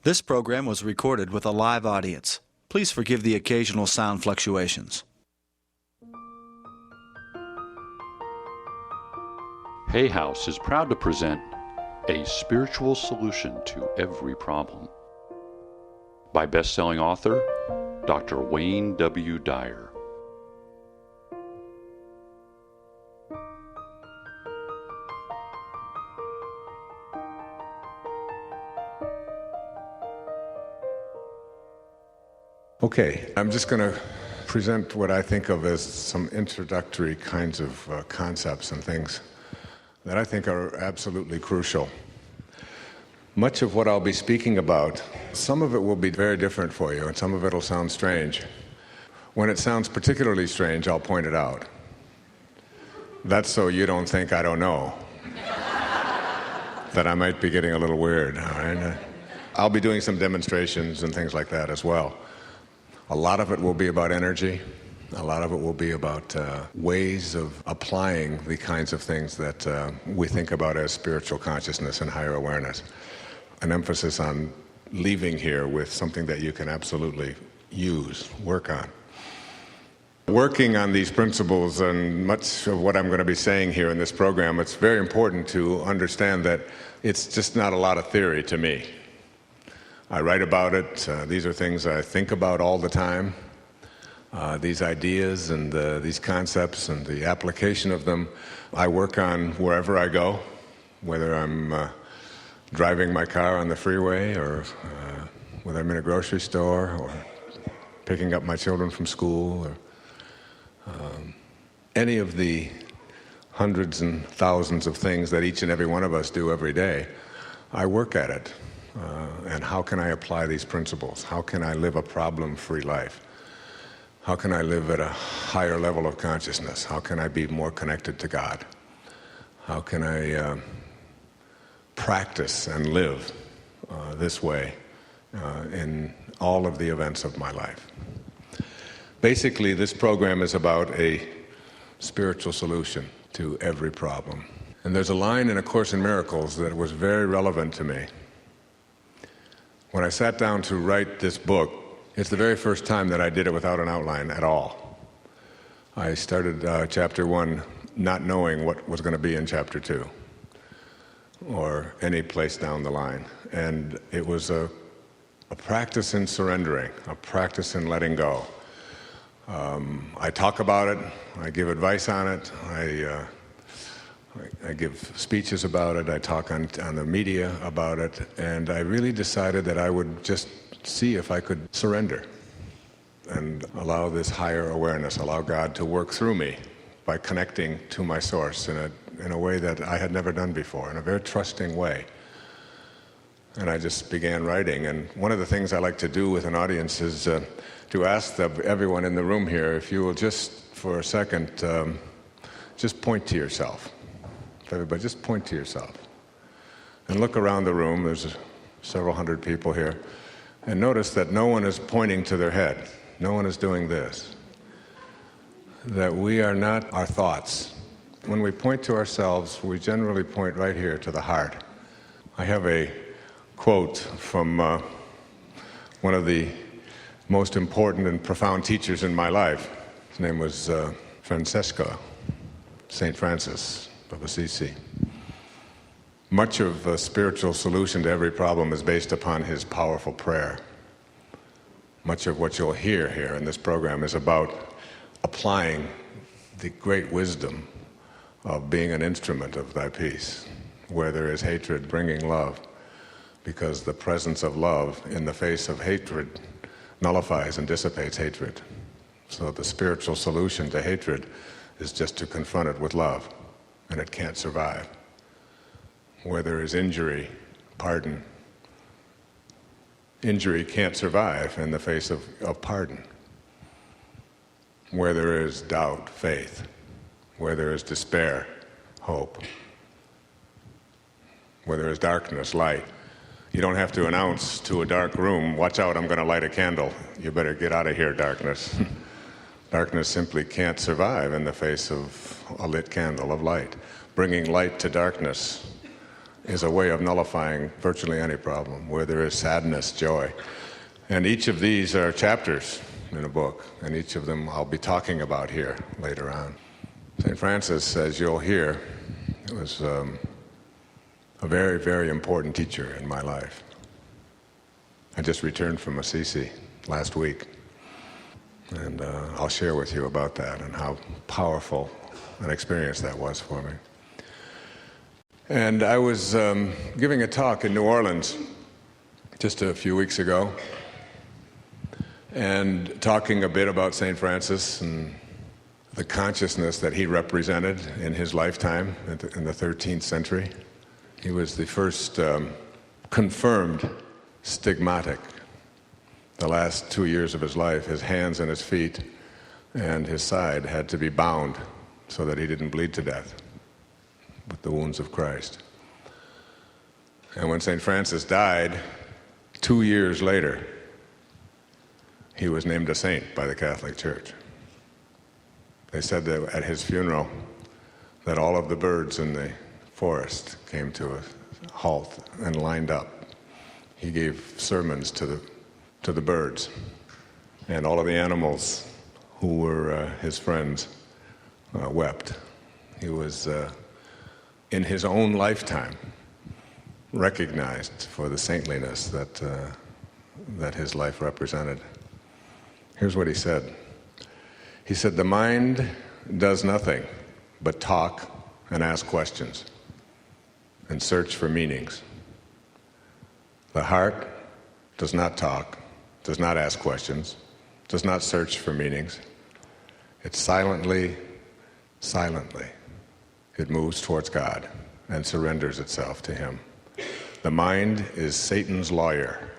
This program was recorded with a live audience. Please forgive the occasional sound fluctuations. Hay House is proud to present A Spiritual Solution to Every Problem by best-selling author Dr. Wayne W. Dyer. Okay, I'm just going to present what I think of as some introductory kinds of concepts and things that I think are absolutely crucial. Much of what I'll be speaking about, some of it will be very different for you, and some of it will sound strange. When it sounds particularly strange, I'll point it out. That's so you don't think I don't know, that I might be getting a little weird. All right? I'll be doing some demonstrations and things like that as well. A lot of it will be about energy. A lot of it will be about ways of applying the kinds of things that we think about as spiritual consciousness and higher awareness. An emphasis on leaving here with something that you can absolutely use, work on. Working on these principles and much of what I'm going to be saying here in this program, it's very important to understand that it's just not a lot of theory to me. I write about it. These are things I think about all the time. These ideas and these concepts and the application of them, I work on wherever I go, whether I'm driving my car on the freeway or whether I'm in a grocery store or picking up my children from school or any of the hundreds and thousands of things that each and every one of us do every day. I work at it. And how can I apply these principles? How can I live a problem-free life? How can I live at a higher level of consciousness? How can I be more connected to God? How can I practice and live this way in all of the events of my life? Basically, this program is about a spiritual solution to every problem. And there's a line in A Course in Miracles that was very relevant to me. When I sat down to write this book, it's the very first time that I did it without an outline at all. I started chapter 1 not knowing what was going to be in chapter 2 or any place down the line. And it was a practice in surrendering, a practice in letting go. I talk about it, I give advice on it, I give speeches about it, I talk on the media about it, and I really decided that I would just see if I could surrender and allow this higher awareness, allow God to work through me by connecting to my source in a way that I had never done before, in a very trusting way. And I just began writing, and one of the things I like to do with an audience is to ask everyone in the room here, if you will just for a second, just point to yourself. Everybody, just point to yourself and look around the room. There's several hundred people here, and notice that no one is pointing to their head. No one is doing this. That we are not our thoughts. When we point to ourselves, we generally point right here to the heart. I have a quote from one of the most important and profound teachers in my life. His name was Francesco, St. Francis of Assisi. Much of a spiritual solution to every problem is based upon his powerful prayer. Much of what you'll hear here in this program is about applying the great wisdom of being an instrument of thy peace. Where there is hatred, bringing love, because the presence of love in the face of hatred nullifies and dissipates hatred. So the spiritual solution to hatred is just to confront it with love. And it can't survive. Where there is injury, pardon. Injury can't survive in the face of pardon. Where there is doubt, faith. Where there is despair, hope. Where there is darkness, light. You don't have to announce to a dark room, watch out, I'm going to light a candle. You better get out of here, darkness. Darkness simply can't survive in the face of a lit candle of light. Bringing light to darkness is a way of nullifying virtually any problem. Where there is sadness, joy. And each of these are chapters in a book, and each of them I'll be talking about here later on. St. Francis, as you'll hear, was a very, very important teacher in my life. I just returned from Assisi last week, and I'll share with you about that and how powerful an experience that was for me. And I was giving a talk in New Orleans just a few weeks ago, and talking a bit about St. Francis and the consciousness that he represented in his lifetime in the 13th century. He was the first confirmed stigmatic. The last 2 years of his life, his hands and his feet and his side had to be bound so that he didn't bleed to death with the wounds of Christ. And when St. Francis died, 2 years later, he was named a saint by the Catholic Church. They said that at his funeral that all of the birds in the forest came to a halt and lined up. He gave sermons to the birds, and all of the animals who were his friends wept. He was, in his own lifetime, recognized for the saintliness that his life represented. Here's what he said. He said, "The mind does nothing but talk and ask questions and search for meanings. The heart does not talk, does not ask questions, does not search for meanings. It silently, it moves towards God and surrenders itself to Him. The mind is Satan's lawyer."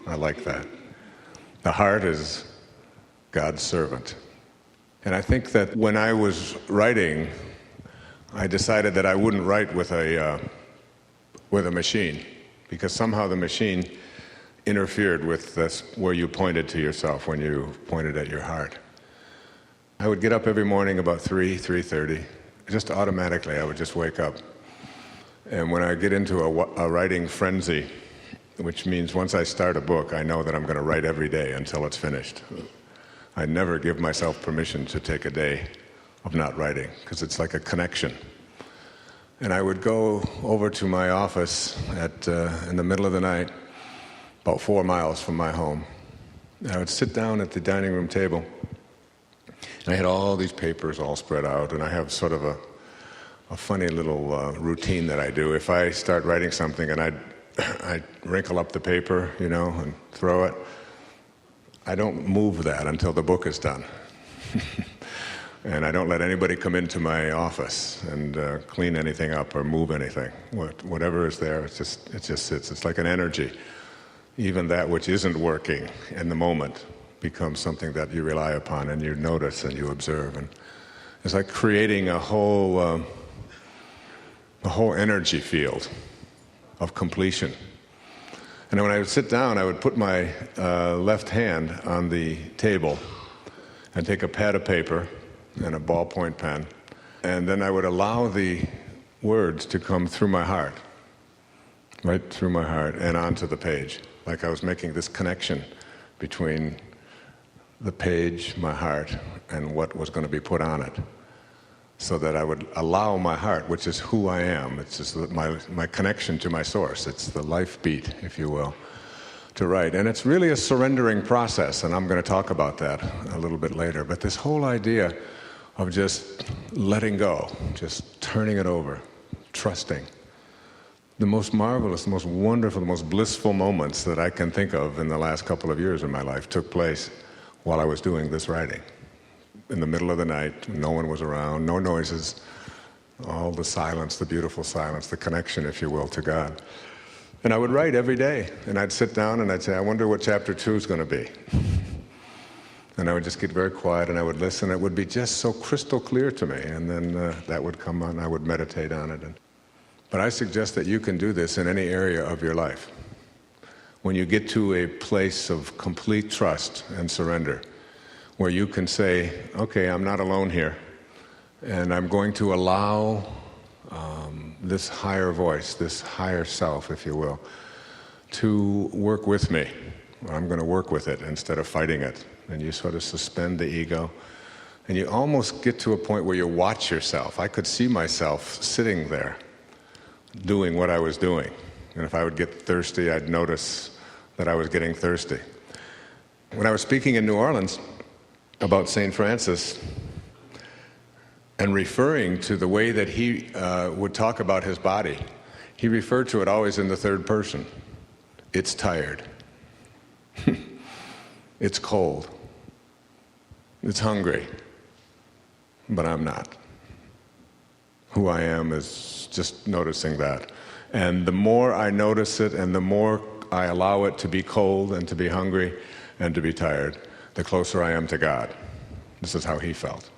I like that. The heart is God's servant. And I think that when I was writing, I decided that I wouldn't write with a machine, because somehow the machine interfered with this, where you pointed to yourself when you pointed at your heart. I would get up every morning about 3:30. Just automatically, I would just wake up. And when I get into a writing frenzy, which means once I start a book, I know that I'm going to write every day until it's finished. I never give myself permission to take a day of not writing, because it's like a connection. And I would go over to my office in the middle of the night, about 4 miles from my home. And I would sit down at the dining room table, and I had all these papers all spread out, and I have sort of a funny little routine that I do. If I start writing something and I wrinkle up the paper, and throw it, I don't move that until the book is done. And I don't let anybody come into my office and clean anything up or move anything. Whatever is there, it just sits. It's like an energy. Even that which isn't working in the moment becomes something that you rely upon and you notice and you observe. And it's like creating a whole energy field of completion. And when I would sit down, I would put my left hand on the table and take a pad of paper and a ballpoint pen, and then I would allow the words to come through my heart, right through my heart and onto the page, like I was making this connection between the page, my heart, and what was going to be put on it, so that I would allow my heart, which is who I am, it's just my connection to my source, it's the life beat, if you will, to write. And it's really a surrendering process, and I'm going to talk about that a little bit later. But this whole idea of just letting go, just turning it over, trusting. The most marvelous, the most wonderful, the most blissful moments that I can think of in the last couple of years of my life took place while I was doing this writing. In the middle of the night, no one was around, no noises, all the silence, the beautiful silence, the connection, if you will, to God. And I would write every day, and I'd sit down and I'd say, I wonder what chapter 2 is going to be. And I would just get very quiet and I would listen. It would be just so crystal clear to me, and then that would come on, I would meditate on it. But I suggest that you can do this in any area of your life. When you get to a place of complete trust and surrender, where you can say, okay, I'm not alone here, and I'm going to allow this higher voice, this higher self, if you will, to work with me. I'm going to work with it instead of fighting it. And you sort of suspend the ego. And you almost get to a point where you watch yourself. I could see myself sitting there doing what I was doing. And if I would get thirsty, I'd notice that I was getting thirsty. When I was speaking in New Orleans about St. Francis and referring to the way that he would talk about his body, he referred to it always in the third person. It's tired. It's cold. It's hungry. But I'm not. Who I am is just noticing that. And the more I notice it and the more I allow it to be cold and to be hungry and to be tired, the closer I am to God. This is how he felt.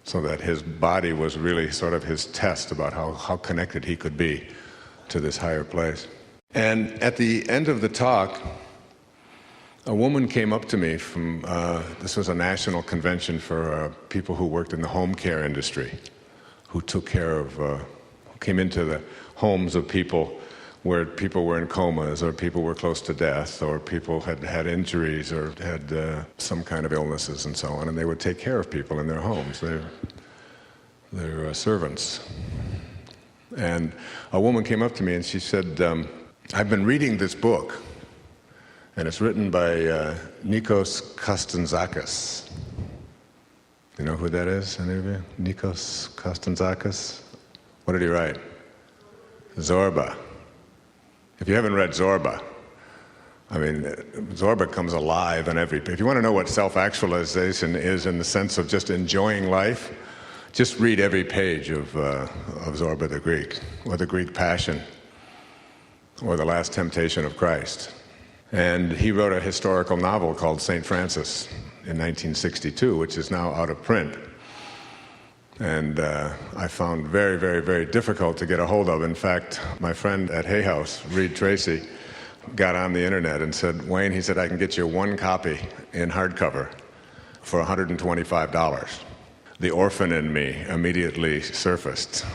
So that his body was really sort of his test about how connected he could be to this higher place. And at the end of the talk, a woman came up to me from, this was a national convention for people who worked in the home care industry, who took care of, who came into the homes of people where people were in comas, or people were close to death, or people had had injuries, or had some kind of illnesses and so on, and they would take care of people in their homes. They're servants. And a woman came up to me and she said, I've been reading this book, and it's written by Nikos Kazantzakis. You know who that is, any of you? Nikos Kazantzakis? What did he write? Zorba. If you haven't read Zorba, I mean, Zorba comes alive in every... If you want to know what self-actualization is in the sense of just enjoying life, just read every page of Zorba the Greek, or the Greek Passion, or The Last Temptation of Christ. And he wrote a historical novel called St. Francis in 1962, which is now out of print. And I found very, very, very difficult to get a hold of. In fact, my friend at Hay House, Reed Tracy, got on the internet and said, Wayne, he said, I can get you one copy in hardcover for $125. The orphan in me immediately surfaced.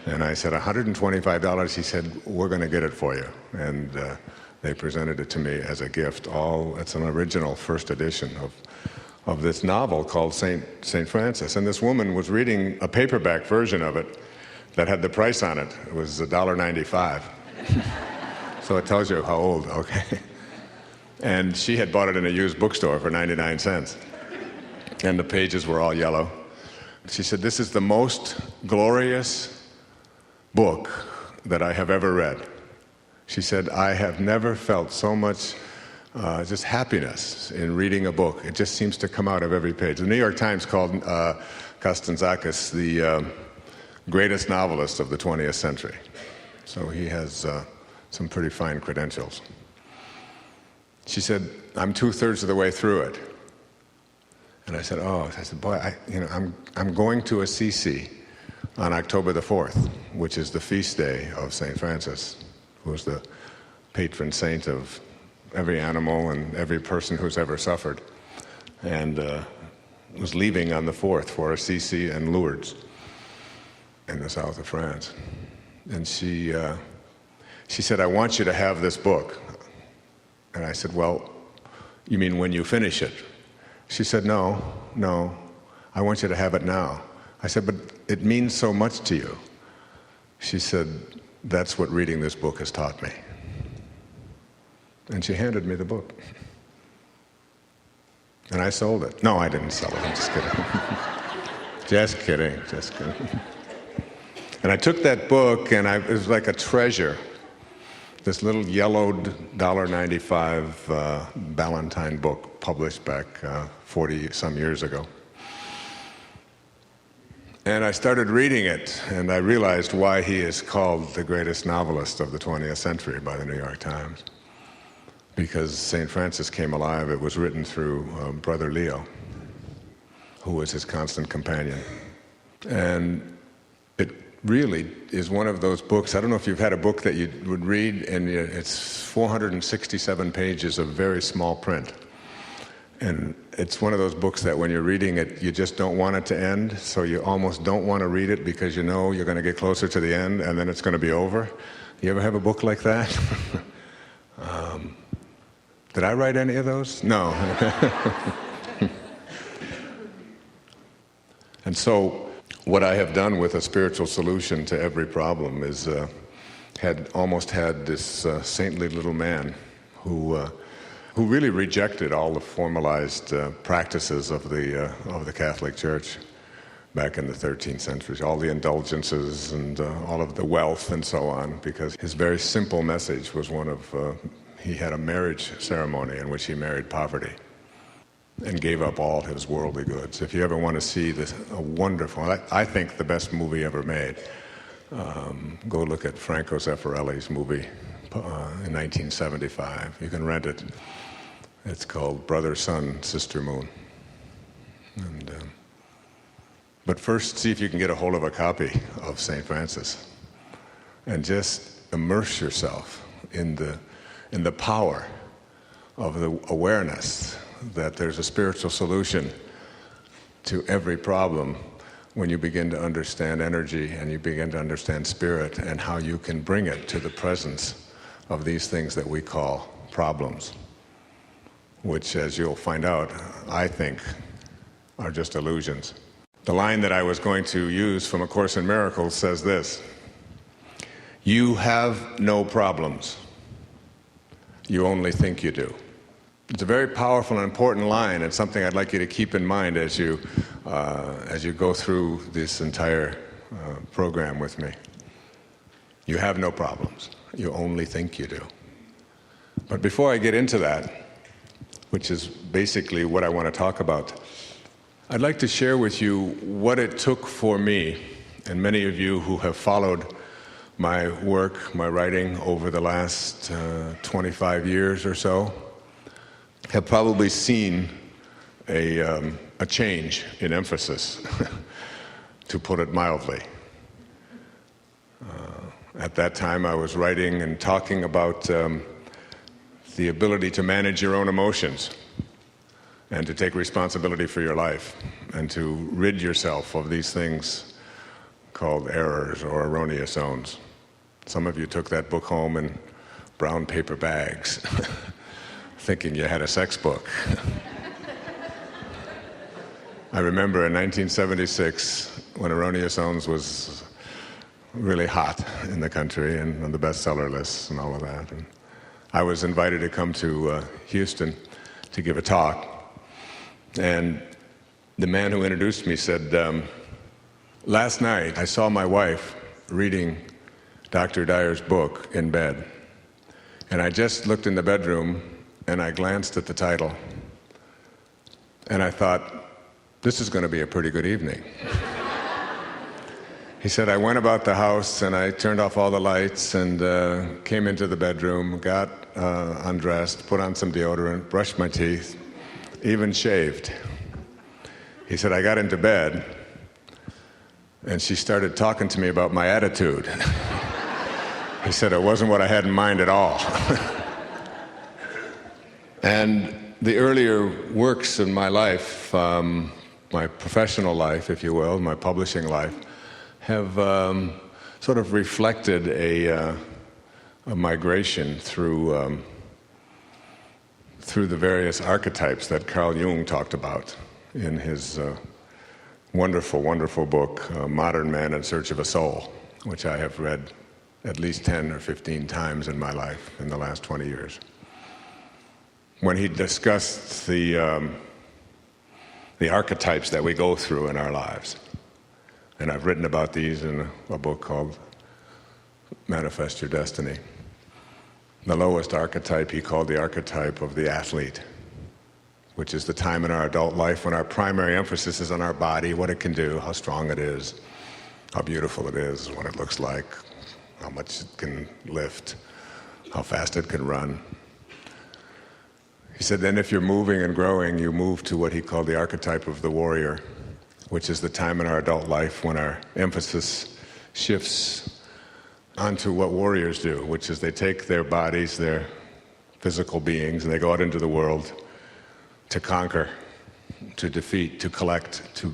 And I said, $125? He said, we're going to get it for you. And they presented it to me as a gift. It's an original first edition of this novel called St. Francis. And this woman was reading a paperback version of it that had the price on it. It was $1.95. So it tells you how old, okay. And she had bought it in a used bookstore for 99 cents. And the pages were all yellow. She said, this is the most glorious book that I have ever read. She said, I have never felt so much just happiness in reading a book. It just seems to come out of every page. The New York Times called Kazantzakis the greatest novelist of the 20th century. So he has some pretty fine credentials. She said, I'm 2/3 of the way through it. And I said, boy, I'm going to Assisi on October the 4th, which is the feast day of St. Francis, who was the patron saint of every animal and every person who's ever suffered, and was leaving on the 4th for Assisi and Lourdes in the south of France. And she said, I want you to have this book. And I said, well, you mean when you finish it? She said, no, I want you to have it now. I said, but it means so much to you. She said, that's what reading this book has taught me. And she handed me the book. And I sold it. No, I didn't sell it, I'm just kidding. Just kidding. And I took that book, and it was like a treasure. This little yellowed $1.95 Ballantine book published back 40-some years ago. And I started reading it, and I realized why he is called the greatest novelist of the 20th century by the New York Times. Because St. Francis came alive. It was written through Brother Leo, who was his constant companion. And it really is one of those books. I don't know if you've had a book that you would read, and it's 467 pages of very small print. And it's one of those books that when you're reading it, you just don't want it to end, so you almost don't want to read it because you know you're going to get closer to the end and then it's going to be over. You ever have a book like that? Did I write any of those? No. And so what I have done with A Spiritual Solution to Every Problem is almost had this saintly little man who really rejected all the formalized practices of the Catholic Church back in the 13th century, all the indulgences and all of the wealth and so on, because his very simple message was one of, he had a marriage ceremony in which he married poverty and gave up all his worldly goods. If you ever want to see this, a wonderful, I think the best movie ever made, go look at Franco Zeffirelli's movie in 1975. You can rent it. It's called Brother, Sun, Sister, Moon. And, but first, see if you can get a hold of a copy of St. Francis and just immerse yourself in the power of the awareness that there's a spiritual solution to every problem when you begin to understand energy and you begin to understand spirit and how you can bring it to the presence of these things that we call problems, which, as you'll find out, I think are just illusions. The line that I was going to use from A Course in Miracles says this: "You have no problems. You only think you do." It's a very powerful and important line. It's something I'd like you to keep in mind as you go through this entire program with me. You have no problems. You only think you do. But before I get into that, which is basically what I want to talk about, I'd like to share with you what it took for me, and many of you who have followed my work, my writing over the last 25 years or so, have probably seen a change in emphasis, to put it mildly. At that time, I was writing and talking about the ability to manage your own emotions and to take responsibility for your life and to rid yourself of these things called errors or erroneous zones. Some of you took that book home in brown paper bags, thinking you had a sex book. I remember in 1976, when Erroneous Zones was really hot in the country and on the bestseller lists and all of that. And I was invited to come to Houston to give a talk. And the man who introduced me said, "Last night I saw my wife reading Dr. Dyer's book in bed. And I just looked in the bedroom and I glanced at the title. And I thought, this is going to be a pretty good evening." He said, "I went about the house and I turned off all the lights and came into the bedroom, got undressed, put on some deodorant, brushed my teeth, even shaved." He said, "I got into bed and she started talking to me about my attitude." He said, "It wasn't what I had in mind at all." And the earlier works in my life, my professional life, if you will, my publishing life, have sort of reflected a migration through the various archetypes that Carl Jung talked about in his wonderful, wonderful book, Modern Man in Search of a Soul, which I have read at least 10 or 15 times in my life in the last 20 years. When he discussed the archetypes that we go through in our lives. And I've written about these in a book called Manifest Your Destiny. The lowest archetype he called the archetype of the athlete, which is the time in our adult life when our primary emphasis is on our body, what it can do, how strong it is, how beautiful it is, what it looks like, how much it can lift, how fast it can run. He said, then if you're moving and growing, you move to what he called the archetype of the warrior, which is the time in our adult life when our emphasis shifts onto what warriors do, which is they take their bodies, their physical beings, and they go out into the world to conquer, to defeat, to collect, to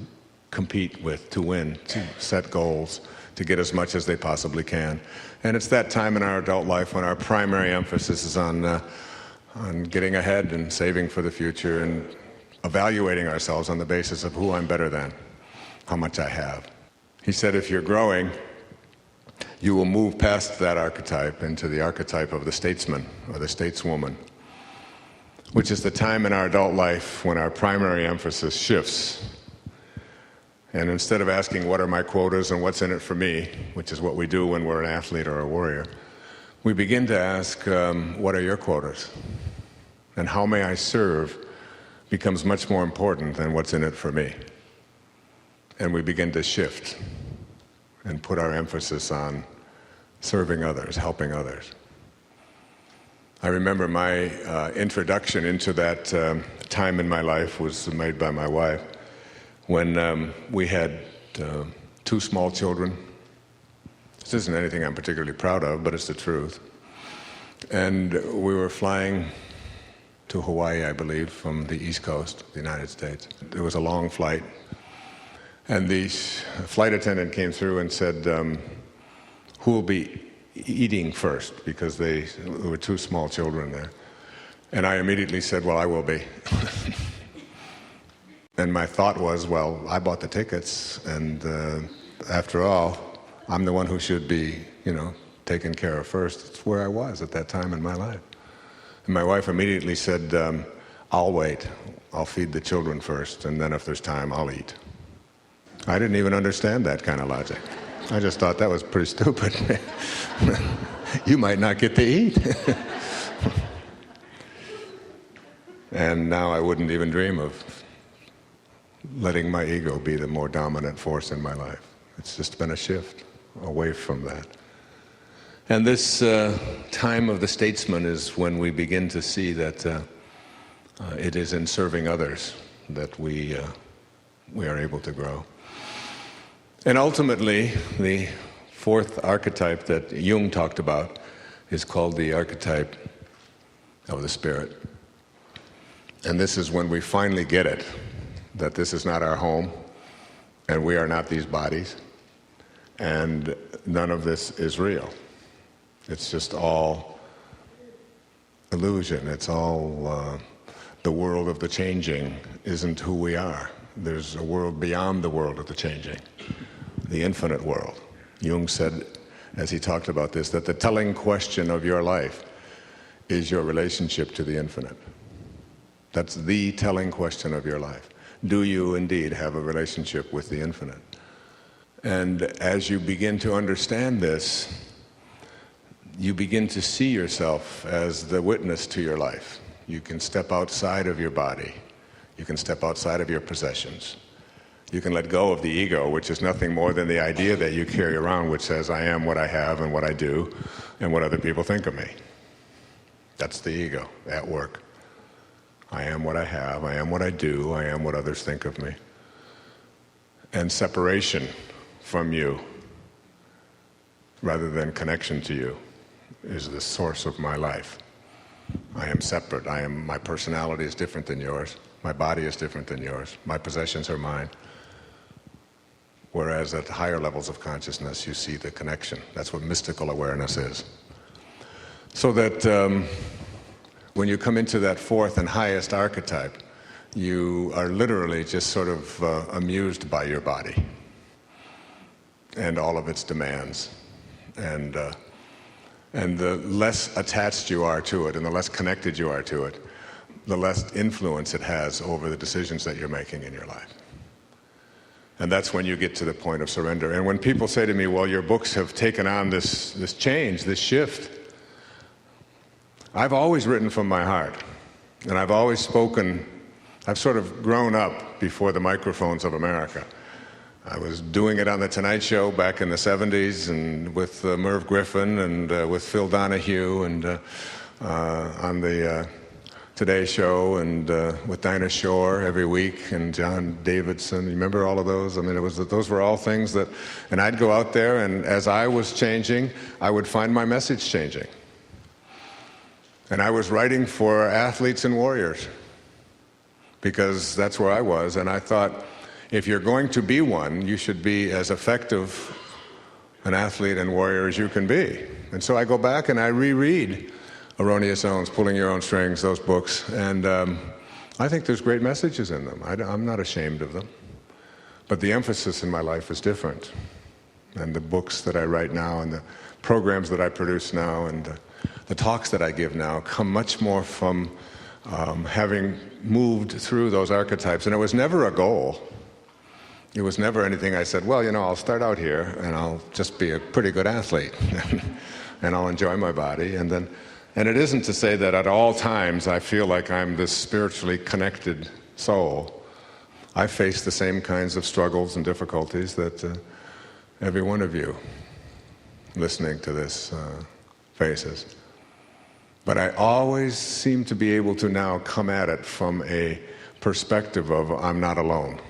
compete with, to win, to set goals, to get as much as they possibly can. And it's that time in our adult life when our primary emphasis is on getting ahead and saving for the future and evaluating ourselves on the basis of who I'm better than, how much I have. He said if you're growing, you will move past that archetype into the archetype of the statesman or the stateswoman, which is the time in our adult life when our primary emphasis shifts. And instead of asking what are my quotas and what's in it for me, which is what we do when we're an athlete or a warrior, we begin to ask, what are your quotas? And how may I serve becomes much more important than what's in it for me. And we begin to shift and put our emphasis on serving others, helping others. I remember my introduction into that time in my life was made by my wife when we had 2 small children. This isn't anything I'm particularly proud of, but it's the truth. And we were flying to Hawaii, I believe, from the East Coast of the United States. It was a long flight. And the flight attendant came through and said, who will be eating first? Because there were 2 small children there. And I immediately said, well, I will be. And my thought was, well, I bought the tickets, and after all, I'm the one who should be, taken care of first. It's where I was at that time in my life. And my wife immediately said, I'll wait. I'll feed the children first, and then if there's time, I'll eat. I didn't even understand that kind of logic. I just thought that was pretty stupid. You might not get to eat. And now I wouldn't even dream of letting my ego be the more dominant force in my life. It's just been a shift away from that. And this time of the statesman is when we begin to see that it is in serving others that we are able to grow. And ultimately, the 4th archetype that Jung talked about is called the archetype of the spirit. And this is when we finally get it, that this is not our home, and we are not these bodies, and none of this is real. It's just all illusion. It's all the world of the changing isn't who we are. There's a world beyond the world of the changing, the infinite world. Jung said, as he talked about this, that the telling question of your life is your relationship to the infinite. That's the telling question of your life. Do you indeed have a relationship with the infinite? And as you begin to understand this, you begin to see yourself as the witness to your life. You can step outside of your body. You can step outside of your possessions. You can let go of the ego, which is nothing more than the idea that you carry around, which says, I am what I have and what I do and what other people think of me. That's the ego at work. I am what I have, I am what I do, I am what others think of me. And separation from you, rather than connection to you, is the source of my life. I am separate. My personality is different than yours. My body is different than yours. My possessions are mine. Whereas at higher levels of consciousness, you see the connection. That's what mystical awareness is. So that when you come into that 4th and highest archetype, you are literally just sort of amused by your body and all of its demands. And the less attached you are to it and the less connected you are to it, the less influence it has over the decisions that you're making in your life. And that's when you get to the point of surrender. And when people say to me, well, your books have taken on this change, this shift, I've always written from my heart. And I've always spoken, I've sort of grown up before the microphones of America. I was doing it on The Tonight Show back in the 70s, and with Merv Griffin, and with Phil Donahue, and on the Today Show, and with Dinah Shore every week, and John Davidson. You remember all of those? I mean, those were all things that, and I'd go out there, and as I was changing, I would find my message changing. And I was writing for athletes and warriors. because that's where I was, and I thought, if you're going to be one, you should be as effective an athlete and warrior as you can be. And so I go back and I reread Erroneous Zones, Pulling Your Own Strings, those books, and I think there's great messages in them. I'm not ashamed of them. But the emphasis in my life is different. And the books that I write now and the programs that I produce now and the talks that I give now come much more from having moved through those archetypes. And it was never a goal. It was never anything I said, well, I'll start out here and I'll just be a pretty good athlete and I'll enjoy my body. And it isn't to say that at all times I feel like I'm this spiritually connected soul. I face the same kinds of struggles and difficulties that every one of you listening to this faces. But I always seem to be able to now come at it from a perspective of I'm not alone.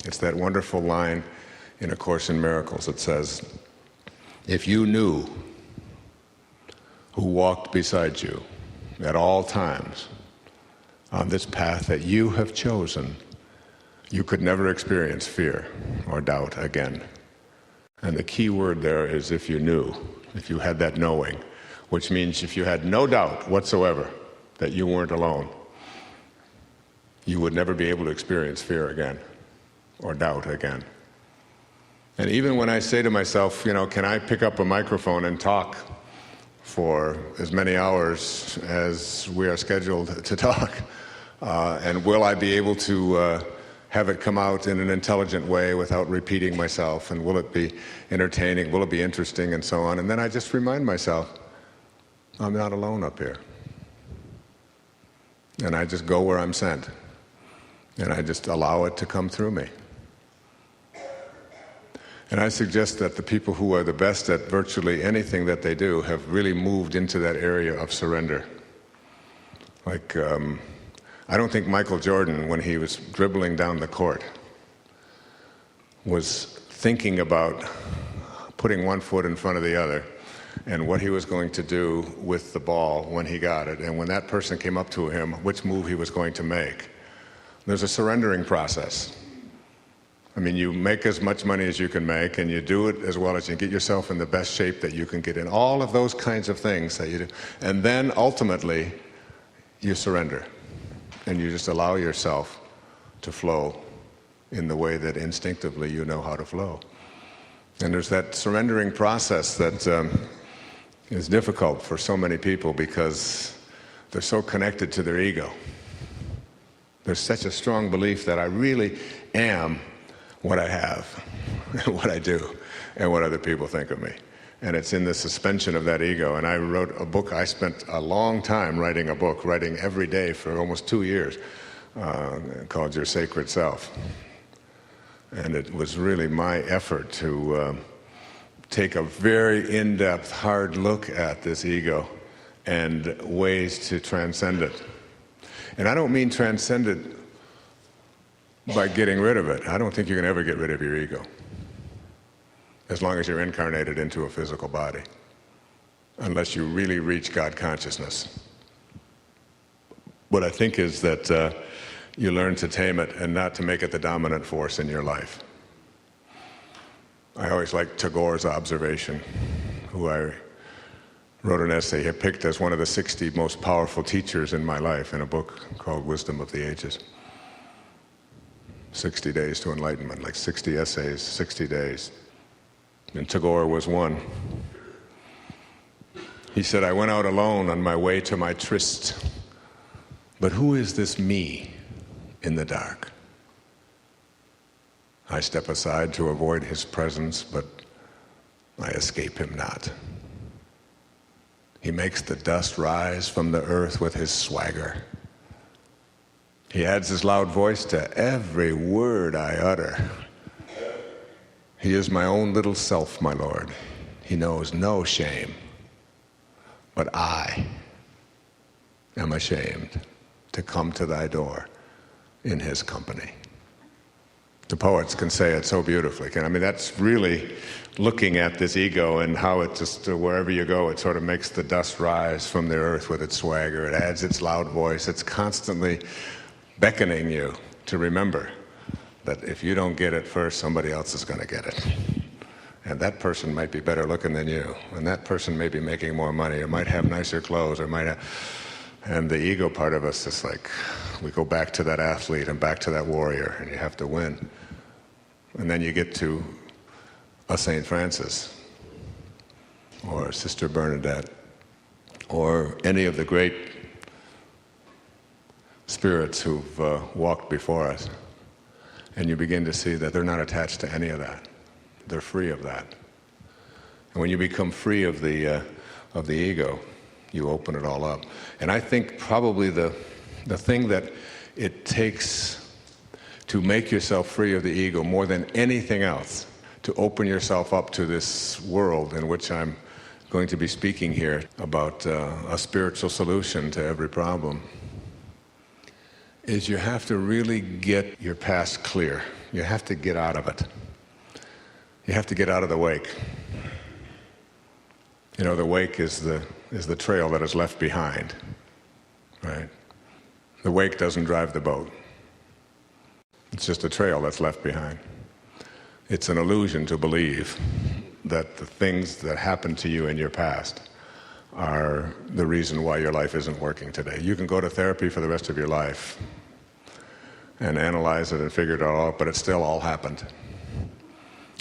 It's that wonderful line in A Course in Miracles that says, if you knew who walked beside you at all times on this path that you have chosen, you could never experience fear or doubt again. And the key word there is if you knew, if you had that knowing, which means if you had no doubt whatsoever that you weren't alone, you would never be able to experience fear again or doubt again. And even when I say to myself, can I pick up a microphone and talk for as many hours as we are scheduled to talk, and will I be able to have it come out in an intelligent way without repeating myself, and will it be entertaining, will it be interesting, and so on. And then I just remind myself, I'm not alone up here. And I just go where I'm sent. And I just allow it to come through me. And I suggest that the people who are the best at virtually anything that they do have really moved into that area of surrender. Like, I don't think Michael Jordan, when he was dribbling down the court, was thinking about putting one foot in front of the other and what he was going to do with the ball when he got it, and when that person came up to him, which move he was going to make. There's a surrendering process. I mean, you make as much money as you can make, and you do it as well as you get yourself in the best shape that you can get in. All of those kinds of things that you do. And then ultimately, you surrender. And you just allow yourself to flow in the way that instinctively you know how to flow. And there's that surrendering process that is difficult for so many people because they're so connected to their ego. There's such a strong belief that I really am what I have, and what I do, and what other people think of me. And it's in the suspension of that ego. And I wrote a book. I spent a long time writing a book, writing every day for almost 2 years, called Your Sacred Self. And it was really my effort to take a very in-depth, hard look at this ego and ways to transcend it. And I don't mean transcend it by getting rid of it. I don't think you can ever get rid of your ego, as long as you're incarnated into a physical body, unless you really reach God consciousness. What I think is that you learn to tame it and not to make it the dominant force in your life. I always liked Tagore's observation, who I wrote an essay he picked as one of the 60 most powerful teachers in my life in a book called Wisdom of the Ages. 60 Days to Enlightenment, like 60 essays, 60 days. And Tagore was one. He said, I went out alone on my way to my tryst, but who is this me in the dark? I step aside to avoid his presence, but I escape him not. He makes the dust rise from the earth with his swagger. He adds his loud voice to every word I utter. He is my own little self, my Lord. He knows no shame, but I am ashamed to come to thy door in his company. The poets can say it so beautifully. I mean, that's really looking at this ego and how it just, wherever you go, it sort of makes the dust rise from the earth with its swagger. It adds its loud voice. It's constantly beckoning you to remember that if you don't get it first, somebody else is going to get it. And that person might be better looking than you, and that person may be making more money, or might have nicer clothes, or might have... And the ego part of us is like, we go back to that athlete and back to that warrior, and you have to win. And then you get to a St. Francis, or Sister Bernadette, or any of the great spirits who've walked before us, and you begin to see that they're not attached to any of that. They're free of that. And when you become free of the ego, you open it all up. And I think probably the thing that it takes to make yourself free of the ego more than anything else, to open yourself up to this world in which I'm going to be speaking here about a spiritual solution to every problem, is you have to really get your past clear. You have to get out of it. You have to get out of the wake. You know, the wake is the trail that is left behind, right? The wake doesn't drive the boat. It's just a trail that's left behind. It's an illusion to believe that the things that happened to you in your past are the reason why your life isn't working today. You can go to therapy for the rest of your life and analyze it and figure it all out, but it still all happened.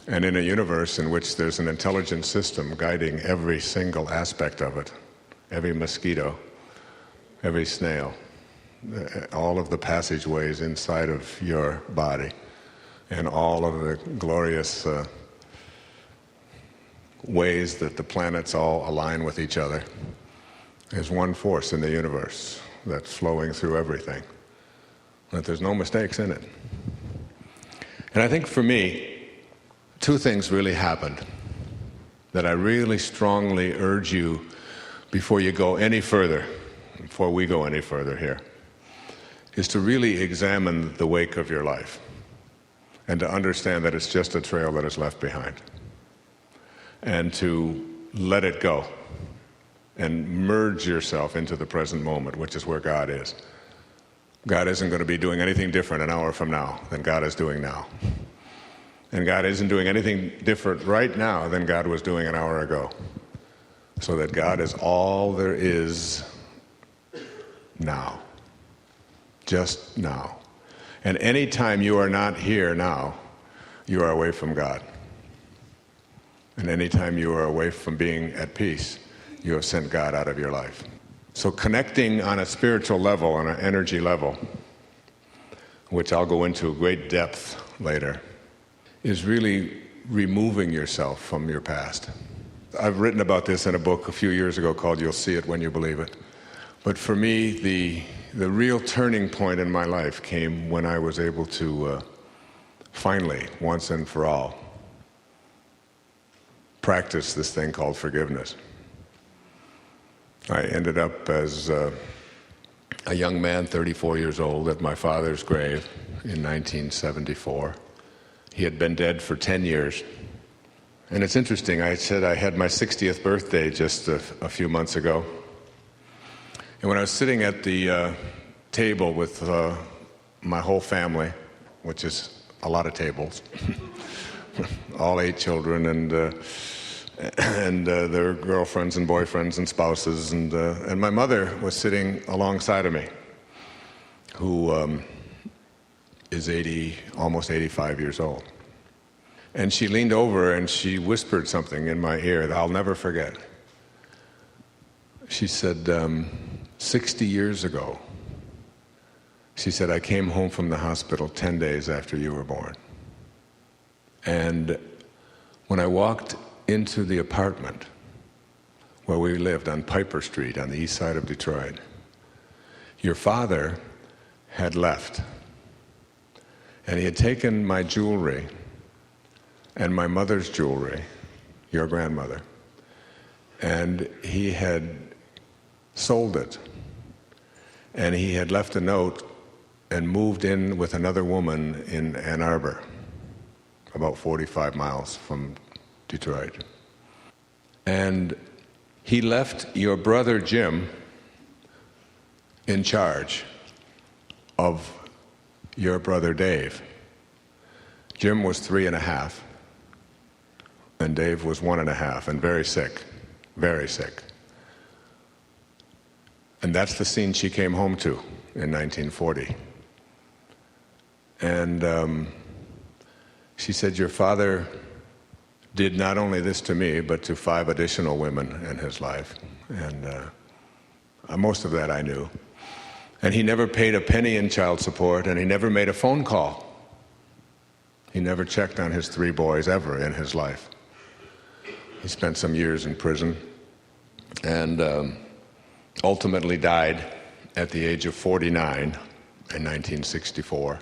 And in a universe in which there's an intelligent system guiding every single aspect of it, every mosquito, every snail, all of the passageways inside of your body, and all of the glorious ways that the planets all align with each other. There's one force in the universe that's flowing through everything, that there's no mistakes in it. And I think for me, two things really happened that I really strongly urge you, before you go any further, before we go any further here, is to really examine the wake of your life and to understand that it's just a trail that is left behind, and to let it go and merge yourself into the present moment, which is where God is. God isn't going to be doing anything different an hour from now than God is doing now. And God isn't doing anything different right now than God was doing an hour ago. So that God is all there is now. Just now. And any time you are not here now, you are away from God. And any time you are away from being at peace, you have sent God out of your life. So connecting on a spiritual level, on an energy level, which I'll go into great depth later, is really removing yourself from your past. I've written about this in a book a few years ago called You'll See It When You Believe It. But for me, the real turning point in my life came when I was able to finally, once and for all, practice this thing called forgiveness. I ended up as a young man, 34 years old, at my father's grave in 1974. He had been dead for 10 years. And it's interesting, I said I had my 60th birthday just a few months ago. And when I was sitting at the table with my whole family, which is a lot of tables, all 8 children and their girlfriends and boyfriends and spouses, and my mother was sitting alongside of me, who is almost 85 years old. And she leaned over and she whispered something in my ear that I'll never forget. She said, 60 years ago, she said, I came home from the hospital 10 days after you were born. And when I walked into the apartment where we lived on Piper Street on the east side of Detroit, your father had left. And he had taken my jewelry and my mother's jewelry, your grandmother, and he had sold it. And he had left a note and moved in with another woman in Ann Arbor, about 45 miles from Detroit. And he left your brother Jim in charge of your brother Dave. Jim was 3.5, and Dave was 1.5, and very sick, very sick. And that's the scene she came home to in 1940. And she said, your father did not only this to me, but to 5 additional women in his life. And most of that I knew. And he never paid a penny in child support, and he never made a phone call. He never checked on his 3 boys ever in his life. He spent some years in prison and ultimately died at the age of 49 in 1964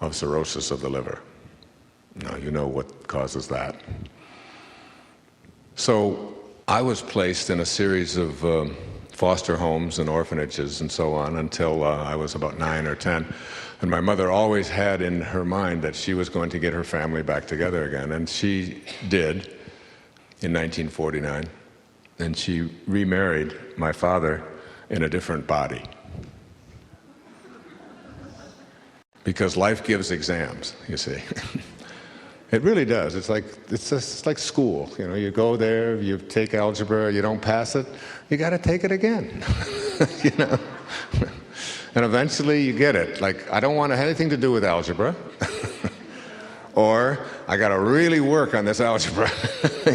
of cirrhosis of the liver. Now, you know what causes that. So I was placed in a series of foster homes and orphanages and so on until I was about 9 or 10. And my mother always had in her mind that she was going to get her family back together again. And she did in 1949. And she remarried my father in a different body. Because life gives exams, you see. It really does. It's like school. You know, you go there, you take algebra, you don't pass it, you got to take it again. You know, and eventually you get it. Like, I don't want to have anything to do with algebra, or I got to really work on this algebra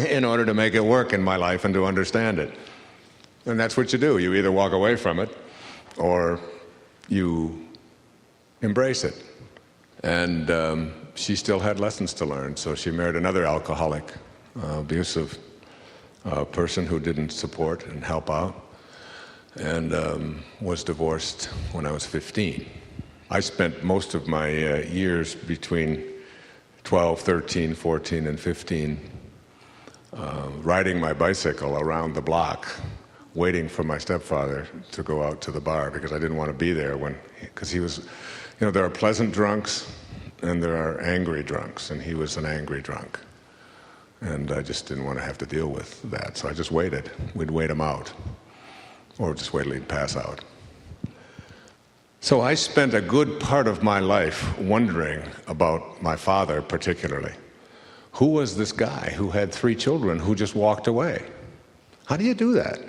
in order to make it work in my life and to understand it. And that's what you do. You either walk away from it, or you embrace it. And she still had lessons to learn, so she married another alcoholic, abusive person who didn't support and help out, and was divorced when I was 15. I spent most of my years between 12, 13, 14, and 15 riding my bicycle around the block, waiting for my stepfather to go out to the bar, because I didn't want to be there because he was, you know, there are pleasant drunks and there are angry drunks, and he was an angry drunk. And I just didn't want to have to deal with that, so I just waited. We'd wait him out, or just wait till he'd pass out. So I spent a good part of my life wondering about my father particularly. Who was this guy who had 3 children who just walked away? How do you do that?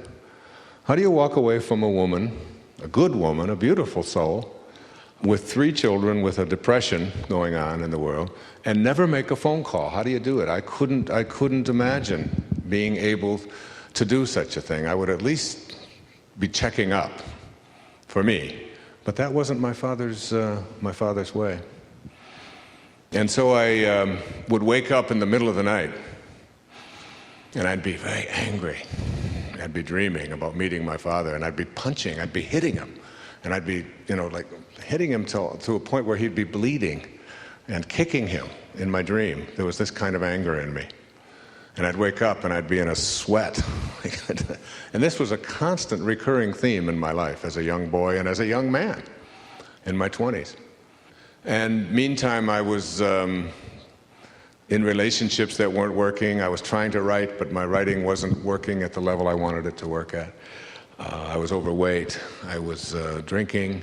How do you walk away from a woman, a good woman, a beautiful soul, with 3 children, with a depression going on in the world, and never make a phone call? How do you do it? I couldn't imagine being able to do such a thing. I would at least be checking up for me, but that wasn't my father's way. And so I would wake up in the middle of the night, and I'd be very angry. I'd be dreaming about meeting my father, and I'd be punching, I'd be hitting him. And I'd be, you know, like hitting him to a point where he'd be bleeding, and kicking him in my dream. There was this kind of anger in me. And I'd wake up and I'd be in a sweat. And this was a constant recurring theme in my life as a young boy and as a young man in my 20s. And meantime, I was in relationships that weren't working. I was trying to write, but my writing wasn't working at the level I wanted it to work at. I was overweight. I was drinking.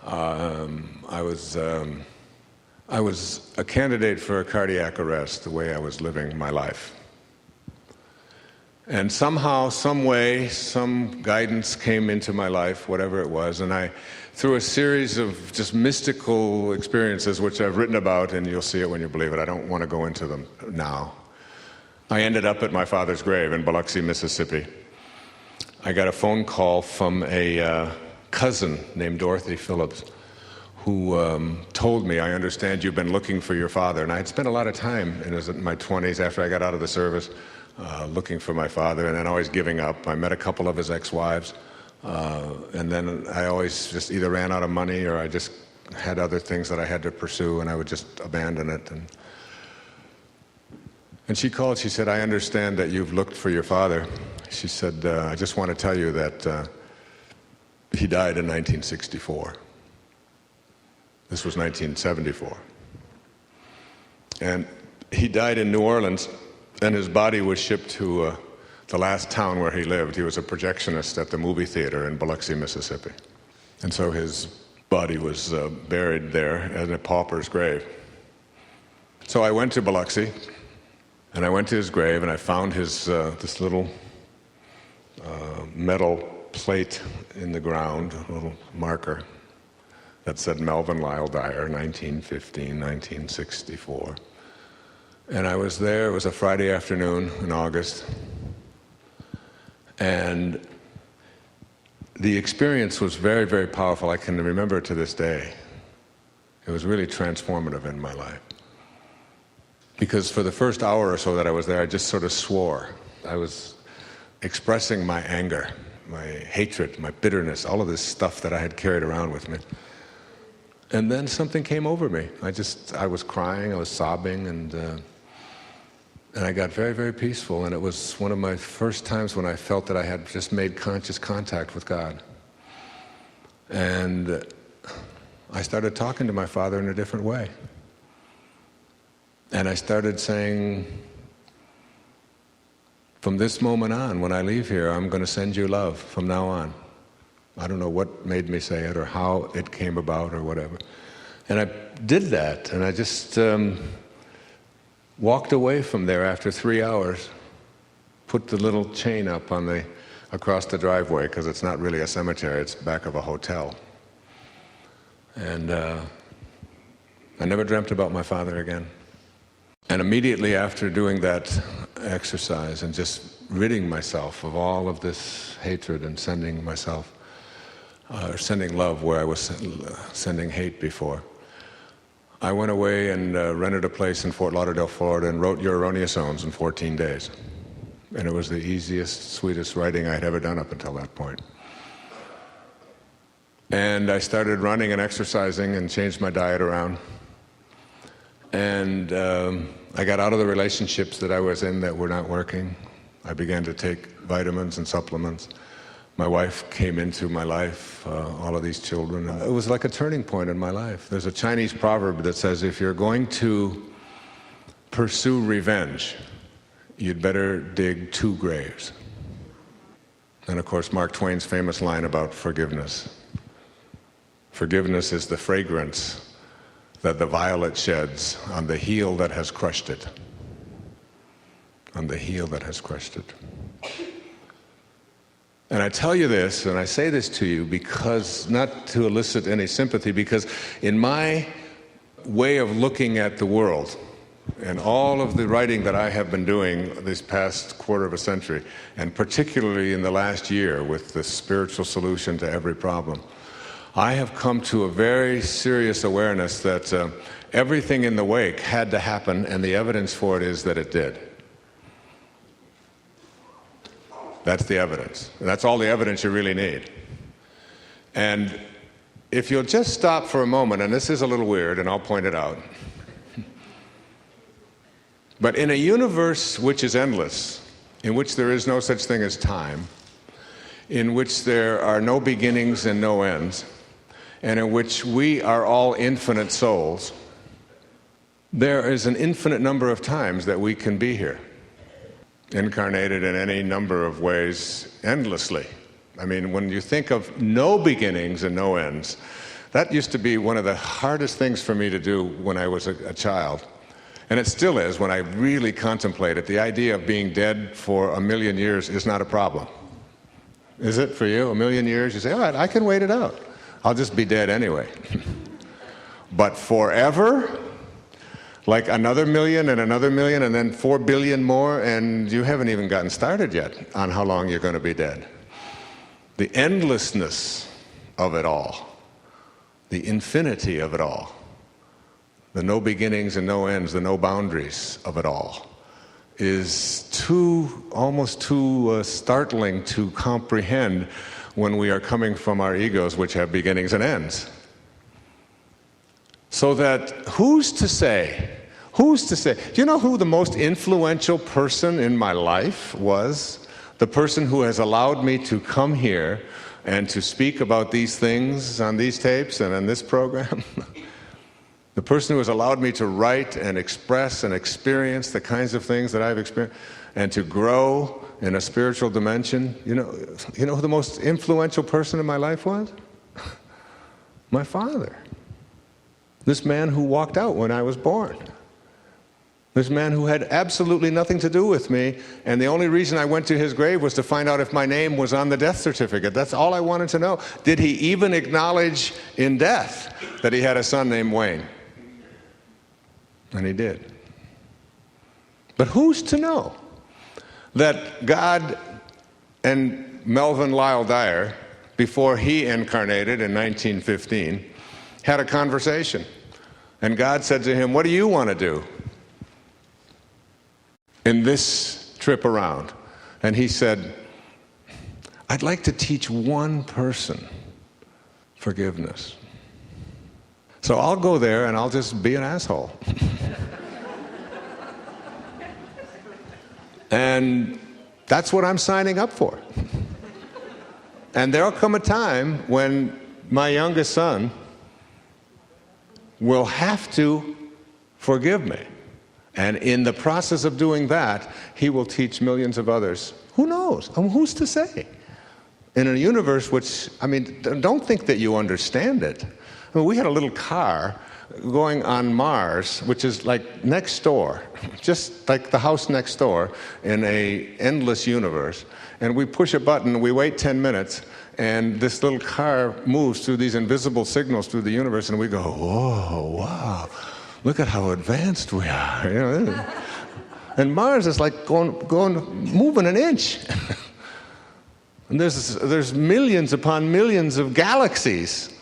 I was a candidate for a cardiac arrest, the way I was living my life. And somehow, some way, some guidance came into my life, whatever it was, and I, through a series of just mystical experiences, which I've written about, and you'll see it when you believe it, I don't want to go into them now, I ended up at my father's grave in Biloxi, Mississippi. I got a phone call from a cousin named Dorothy Phillips, who told me, I understand you've been looking for your father. And I had spent a lot of time in my 20s after I got out of the service looking for my father, and then always giving up. I met a couple of his ex-wives, and then I always just either ran out of money or I just had other things that I had to pursue, and I would just abandon it. And she called, she said, I understand that you've looked for your father. She said, I just want to tell you that he died in 1964. This was 1974. And he died in New Orleans, and his body was shipped to the last town where he lived. He was a projectionist at the movie theater in Biloxi, Mississippi. And so his body was buried there in a pauper's grave. So I went to Biloxi, and I went to his grave, and I found his this little metal plate in the ground, a little marker that said Melvin Lyle Dyer, 1915, 1964. And I was there. It was a Friday afternoon in August, and the experience was very, very powerful. I can remember it to this day. It was really transformative in my life. Because for the first hour or so that I was there, I just sort of swore. I was expressing my anger, my hatred, my bitterness, all of this stuff that I had carried around with me. And then something came over me. I was crying, I was sobbing, and I got very, very peaceful. And it was one of my first times when I felt that I had just made conscious contact with God. And I started talking to my Father in a different way. And I started saying, from this moment on, when I leave here, I'm going to send you love from now on. I don't know what made me say it or how it came about or whatever. And I did that, and I just walked away from there after 3 hours, put the little chain up across the driveway, because it's not really a cemetery, it's back of a hotel. And I never dreamt about my Father again. And immediately after doing that exercise and just ridding myself of all of this hatred and sending love where I was sending hate before, I went away and rented a place in Fort Lauderdale, Florida, and wrote Your Erroneous Zones in 14 days. And it was the easiest, sweetest writing I'd ever done up until that point. And I started running and exercising and changed my diet around. And I got out of the relationships that I was in that were not working. I began to take vitamins and supplements. My wife came into my life, all of these children. It was like a turning point in my life. There's a Chinese proverb that says, if you're going to pursue revenge, you'd better dig 2 graves. And of course, Mark Twain's famous line about forgiveness. Forgiveness is the fragrance that the violet sheds on the heel that has crushed it. On the heel that has crushed it. And I tell you this, and I say this to you because, not to elicit any sympathy, because in my way of looking at the world, and all of the writing that I have been doing this past quarter of a century, and particularly in the last year with the spiritual solution to every problem, I have come to a very serious awareness that everything in the wake had to happen, and the evidence for it is that it did. That's the evidence. That's all the evidence you really need. And if you'll just stop for a moment, and this is a little weird, and I'll point it out, but in a universe which is endless, in which there is no such thing as time, in which there are no beginnings and no ends, and in which we are all infinite souls, there is an infinite number of times that we can be here, incarnated in any number of ways, endlessly. I mean, when you think of no beginnings and no ends, that used to be one of the hardest things for me to do when I was a child. And it still is when I really contemplate it. The idea of being dead for 1,000,000 years is not a problem. Is it for you? 1,000,000 years? You say, all right, I can wait it out. I'll just be dead anyway. But forever? Like another 1,000,000 and another 1,000,000 and then 4 billion more, and you haven't even gotten started yet on how long you're going to be dead. The endlessness of it all, the infinity of it all, the no beginnings and no ends, the no boundaries of it all, is almost too startling to comprehend when we are coming from our egos, which have beginnings and ends. So that who's to say, do you know who the most influential person in my life was? The person who has allowed me to come here and to speak about these things on these tapes and on this program? The person who has allowed me to write and express and experience the kinds of things that I've experienced and to grow in a spiritual dimension. You know who the most influential person in my life was? My father. This man who walked out when I was born. This man who had absolutely nothing to do with me, and the only reason I went to his grave was to find out if my name was on the death certificate. That's all I wanted to know. Did he even acknowledge in death that he had a son named Wayne? And he did. But who's to know that God and Melvin Lyle Dyer, before he incarnated in 1915, had a conversation. And God said to him, "What do you want to do in this trip around?" And he said, "I'd like to teach one person forgiveness. So I'll go there and I'll just be an asshole." And that's what I'm signing up for. And there'll come a time when my youngest son will have to forgive me. And in the process of doing that, he will teach millions of others. Who knows? I mean, who's to say? In a universe which, I mean, don't think that you understand it. I mean, we had a little car going on Mars, which is like next door, just like the house next door in a endless universe. And we push a button, we wait 10 minutes, and this little car moves through these invisible signals through the universe, and we go, whoa, wow, look at how advanced we are. You know, and Mars is like moving an inch. And there's millions upon millions of galaxies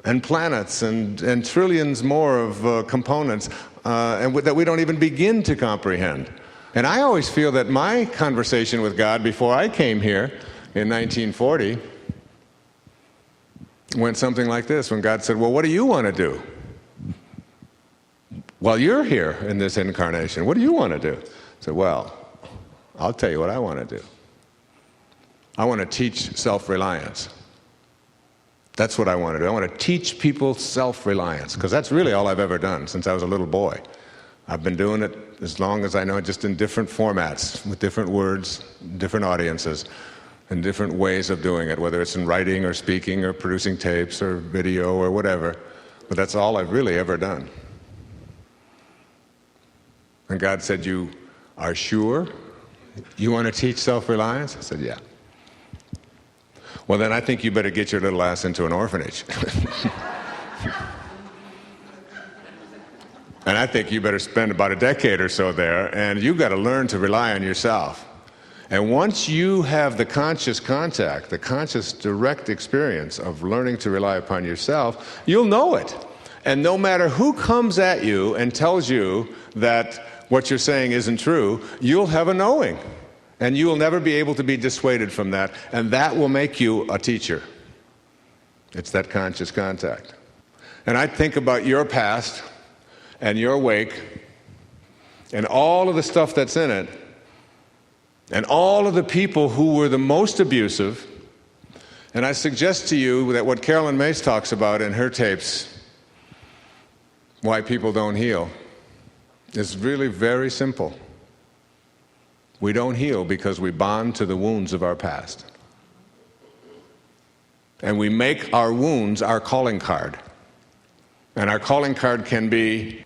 and planets and trillions more of components that we don't even begin to comprehend. And I always feel that my conversation with God before I came here in 1940 went something like this, when God said, "Well, what do you want to do? While you're here in this incarnation, what do you want to do?" I said, "Well, I'll tell you what I want to do. I want to teach self-reliance. That's what I want to do. I want to teach people self-reliance, because that's really all I've ever done since I was a little boy. I've been doing it as long as I know, just in different formats, with different words, different audiences, and different ways of doing it, whether it's in writing or speaking or producing tapes or video or whatever. But that's all I've really ever done." And God said, "You are sure you want to teach self-reliance?" I said, "Yeah." "Well, then I think you better get your little ass into an orphanage. And I think you better spend about a decade or so there, and you've got to learn to rely on yourself. And once you have the conscious contact, the conscious direct experience of learning to rely upon yourself, you'll know it. And no matter who comes at you and tells you that what you're saying isn't true, you'll have a knowing. And you will never be able to be dissuaded from that, and that will make you a teacher. It's that conscious contact. And I think about your past and your wake and all of the stuff that's in it, and all of the people who were the most abusive, and I suggest to you that what Carolyn Mace talks about in her tapes, Why People Don't Heal, is really very simple. We don't heal because we bond to the wounds of our past. And we make our wounds our calling card. And our calling card can be,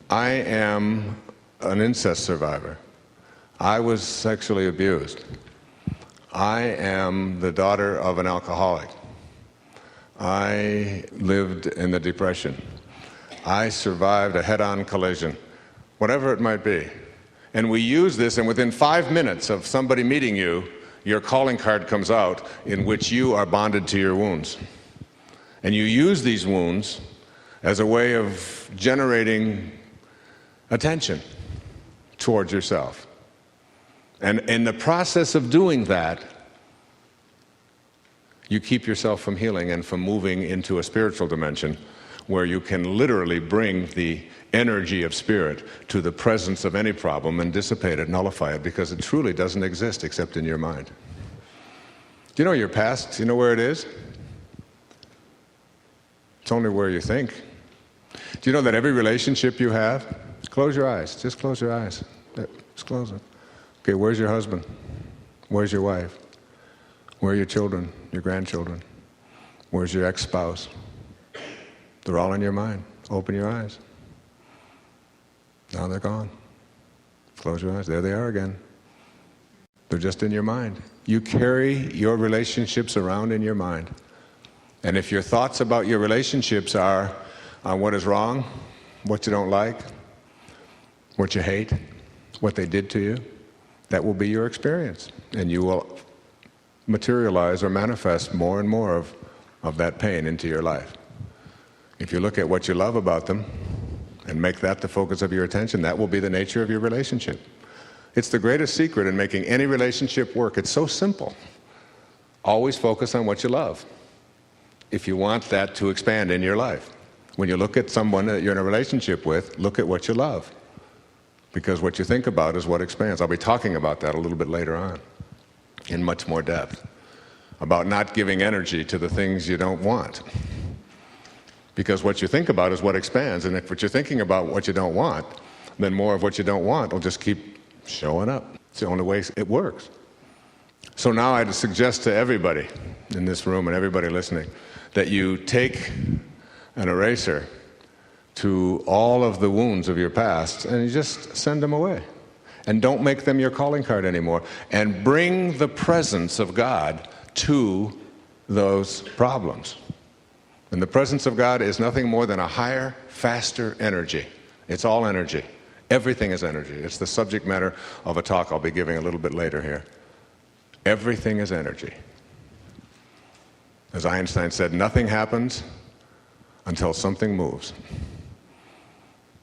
I am an incest survivor. I was sexually abused. I am the daughter of an alcoholic. I lived in the Depression. I survived a head-on collision. Whatever it might be. And we use this, and within 5 minutes of somebody meeting you, your calling card comes out in which you are bonded to your wounds. And you use these wounds as a way of generating attention towards yourself. And in the process of doing that, you keep yourself from healing and from moving into a spiritual dimension where you can literally bring the energy of spirit to the presence of any problem and dissipate it, nullify it, because it truly doesn't exist except in your mind. Do you know your past? Do you know where it is? It's only where you think. Do you know that every relationship you have, close your eyes, just close your eyes. Just close them. Okay, where's your husband? Where's your wife? Where are your children, your grandchildren? Where's your ex-spouse? They're all in your mind. Open your eyes. Now they're gone. Close your eyes. There they are again. They're just in your mind. You carry your relationships around in your mind. And if your thoughts about your relationships are on what is wrong, what you don't like, what you hate, what they did to you, that will be your experience. And you will materialize or manifest more and more of that pain into your life. If you look at what you love about them and make that the focus of your attention, that will be the nature of your relationship. It's the greatest secret in making any relationship work. It's so simple. Always focus on what you love if you want that to expand in your life. When you look at someone that you're in a relationship with, look at what you love, because what you think about is what expands. I'll be talking about that a little bit later on in much more depth, about not giving energy to the things you don't want, because what you think about is what expands. And if what you're thinking about what you don't want, then more of what you don't want will just keep showing up. It's the only way it works. So now I'd suggest to everybody in this room and everybody listening that you take an eraser to all of the wounds of your past and you just send them away. And don't make them your calling card anymore. And bring the presence of God to those problems. And the presence of God is nothing more than a higher, faster energy. It's all energy. Everything is energy. It's the subject matter of a talk I'll be giving a little bit later here. Everything is energy. As Einstein said, nothing happens until something moves.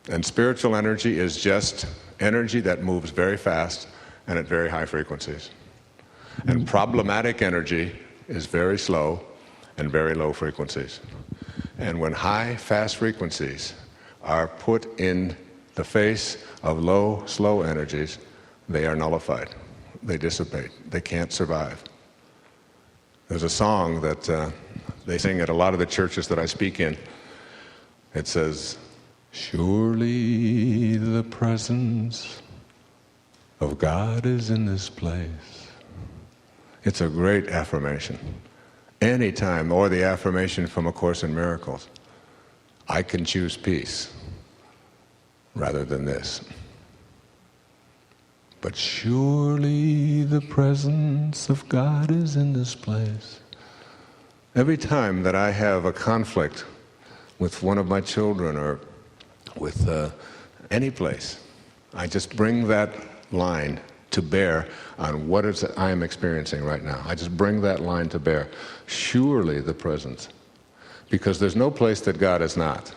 And spiritual energy is just energy that moves very fast and at very high frequencies. And problematic energy is very slow and very low frequencies. And when high, fast frequencies are put in the face of low, slow energies, they are nullified. They dissipate. They can't survive. There's a song that they sing at a lot of the churches that I speak in. It says, "Surely the presence of God is in this place." It's a great affirmation. Anytime, or the affirmation from A Course in Miracles, I can choose peace rather than this. But surely the presence of God is in this place. Every time that I have a conflict with one of my children or with any place, I just bring that line to bear on what is I am experiencing right now. I just bring that line to bear. Surely the presence. Because there's no place that God is not.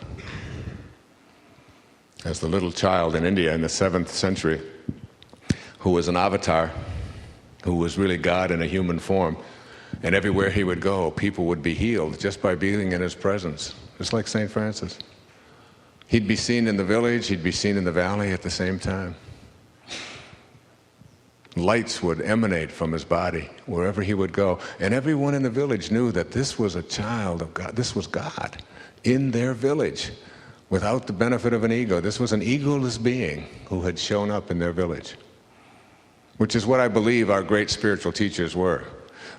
As the little child in India in the 7th century, who was an avatar, who was really God in a human form, and everywhere he would go, people would be healed just by being in his presence. Just like St. Francis. He'd be seen in the village, he'd be seen in the valley at the same time. Lights would emanate from his body wherever he would go. And everyone in the village knew that this was a child of God. This was God in their village without the benefit of an ego. This was an egoless being who had shown up in their village, which is what I believe our great spiritual teachers were.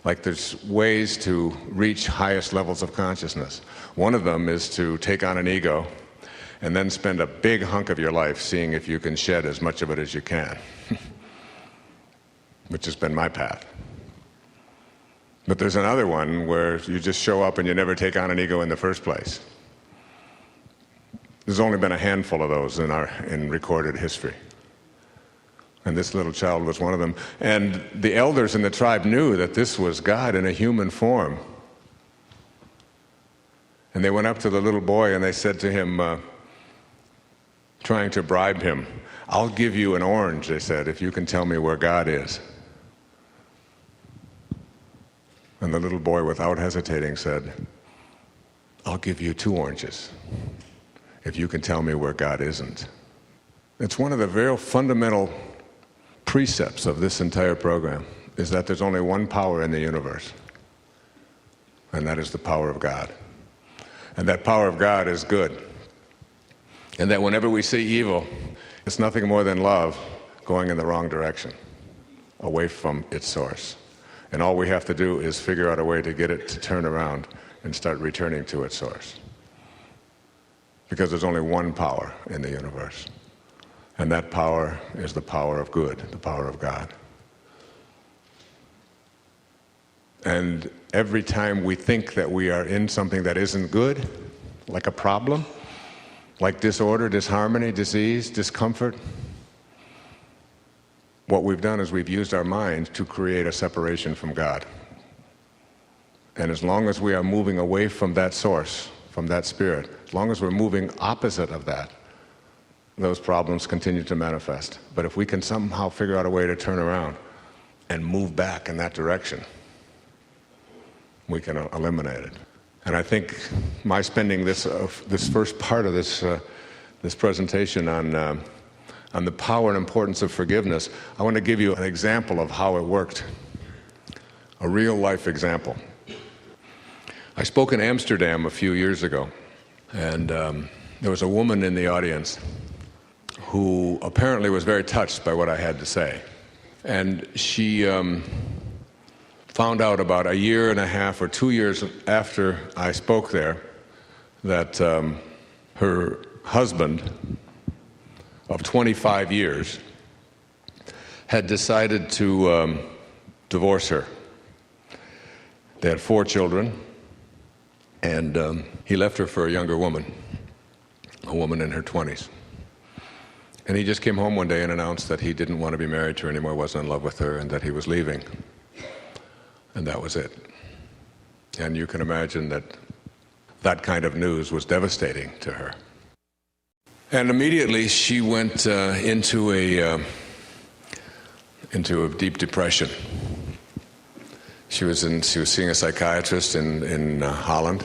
Like there's ways to reach highest levels of consciousness. One of them is to take on an ego and then spend a big hunk of your life seeing if you can shed as much of it as you can. Which has been my path. But there's another one where you just show up and you never take on an ego in the first place. There's only been a handful of those in recorded history. And this little child was one of them. And the elders in the tribe knew that this was God in a human form. And they went up to the little boy and they said to him, trying to bribe him, "I'll give you an orange," they said, "if you can tell me where God is." And the little boy, without hesitating, said, "I'll give you 2 oranges if you can tell me where God isn't." It's one of the very fundamental precepts of this entire program, is that there's only one power in the universe, and that is the power of God. And that power of God is good. And that whenever we see evil, it's nothing more than love going in the wrong direction, away from its source. And all we have to do is figure out a way to get it to turn around and start returning to its source. because there's only one power in the universe. And that power is the power of good, the power of God. And every time we think that we are in something that isn't good, like a problem, like disorder, disharmony, disease, discomfort, what we've done is we've used our mind to create a separation from God. And as long as we are moving away from that source, from that spirit, as long as we're moving opposite of that, those problems continue to manifest. But if we can somehow figure out a way to turn around and move back in that direction, we can eliminate it. And I think my spending this first part of this presentation on the power and importance of forgiveness, I want to give you an example of how it worked, a real life example. I spoke in Amsterdam a few years ago, and there was a woman in the audience who apparently was very touched by what I had to say. And she found out about a year and a half or 2 years after I spoke there that her husband of 25 years had decided to divorce her. They had 4 children, and he left her for a younger woman, a woman in her 20s. And he just came home one day and announced that he didn't want to be married to her anymore, wasn't in love with her, and that he was leaving. And that was it. And you can imagine that that kind of news was devastating to her. And immediately she went into a deep depression. She was seeing a psychiatrist in Holland,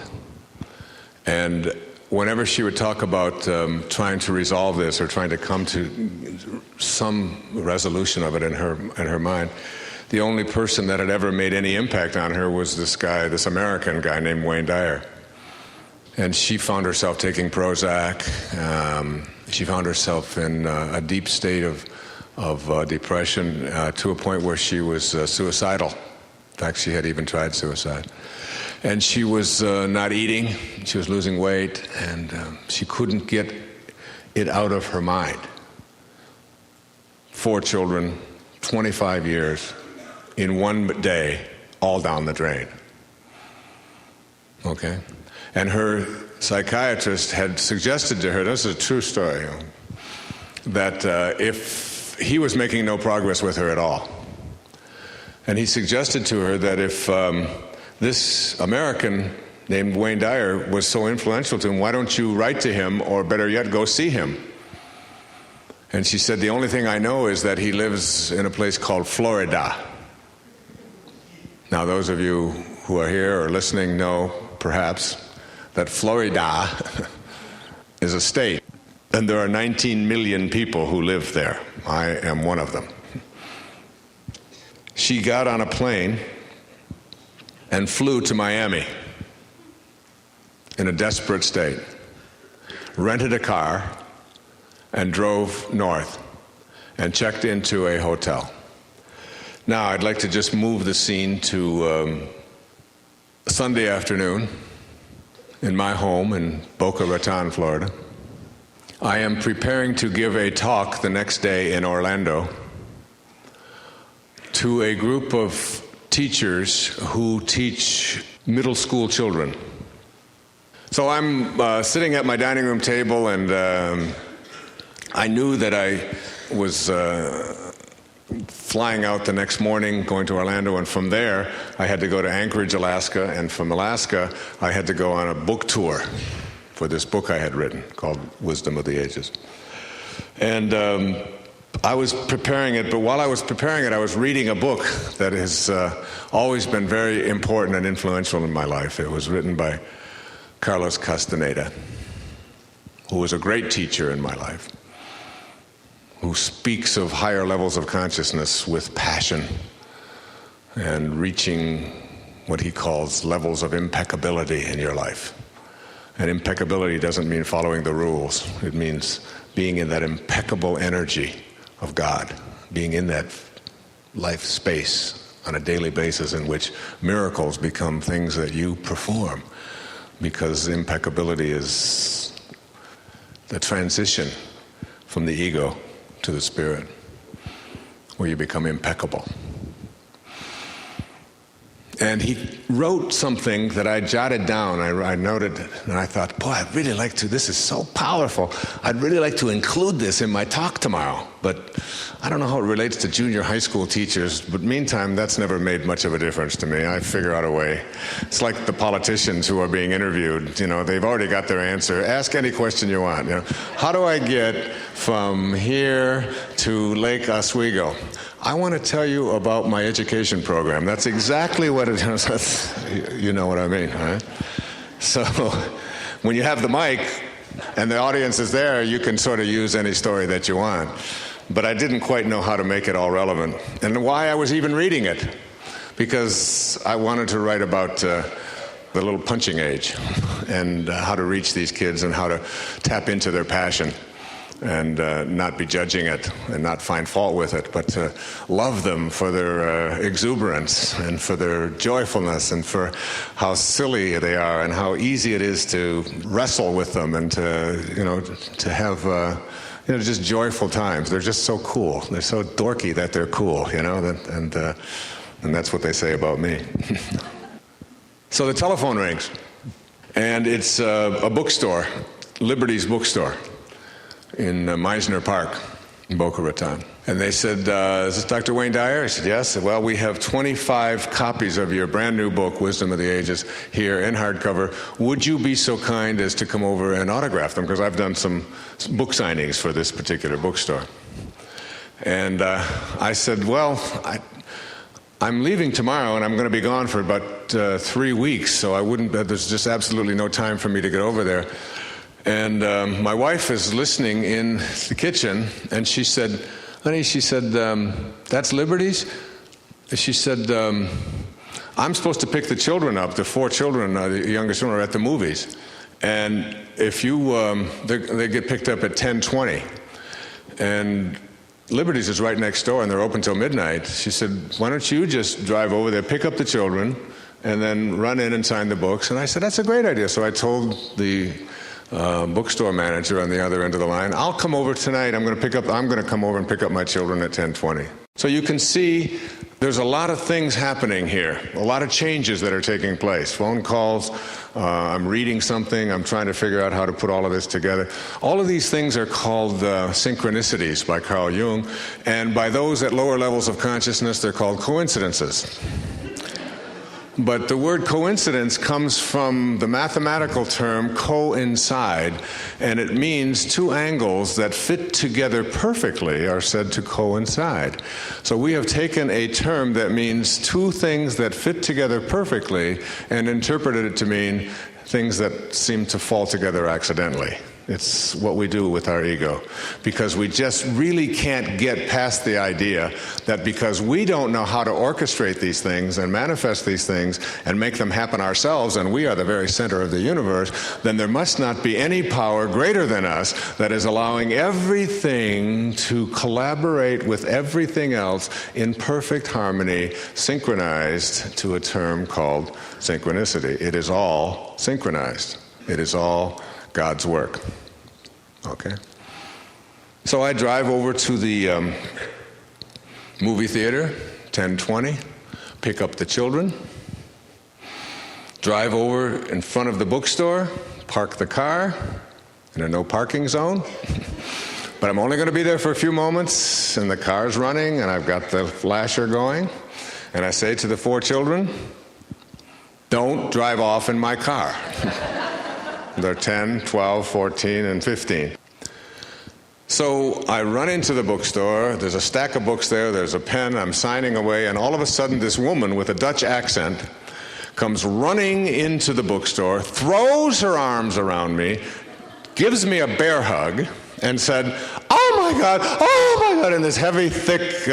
and whenever she would talk about trying to resolve this or trying to come to some resolution of it in her mind, the only person that had ever made any impact on her was this American guy named Wayne Dyer. And she found herself taking Prozac. She found herself in a deep state of depression to a point where she was suicidal. In fact, she had even tried suicide. And she was not eating. She was losing weight, and she couldn't get it out of her mind. 4 children, 25 years, in one day, all down the drain. Okay? And her psychiatrist had suggested to her, this is a true story, that if he was making no progress with her at all, and he suggested to her that if this American named Wayne Dyer was so influential to him, why don't you write to him, or better yet, go see him? And she said, the only thing I know is that he lives in a place called Florida. Now, those of you who are here or listening know, perhaps, that Florida is a state, and there are 19 million people who live there. I am one of them. She got on a plane and flew to Miami in a desperate state, rented a car, and drove north and checked into a hotel. Now, I'd like to just move the scene to Sunday afternoon in my home in Boca Raton, Florida. I am preparing to give a talk the next day in Orlando to a group of teachers who teach middle school children. So I'm sitting at my dining room table, and I knew that I was flying out the next morning, going to Orlando, and from there I had to go to Anchorage, Alaska, and from Alaska I had to go on a book tour for this book I had written called Wisdom of the Ages. And I was preparing it, but while I was preparing it, I was reading a book that has always been very important and influential in my life. It was written by Carlos Castaneda, who was a great teacher in my life, who speaks of higher levels of consciousness with passion and reaching what he calls levels of impeccability in your life. And impeccability doesn't mean following the rules. It means being in that impeccable energy of God, being in that life space on a daily basis in which miracles become things that you perform, because impeccability is the transition from the ego to the spirit, where you become impeccable. And he wrote something that I jotted down. I noted it, and I thought, boy, I'd really like to, this is so powerful. I'd really like to include this in my talk tomorrow. But I don't know how it relates to junior high school teachers, but meantime, that's never made much of a difference to me. I figure out a way. It's like the politicians who are being interviewed. You know, they've already got their answer. Ask any question you want. You know, how do I get from here to Lake Oswego? I want to tell you about my education program. That's exactly what it is. You know what I mean, right? So when you have the mic and the audience is there, you can sort of use any story that you want. But I didn't quite know how to make it all relevant, and why I was even reading it, because I wanted to write about the little punching age and how to reach these kids and how to tap into their passion. And not be judging it and not find fault with it, but to love them for their exuberance and for their joyfulness and for how silly they are and how easy it is to wrestle with them and to have just joyful times. They're just so cool. They're so dorky that they're cool, and that's what they say about me. So the telephone rings, and it's a bookstore, Liberty's bookstore, in Meisner Park in Boca Raton. And they said, is this Dr. Wayne Dyer? I said, yes. Well, we have 25 copies of your brand new book, Wisdom of the Ages, here in hardcover. Would you be so kind as to come over and autograph them? Because I've done some book signings for this particular bookstore. And I said, well, I'm leaving tomorrow, and I'm going to be gone for about 3 weeks, so there's just absolutely no time for me to get over there. And my wife is listening in the kitchen, and she said, honey, that's Liberty's? She said, I'm supposed to pick the children up. The 4 children, the youngest one, are at the movies. And if they get picked up at 10:20. And Liberty's is right next door, and they're open till midnight. She said, why don't you just drive over there, pick up the children, and then run in and sign the books? And I said, that's a great idea. So I told the bookstore manager on the other end of the line, I'll come over tonight. I'm going to come over and pick up my children at 10:20. So you can see there's a lot of things happening here, a lot of changes that are taking place. Phone calls, I'm reading something, I'm trying to figure out how to put all of this together. All of these things are called synchronicities by Carl Jung, and by those at lower levels of consciousness, they're called coincidences. But the word coincidence comes from the mathematical term coincide, and it means 2 angles that fit together perfectly are said to coincide. So we have taken a term that means 2 things that fit together perfectly and interpreted it to mean things that seem to fall together accidentally. It's what we do with our ego, because we just really can't get past the idea that because we don't know how to orchestrate these things and manifest these things and make them happen ourselves, and we are the very center of the universe, then there must not be any power greater than us that is allowing everything to collaborate with everything else in perfect harmony, synchronized to a term called synchronicity. It is all synchronized. It is all God's work. Okay? So I drive over to the movie theater, 10:20, pick up the children, drive over in front of the bookstore, park the car in a no parking zone. But I'm only going to be there for a few moments, and the car's running, and I've got the flasher going. And I say to the 4 children, don't drive off in my car. They're 10, 12, 14, and 15. So I run into the bookstore. There's a stack of books there. There's a pen. I'm signing away. And all of a sudden, this woman with a Dutch accent comes running into the bookstore, throws her arms around me, gives me a bear hug, and said, oh my God, in this heavy, thick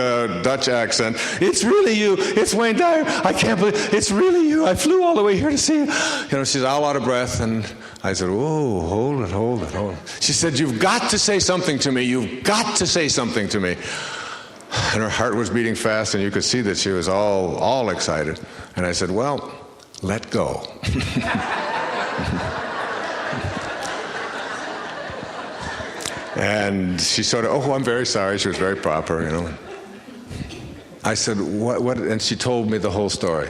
Dutch accent, it's really you, it's Wayne Dyer, I can't believe, it's really you, I flew all the way here to see you. She's all out of breath, and I said, whoa, hold it. She said, you've got to say something to me, you've got to say something to me. And her heart was beating fast, and you could see that she was all excited. And I said, well, let go. And she sort of, oh, I'm very sorry. She was very proper, you know. I said, what? And she told me the whole story.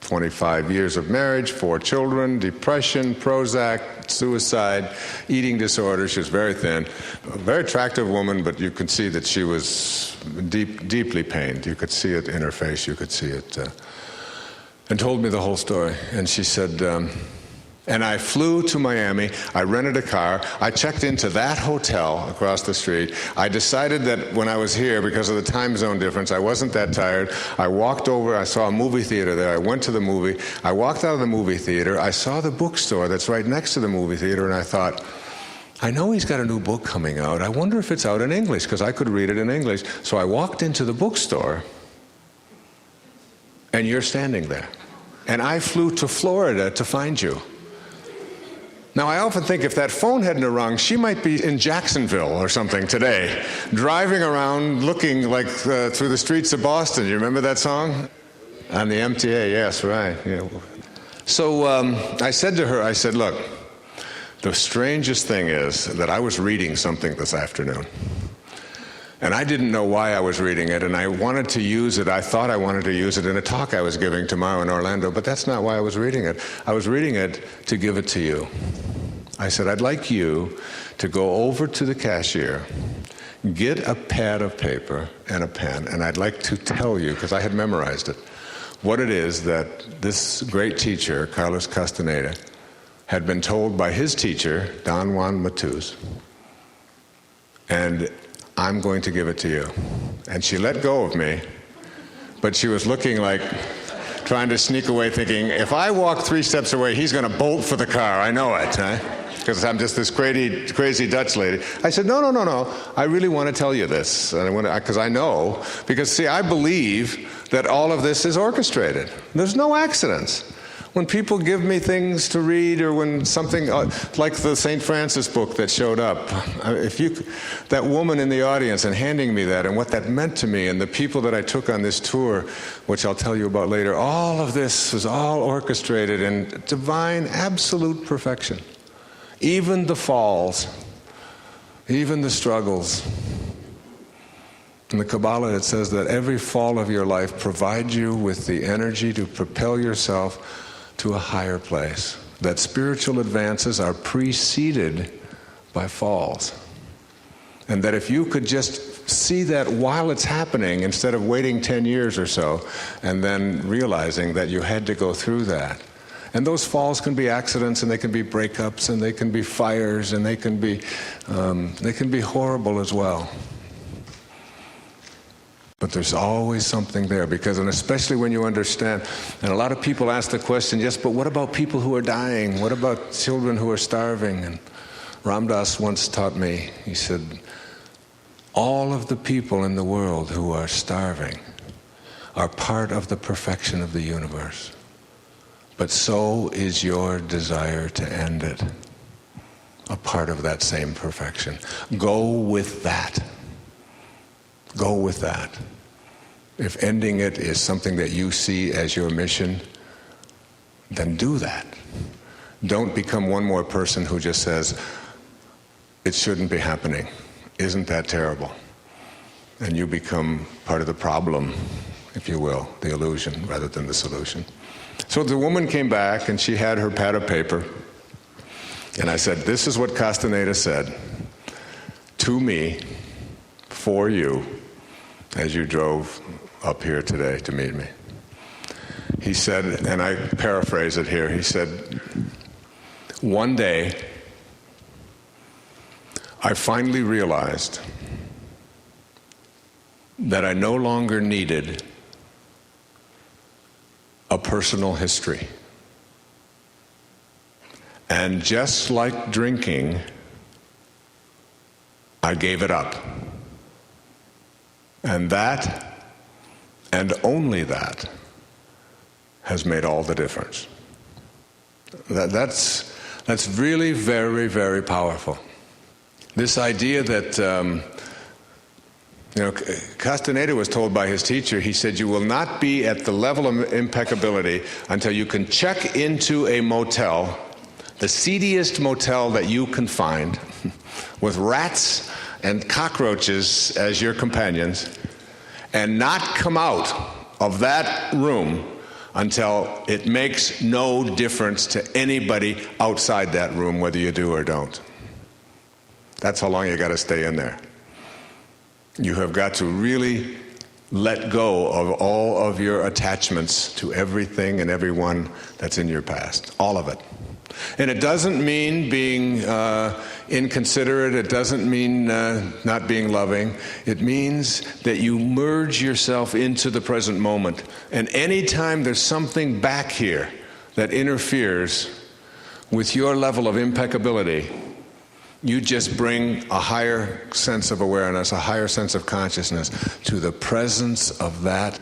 25 years of marriage, 4 children, depression, Prozac, suicide, eating disorder. She was very thin. A very attractive woman, but you could see that she was deeply pained. You could see it in her face. You could see it. And told me the whole story. And she said, and I flew to Miami. I rented a car. I checked into that hotel across the street. I decided that when I was here, because of the time zone difference, I wasn't that tired. I walked over. I saw a movie theater there. I went to the movie. I walked out of the movie theater. I saw the bookstore that's right next to the movie theater, and I thought, I know he's got a new book coming out. I wonder if it's out in English, because I could read it in English. So I walked into the bookstore, and you're standing there. And I flew to Florida to find you. Now, I often think if that phone hadn't rung, she might be in Jacksonville or something today, driving around looking like through the streets of Boston. You remember that song? On the MTA, yes, right. Yeah. So I said to her, I said, look, the strangest thing is that I was reading something this afternoon. And I didn't know why I was reading it, and I wanted to use it. I thought I wanted to use it in a talk I was giving tomorrow in Orlando, but that's not why I was reading it. I was reading it to give it to you. I said, I'd like you to go over to the cashier, get a pad of paper and a pen, and I'd like to tell you, because I had memorized it, what it is that this great teacher, Carlos Castaneda, had been told by his teacher, Don Juan Matus. And I'm going to give it to you. And she let go of me, but she was looking like trying to sneak away, thinking, if I walk 3 steps away, he's going to bolt for the car. I know it, because I'm just this crazy Dutch lady. I said, no. I really want to tell you this, because I know. Because, see, I believe that all of this is orchestrated. There's no accidents. When people give me things to read, or when something like the St. Francis book that showed up, that woman in the audience and handing me that and what that meant to me, and the people that I took on this tour, which I'll tell you about later, all of this was all orchestrated in divine, absolute perfection. Even the falls, even the struggles. In the Kabbalah it says that every fall of your life provides you with the energy to propel yourself to a higher place, that spiritual advances are preceded by falls. And that if you could just see that while it's happening, instead of waiting 10 years or so, and then realizing that you had to go through that. And those falls can be accidents, and they can be breakups, and they can be fires, and they can be horrible as well. But there's always something there, because, and especially when you understand, and a lot of people ask the question, yes, but what about people who are dying? What about children who are starving? And Ram Dass once taught me, he said, all of the people in the world who are starving are part of the perfection of the universe. But so is your desire to end it, a part of that same perfection. Go with that. Go with that. If ending it is something that you see as your mission, then do that. Don't become one more person who just says, it shouldn't be happening. Isn't that terrible? And you become part of the problem, if you will, the illusion rather than the solution. So the woman came back, and she had her pad of paper, and I said, this is what Castaneda said to me, for you, as you drove up here today to meet me. He said, and I paraphrase it here, he said, one day I finally realized that I no longer needed a personal history. And just like drinking, I gave it up. And that, and only that, has made all the difference. That's really very, very powerful. This idea that, Castaneda was told by his teacher, he said, you will not be at the level of impeccability until you can check into a motel, the seediest motel that you can find, with rats and cockroaches as your companions and not come out of that room until it makes no difference to anybody outside that room, whether you do or don't. That's how long you got to stay in there. You have got to really let go of all of your attachments to everything and everyone that's in your past, all of it. And it doesn't mean being inconsiderate. It doesn't mean not being loving. It means that you merge yourself into the present moment. And anytime there's something back here that interferes with your level of impeccability, you just bring a higher sense of awareness, a higher sense of consciousness to the presence of that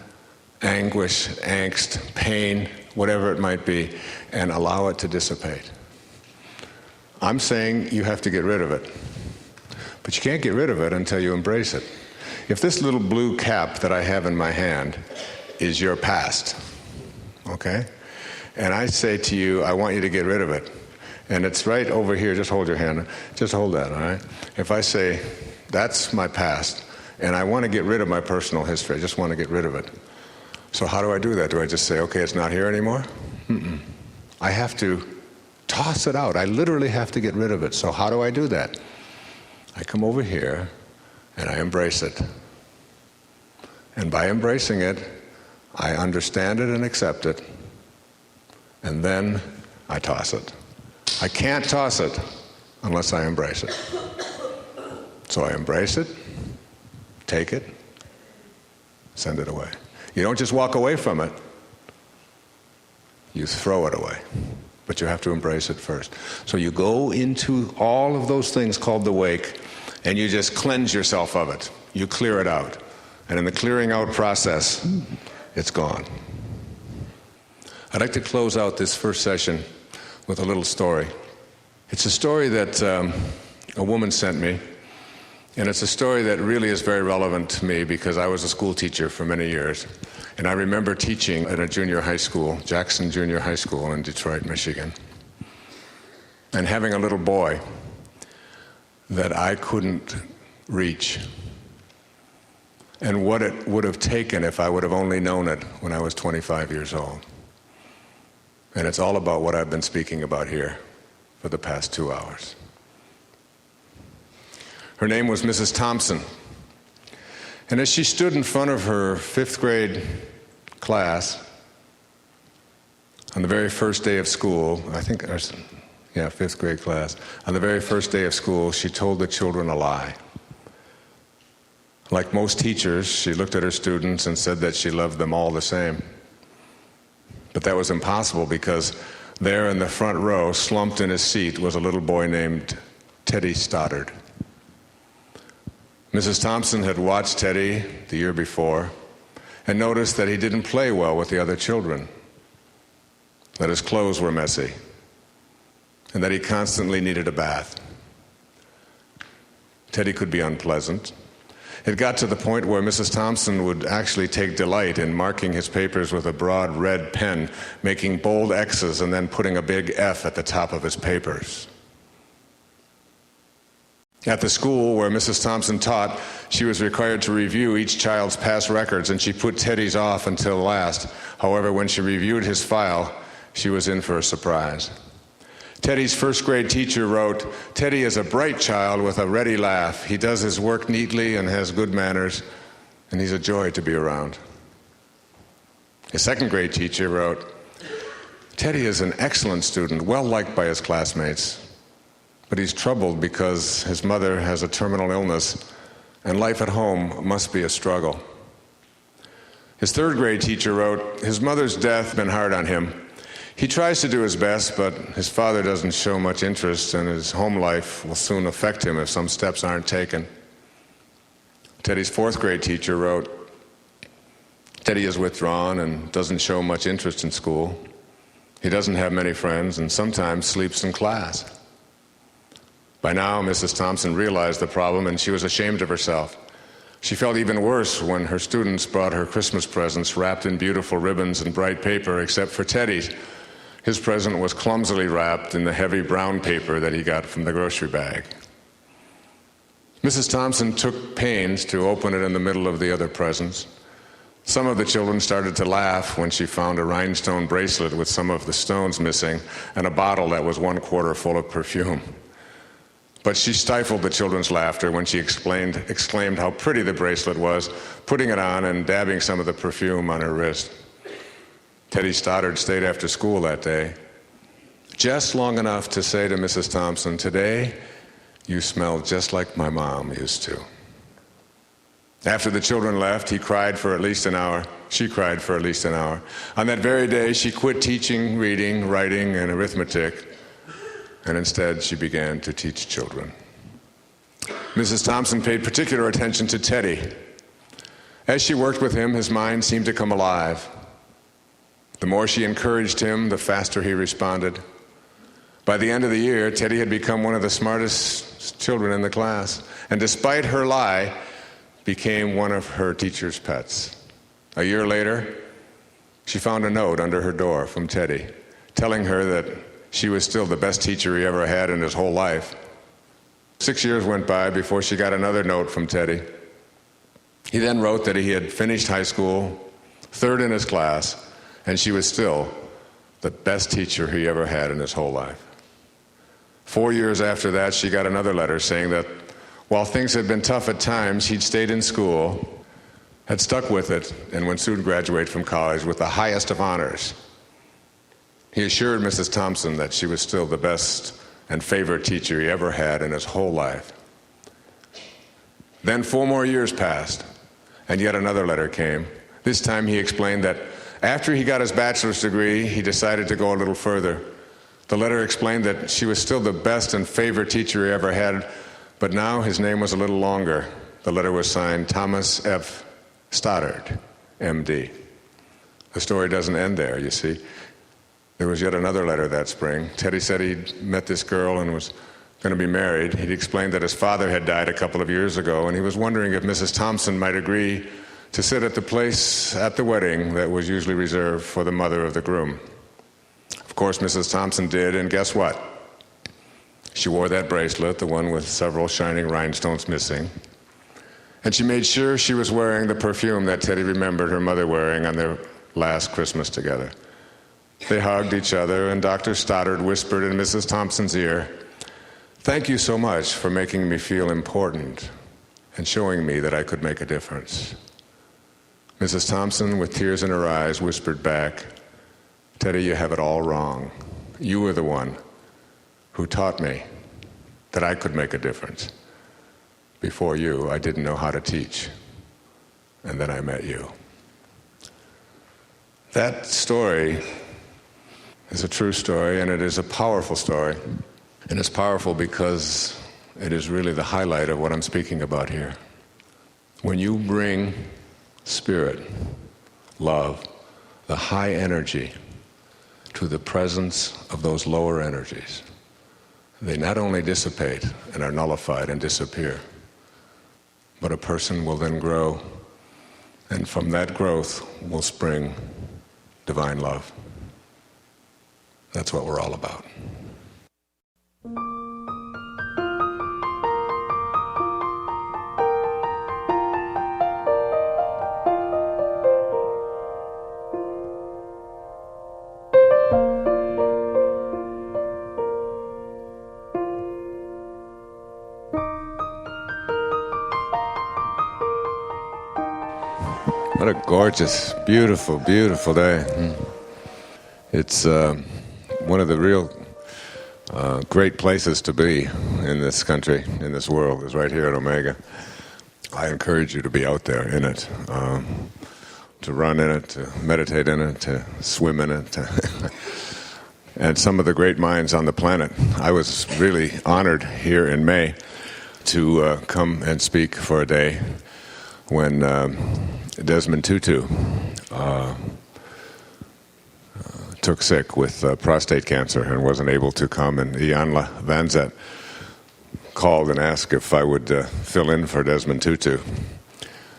anguish, angst, pain, whatever it might be, and allow it to dissipate. I'm saying you have to get rid of it. But you can't get rid of it until you embrace it. If this little blue cap that I have in my hand is your past, okay? And I say to you, I want you to get rid of it. And it's right over here. Just hold your hand. Just hold that, all right? If I say, that's my past, and I want to get rid of my personal history, I just want to get rid of it. So how do I do that? Do I just say, okay, it's not here anymore? I have to toss it out. I literally have to get rid of it. So how do I do that? I come over here, and I embrace it. And by embracing it, I understand it and accept it. And then I toss it. I can't toss it unless I embrace it. So I embrace it, take it, send it away. You don't just walk away from it. You throw it away. But you have to embrace it first. So you go into all of those things called the wake, and you just cleanse yourself of it. You clear it out. And in the clearing out process, it's gone. I'd like to close out this first session with a little story. It's a story that a woman sent me, and it's a story that really is very relevant to me because I was a school teacher for many years. And I remember teaching at a junior high school, Jackson Junior High School in Detroit, Michigan, and having a little boy that I couldn't reach, and what it would have taken if I would have only known it when I was 25 years old. And it's all about what I've been speaking about here for the past 2 hours. Her name was Mrs. Thompson. And as she stood in front of her 5th grade class on the very first day of school, 5th grade class, on the very first day of school, she told the children a lie. Like most teachers, she looked at her students and said that she loved them all the same. But that was impossible because there in the front row, slumped in his seat, was a little boy named Teddy Stoddard. Mrs. Thompson had watched Teddy the year before and noticed that he didn't play well with the other children, that his clothes were messy, and that he constantly needed a bath. Teddy could be unpleasant. It got to the point where Mrs. Thompson would actually take delight in marking his papers with a broad red pen, making bold X's and then putting a big F at the top of his papers. At the school where Mrs. Thompson taught, she was required to review each child's past records, and she put Teddy's off until last. However, when she reviewed his file, she was in for a surprise. Teddy's 1st grade teacher wrote, "Teddy is a bright child with a ready laugh. He does his work neatly and has good manners, and he's a joy to be around." His 2nd grade teacher wrote, "Teddy is an excellent student, well liked by his classmates, but he's troubled because his mother has a terminal illness, and life at home must be a struggle." His 3rd grade teacher wrote, "His mother's death has been hard on him. He tries to do his best, but his father doesn't show much interest, and his home life will soon affect him if some steps aren't taken." Teddy's 4th grade teacher wrote, "Teddy is withdrawn and doesn't show much interest in school. He doesn't have many friends and sometimes sleeps in class." By now, Mrs. Thompson realized the problem, and she was ashamed of herself. She felt even worse when her students brought her Christmas presents wrapped in beautiful ribbons and bright paper, except for Teddy's. His present was clumsily wrapped in the heavy brown paper that he got from the grocery bag. Mrs. Thompson took pains to open it in the middle of the other presents. Some of the children started to laugh when she found a rhinestone bracelet with some of the stones missing and a bottle that was 1/4 full of perfume. But she stifled the children's laughter when she exclaimed how pretty the bracelet was, putting it on and dabbing some of the perfume on her wrist. Teddy Stoddard stayed after school that day, just long enough to say to Mrs. Thompson, "Today, you smell just like my mom used to." After the children left, he cried for at least an hour. She cried for at least an hour. On that very day, she quit teaching, reading, writing, and arithmetic, and instead she began to teach children. Mrs. Thompson paid particular attention to Teddy. As she worked with him, his mind seemed to come alive. The more she encouraged him, the faster he responded. By the end of the year, Teddy had become one of the smartest children in the class, and despite her lie, became one of her teacher's pets. A year later, she found a note under her door from Teddy, telling her that she was still the best teacher he ever had in his whole life. 6 years went by before she got another note from Teddy. He then wrote that he had finished high school, 3rd in his class, and she was still the best teacher he ever had in his whole life. 4 years after that, she got another letter saying that while things had been tough at times, he'd stayed in school, had stuck with it, and would soon graduate from college with the highest of honors. He assured Mrs. Thompson that she was still the best and favorite teacher he ever had in his whole life. Then 4 more years passed, and yet another letter came. This time he explained that after he got his bachelor's degree, he decided to go a little further. The letter explained that she was still the best and favorite teacher he ever had, but now his name was a little longer. The letter was signed Thomas F. Stoddard, M.D. The story doesn't end there, you see. There was yet another letter that spring. Teddy said he'd met this girl and was going to be married. He'd explained that his father had died a couple of years ago, and he was wondering if Mrs. Thompson might agree to sit at the place at the wedding that was usually reserved for the mother of the groom. Of course, Mrs. Thompson did, and guess what? She wore that bracelet, the one with several shining rhinestones missing. And she made sure she was wearing the perfume that Teddy remembered her mother wearing on their last Christmas together. They hugged each other, and Dr. Stoddard whispered in Mrs. Thompson's ear, "Thank you so much for making me feel important and showing me that I could make a difference." Mrs. Thompson, with tears in her eyes, whispered back, "Teddy, you have it all wrong. You were the one who taught me that I could make a difference. Before you, I didn't know how to teach, and then I met you." That story is a true story, and it is a powerful story. And it's powerful because it is really the highlight of what I'm speaking about here. When you bring spirit, love, the high energy to the presence of those lower energies, they not only dissipate and are nullified and disappear, but a person will then grow, and from that growth will spring divine love. That's what we're all about. What a gorgeous, beautiful, beautiful day. It's one of the real great places to be in this country, in this world, is right here at Omega. I encourage you to be out there in it, to run in it, to meditate in it, to swim in it. And some of the great minds on the planet. I was really honored here in May to come and speak for a day when Desmond Tutu took sick with prostate cancer and wasn't able to come, and Ianla Vanzet called and asked if I would fill in for Desmond Tutu,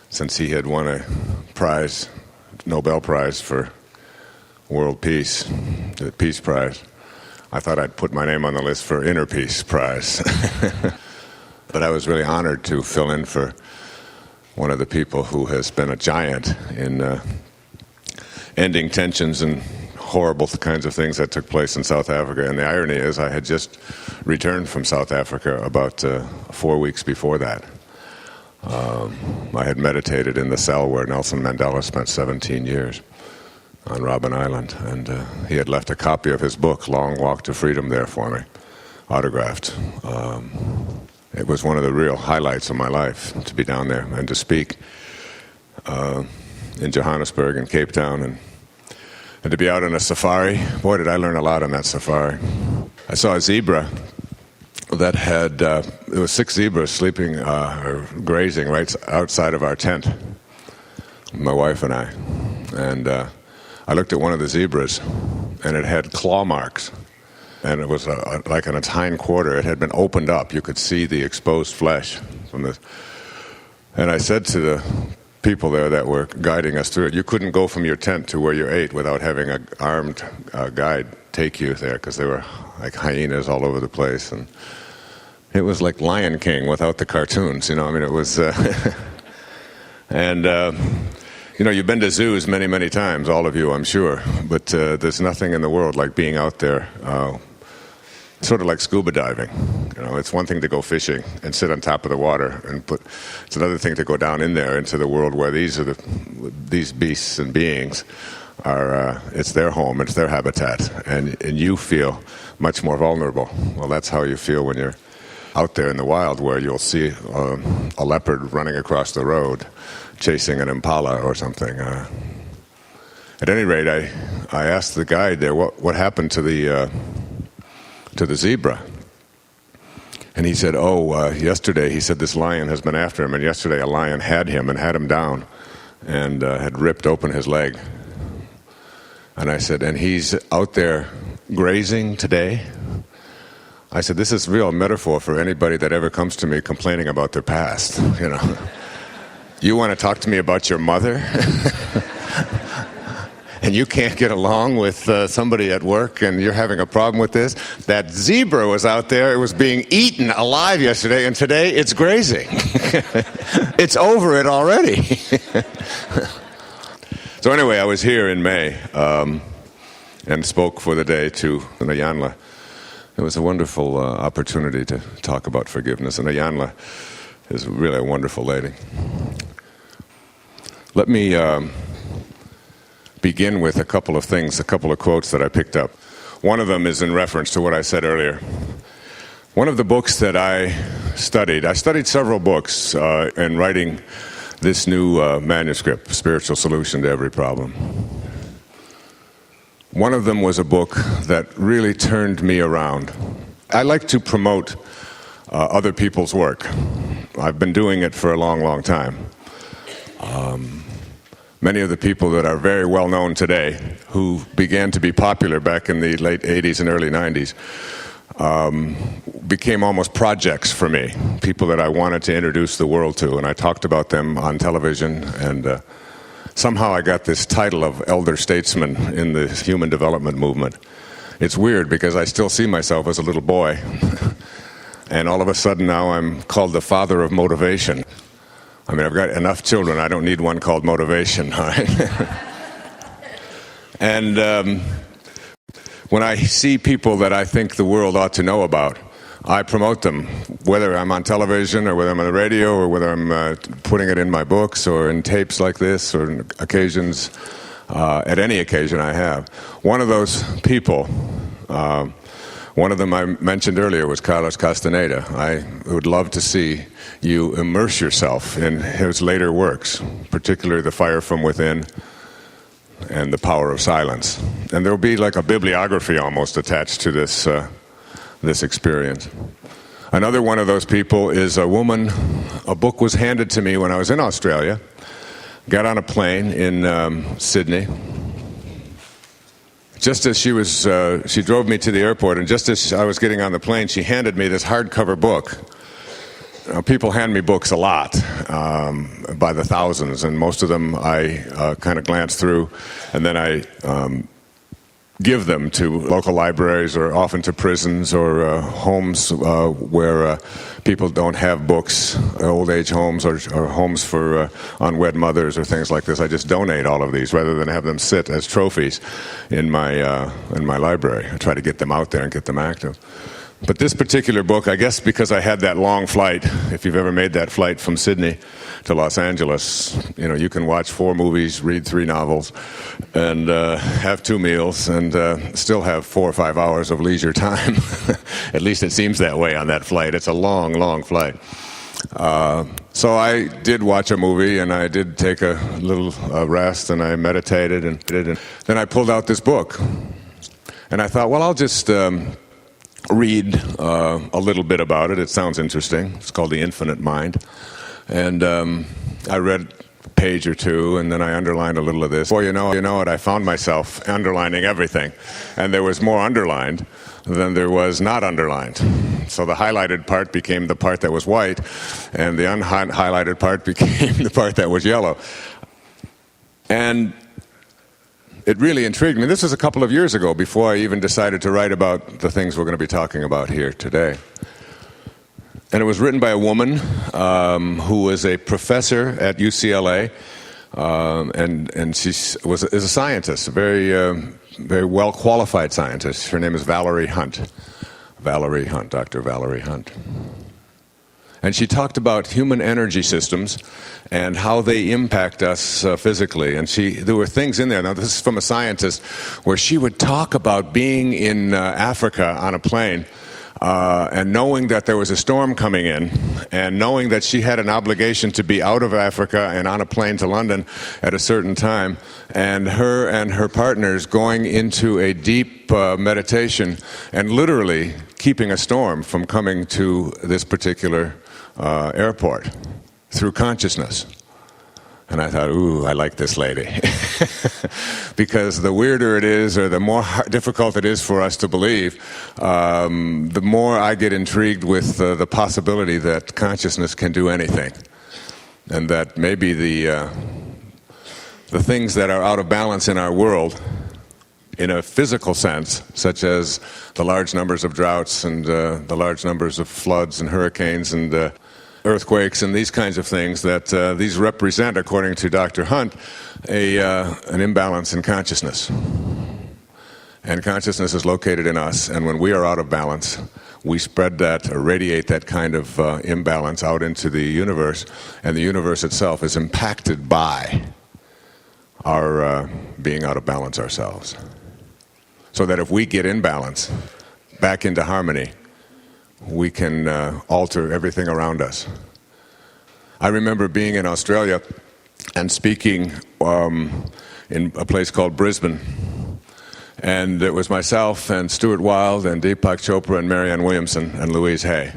since he had won a prize, Nobel Prize for World Peace, the Peace Prize. I thought I'd put my name on the list for Inner Peace Prize. But I was really honored to fill in for one of the people who has been a giant in ending tensions and horrible kinds of things that took place in South Africa. And the irony is I had just returned from South Africa about 4 weeks before that. I had meditated in the cell where Nelson Mandela spent 17 years on Robben Island, and he had left a copy of his book, Long Walk to Freedom, there for me, autographed. It was one of the real highlights of my life to be down there and to speak in Johannesburg and Cape Town and to be out on a safari. Boy, did I learn a lot on that safari. I saw a zebra that had, there were 6 zebras sleeping or grazing right outside of our tent, my wife and I. And I looked at one of the zebras, and it had claw marks. And it was like on its hind quarter, it had been opened up. You could see the exposed flesh from the. And I said to the people there that were guiding us through it, you couldn't go from your tent to where you ate without having an armed guide take you there, because there were like hyenas all over the place. And it was like Lion King without the cartoons, you know. I mean, it was. And you know, you've been to zoos many, many times, all of you, I'm sure. But there's nothing in the world like being out there. Sort of like scuba diving. You know, it's one thing to go fishing and sit on top of the water, it's another thing to go down in there into the world where these beasts and beings are. It's their home, it's their habitat, and you feel much more vulnerable. Well, that's how you feel when you're out there in the wild, where you'll see a leopard running across the road, chasing an impala or something. At any rate, I asked the guide there what happened to the zebra. And he said, yesterday, he said, this lion has been after him, and yesterday a lion had him and had him down and had ripped open his leg. And I said, and he's out there grazing today? I said, this is a real metaphor for anybody that ever comes to me complaining about their past, you know. You want to talk to me about your mother? And you can't get along with somebody at work, and you're having a problem with this? That zebra was out there. It was being eaten alive yesterday, and today it's grazing. It's over it already. So anyway, I was here in May and spoke for the day to Nyanla. It was a wonderful opportunity to talk about forgiveness, and Nyanla is really a wonderful lady. Let me begin with a couple of things, a couple of quotes that I picked up. One of them is in reference to what I said earlier. One of the books that I studied several books in writing this new manuscript, Spiritual Solution to Every Problem. One of them was a book that really turned me around. I like to promote other people's work. I've been doing it for a long, long time. Many of the people that are very well known today, who began to be popular back in the late 80s and early 90s, became almost projects for me, people that I wanted to introduce the world to, and I talked about them on television, and somehow I got this title of elder statesman in the human development movement. It's weird because I still see myself as a little boy, and all of a sudden now I'm called the father of motivation. I mean, I've got enough children. I don't need one called motivation, all right? And when I see people that I think the world ought to know about, I promote them, whether I'm on television or whether I'm on the radio or whether I'm putting it in my books or in tapes like this or in occasions, at any occasion I have. One of those people, one of them I mentioned earlier was Carlos Castaneda. I would love to see you immerse yourself in his later works, particularly The Fire from Within and The Power of Silence. And there will be like a bibliography almost attached to this experience. Another one of those people is a woman. A book was handed to me when I was in Australia. Got on a plane in Sydney. Just as she drove me to the airport, and just as I was getting on the plane, she handed me this hardcover book. People hand me books a lot, by the thousands, and most of them I kind of glance through, and then I give them to local libraries or often to prisons or homes where people don't have books, old age homes or homes for unwed mothers or things like this. I just donate all of these rather than have them sit as trophies in my library. I try to get them out there and get them active. But this particular book, I guess because I had that long flight, if you've ever made that flight from Sydney to Los Angeles, you can watch 4 movies, read 3 novels, and have 2 meals, and still have 4 or 5 hours of leisure time. At least it seems that way on that flight. It's a long, long flight. So I did watch a movie, and I did take a little rest, and I meditated, and then I pulled out this book. And I thought, well, I'll just read a little bit about it. It sounds interesting. It's called The Infinite Mind. And I read a page or 2, and then I underlined a little of this. Boy, you know it, I found myself underlining everything. And there was more underlined than there was not underlined. So the highlighted part became the part that was white, and the unhighlighted part became the part that was yellow. And it really intrigued me. This was a couple of years ago, before I even decided to write about the things we're going to be talking about here today. And it was written by a woman who was a professor at UCLA, and she is a scientist, a very well qualified scientist. Her name is Valerie Hunt. Dr. Valerie Hunt. And she talked about human energy systems and how they impact us physically. And there were things in there, now this is from a scientist, where she would talk about being in Africa on a plane and knowing that there was a storm coming in, and knowing that she had an obligation to be out of Africa and on a plane to London at a certain time, and her partners going into a deep meditation and literally keeping a storm from coming to this particular airport through consciousness. And I thought, ooh, I like this lady. Because the weirder it is, or the more difficult it is for us to believe, the more I get intrigued with the possibility that consciousness can do anything. And that maybe the things that are out of balance in our world, in a physical sense, such as the large numbers of droughts and the large numbers of floods and hurricanes and earthquakes and these kinds of things, that these represent, according to Dr. Hunt, an imbalance in consciousness. And consciousness is located in us, and when we are out of balance, we spread that, or radiate that kind of imbalance out into the universe, and the universe itself is impacted by our being out of balance ourselves. So that if we get in balance, back into harmony, we can alter everything around us. I remember being in Australia and speaking in a place called Brisbane. And it was myself and Stuart Wilde and Deepak Chopra and Marianne Williamson and Louise Hay.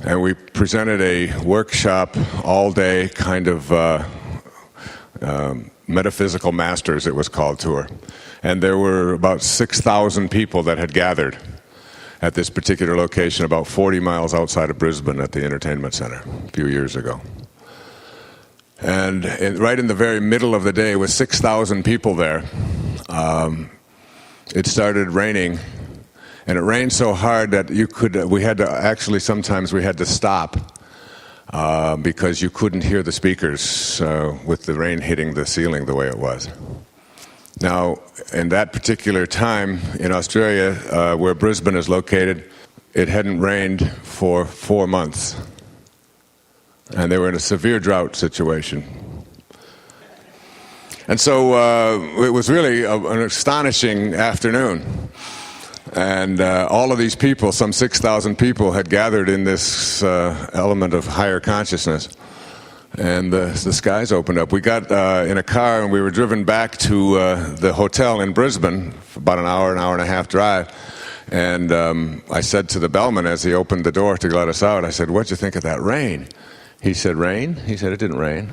And we presented a workshop all day, kind of metaphysical masters, it was called, tour. And there were about 6,000 people that had gathered at this particular location, about 40 miles outside of Brisbane at the Entertainment Center a few years ago. And right in the very middle of the day, with 6,000 people there, it started raining. And it rained so hard that sometimes we had to stop because you couldn't hear the speakers with the rain hitting the ceiling the way it was. Now, in that particular time in Australia, where Brisbane is located, it hadn't rained for 4 months. And they were in a severe drought situation. And so it was really an astonishing afternoon. And all of these people, some 6,000 people, had gathered in this element of higher consciousness. And the skies opened up. We got in a car and we were driven back to the hotel in Brisbane for about an hour and a half drive. And I said to the bellman as he opened the door to let us out, I said, "What'd you think of that rain?" He said, "Rain?" He said, "It didn't rain."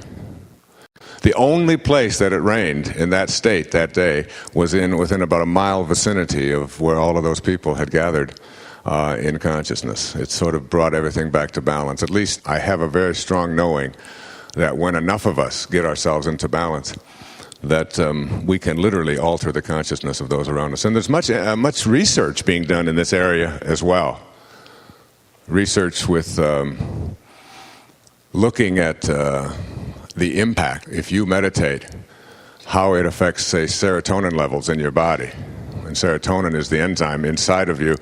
The only place that it rained in that state that day was within about a mile vicinity of where all of those people had gathered in consciousness. It sort of brought everything back to balance. At least I have a very strong knowing that when enough of us get ourselves into balance, that we can literally alter the consciousness of those around us. And there's much research being done in this area as well. Research with looking at the impact, if you meditate, how it affects, say, serotonin levels in your body. And serotonin is the enzyme inside of you,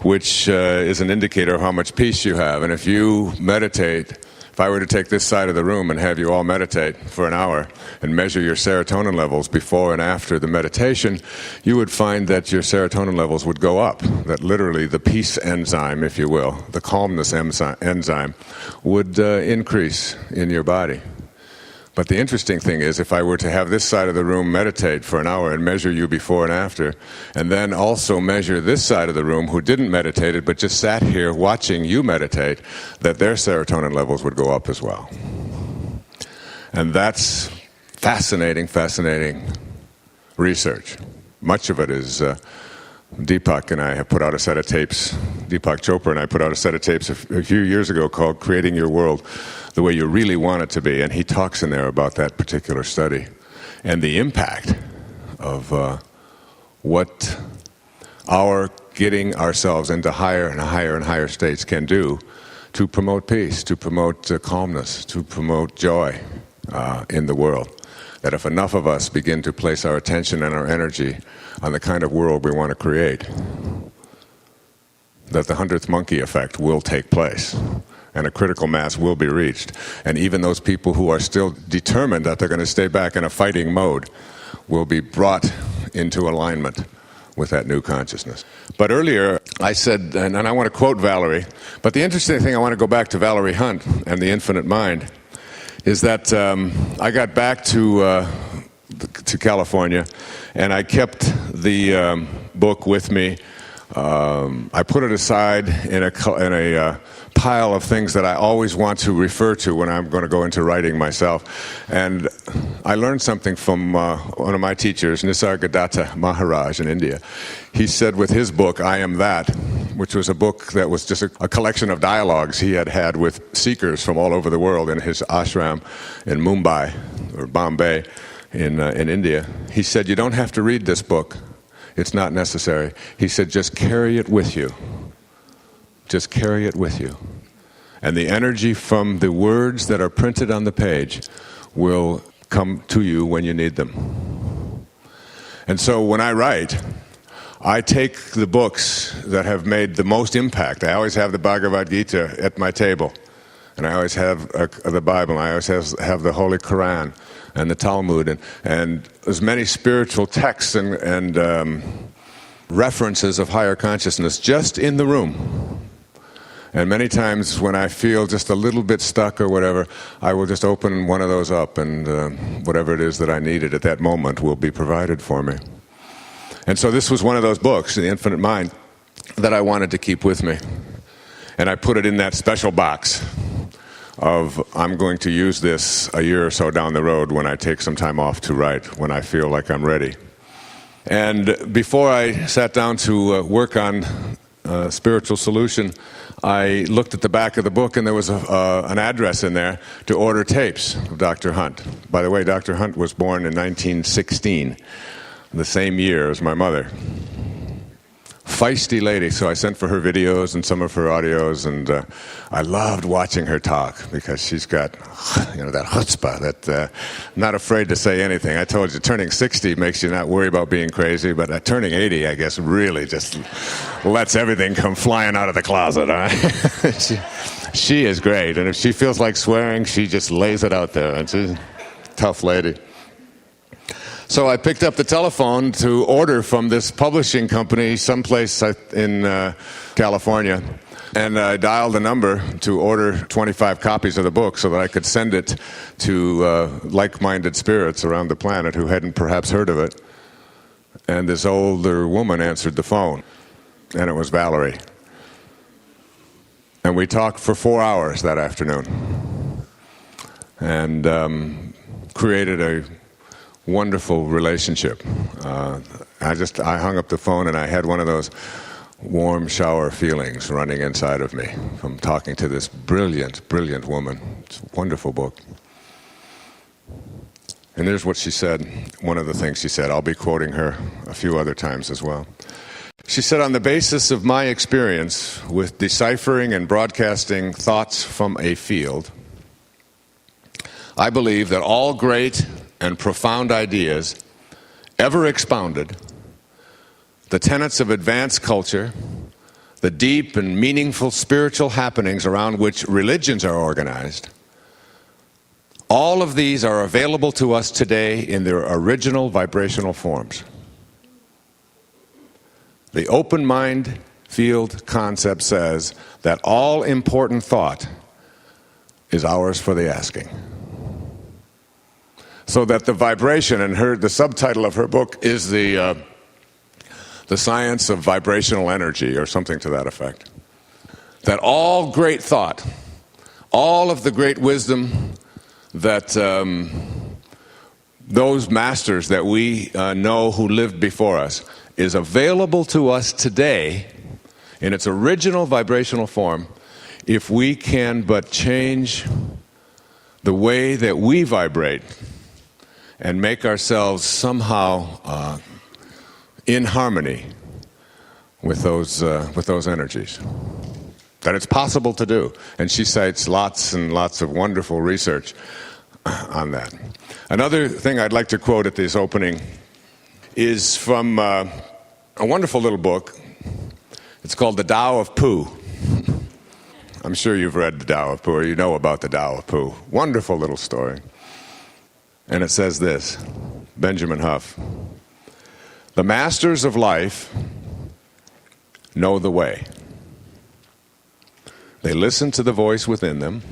which is an indicator of how much peace you have. And if you meditate, if I were to take this side of the room and have you all meditate for an hour and measure your serotonin levels before and after the meditation, you would find that your serotonin levels would go up, that literally the peace enzyme, if you will, the calmness enzyme, would increase in your body. But the interesting thing is, if I were to have this side of the room meditate for an hour and measure you before and after, and then also measure this side of the room who didn't meditate but just sat here watching you meditate, that their serotonin levels would go up as well. And that's fascinating, fascinating research. Much of it is Deepak and I have put out a set of tapes. Deepak Chopra and I put out a set of tapes a few years ago called Creating Your World the Way You Really Want It to Be. And he talks in there about that particular study and the impact of what our getting ourselves into higher and higher and higher states can do to promote peace, to promote calmness, to promote joy in the world. That if enough of us begin to place our attention and our energy on the kind of world we want to create, that the 100th monkey effect will take place and a critical mass will be reached. And even those people who are still determined that they're going to stay back in a fighting mode will be brought into alignment with that new consciousness. But earlier I said, and I want to quote Valerie, but the interesting thing, I want to go back to Valerie Hunt and the infinite mind, is that I got back to California, and I kept the book with me. I put it aside in a pile of things that I always want to refer to when I'm going to go into writing myself. And I learned something from one of my teachers, Nisargadatta Maharaj in India. He said with his book, I Am That, which was a book that was just a collection of dialogues he had with seekers from all over the world in his ashram in Mumbai, or Bombay, in India. He said, you don't have to read this book. It's not necessary. He said, just carry it with you. Just carry it with you. And the energy from the words that are printed on the page will come to you when you need them. And so when I write, I take the books that have made the most impact. I always have the Bhagavad Gita at my table. And I always have the Bible. I always have the Holy Quran and the Talmud, and as many spiritual texts and references of higher consciousness just in the room. And many times when I feel just a little bit stuck or whatever, I will just open one of those up, and whatever it is that I needed at that moment will be provided for me. And so this was one of those books, The Infinite Mind, that I wanted to keep with me. And I put it in that special box of, I'm going to use this a year or so down the road when I take some time off to write, when I feel like I'm ready. And before I sat down to work on Spiritual Solution, I looked at the back of the book, and there was an address in there to order tapes of Dr. Hunt. By the way, Dr. Hunt was born in 1916, the same year as my mother. Feisty lady, so I sent for her videos and some of her audios, and I loved watching her talk because she's got, that chutzpah, that not afraid to say anything. I told you, turning 60 makes you not worry about being crazy, but turning 80, I guess, really just lets everything come flying out of the closet. Huh? She is great, and if she feels like swearing, she just lays it out there, and she's a tough lady. So I picked up the telephone to order from this publishing company someplace in California, and I dialed the number to order 25 copies of the book so that I could send it to like-minded spirits around the planet who hadn't perhaps heard of it. And this older woman answered the phone, and it was Valerie. And we talked for 4 hours that afternoon and created a wonderful relationship. I hung up the phone, and I had one of those warm shower feelings running inside of me from talking to this brilliant, brilliant woman. It's a wonderful book. And here's what she said, one of the things she said. I'll be quoting her a few other times as well. She said, on the basis of my experience with deciphering and broadcasting thoughts from a field, I believe that all great and profound ideas ever expounded, the tenets of advanced culture, the deep and meaningful spiritual happenings around which religions are organized, all of these are available to us today in their original vibrational forms. The open mind field concept says that all important thought is ours for the asking. So that the vibration, and the subtitle of her book is the science of vibrational energy, or something to that effect. That all great thought, all of the great wisdom that those masters that we know who lived before us is available to us today in its original vibrational form if we can but change the way that we vibrate and make ourselves somehow in harmony with those energies. That it's possible to do. And she cites lots and lots of wonderful research on that. Another thing I'd like to quote at this opening is from a wonderful little book. It's called The Tao of Pooh. I'm sure you've read The Tao of Pooh, or you know about The Tao of Pooh. Wonderful little story. And it says this, Benjamin Huff, the masters of life know the way. They listen to the voice within them,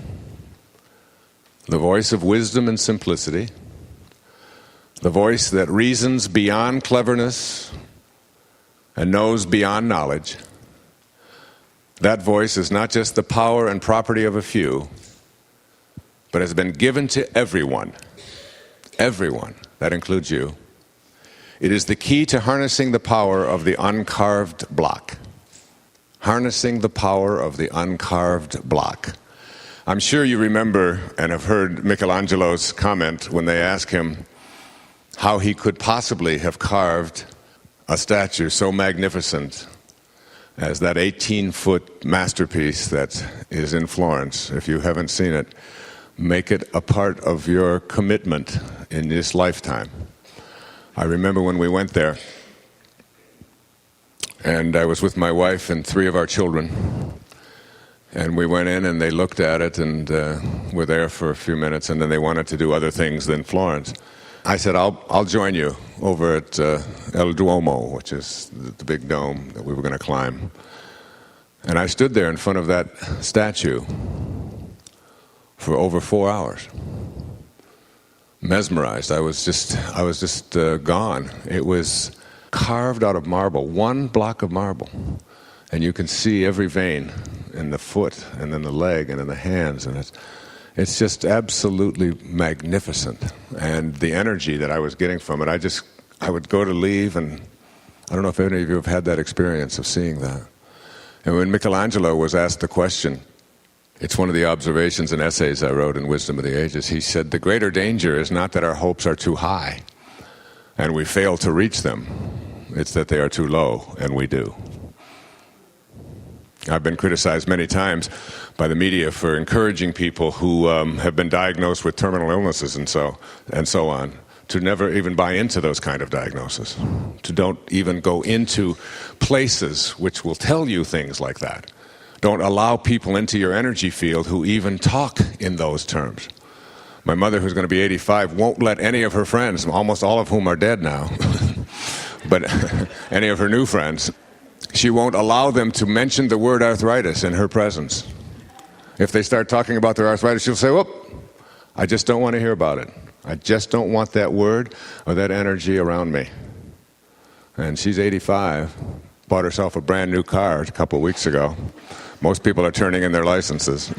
the voice of wisdom and simplicity, the voice that reasons beyond cleverness and knows beyond knowledge. That voice is not just the power and property of a few, but has been given to everyone. Everyone. That includes you. It is the key to harnessing the power of the uncarved block. Harnessing the power of the uncarved block. I'm sure you remember and have heard Michelangelo's comment when they asked him how he could possibly have carved a statue so magnificent as that 18-foot masterpiece that is in Florence. If you haven't seen it, make it a part of your commitment in this lifetime. I remember when we went there, and I was with my wife and 3 of our children, and we went in and they looked at it and were there for a few minutes, and then they wanted to do other things than Florence. I said, I'll join you over at El Duomo, which is the big dome that we were going to climb. And I stood there in front of that statue for over 4 hours. Mesmerized. I was just gone. It was carved out of marble, 1 block of marble. And you can see every vein in the foot and then the leg and in the hands, and it's just absolutely magnificent. And the energy that I was getting from it, I would go to leave, and I don't know if any of you have had that experience of seeing that. And when Michelangelo was asked the question, it's one of the observations and essays I wrote in Wisdom of the Ages, he said, the greater danger is not that our hopes are too high and we fail to reach them. It's that they are too low, and we do. I've been criticized many times by the media for encouraging people who have been diagnosed with terminal illnesses and so on to never even buy into those kind of diagnoses, to don't even go into places which will tell you things like that. Don't allow people into your energy field who even talk in those terms. My mother, who's going to be 85, won't let any of her friends, almost all of whom are dead now, but any of her new friends, she won't allow them to mention the word arthritis in her presence. If they start talking about their arthritis, she'll say, whoop, I just don't want to hear about it. I just don't want that word or that energy around me. And she's 85, bought herself a brand new car a couple of weeks ago. Most people are turning in their licenses.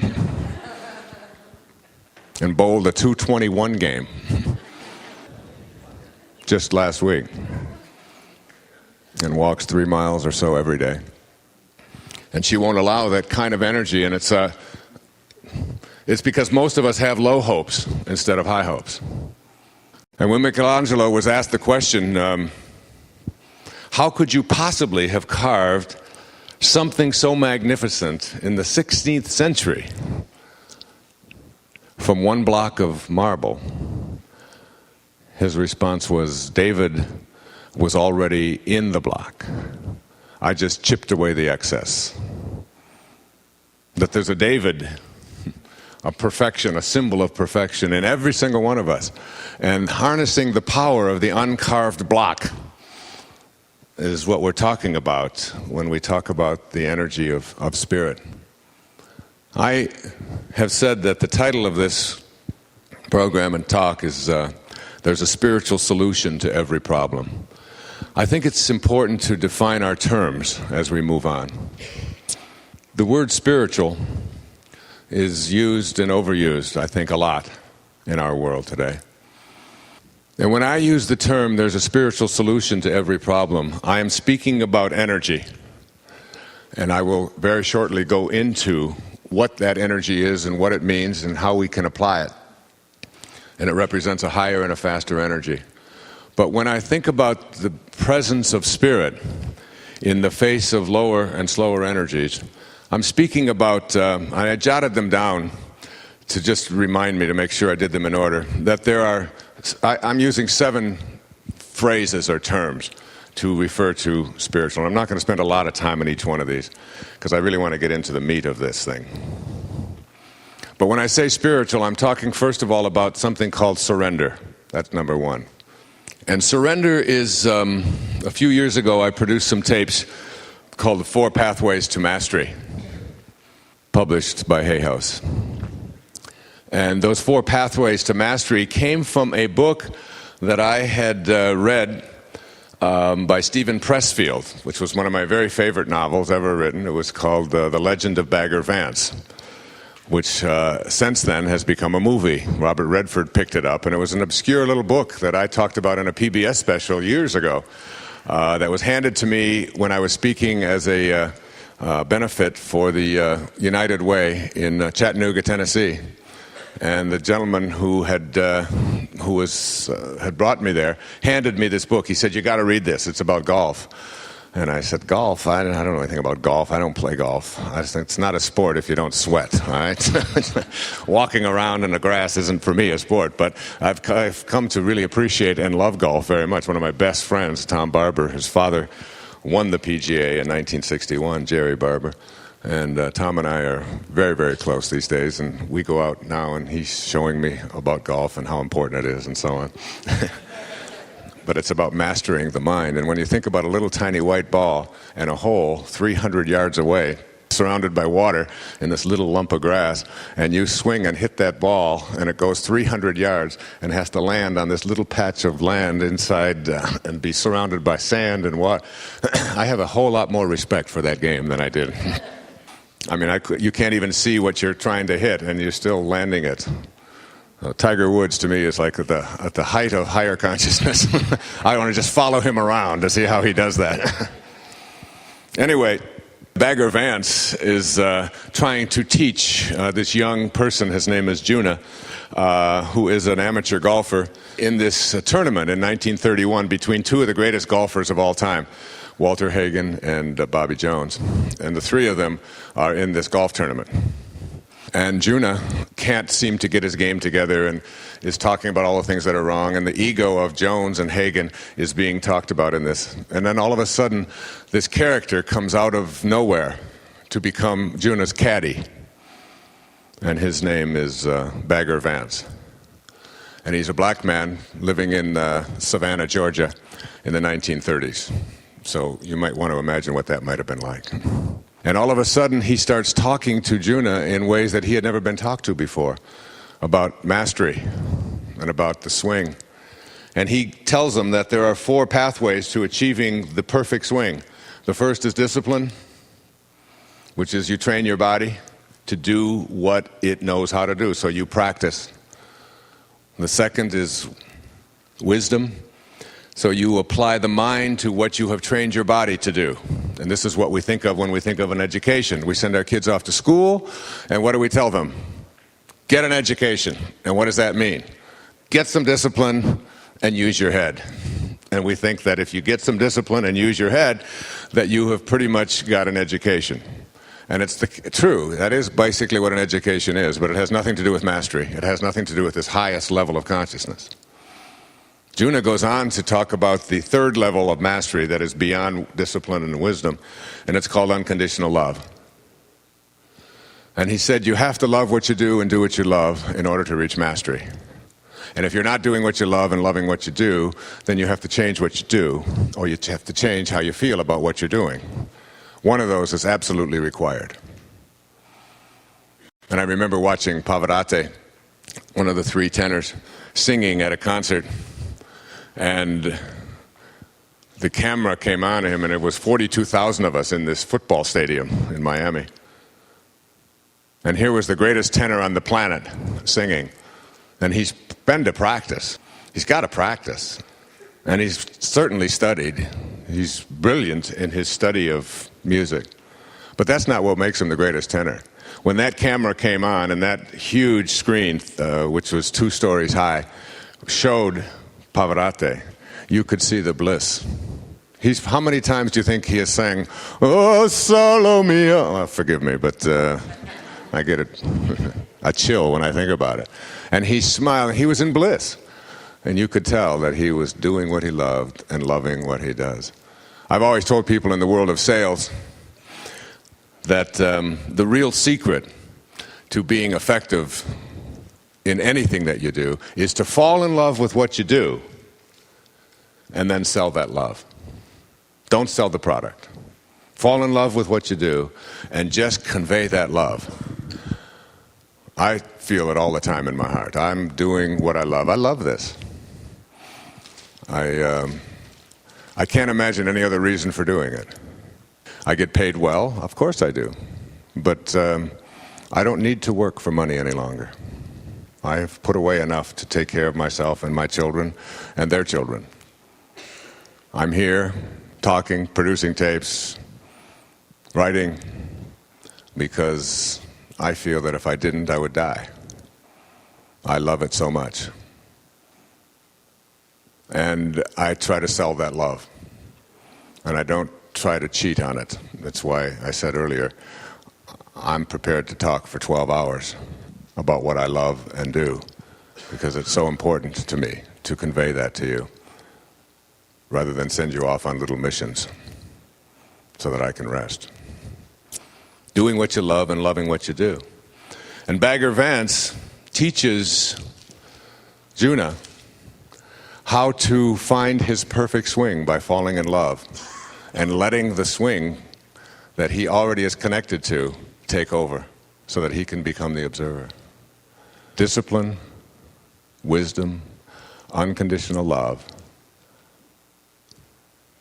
And bowled a 221 game just last week. And walks 3 miles or so every day. And she won't allow that kind of energy, and it's because most of us have low hopes instead of high hopes. And when Michelangelo was asked the question, how could you possibly have carved something so magnificent in the 16th century from one block of marble? His response was, David was already in the block. I just chipped away the excess. That there's a David, a perfection, a symbol of perfection in every single one of us. And harnessing the power of the uncarved block is what we're talking about when we talk about the energy of spirit. I have said that the title of this program and talk is There's a Spiritual Solution to Every Problem. I think it's important to define our terms as we move on. The word spiritual is used and overused, I think, a lot in our world today. And when I use the term, there's a spiritual solution to every problem, I am speaking about energy. And I will very shortly go into what that energy is and what it means and how we can apply it. And it represents a higher and a faster energy. But when I think about the presence of spirit in the face of lower and slower energies, I'm speaking about, I jotted them down to just remind me to make sure I did them in order, that there are, I'm using 7 phrases or terms to refer to spiritual. And I'm not going to spend a lot of time on each one of these because I really want to get into the meat of this thing. But when I say spiritual, I'm talking first of all about something called surrender. That's number 1. And surrender is, a few years ago I produced some tapes called The 4 Pathways to Mastery, published by Hay House. And those 4 Pathways to Mastery came from a book that I had read by Stephen Pressfield, which was one of my very favorite novels ever written. It was called The Legend of Bagger Vance, which since then has become a movie. Robert Redford picked it up, and it was an obscure little book that I talked about in a PBS special years ago that was handed to me when I was speaking as a benefit for the United Way in Chattanooga, Tennessee. And the gentleman who had brought me there handed me this book. He said, "You got to read this. It's about golf." And I said, "Golf? I don't know anything about golf. I don't play golf. I just think it's not a sport if you don't sweat, all right?" Walking around in the grass isn't for me a sport, but I've come to really appreciate and love golf very much. One of my best friends, Tom Barber, his father won the PGA in 1961, Jerry Barber. And Tom and I are very, very close these days, and we go out now and he's showing me about golf and how important it is and so on. But it's about mastering the mind. And when you think about a little tiny white ball and a hole 300 yards away, surrounded by water in this little lump of grass, and you swing and hit that ball, and it goes 300 yards and has to land on this little patch of land inside and be surrounded by sand and water, I have a whole lot more respect for that game than I did. I mean, you can't even see what you're trying to hit, and you're still landing it. Tiger Woods, to me, is like at the height of higher consciousness. I want to just follow him around to see how he does that. Anyway, Bagger Vance is trying to teach this young person, his name is Juna, who is an amateur golfer, in this tournament in 1931 between 2 of the greatest golfers of all time, Walter Hagen and Bobby Jones. And the 3 of them are in this golf tournament. And Juna can't seem to get his game together and is talking about all the things that are wrong. And the ego of Jones and Hagen is being talked about in this. And then all of a sudden, this character comes out of nowhere to become Juna's caddy. And his name is Bagger Vance. And he's a black man living in Savannah, Georgia in the 1930s. So you might want to imagine what that might have been like. And all of a sudden, he starts talking to Juna in ways that he had never been talked to before, about mastery and about the swing. And he tells him that there are 4 pathways to achieving the perfect swing. The first is discipline, which is you train your body to do what it knows how to do, so you practice. The second is wisdom. So you apply the mind to what you have trained your body to do. And this is what we think of when we think of an education. We send our kids off to school, and what do we tell them? Get an education. And what does that mean? Get some discipline, and use your head. And we think that if you get some discipline and use your head, that you have pretty much got an education. And it's true, that is basically what an education is, but it has nothing to do with mastery. It has nothing to do with this highest level of consciousness. Juna goes on to talk about the third level of mastery that is beyond discipline and wisdom, and it's called unconditional love. And he said, you have to love what you do and do what you love in order to reach mastery. And if you're not doing what you love and loving what you do, then you have to change what you do, or you have to change how you feel about what you're doing. One of those is absolutely required. And I remember watching Pavarotti, one of the three tenors, singing at a concert, and the camera came on him, and it was 42,000 of us in this football stadium in Miami. And here was the greatest tenor on the planet singing. And he's been to practice. He's got to practice. And he's certainly studied. He's brilliant in his study of music. But that's not what makes him the greatest tenor. When that camera came on and that huge screen, which was 2 stories high, showed Pavarotti, you could see the bliss. How many times do you think he has sang, "Oh, solo mio"? Oh, forgive me, but I get a chill when I think about it. And he's smiling. He was in bliss. And you could tell that he was doing what he loved and loving what he does. I've always told people in the world of sales that the real secret to being effective in anything that you do is to fall in love with what you do and then sell that love. Don't sell the product. Fall in love with what you do and just convey that love. I feel it all the time in my heart. I'm doing what I love. I love this. I can't imagine any other reason for doing it. I get paid well, of course I do. But I don't need to work for money any longer. I have put away enough to take care of myself and my children and their children. I'm here talking, producing tapes, writing, because I feel that if I didn't, I would die. I love it so much. And I try to sell that love. And I don't try to cheat on it. That's why I said earlier, I'm prepared to talk for 12 hours about what I love and do, because it's so important to me to convey that to you, rather than send you off on little missions so that I can rest. Doing what you love and loving what you do. And Bagger Vance teaches Juna how to find his perfect swing by falling in love and letting the swing that he already is connected to take over so that he can become the observer. Discipline, wisdom, unconditional love,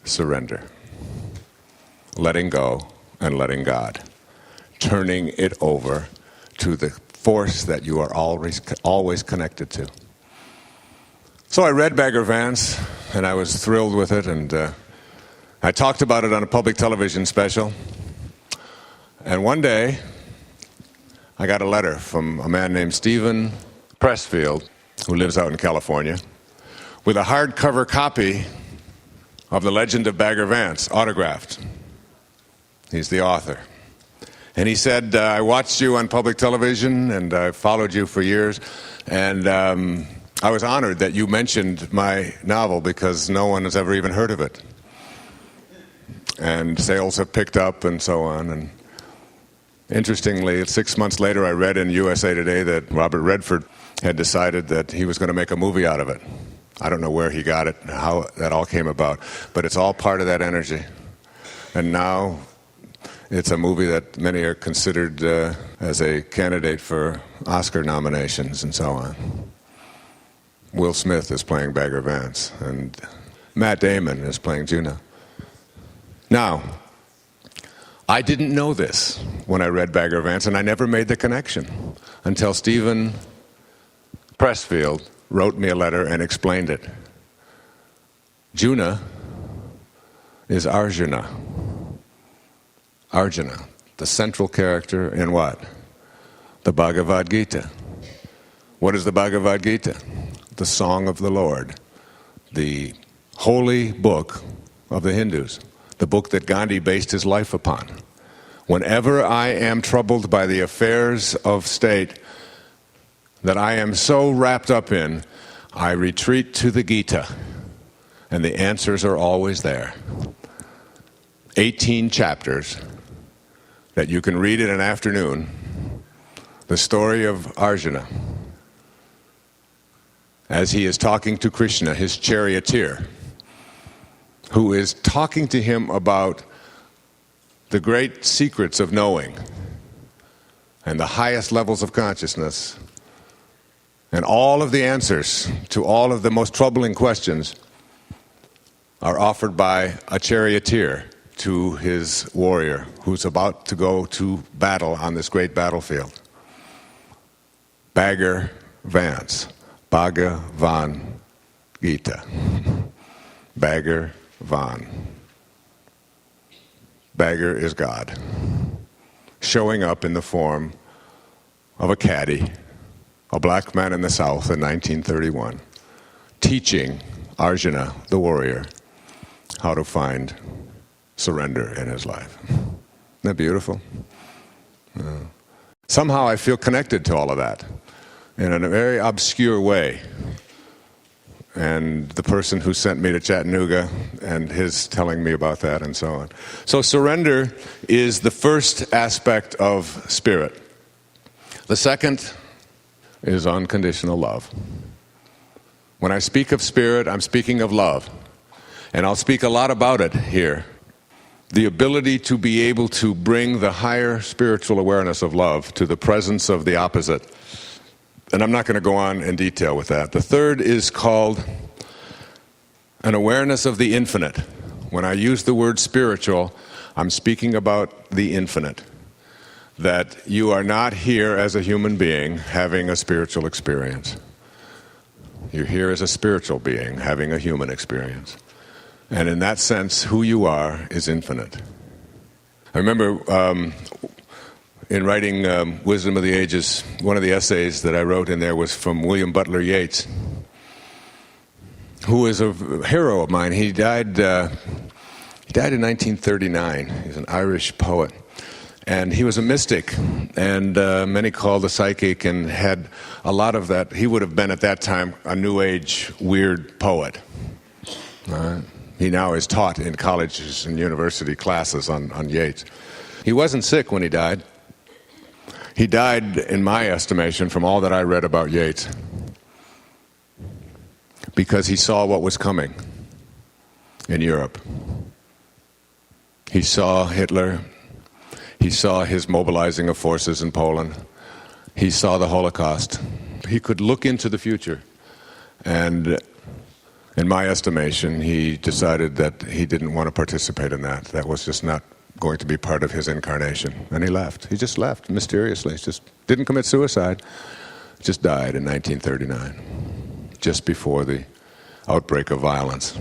surrender, letting go and letting God, turning it over to the force that you are always connected to. So I read Bagger Vance, and I was thrilled with it, and I talked about it on a public television special. And one day, I got a letter from a man named Stephen Pressfield, who lives out in California, with a hardcover copy of The Legend of Bagger Vance, autographed. He's the author. And he said, I watched you on public television, and I followed you for years, and I was honored that you mentioned my novel because no one has ever even heard of it. And sales have picked up and so on. And interestingly, 6 months later, I read in USA Today that Robert Redford had decided that he was going to make a movie out of it. I don't know where he got it, how that all came about, but it's all part of that energy. And now it's a movie that many are considered as a candidate for Oscar nominations and so on. Will Smith is playing Bagger Vance, and Matt Damon is playing Juna. Now, I didn't know this when I read Bagger Vance, and I never made the connection until Stephen Pressfield wrote me a letter and explained it. Juna is Arjuna. Arjuna, the central character in what? The Bhagavad Gita. What is the Bhagavad Gita? The song of the Lord, the holy book of the Hindus, the book that Gandhi based his life upon. Whenever I am troubled by the affairs of state that I am so wrapped up in, I retreat to the Gita, and the answers are always there. 18 chapters that you can read in an afternoon. The story of Arjuna, as he is talking to Krishna, his charioteer, who is talking to him about the great secrets of knowing and the highest levels of consciousness, and all of the answers to all of the most troubling questions are offered by a charioteer to his warrior who's about to go to battle on this great battlefield. Bagger Vance, Bhagavan Gita. Bagger Van. Bagger is God, showing up in the form of a caddy, a black man in the South in 1931, teaching Arjuna, the warrior, how to find surrender in his life. Isn't that beautiful? Somehow I feel connected to all of that in a very obscure way. And the person who sent me to Chattanooga and his telling me about that and so on. So surrender is the first aspect of spirit. The second is unconditional love. When I speak of spirit, I'm speaking of love. And I'll speak a lot about it here. The ability to be able to bring the higher spiritual awareness of love to the presence of the opposite. And I'm not going to go on in detail with that. The third is called an awareness of the infinite. When I use the word spiritual, I'm speaking about the infinite. That you are not here as a human being having a spiritual experience. You're here as a spiritual being having a human experience. And in that sense, who you are is infinite. I remember in writing Wisdom of the Ages, one of the essays that I wrote in there was from William Butler Yeats, who is a hero of mine. He died in 1939. He's an Irish poet. And he was a mystic, and many called a psychic, and had a lot of that. He would have been at that time a New Age weird poet. He now is taught in colleges and university classes on Yeats. He wasn't sick when he died. He died, in my estimation, from all that I read about Yeats, because he saw what was coming in Europe. He saw Hitler. He saw his mobilizing of forces in Poland. He saw the Holocaust. He could look into the future. And in my estimation, he decided that he didn't want to participate in that. That was just not going to be part of his incarnation. And he left. He just left mysteriously. He just didn't commit suicide. Just died in 1939, just before the outbreak of violence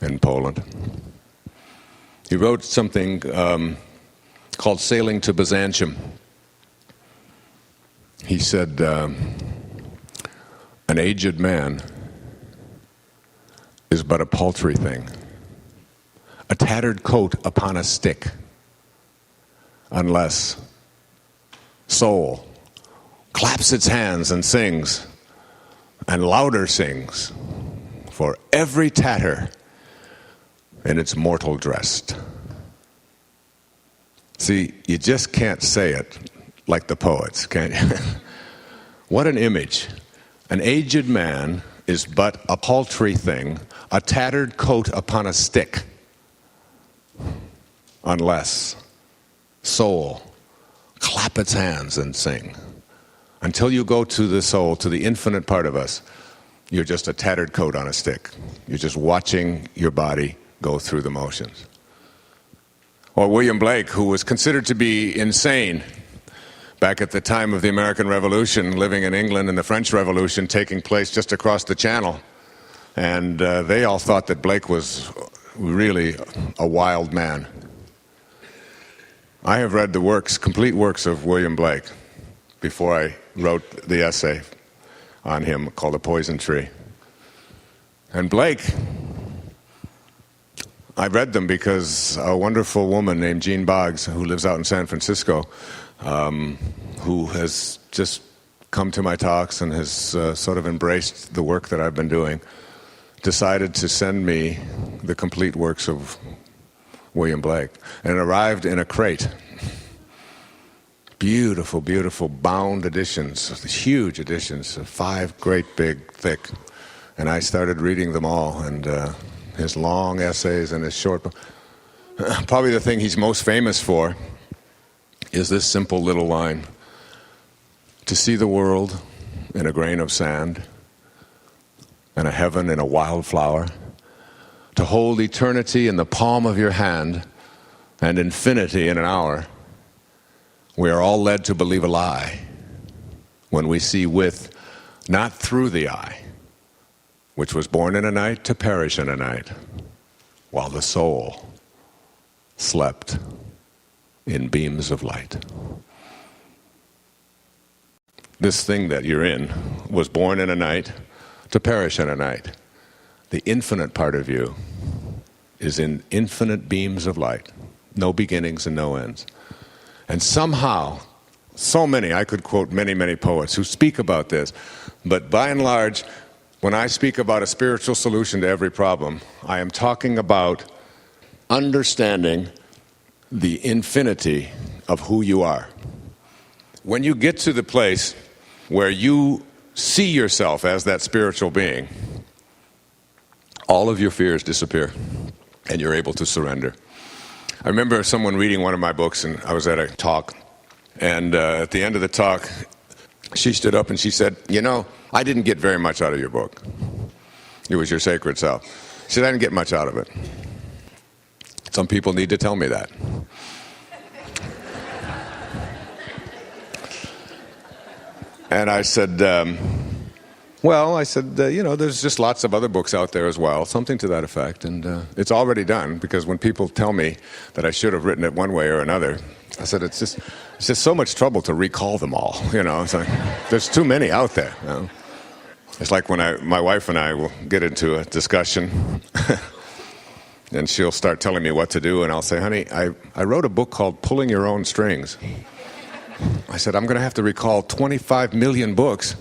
in Poland. He wrote something called Sailing to Byzantium. He said, an aged man is but a paltry thing, a tattered coat upon a stick, unless soul claps its hands and sings, and louder sings, for every tatter in its mortal dress. See, you just can't say it like the poets, can you? What an image. An aged man is but a paltry thing, a tattered coat upon a stick, unless soul clap its hands and sing. Until you go to the soul, to the infinite part of us, you're just a tattered coat on a stick. You're just watching your body go through the motions. Or William Blake, who was considered to be insane back at the time of the American Revolution, living in England, and the French Revolution taking place just across the channel. And they all thought that Blake was really a wild man. I have read the works, complete works of William Blake, before I wrote the essay on him called The Poison Tree. And Blake, I read them because a wonderful woman named Jean Boggs, who lives out in San Francisco, who has just come to my talks and has sort of embraced the work that I've been doing, decided to send me the complete works of William Blake. And it arrived in a crate. Beautiful, beautiful bound editions, huge editions, 5 great big thick. And I started reading them all, and his long essays and his short. Probably the thing he's most famous for is this simple little line: to see the world in a grain of sand, and a heaven in a wildflower, to hold eternity in the palm of your hand, and infinity in an hour. We are all led to believe a lie when we see with, not through the eye, which was born in a night to perish in a night, while the soul slept in beams of light. This thing that you're in was born in a night to perish in a night. The infinite part of you is in infinite beams of light, no beginnings and no ends. And somehow, so many, I could quote many, many poets who speak about this, but by and large, when I speak about a spiritual solution to every problem, I am talking about understanding the infinity of who you are. When you get to the place where you see yourself as that spiritual being, all of your fears disappear and you're able to surrender. I remember someone reading one of my books, and I was at a talk, and at the end of the talk, she stood up and she said, "You know, I didn't get very much out of your book. It was your sacred self." She said, "I didn't get much out of it." Some people need to tell me that. And I said, there's just lots of other books out there as well, something to that effect. And it's already done, because when people tell me that I should have written it one way or another, I said, it's just so much trouble to recall them all. It's like, there's too many out there. It's like when my wife and I will get into a discussion, and she'll start telling me what to do, and I'll say, "Honey, I wrote a book called Pulling Your Own Strings." I said, "I'm going to have to recall 25 million books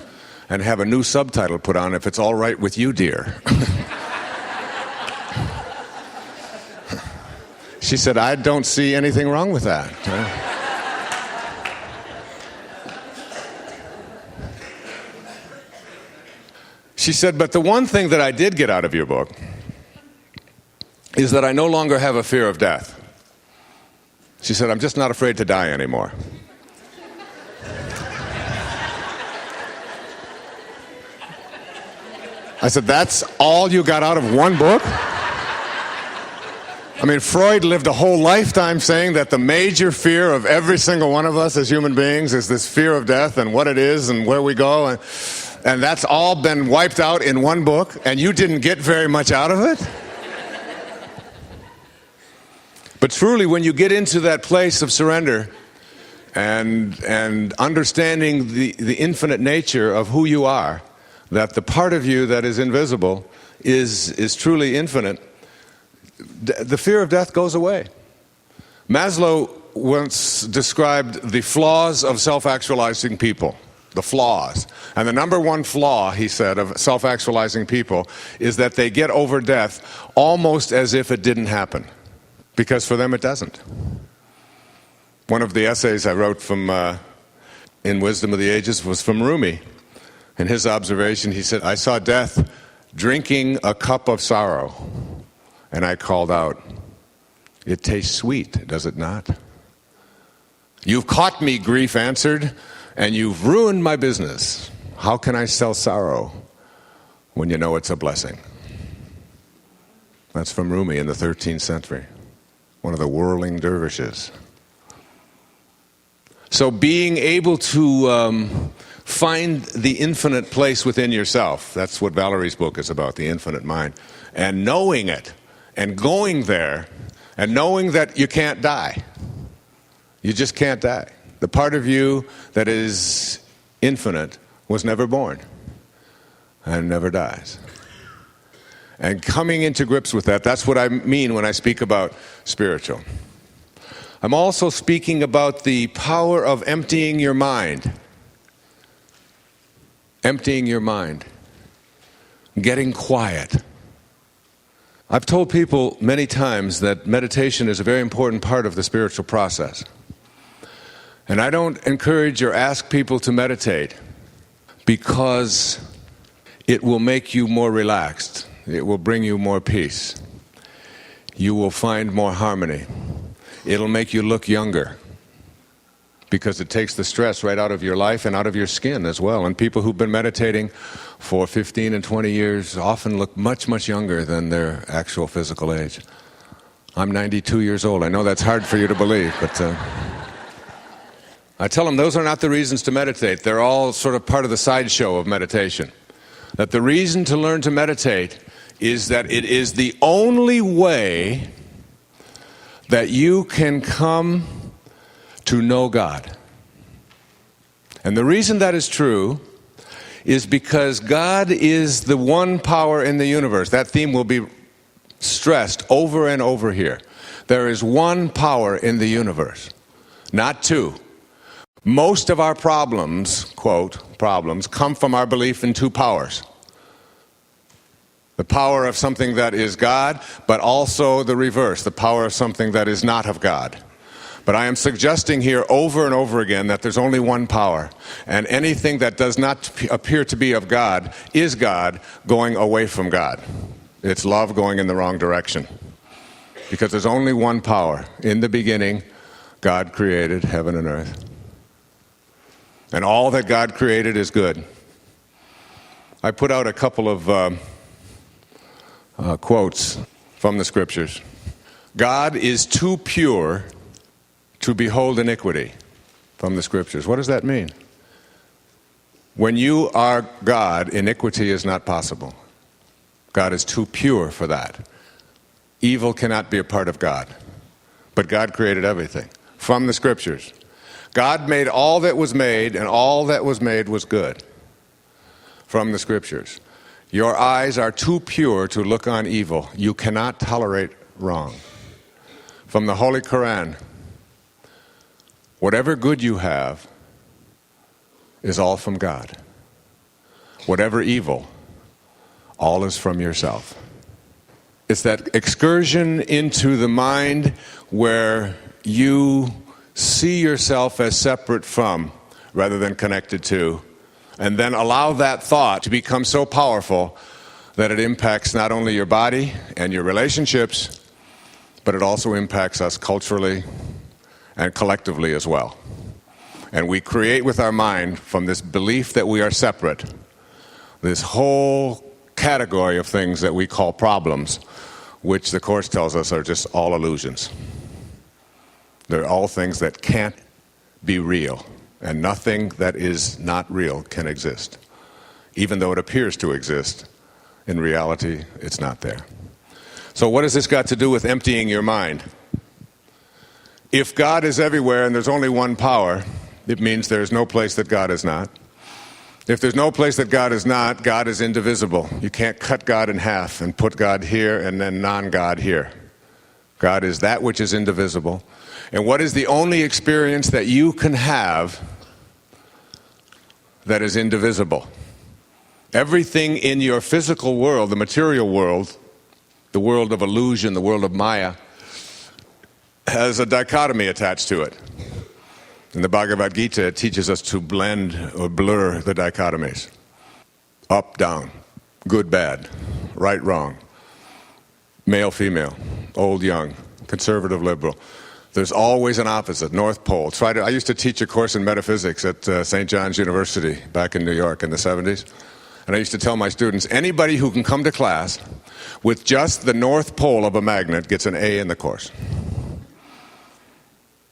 and have a new subtitle put on, if it's all right with you, dear." She said, "I don't see anything wrong with that." She said, "But the one thing that I did get out of your book is that I no longer have a fear of death." She said, "I'm just not afraid to die anymore." I said, "That's all you got out of one book?" I mean, Freud lived a whole lifetime saying that the major fear of every single one of us as human beings is this fear of death and what it is and where we go. And that's all been wiped out in one book, and you didn't get very much out of it? But truly, when you get into that place of surrender and understanding the infinite nature of who you are, that the part of you that is invisible is truly infinite, the fear of death goes away. Maslow once described the flaws of self-actualizing people, the flaws. And the number one flaw, he said, of self-actualizing people is that they get over death almost as if it didn't happen, because for them it doesn't. One of the essays I wrote from in Wisdom of the Ages was from Rumi. In his observation, he said, "I saw death drinking a cup of sorrow, and I called out, 'It tastes sweet, does it not?' 'You've caught me,' grief answered, 'and you've ruined my business. How can I sell sorrow when you know it's a blessing?'" That's from Rumi in the 13th century, one of the whirling dervishes. So being able to find the infinite place within yourself, that's what Valerie's book is about, the infinite mind, and knowing it, and going there, and knowing that you can't die. You just can't die. The part of you that is infinite was never born and never dies. And coming into grips with that, that's what I mean when I speak about spiritual. I'm also speaking about the power of emptying your mind. Emptying your mind. Getting quiet. I've told people many times that meditation is a very important part of the spiritual process. And I don't encourage or ask people to meditate because it will make you more relaxed. It will bring you more peace. You will find more harmony. It'll make you look younger because it takes the stress right out of your life and out of your skin as well. And people who've been meditating for 15 and 20 years often look much, much younger than their actual physical age. I'm 92 years old. I know that's hard for you to believe, but I tell them those are not the reasons to meditate. They're all sort of part of the sideshow of meditation. That the reason to learn to meditate is that it is the only way that you can come to know God. And the reason that is true is because God is the one power in the universe. That theme will be stressed over and over here. There is one power in the universe, not two. Most of our problems, quote, problems, come from our belief in two powers. The power of something that is God, but also the reverse, the power of something that is not of God. But I am suggesting here over and over again that there's only one power, and anything that does not appear to be of God is God going away from God. It's love going in the wrong direction. Because there's only one power. In the beginning, God created heaven and earth. And all that God created is good. I put out a couple of quotes from the scriptures. God is too pure to behold iniquity, from the scriptures. What does that mean? When you are God, iniquity is not possible. God is too pure for that. Evil cannot be a part of God. But God created everything, from the scriptures. God made all that was made, and all that was made was good, from the scriptures. Your eyes are too pure to look on evil. You cannot tolerate wrong. From the Holy Quran, whatever good you have is all from God. Whatever evil, all is from yourself. It's that excursion into the mind where you see yourself as separate from rather than connected to, and then allow that thought to become so powerful that it impacts not only your body and your relationships, but it also impacts us culturally and collectively as well. And we create with our mind, from this belief that we are separate, this whole category of things that we call problems, which the Course tells us are just all illusions. They're all things that can't be real, and nothing that is not real can exist. Even though it appears to exist, in reality, it's not there. So what has this got to do with emptying your mind? If God is everywhere and there's only one power, it means there's no place that God is not. If there's no place that God is not, God is indivisible. You can't cut God in half and put God here and then non-God here. God is that which is indivisible. And what is the only experience that you can have that is indivisible? Everything in your physical world, the material world, the world of illusion, the world of Maya, has a dichotomy attached to it. In the Bhagavad Gita, it teaches us to blend or blur the dichotomies. Up, down, good, bad, right, wrong, male, female, old, young, conservative, liberal. There's always an opposite, North Pole. I used to teach a course in metaphysics at St. John's University back in New York in the 70s. And I used to tell my students, anybody who can come to class with just the North Pole of a magnet gets an A in the course.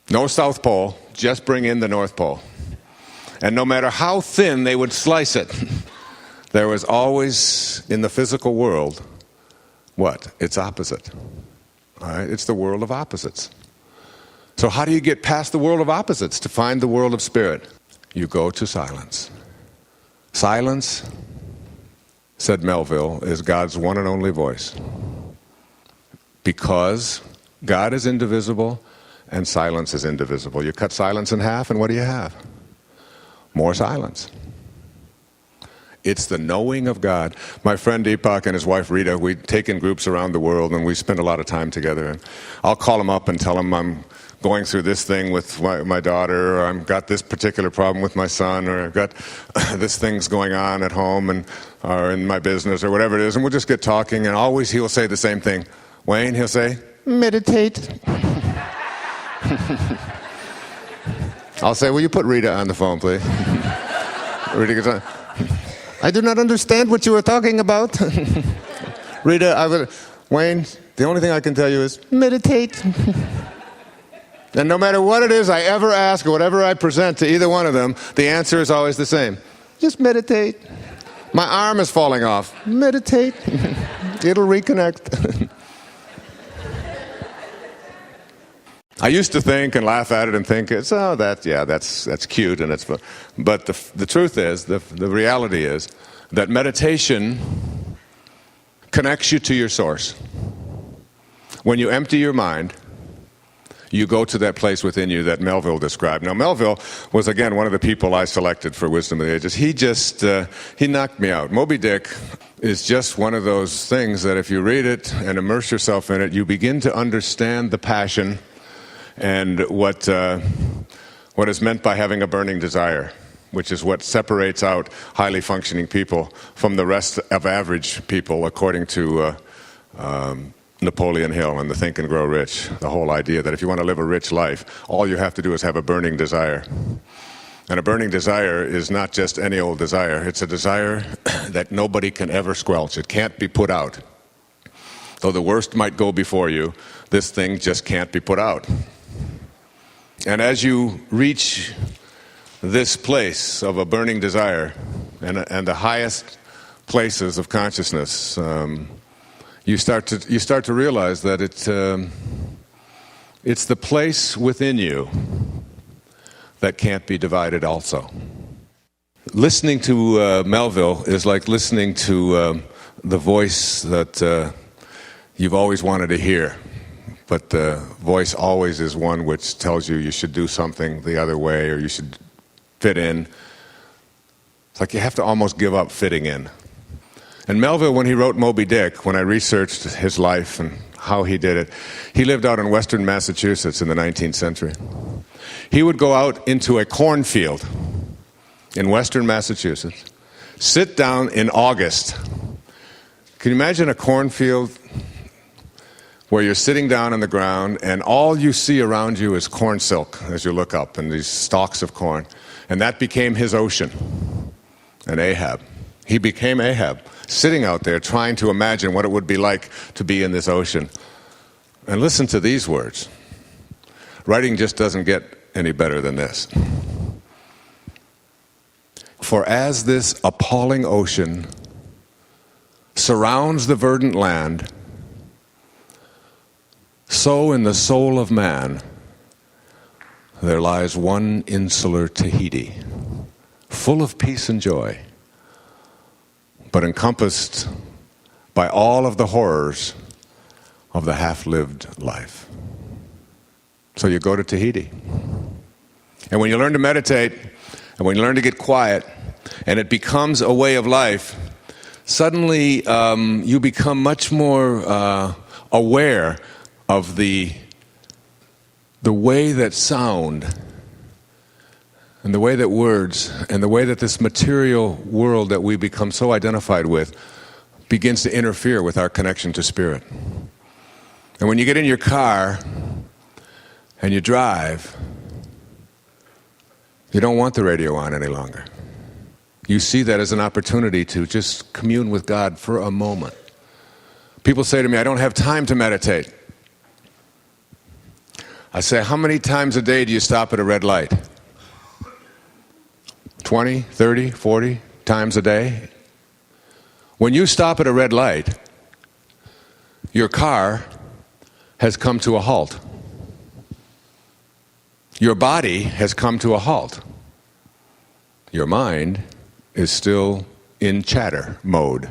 No South Pole, just bring in the North Pole. And no matter how thin they would slice it, there was always, in the physical world, what? Its opposite. All right? It's the world of opposites. So how do you get past the world of opposites to find the world of spirit? You go to silence. Silence said Melville, is God's one and only voice. Because God is indivisible and silence is indivisible. You cut silence in half and what do you have? More silence. It's the knowing of God. My friend Deepak and his wife Rita, we take in groups around the world and we spend a lot of time together. And I'll call them up and tell them I'm going through this thing with my daughter, or I've got this particular problem with my son, or I've got this thing's going on at home or in my business, or whatever it is. And we'll just get talking, and always he'll say the same thing. Wayne, he'll say, meditate. I'll say, will you put Rita on the phone, please? Rita gets on. I do not understand what you were talking about. Rita, Wayne, the only thing I can tell you is meditate. And no matter what it is I ever ask or whatever I present to either one of them, the answer is always the same. Just meditate. My arm is falling off. Meditate. It'll reconnect. I used to think and laugh at it and think, that's cute and it's fun. But the truth is, the reality is, that meditation connects you to your source. When you empty your mind, you go to that place within you that Melville described. Now, Melville was, again, one of the people I selected for Wisdom of the Ages. He knocked me out. Moby Dick is just one of those things that if you read it and immerse yourself in it, you begin to understand the passion and what is meant by having a burning desire, which is what separates out highly functioning people from the rest of average people, according to Napoleon Hill and the Think and Grow Rich. The whole idea that if you want to live a rich life, all you have to do is have a burning desire. And a burning desire is not just any old desire. It's a desire that nobody can ever squelch. It can't be put out. Though the worst might go before you, this thing just can't be put out. And as you reach this place of a burning desire and the highest places of consciousness, you start to realize that it's the place within you that can't be divided also. Listening to Melville is like listening to the voice that you've always wanted to hear. But the voice always is one which tells you should do something the other way or you should fit in. It's like you have to almost give up fitting in. And Melville, when he wrote Moby Dick, when I researched his life and how he did it, he lived out in western Massachusetts in the 19th century. He would go out into a cornfield in western Massachusetts, sit down in August. Can you imagine a cornfield where you're sitting down on the ground and all you see around you is corn silk as you look up and these stalks of corn? And that became his ocean. And Ahab. He became Ahab, sitting out there trying to imagine what it would be like to be in this ocean. And listen to these words. Writing just doesn't get any better than this. For as this appalling ocean surrounds the verdant land, so in the soul of man there lies one insular Tahiti, full of peace and joy, but encompassed by all of the horrors of the half-lived life. So you go to Tahiti. And when you learn to meditate, and when you learn to get quiet, and it becomes a way of life, suddenly you become much more aware of the way that sound and the way that words and the way that this material world that we become so identified with begins to interfere with our connection to spirit. And when you get in your car and you drive, you don't want the radio on any longer. You see that as an opportunity to just commune with God for a moment. People say to me, I don't have time to meditate. I say, how many times a day do you stop at a red light? 20, 30, 40 times a day? When you stop at a red light, your car has come to a halt. Your body has come to a halt. Your mind is still in chatter mode,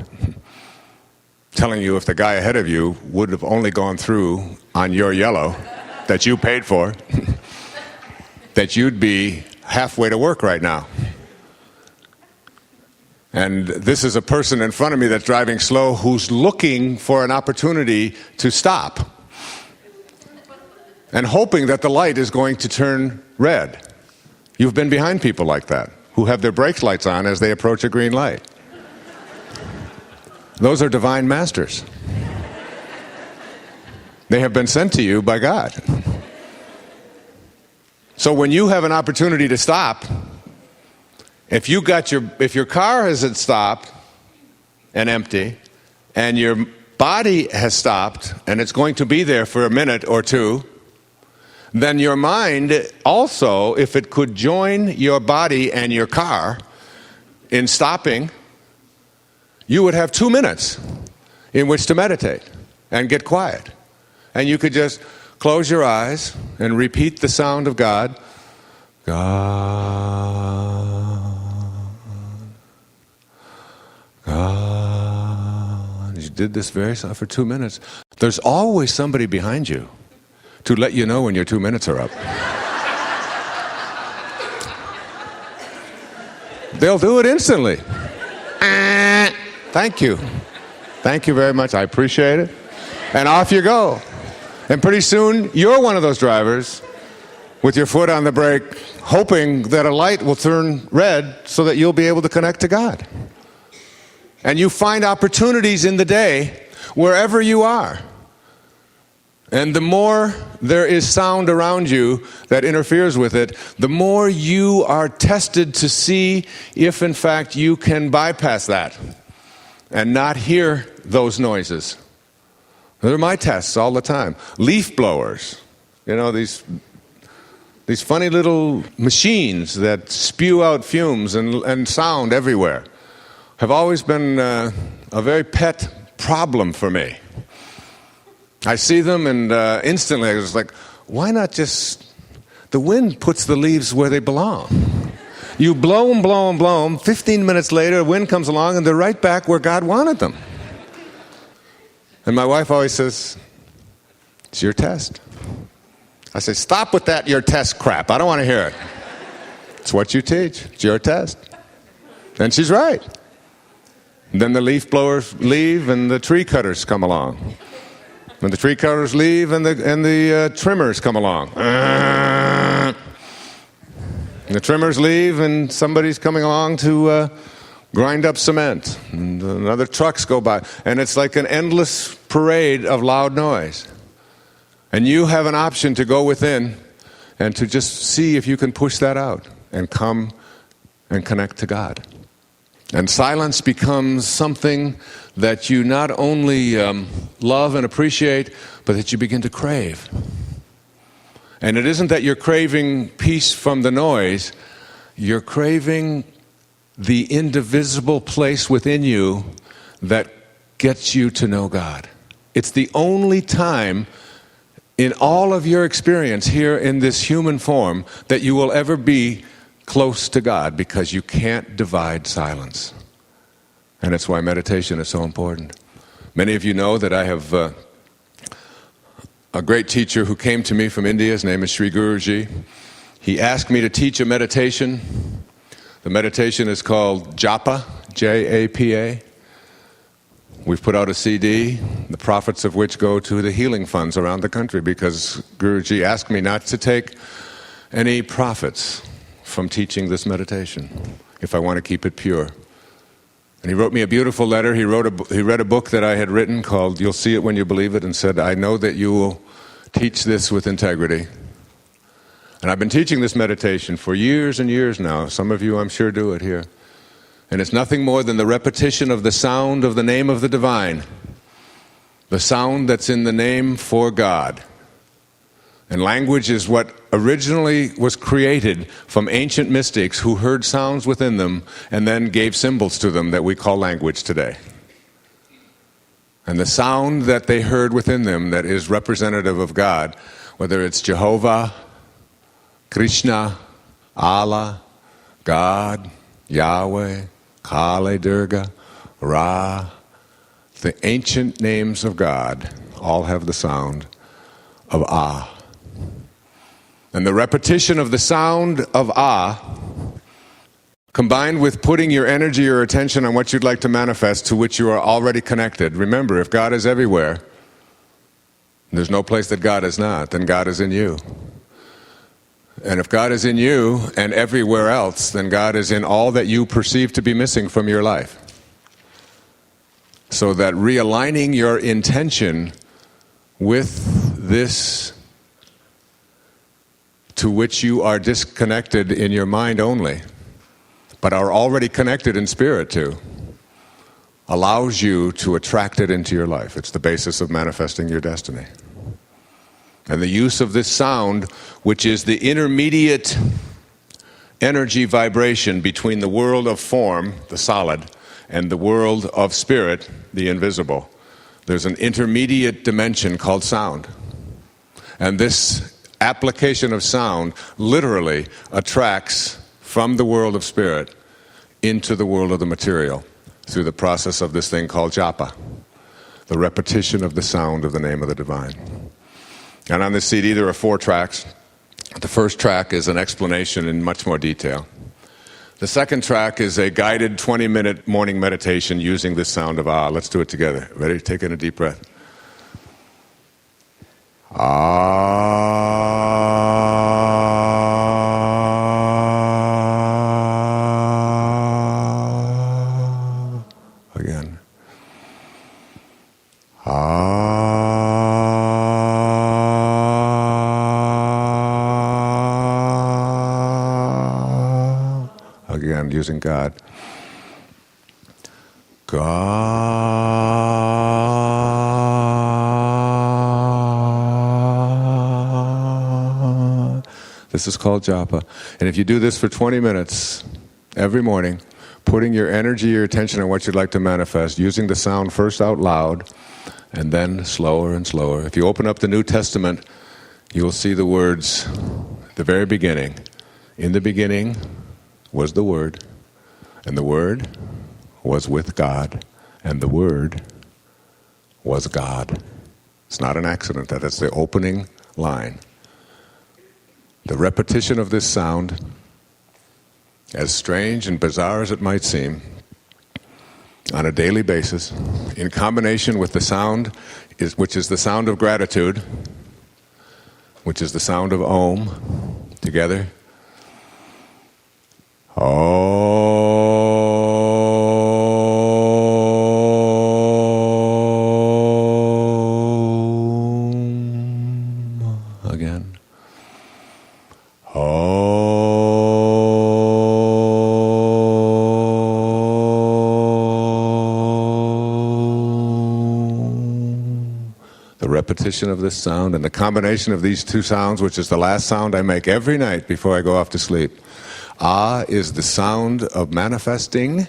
telling you if the guy ahead of you would have only gone through on your yellow that you paid for, that you'd be halfway to work right now. And this is a person in front of me that's driving slow who's looking for an opportunity to stop and hoping that the light is going to turn red. You've been behind people like that who have their brake lights on as they approach a green light. Those are divine masters. They have been sent to you by God. So when you have an opportunity to stop, if your car hasn't stopped and empty, and your body has stopped and it's going to be there for a minute or two, then your mind also, if it could join your body and your car in stopping, you would have 2 minutes in which to meditate and get quiet. And you could just close your eyes and repeat the sound of God. God. God. You did this very soft for 2 minutes. There's always somebody behind you to let you know when your 2 minutes are up. They'll do it instantly. Thank you. Thank you very much. I appreciate it. And off you go. And pretty soon, you're one of those drivers with your foot on the brake, hoping that a light will turn red so that you'll be able to connect to God. And you find opportunities in the day wherever you are. And the more there is sound around you that interferes with it, the more you are tested to see if in fact you can bypass that and not hear those noises. They're my tests all the time. Leaf blowers, these funny little machines that spew out fumes and sound everywhere, have always been a very pet problem for me. I see them and instantly I was like, why not just, the wind puts the leaves where they belong. You blow them, blow them, blow them, 15 minutes later, the wind comes along and they're right back where God wanted them. And my wife always says, it's your test. I say, stop with that your test crap. I don't want to hear it. It's what you teach. It's your test. And she's right. And then the leaf blowers leave and the tree cutters come along. And the tree cutters leave and the trimmers come along. And the trimmers leave and somebody's coming along to grind up cement. And other trucks go by. And it's like an endless parade of loud noise. And you have an option to go within and to just see if you can push that out and come and connect to God. And silence becomes something that you not only love and appreciate, but that you begin to crave. And it isn't that you're craving peace from the noise, you're craving the indivisible place within you that gets you to know God. It's the only time in all of your experience here in this human form that you will ever be close to God, because you can't divide silence. And that's why meditation is so important. Many of you know that I have a great teacher who came to me from India. His name is Sri Guruji. He asked me to teach a meditation. The meditation is called Japa, J-A-P-A. We've put out a CD, the profits of which go to the healing funds around the country, because Guruji asked me not to take any profits from teaching this meditation if I want to keep it pure. And he wrote me a beautiful letter. He read a book that I had written called You'll See It When You Believe It, and said, I know that you will teach this with integrity. And I've been teaching this meditation for years and years now. Some of you, I'm sure, do it here. And it's nothing more than the repetition of the sound of the name of the divine, the sound that's in the name for God. And language is what originally was created from ancient mystics who heard sounds within them and then gave symbols to them that we call language today. And the sound that they heard within them that is representative of God, whether it's Jehovah, Krishna, Allah, God, Yahweh, Kali, Durga, Ra. The ancient names of God all have the sound of Ah. And the repetition of the sound of Ah, combined with putting your energy or attention on what you'd like to manifest, to which you are already connected. Remember, if God is everywhere, there's no place that God is not, then God is in you. And if God is in you and everywhere else, then God is in all that you perceive to be missing from your life. So that realigning your intention with this to which you are disconnected in your mind only, but are already connected in spirit to, allows you to attract it into your life. It's the basis of manifesting your destiny. And the use of this sound, which is the intermediate energy vibration between the world of form, the solid, and the world of spirit, the invisible. There's an intermediate dimension called sound. And this application of sound literally attracts from the world of spirit into the world of the material through the process of this thing called japa, the repetition of the sound of the name of the divine. And on this CD there are 4 tracks. The first track is an explanation in much more detail. The second track is a guided 20-minute morning meditation using this sound of Ah. Let's do it together. Ready? Take in a deep breath. Ah. Again. Ah. Again, using God. God. This is called japa. And if you do this for 20 minutes every morning, putting your energy, your attention on what you'd like to manifest, using the sound first out loud, and then slower and slower. If you open up the New Testament, you will see the words at the very beginning. In the beginning was the Word, and the Word was with God, and the Word was God. It's not an accident. That's the opening line. The repetition of this sound, as strange and bizarre as it might seem, on a daily basis, in combination with the sound, which is the sound of gratitude, which is the sound of Om, together. Om. Again. Om. The repetition of this sound and the combination of these 2 sounds, which is the last sound I make every night before I go off to sleep. Ah is the sound of manifesting.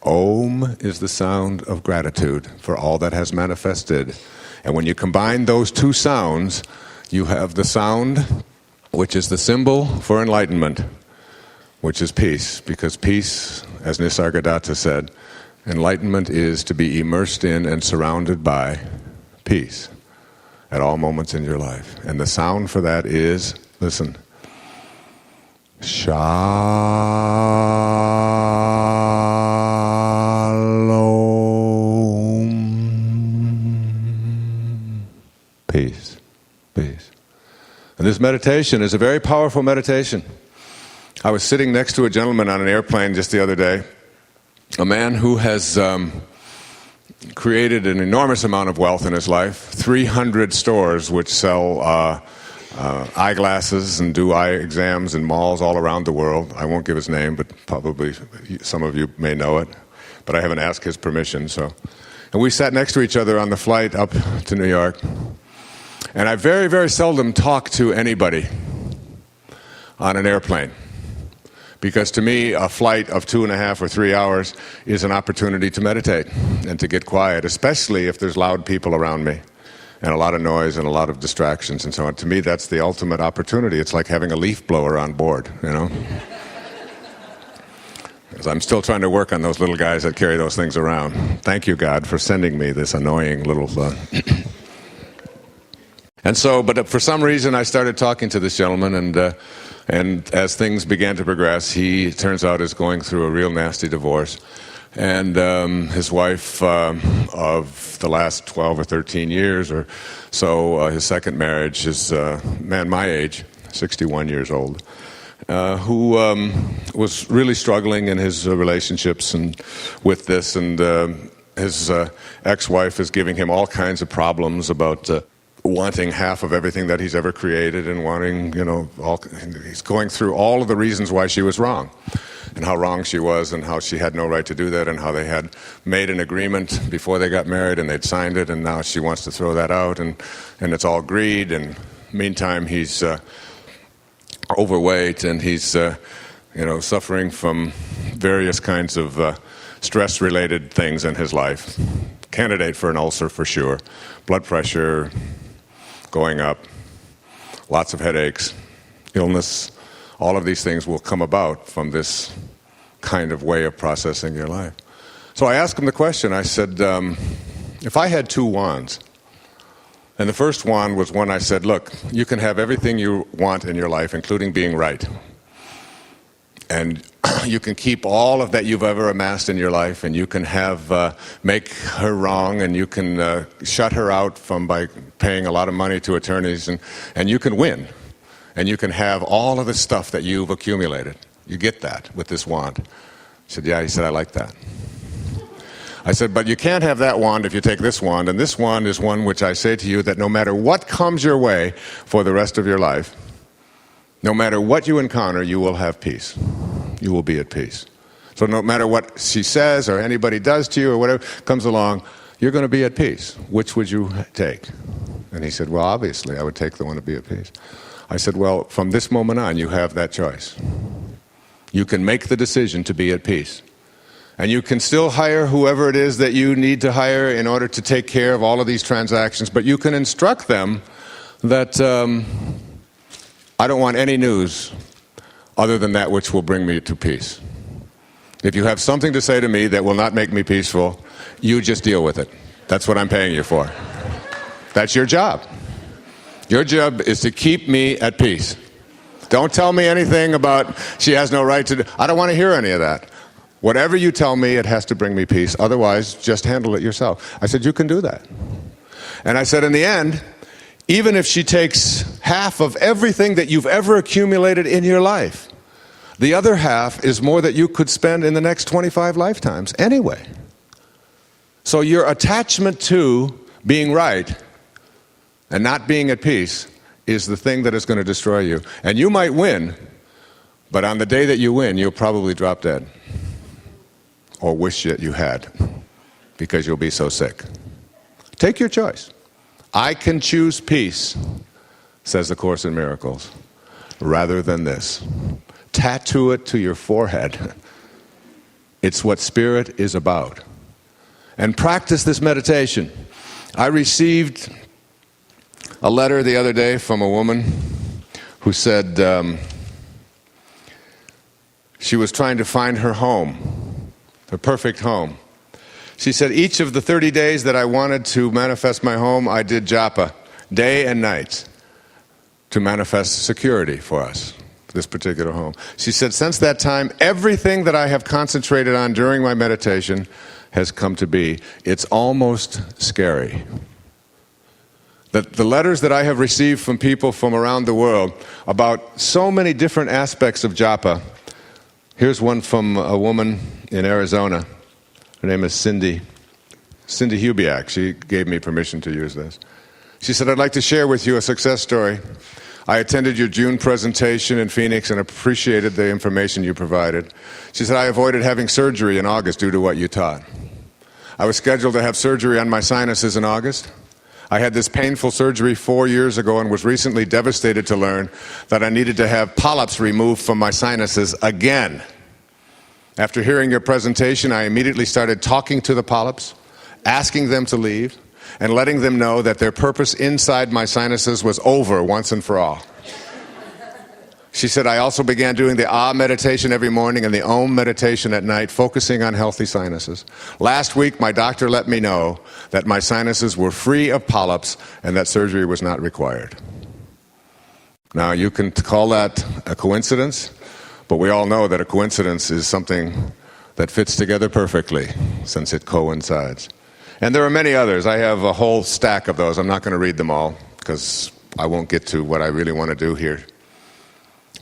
Om is the sound of gratitude for all that has manifested. And when you combine those 2 sounds, you have the sound which is the symbol for enlightenment, which is peace. Because peace, as Nisargadatta said, enlightenment is to be immersed in and surrounded by peace at all moments in your life. And the sound for that is, listen, Shalom. Peace. Peace. And this meditation is a very powerful meditation. I was sitting next to a gentleman on an airplane just the other day, a man who has created an enormous amount of wealth in his life, 300 stores which sell eyeglasses and do eye exams in malls all around the world. I won't give his name, but probably some of you may know it. But I haven't asked his permission. And we sat next to each other on the flight up to New York. And I very, very seldom talk to anybody on an airplane. Because to me, a flight of 2.5 or 3 hours is an opportunity to meditate and to get quiet, especially if there's loud people around me. And a lot of noise and a lot of distractions and so on. To me, that's the ultimate opportunity. It's like having a leaf blower on board, you know. I'm still trying to work on those little guys that carry those things around. Thank you, God, for sending me this annoying little... And so, but for some reason, I started talking to this gentleman, and as things began to progress, he, it turns out, is going through a real nasty divorce. And his wife of the last 12 or 13 years or so, his second marriage, is a man my age, 61 years old, who was really struggling in his relationships and with this, and his ex-wife is giving him all kinds of problems about wanting half of everything that he's ever created, and wanting, he's going through all of the reasons why she was wrong, and how wrong she was, and how she had no right to do that, and how they had made an agreement before they got married, and they'd signed it, and now she wants to throw that out, and it's all greed. And meantime, he's overweight, and he's suffering from various kinds of stress-related things in his life. Candidate for an ulcer for sure. Blood pressure going up, lots of headaches, illness. All of these things will come about from this kind of way of processing your life. So I asked him the question. I said, if I had two wands, and the first wand was one I said, look, you can have everything you want in your life, including being right. And you can keep all of that you've ever amassed in your life, and you can make her wrong, and you can shut her out by paying a lot of money to attorneys, and you can win. And you can have all of the stuff that you've accumulated. You get that with this wand. He said, yeah. He said, I like that. I said, but you can't have that wand if you take this wand, and this wand is one which I say to you that no matter what comes your way for the rest of your life, no matter what you encounter, you will have peace. You will be at peace. So no matter what she says or anybody does to you or whatever comes along, you're going to be at peace. Which would you take? And he said, well, obviously, I would take the one to be at peace. I said, well, from this moment on, you have that choice. You can make the decision to be at peace. And you can still hire whoever it is that you need to hire in order to take care of all of these transactions, but you can instruct them that I don't want any news other than that which will bring me to peace. If you have something to say to me that will not make me peaceful, you just deal with it. That's what I'm paying you for. That's your job. Your job is to keep me at peace. Don't tell me anything about she has no right to do. I don't want to hear any of that. Whatever you tell me, it has to bring me peace. Otherwise, just handle it yourself. I said, you can do that. And I said, in the end, even if she takes half of everything that you've ever accumulated in your life, the other half is more that you could spend in the next 25 lifetimes anyway. So your attachment to being right and not being at peace is the thing that is going to destroy you. And you might win, but on the day that you win, you'll probably drop dead. Or wish that you had, because you'll be so sick. Take your choice. I can choose peace, says the Course in Miracles, rather than this. Tattoo it to your forehead. It's what spirit is about. And practice this meditation. I received a letter the other day from a woman who said she was trying to find her home, her perfect home. She said, each of the 30 days that I wanted to manifest my home, I did japa, day and night, to manifest security for us, this particular home. She said, since that time, everything that I have concentrated on during my meditation has come to be. It's almost scary. The letters that I have received from people from around the world about so many different aspects of japa. Here's one from a woman in Arizona. Her name is Cindy Hubiak. She gave me permission to use this. She said, I'd like to share with you a success story. I attended your June presentation in Phoenix and appreciated the information you provided. She said, I avoided having surgery in August due to what you taught. I was scheduled to have surgery on my sinuses in August. I had this painful surgery 4 years ago and was recently devastated to learn that I needed to have polyps removed from my sinuses again. After hearing your presentation, I immediately started talking to the polyps, asking them to leave, and letting them know that their purpose inside my sinuses was over once and for all. She said, I also began doing the Ah meditation every morning and the Om meditation at night, focusing on healthy sinuses. Last week, my doctor let me know that my sinuses were free of polyps and that surgery was not required. Now, you can call that a coincidence, but we all know that a coincidence is something that fits together perfectly, since it coincides. And there are many others. I have a whole stack of those. I'm not going to read them all, because I won't get to what I really want to do here.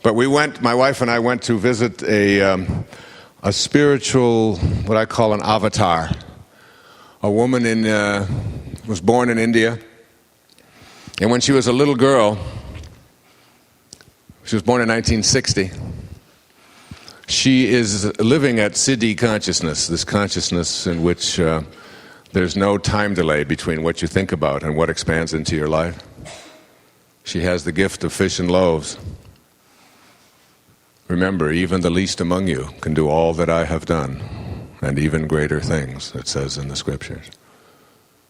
But my wife and I went to visit a spiritual, what I call an avatar. A woman was born in India, and when she was a little girl, she was born in 1960, she is living at Siddhi consciousness, this consciousness in which there's no time delay between what you think about and what expands into your life. She has the gift of fish and loaves. Remember, even the least among you can do all that I have done, and even greater things, it says in the scriptures.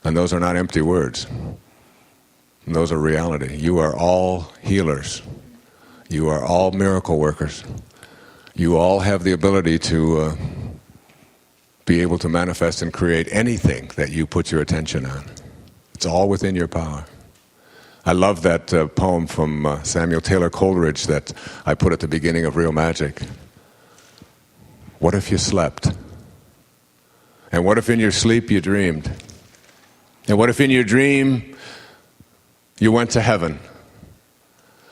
And those are not empty words. Those are reality. You are all healers. You are all miracle workers. You all have the ability to be able to manifest and create anything that you put your attention on. It's all within your power. I love that poem from Samuel Taylor Coleridge that I put at the beginning of Real Magic. What if you slept? And what if in your sleep you dreamed? And what if in your dream you went to heaven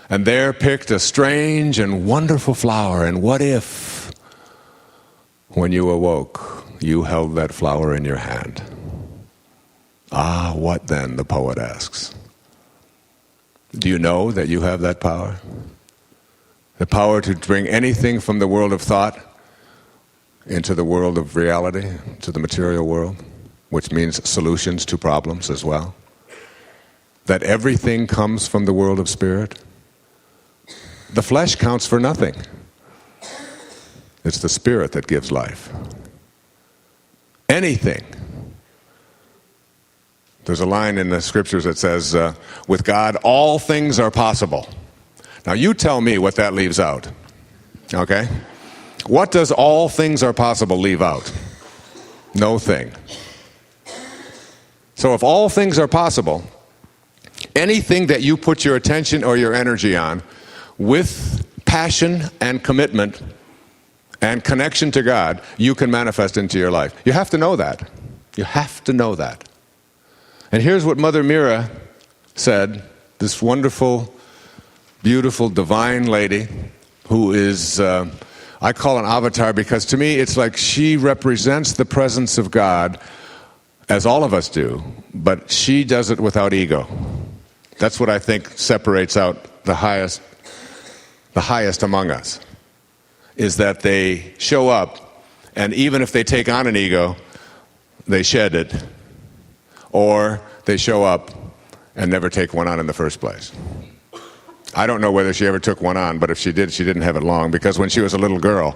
and there picked a strange and wonderful flower? And what if, when you awoke, you held that flower in your hand? Ah, what then, the poet asks. Do you know that you have that power? The power to bring anything from the world of thought into the world of reality, to the material world, which means solutions to problems as well. That everything comes from the world of spirit. The flesh counts for nothing. It's the spirit that gives life. Anything. There's a line in the scriptures that says, with God, all things are possible. Now you tell me what that leaves out. Okay? What does all things are possible leave out? No thing. So if all things are possible, anything that you put your attention or your energy on, with passion and commitment and connection to God, you can manifest into your life. You have to know that. You have to know that. And here's what Mother Mira said, this wonderful, beautiful, divine lady who is, I call an avatar because to me it's like she represents the presence of God as all of us do, but she does it without ego. That's what I think separates out the highest among us, is that they show up, and even if they take on an ego, they shed it, or they show up and never take one on in the first place. I don't know whether she ever took one on, but if she did, she didn't have it long, because when she was a little girl,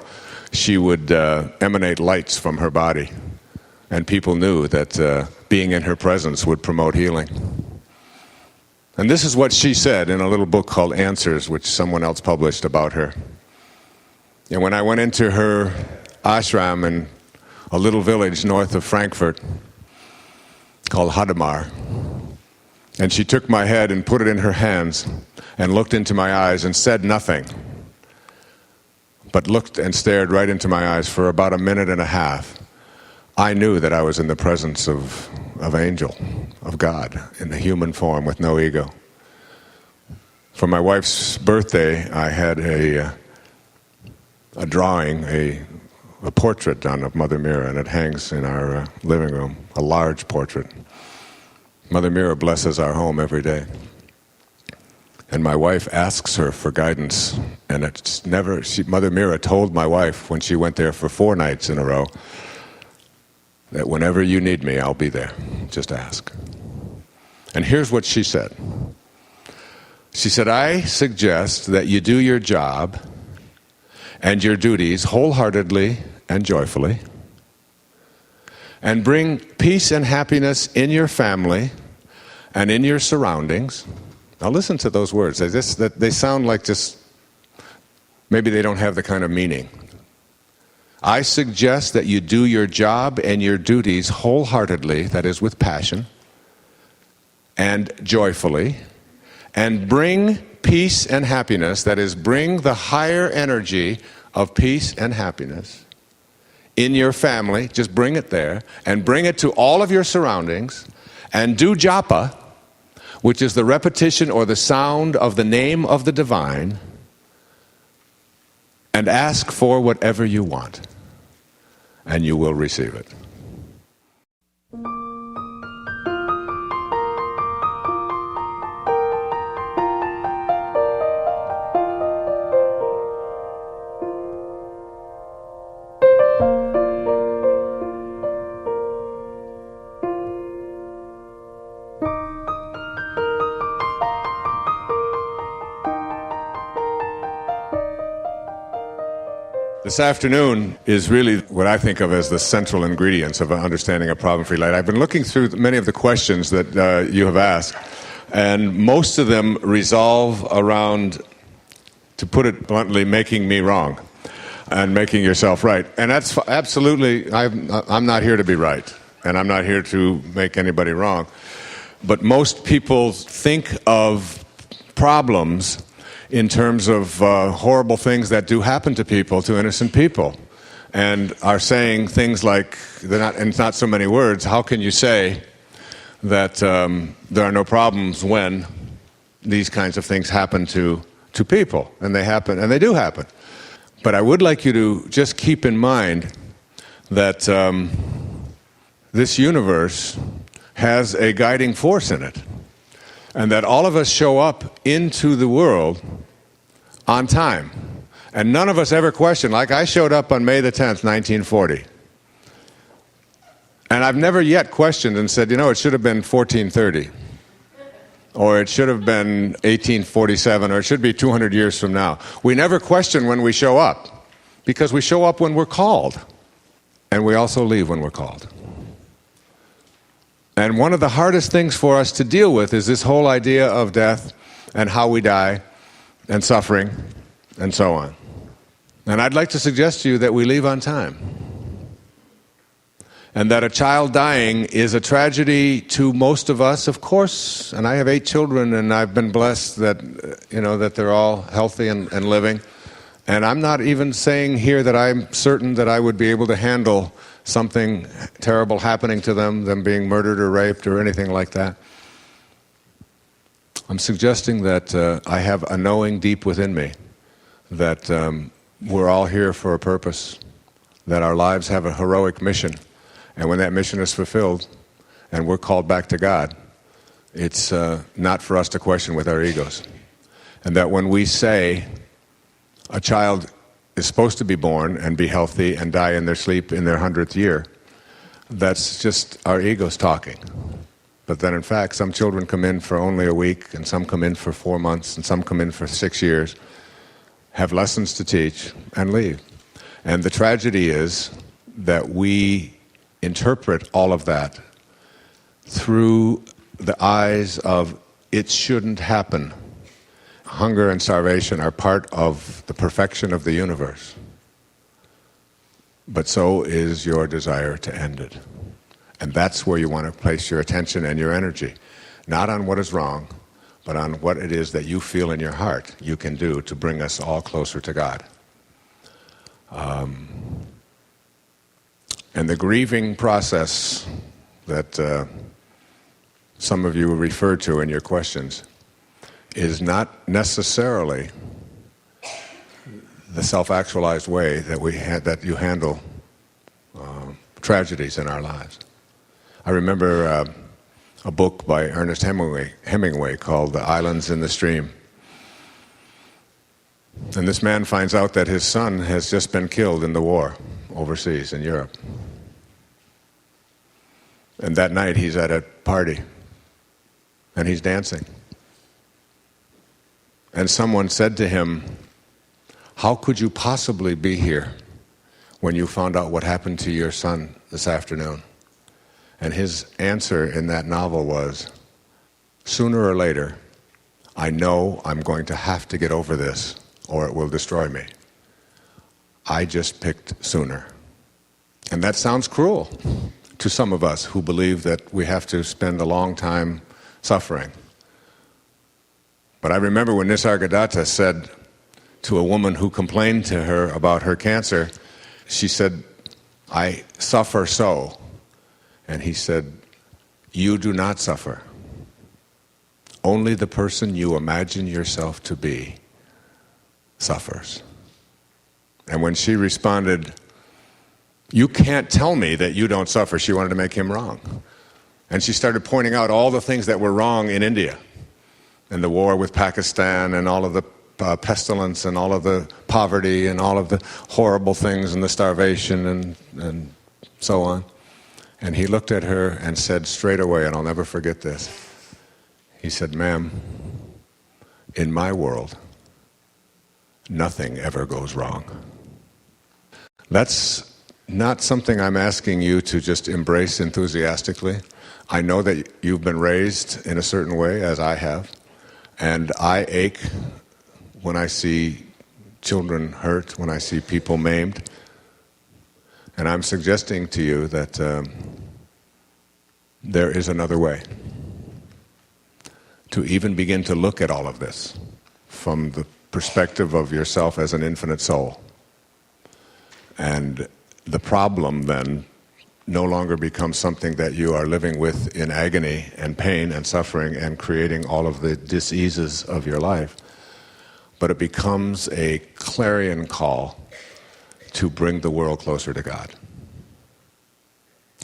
she would emanate lights from her body, and people knew that being in her presence would promote healing. And this is what she said in a little book called Answers, which someone else published about her. And when I went into her ashram in a little village north of Frankfurt called Hadamar, and she took my head and put it in her hands and looked into my eyes and said nothing, but looked and stared right into my eyes for about a minute and a half, I knew that I was in the presence of angel, of God, in the human form with no ego. For my wife's birthday, I had a drawing, a portrait done of Mother Mira, and it hangs in our living room, a large portrait. Mother Mira blesses our home every day. And my wife asks her for guidance, and it's never, Mother Mira told my wife when she went there for 4 nights in a row, that whenever you need me, I'll be there. Just ask. And here's what she said. She said, I suggest that you do your job and your duties wholeheartedly and joyfully, and bring peace and happiness in your family and in your surroundings. Now listen to those words. They sound like just maybe they don't have the kind of meaning. I suggest that you do your job and your duties wholeheartedly, that is with passion, and joyfully, and bring peace and happiness, that is, bring the higher energy of peace and happiness in your family, just bring it there, and bring it to all of your surroundings, and do japa, which is the repetition or the sound of the name of the divine, and ask for whatever you want, and you will receive it. This afternoon is really what I think of as the central ingredients of understanding a problem-free life. I've been looking through many of the questions that you have asked, and most of them resolve around, to put it bluntly, making me wrong and making yourself right. And that's absolutely, I'm not here to be right, and I'm not here to make anybody wrong. But most people think of problems in terms of horrible things that do happen to people, to innocent people, and are saying things like, and it's not so many words, how can you say that there are no problems when these kinds of things happen to people? And they happen, and they do happen. But I would like you to just keep in mind that this universe has a guiding force in it, and that all of us show up into the world on time. And none of us ever question, like I showed up on May the 10th, 1940. And I've never yet questioned and said, it should have been 1430. Or it should have been 1847, or it should be 200 years from now. We never question when we show up, because we show up when we're called. And we also leave when we're called. And one of the hardest things for us to deal with is this whole idea of death and how we die and suffering and so on. And I'd like to suggest to you that we leave on time. And that a child dying is a tragedy to most of us, of course. And I have 8 children, and I've been blessed that, that they're all healthy and living. And I'm not even saying here that I'm certain that I would be able to handle something terrible happening to them being murdered or raped or anything like that. I'm suggesting that I have a knowing deep within me that we're all here for a purpose, that our lives have a heroic mission, and when that mission is fulfilled and we're called back to God, it's not for us to question with our egos. And that when we say a child is supposed to be born and be healthy and die in their sleep in their 100th year, that's just our egos talking. But then in fact, some children come in for only a week, and some come in for 4 months, and some come in for 6 years, have lessons to teach, and leave. And the tragedy is that we interpret all of that through the eyes of it shouldn't happen. Hunger and starvation are part of the perfection of the universe. But so is your desire to end it. And that's where you want to place your attention and your energy. Not on what is wrong, but on what it is that you feel in your heart you can do to bring us all closer to God. And the grieving process that some of you referred to in your questions is not necessarily the self-actualized way that you handle tragedies in our lives. I remember a book by Ernest Hemingway called The Islands in the Stream. And this man finds out that his son has just been killed in the war overseas in Europe. And that night he's at a party and he's dancing. And someone said to him, "How could you possibly be here when you found out what happened to your son this afternoon?" And his answer in that novel was, "Sooner or later, I know I'm going to have to get over this, or it will destroy me." I just picked sooner. And that sounds cruel to some of us who believe that we have to spend a long time suffering. But I remember when Nisargadatta said to a woman who complained to her about her cancer, she said, I suffer so. And he said, you do not suffer. Only the person you imagine yourself to be suffers. And when she responded, you can't tell me that you don't suffer, she wanted to make him wrong. And she started pointing out all the things that were wrong in India, and the war with Pakistan, and all of the pestilence, and all of the poverty, and all of the horrible things, and the starvation, and so on. And he looked at her and said straight away, and I'll never forget this, he said, ma'am, in my world, nothing ever goes wrong. That's not something I'm asking you to just embrace enthusiastically. I know that you've been raised in a certain way, as I have, and I ache when I see children hurt, when I see people maimed. And I'm suggesting to you that there is another way to even begin to look at all of this from the perspective of yourself as an infinite soul. And the problem then no longer becomes something that you are living with in agony and pain and suffering and creating all of the diseases of your life, but it becomes a clarion call to bring the world closer to God.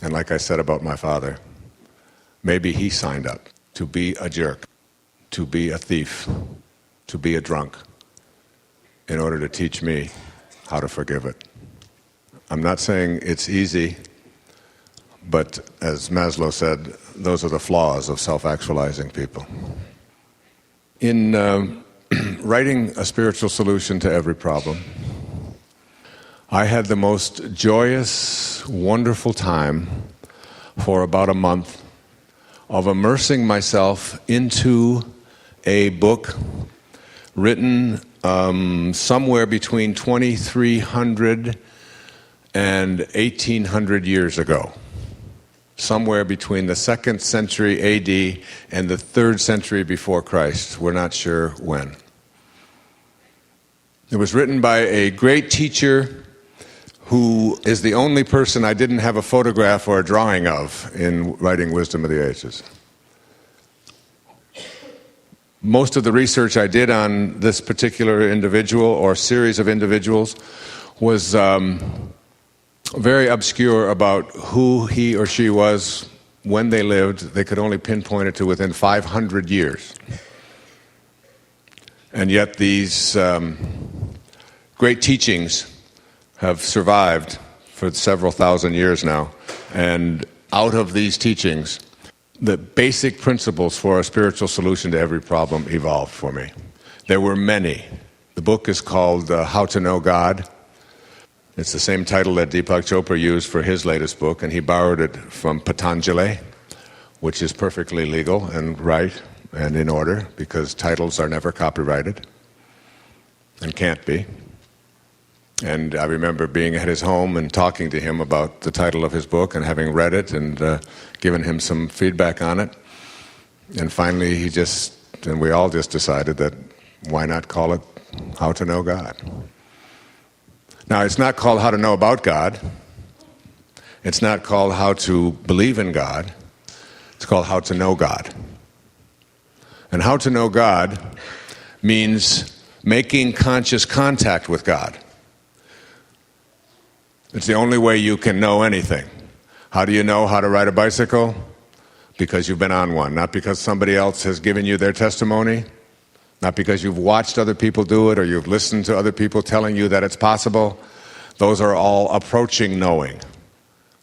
And like I said about my father, maybe he signed up to be a jerk, to be a thief, to be a drunk, in order to teach me how to forgive it. I'm not saying it's easy, but as Maslow said, those are the flaws of self-actualizing people. In writing A Spiritual Solution to Every Problem, I had the most joyous, wonderful time for about a month of immersing myself into a book written somewhere between 2,300 and 1,800 years ago, somewhere between the 2nd century AD and the 3rd century before Christ. We're not sure when. It was written by a great teacher who is the only person I didn't have a photograph or a drawing of in writing Wisdom of the Ages. Most of the research I did on this particular individual or series of individuals was very obscure about who he or she was, when they lived. They could only pinpoint it to within 500 years. And yet these great teachings have survived for several thousand years now. And out of these teachings, the basic principles for a spiritual solution to every problem evolved for me. There were many. The book is called How to Know God. It's the same title that Deepak Chopra used for his latest book, and he borrowed it from Patanjali, which is perfectly legal and right and in order, because titles are never copyrighted and can't be. And I remember being at his home and talking to him about the title of his book and having read it and given him some feedback on it. And finally and we all just decided that why not call it How to Know God? Now, it's not called How to Know About God. It's not called How to Believe in God. It's called How to Know God. And How to Know God means making conscious contact with God. It's the only way you can know anything. How do you know how to ride a bicycle? Because you've been on one, not because somebody else has given you their testimony, not because you've watched other people do it or you've listened to other people telling you that it's possible. Those are all approaching knowing.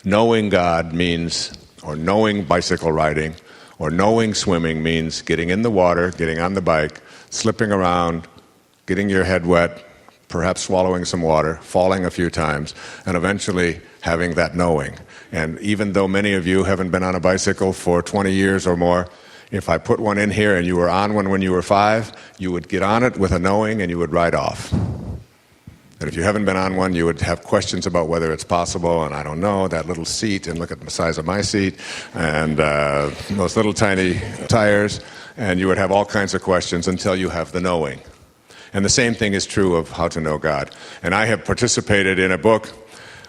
Knowing God means, or knowing bicycle riding, or knowing swimming means getting in the water, getting on the bike, slipping around, getting your head wet, perhaps swallowing some water, falling a few times, and eventually having that knowing. And even though many of you haven't been on a bicycle for 20 years or more, if I put one in here and you were on one when you were 5, you would get on it with a knowing and you would ride off. And if you haven't been on one, you would have questions about whether it's possible, and I don't know, that little seat, and look at the size of my seat, and those little tiny tires, and you would have all kinds of questions until you have the knowing. And the same thing is true of how to know God. And I have participated in a book.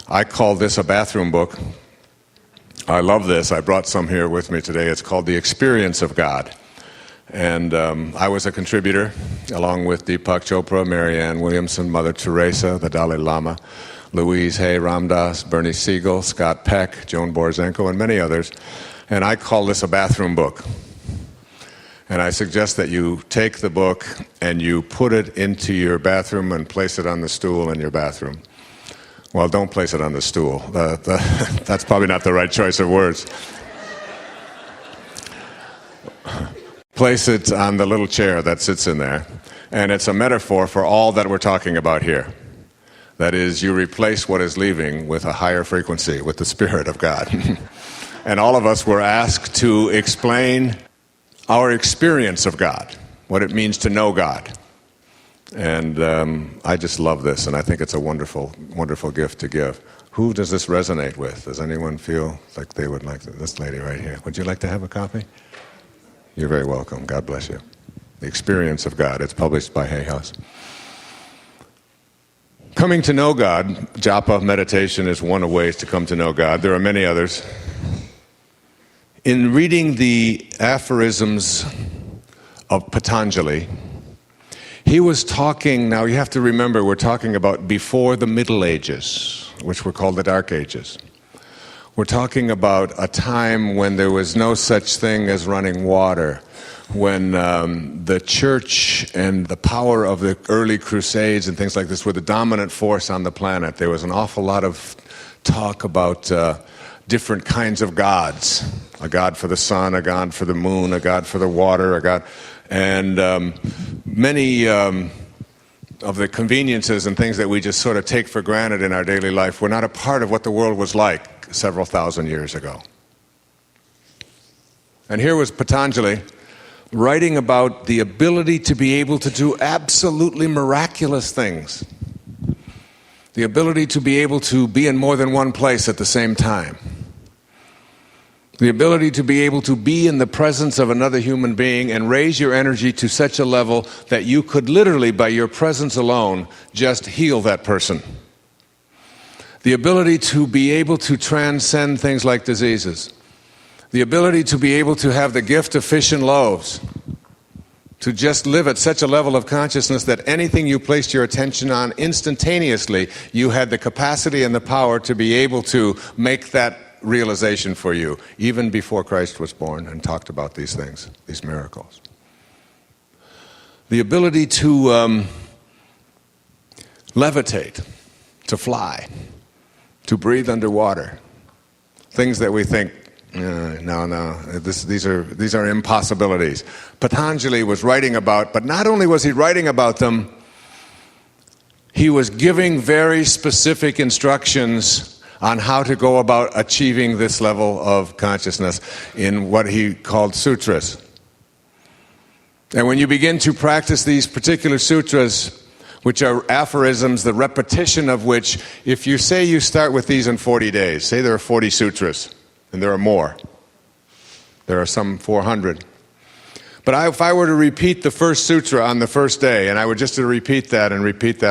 I call this a bathroom book. I love this. I brought some here with me today. It's called The Experience of God. And I was a contributor, along with Deepak Chopra, Marianne Williamson, Mother Teresa, the Dalai Lama, Louise Hay Ramdas, Bernie Siegel, Scott Peck, Joan Borzenko, and many others. And I call this a bathroom book. And I suggest that you take the book and you put it into your bathroom and place it on the stool in your bathroom. Well, don't place it on the stool. That's probably not the right choice of words. Place it on the little chair that sits in there. And it's a metaphor for all that we're talking about here. That is, you replace what is leaving with a higher frequency, with the Spirit of God. And all of us were asked to explain our experience of God, what it means to know God. And I just love this, and I think it's a wonderful, wonderful gift to give. Who does this resonate with? Does anyone feel like they would like this lady right here? Would you like to have a copy? You're very welcome. God bless you. The Experience of God. It's published by Hay House. Coming to know God, japa meditation is one of ways to come to know God. There are many others. In reading the aphorisms of Patanjali, he was talking, now you have to remember, we're talking about before the Middle Ages, which were called the Dark Ages. We're talking about a time when there was no such thing as running water, when the church and the power of the early crusades and things like this were the dominant force on the planet. There was an awful lot of talk about different kinds of gods. A god for the sun, a god for the moon, a god for the water, a god... And many of the conveniences and things that we just sort of take for granted in our daily life were not a part of what the world was like several thousand years ago. And here was Patanjali writing about the ability to be able to do absolutely miraculous things. The ability to be able to be in more than one place at the same time. The ability to be able to be in the presence of another human being and raise your energy to such a level that you could literally, by your presence alone, just heal that person. The ability to be able to transcend things like diseases. The ability to be able to have the gift of fish and loaves. To just live at such a level of consciousness that anything you placed your attention on instantaneously, you had the capacity and the power to be able to make that realization for you, even before Christ was born and talked about these things, these miracles. The ability to levitate, to fly, to breathe underwater. Things that we think, no, these are impossibilities. Patanjali was writing about, but not only was he writing about them, he was giving very specific instructions on how to go about achieving this level of consciousness in what he called sutras. And when you begin to practice these particular sutras, which are aphorisms, the repetition of which, if you say you start with these in 40 days, say there are 40 sutras, and there are more. There are some 400. But if I were to repeat the first sutra on the first day, and I were just to repeat that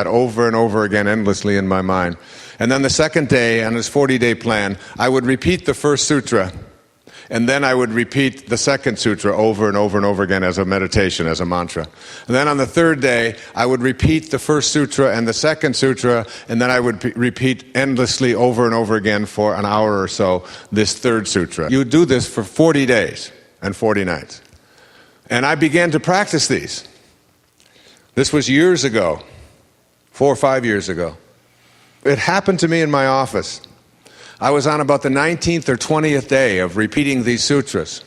over and over again endlessly in my mind, and then the second day on his 40-day plan, I would repeat the first sutra, and then I would repeat the second sutra over and over and over again as a meditation, as a mantra. And then on the third day, I would repeat the first sutra and the second sutra, and then I would repeat endlessly over and over again for an hour or so this third sutra. You would do this for 40 days and 40 nights. And I began to practice these. This was years ago, 4 or 5 years ago. It happened to me in my office. I was on about the 19th or 20th day of repeating these sutras.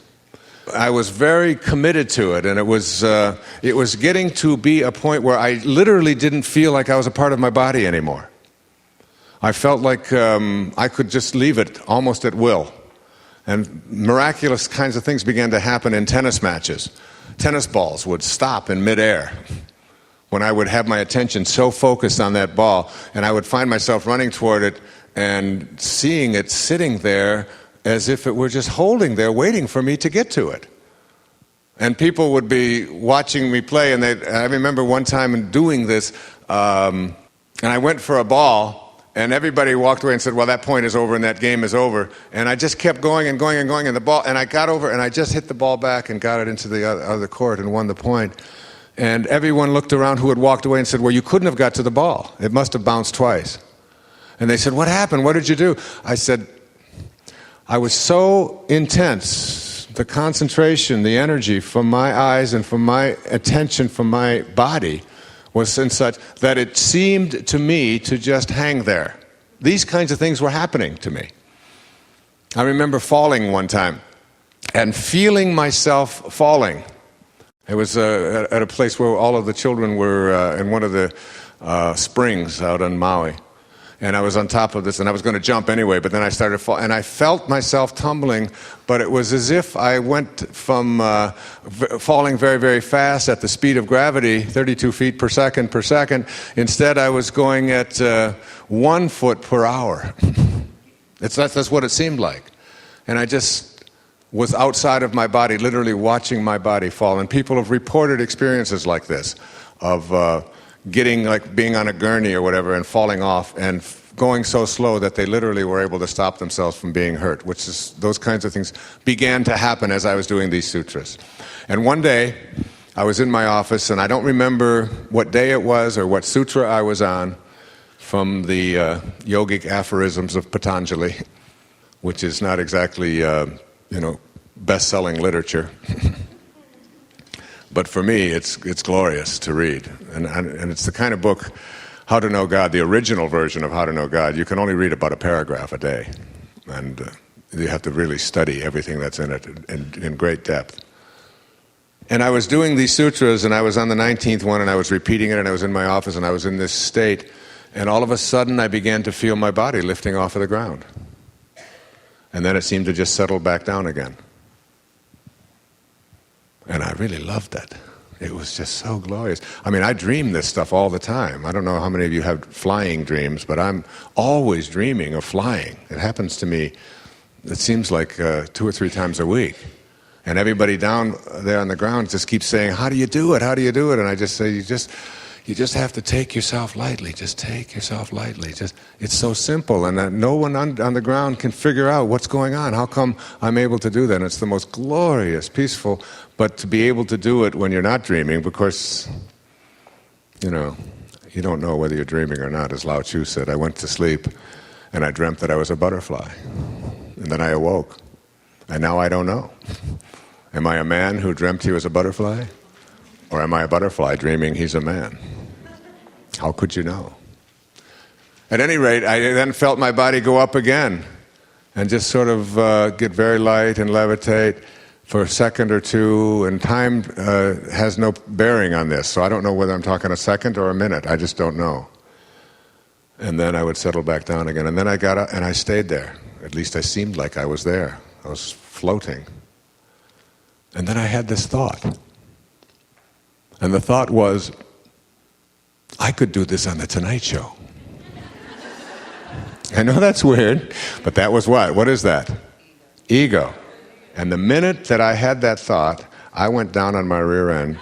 I was very committed to it, and it was getting to be a point where I literally didn't feel like I was a part of my body anymore. I felt like I could just leave it almost at will. And miraculous kinds of things began to happen in tennis matches. Tennis balls would stop in midair when I would have my attention so focused on that ball, and I would find myself running toward it and seeing it sitting there as if it were just holding there, waiting for me to get to it. And people would be watching me play, and I remember one time in doing this, and I went for a ball, and everybody walked away and said, well, that point is over and that game is over. And I just kept going and going and going, and the ball, and I got over, and I just hit the ball back and got it into the other court and won the point. And everyone looked around who had walked away and said, well, you couldn't have got to the ball. It must have bounced twice. And they said, what happened? What did you do? I said, I was so intense. The concentration, the energy from my eyes and from my attention from my body was in such that it seemed to me to just hang there. These kinds of things were happening to me. I remember falling one time and feeling myself falling. It was at a place where all of the children were in one of the springs out on Maui. And I was on top of this, and I was going to jump anyway, but then I started falling, and I felt myself tumbling, but it was as if I went from falling very, very fast at the speed of gravity, 32 feet per second. Instead, I was going at 1 foot per hour. That's what it seemed like. And I just was outside of my body, literally watching my body fall. And people have reported experiences like this, of getting, like being on a gurney or whatever and falling off and going so slow that they literally were able to stop themselves from being hurt, which is, those kinds of things began to happen as I was doing these sutras. And one day, I was in my office, and I don't remember what day it was or what sutra I was on from the yogic aphorisms of Patanjali, which is not exactly, best-selling literature. But for me, it's glorious to read. And it's the kind of book, How to Know God, the original version of How to Know God. You can only read about a paragraph a day. And you have to really study everything that's in it in great depth. And I was doing these sutras, and I was on the 19th one, and I was repeating it, and I was in my office, and I was in this state. And all of a sudden, I began to feel my body lifting off of the ground. And then it seemed to just settle back down again. And I really loved it. It was just so glorious. I mean, I dream this stuff all the time. I don't know how many of you have flying dreams, but I'm always dreaming of flying. It happens to me, it seems like 2 or 3 times a week. And everybody down there on the ground just keeps saying, how do you do it? How do you do it? And I just say, you just have to take yourself lightly. Just take yourself lightly. It's so simple, and no one on the ground can figure out what's going on. How come I'm able to do that? And it's the most glorious, peaceful, but to be able to do it when you're not dreaming, because, you don't know whether you're dreaming or not. As Lao Tzu said, I went to sleep, and I dreamt that I was a butterfly. And then I awoke, and now I don't know. Am I a man who dreamt he was a butterfly? Or am I a butterfly dreaming he's a man? How could you know? At any rate, I then felt my body go up again and just sort of get very light and levitate for a second or two, and time has no bearing on this, so I don't know whether I'm talking a second or a minute. I just don't know. And then I would settle back down again, and then I got up and I stayed there. At least I seemed like I was there. I was floating. And then I had this thought. And the thought was, I could do this on The Tonight Show. I know that's weird, but that was what? What is that? Ego. And the minute that I had that thought, I went down on my rear end,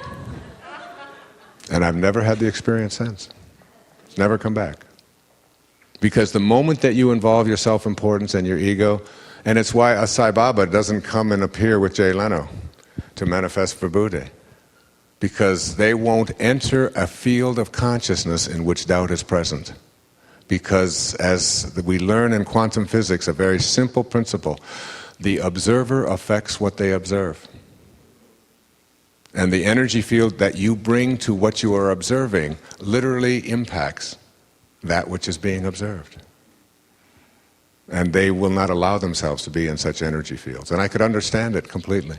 and I've never had the experience since. It's never come back. Because the moment that you involve your self-importance and your ego, and it's why a Sai Baba doesn't come and appear with Jay Leno to manifest for Buddha. Because they won't enter a field of consciousness in which doubt is present. Because as we learn in quantum physics, a very simple principle, the observer affects what they observe. And the energy field that you bring to what you are observing literally impacts that which is being observed. And they will not allow themselves to be in such energy fields. And I could understand it completely.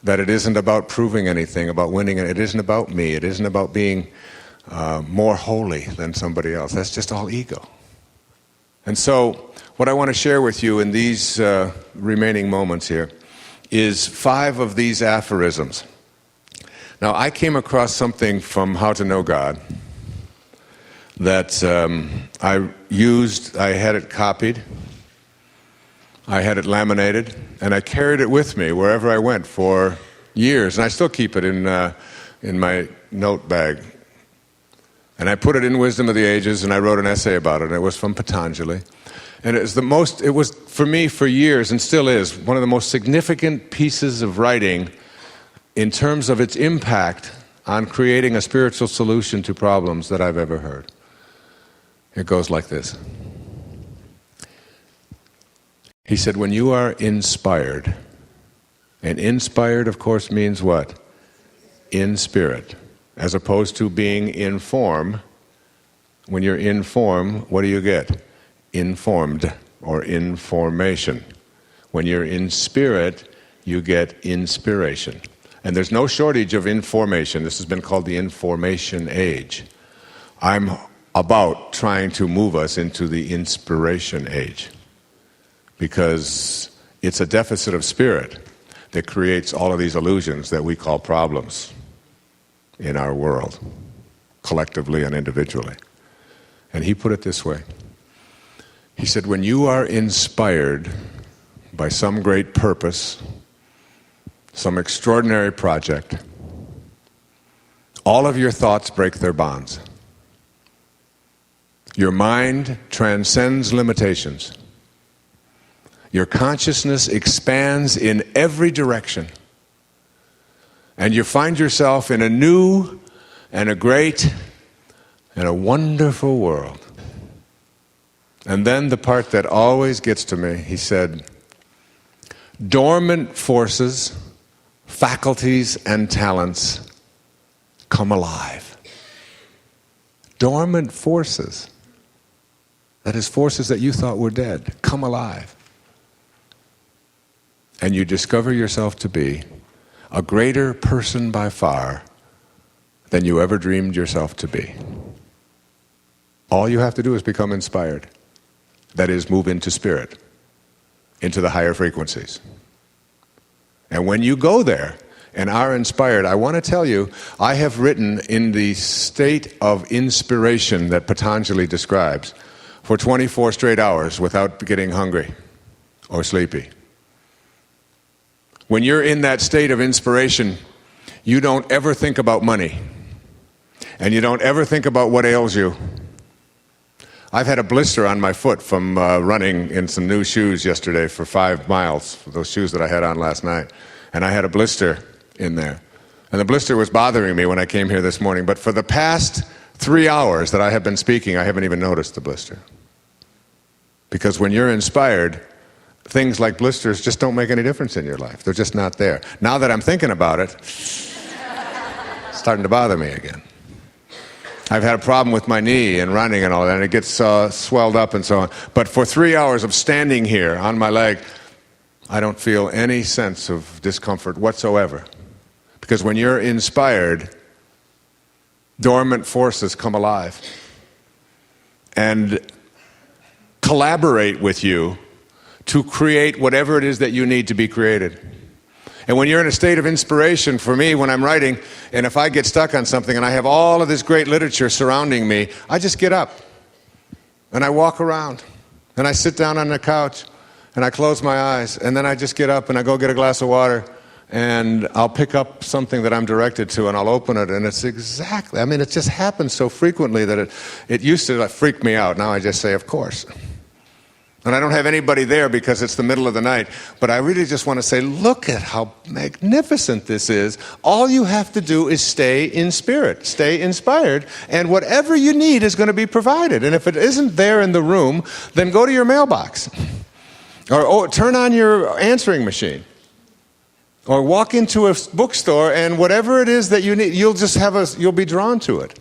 That it isn't about proving anything, about winning it. It isn't about me. It isn't about being more holy than somebody else. That's just all ego. And so, what I want to share with you in these remaining moments here is 5 of these aphorisms Now, I came across something from How to Know God that I used. I had it copied, I had it laminated, and I carried it with me wherever I went for years, and I still keep it in my note bag. And I put it in Wisdom of the Ages, and I wrote an essay about it, and it was from Patanjali. And it was, for me, for years, and still is, one of the most significant pieces of writing in terms of its impact on creating a spiritual solution to problems that I've ever heard. It goes like this. He said, when you are inspired, and inspired, of course, means what? In spirit, as opposed to being in form. When you're in form, what do you get? Informed, or information. When you're in spirit, you get inspiration. And there's no shortage of information. This has been called the information age. I'm about trying to move us into the inspiration age, because it's a deficit of spirit that creates all of these illusions that we call problems in our world, collectively and individually. And he put it this way. He said, when you are inspired by some great purpose, some extraordinary project, all of your thoughts break their bonds. Your mind transcends limitations. Your consciousness expands in every direction. And you find yourself in a new and a great and a wonderful world. And then the part that always gets to me, he said, dormant forces, faculties, and talents come alive. Dormant forces, that is, forces that you thought were dead, come alive. And you discover yourself to be a greater person by far than you ever dreamed yourself to be. All you have to do is become inspired. That is, move into spirit, into the higher frequencies. And when you go there and are inspired, I want to tell you, I have written in the state of inspiration that Patanjali describes for 24 straight hours without getting hungry or sleepy. When you're in that state of inspiration, you don't ever think about money. And you don't ever think about what ails you. I've had a blister on my foot from running in some new shoes yesterday for 5 miles, those shoes that I had on last night. And I had a blister in there. And the blister was bothering me when I came here this morning. But for the past 3 hours that I have been speaking, I haven't even noticed the blister. Because when you're inspired, things like blisters just don't make any difference in your life. They're just not there. Now that I'm thinking about it, it's starting to bother me again. I've had a problem with my knee and running and all that, and it gets swelled up and so on. But for 3 hours of standing here on my leg, I don't feel any sense of discomfort whatsoever. Because when you're inspired, dormant forces come alive and collaborate with you to create whatever it is that you need to be created. And when you're in a state of inspiration, for me, when I'm writing, and if I get stuck on something and I have all of this great literature surrounding me, I just get up and I walk around and I sit down on the couch and I close my eyes and then I just get up and I go get a glass of water and I'll pick up something that I'm directed to and I'll open it, and it's exactly, I mean, it just happens so frequently that it used to freak me out. Now I just say, of course. And I don't have anybody there because it's the middle of the night. But I really just want to say, look at how magnificent this is. All you have to do is stay in spirit, stay inspired, and whatever you need is going to be provided. And if it isn't there in the room, then go to your mailbox. Or turn on your answering machine. Or walk into a bookstore, and whatever it is that you need, you'll be drawn to it.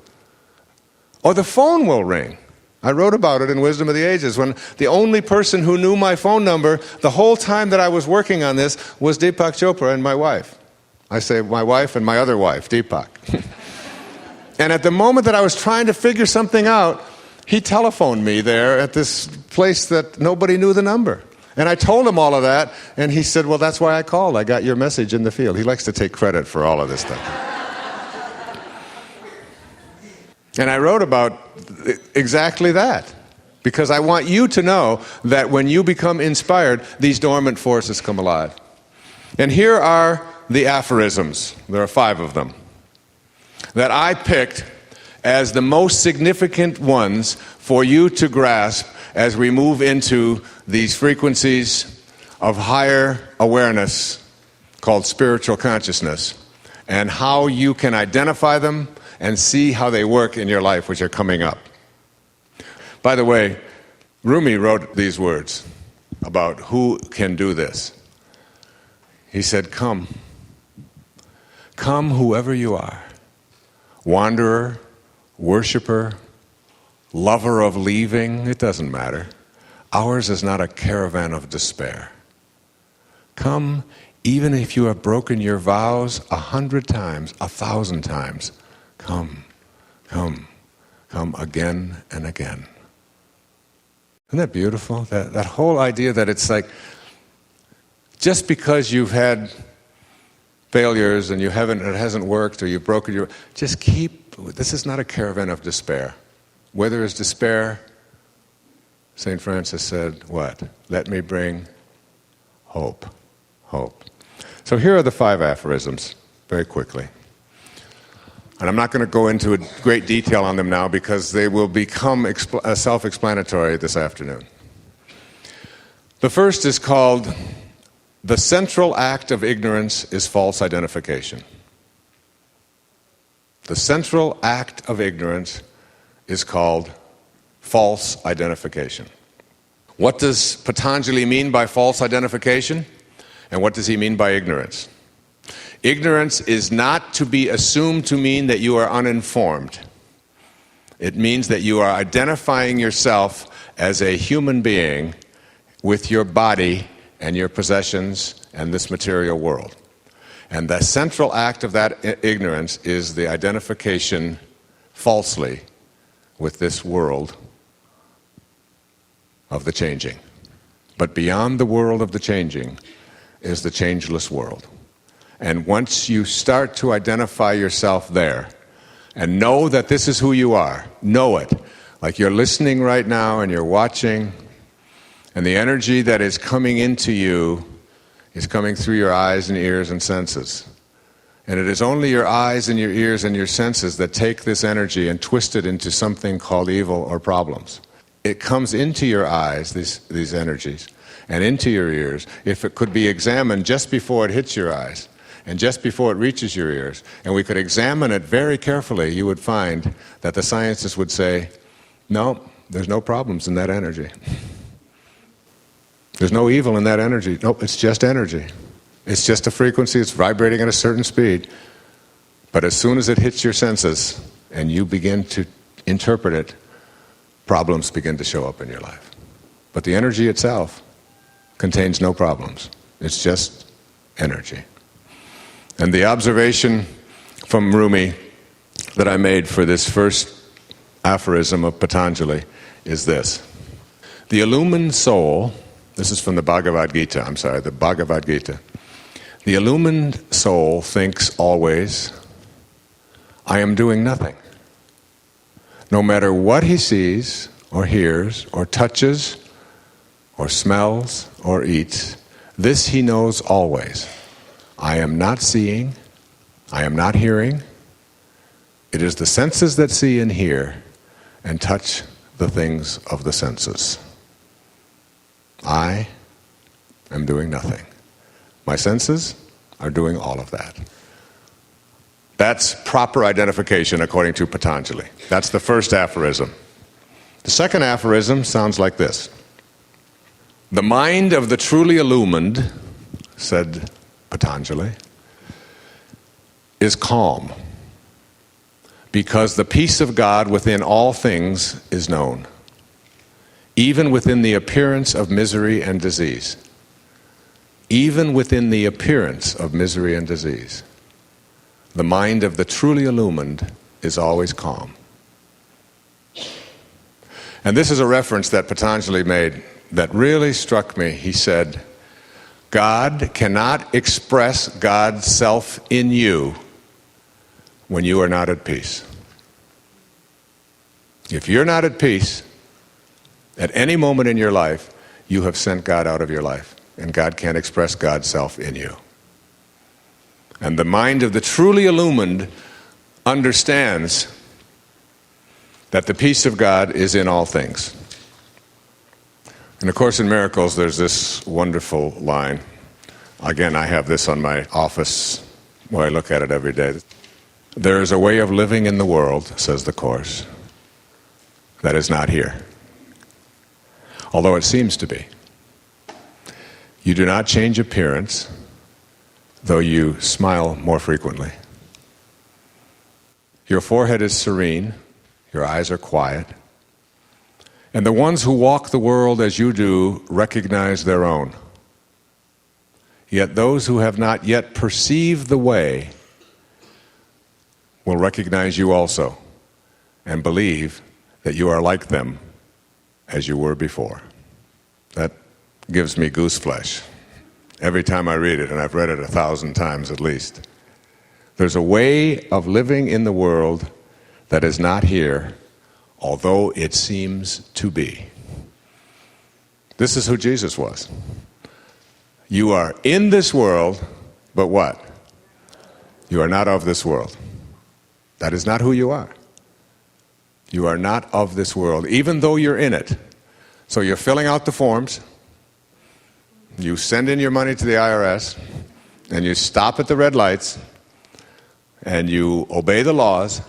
Or the phone will ring. I wrote about it in Wisdom of the Ages, when the only person who knew my phone number the whole time that I was working on this was Deepak Chopra and my wife. I say my wife and my other wife, Deepak. And at the moment that I was trying to figure something out, he telephoned me there at this place that nobody knew the number. And I told him all of that, and he said, well, that's why I called. I got your message in the field. He likes to take credit for all of this stuff. And I wrote about exactly that, because I want you to know that when you become inspired, these dormant forces come alive. And here are the aphorisms. There are 5 of them that I picked as the most significant ones for you to grasp as we move into these frequencies of higher awareness called spiritual consciousness, and how you can identify them and see how they work in your life, which are coming up. By the way, Rumi wrote these words about who can do this. He said, "Come. Come, whoever you are. Wanderer, worshiper, lover of leaving, it doesn't matter. Ours is not a caravan of despair. Come, even if you have broken your vows 100 times, 1,000 times. Come, come, come again and again." Isn't that beautiful? That whole idea that it's like, just because you've had failures and it hasn't worked, or you've broken just keep, this is not a caravan of despair. Where there is despair, St. Francis said, what? Let me bring hope. Hope. So here are the 5 aphorisms, very quickly. And I'm not going to go into great detail on them now, because they will become self-explanatory this afternoon. The first is called, "The central act of ignorance is false identification." The central act of ignorance is called false identification. What does Patanjali mean by false identification? And what does he mean by ignorance? Ignorance is not to be assumed to mean that you are uninformed. It means that you are identifying yourself as a human being with your body and your possessions and this material world. And the central act of that ignorance is the identification falsely with this world of the changing. But beyond the world of the changing is the changeless world. And once you start to identify yourself there and know that this is who you are, know it, like you're listening right now and you're watching, and the energy that is coming into you is coming through your eyes and ears and senses. And it is only your eyes and your ears and your senses that take this energy and twist it into something called evil or problems. It comes into your eyes, these energies, and into your ears, if it could be examined just before it hits your eyes and just before it reaches your ears, and we could examine it very carefully, you would find that the scientists would say, no, there's no problems in that energy. There's no evil in that energy. Nope, it's just energy. It's just a frequency, it's vibrating at a certain speed. But as soon as it hits your senses and you begin to interpret it, problems begin to show up in your life. But the energy itself contains no problems. It's just energy. And the observation from Rumi that I made for this first aphorism of Patanjali is this. The illumined soul, this is from the Bhagavad Gita, the Bhagavad Gita. The illumined soul thinks always, I am doing nothing. No matter what he sees or hears or touches or smells or eats, this he knows always. I am not seeing, I am not hearing. It is the senses that see and hear and touch the things of the senses. I am doing nothing. My senses are doing all of that. That's proper identification according to Patanjali. That's the first aphorism. The second aphorism sounds like this. The mind of the truly illumined, said Patanjali, is calm because the peace of God within all things is known, even within the appearance of misery and disease. Even within the appearance of misery and disease. The mind of the truly illumined is always calm. And this is a reference that Patanjali made that really struck me. He said, God cannot express God's self in you when you are not at peace. If you're not at peace, at any moment in your life, you have sent God out of your life, and God can't express God's self in you. And the mind of the truly illumined understands that the peace of God is in all things. In A Course in Miracles, there's this wonderful line. Again, I have this on my office where I look at it every day. There is a way of living in the world, says the Course, that is not here, although it seems to be. You do not change appearance, though you smile more frequently. Your forehead is serene, your eyes are quiet, and the ones who walk the world as you do recognize their own. Yet those who have not yet perceived the way will recognize you also and believe that you are like them as you were before. That gives me goose flesh every time I read it, and I've read it 1,000 times at least. There's a way of living in the world that is not here, although it seems to be. This is who Jesus was. You are in this world, but what? You are not of this world. That is not who you are. You are not of this world, even though you're in it. So you're filling out the forms, you send in your money to the IRS, and you stop at the red lights, and you obey the laws,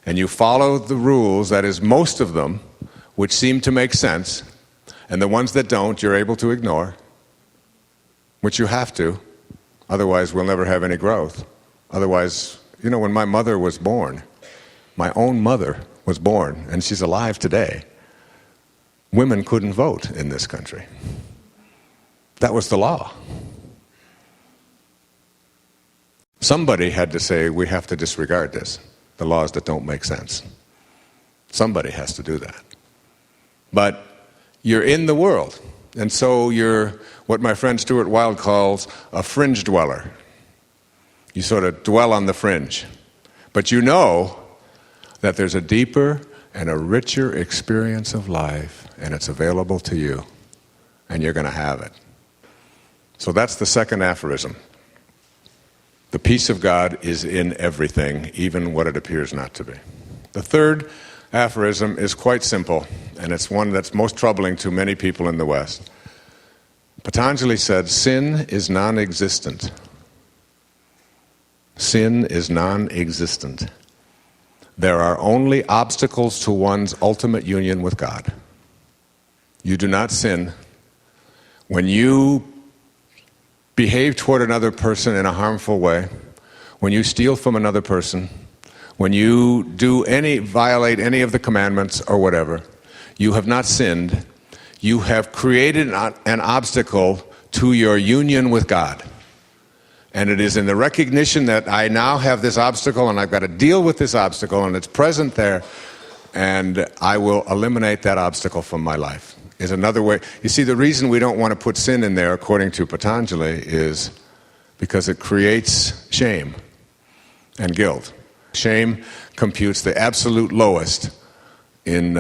and you follow the rules, that is, most of them, which seem to make sense, and the ones that don't, you're able to ignore, which you have to, otherwise we'll never have any growth. Otherwise, you know, when my mother was born, my own mother was born, and she's alive today, women couldn't vote in this country. That was the law. Somebody had to say, we have to disregard this, the laws that don't make sense. Somebody has to do that. But you're in the world, and so you're what my friend Stuart Wilde calls a fringe dweller. You sort of dwell on the fringe. But you know that there's a deeper and a richer experience of life, and it's available to you, and you're going to have it. So that's the second aphorism. The peace of God is in everything, even what it appears not to be. The third aphorism is quite simple, and it's one that's most troubling to many people in the West. Patanjali said, sin is non-existent. Sin is non-existent. There are only obstacles to one's ultimate union with God. You do not sin when you behave toward another person in a harmful way, when you steal from another person, when you violate any of the commandments or whatever. You have not sinned. You have created an obstacle to your union with God. And it is in the recognition that I now have this obstacle and I've got to deal with this obstacle and it's present there, and I will eliminate that obstacle from my life. Is another way. You see, the reason we don't want to put sin in there, according to Patanjali, is because it creates shame and guilt. Shame computes the absolute lowest in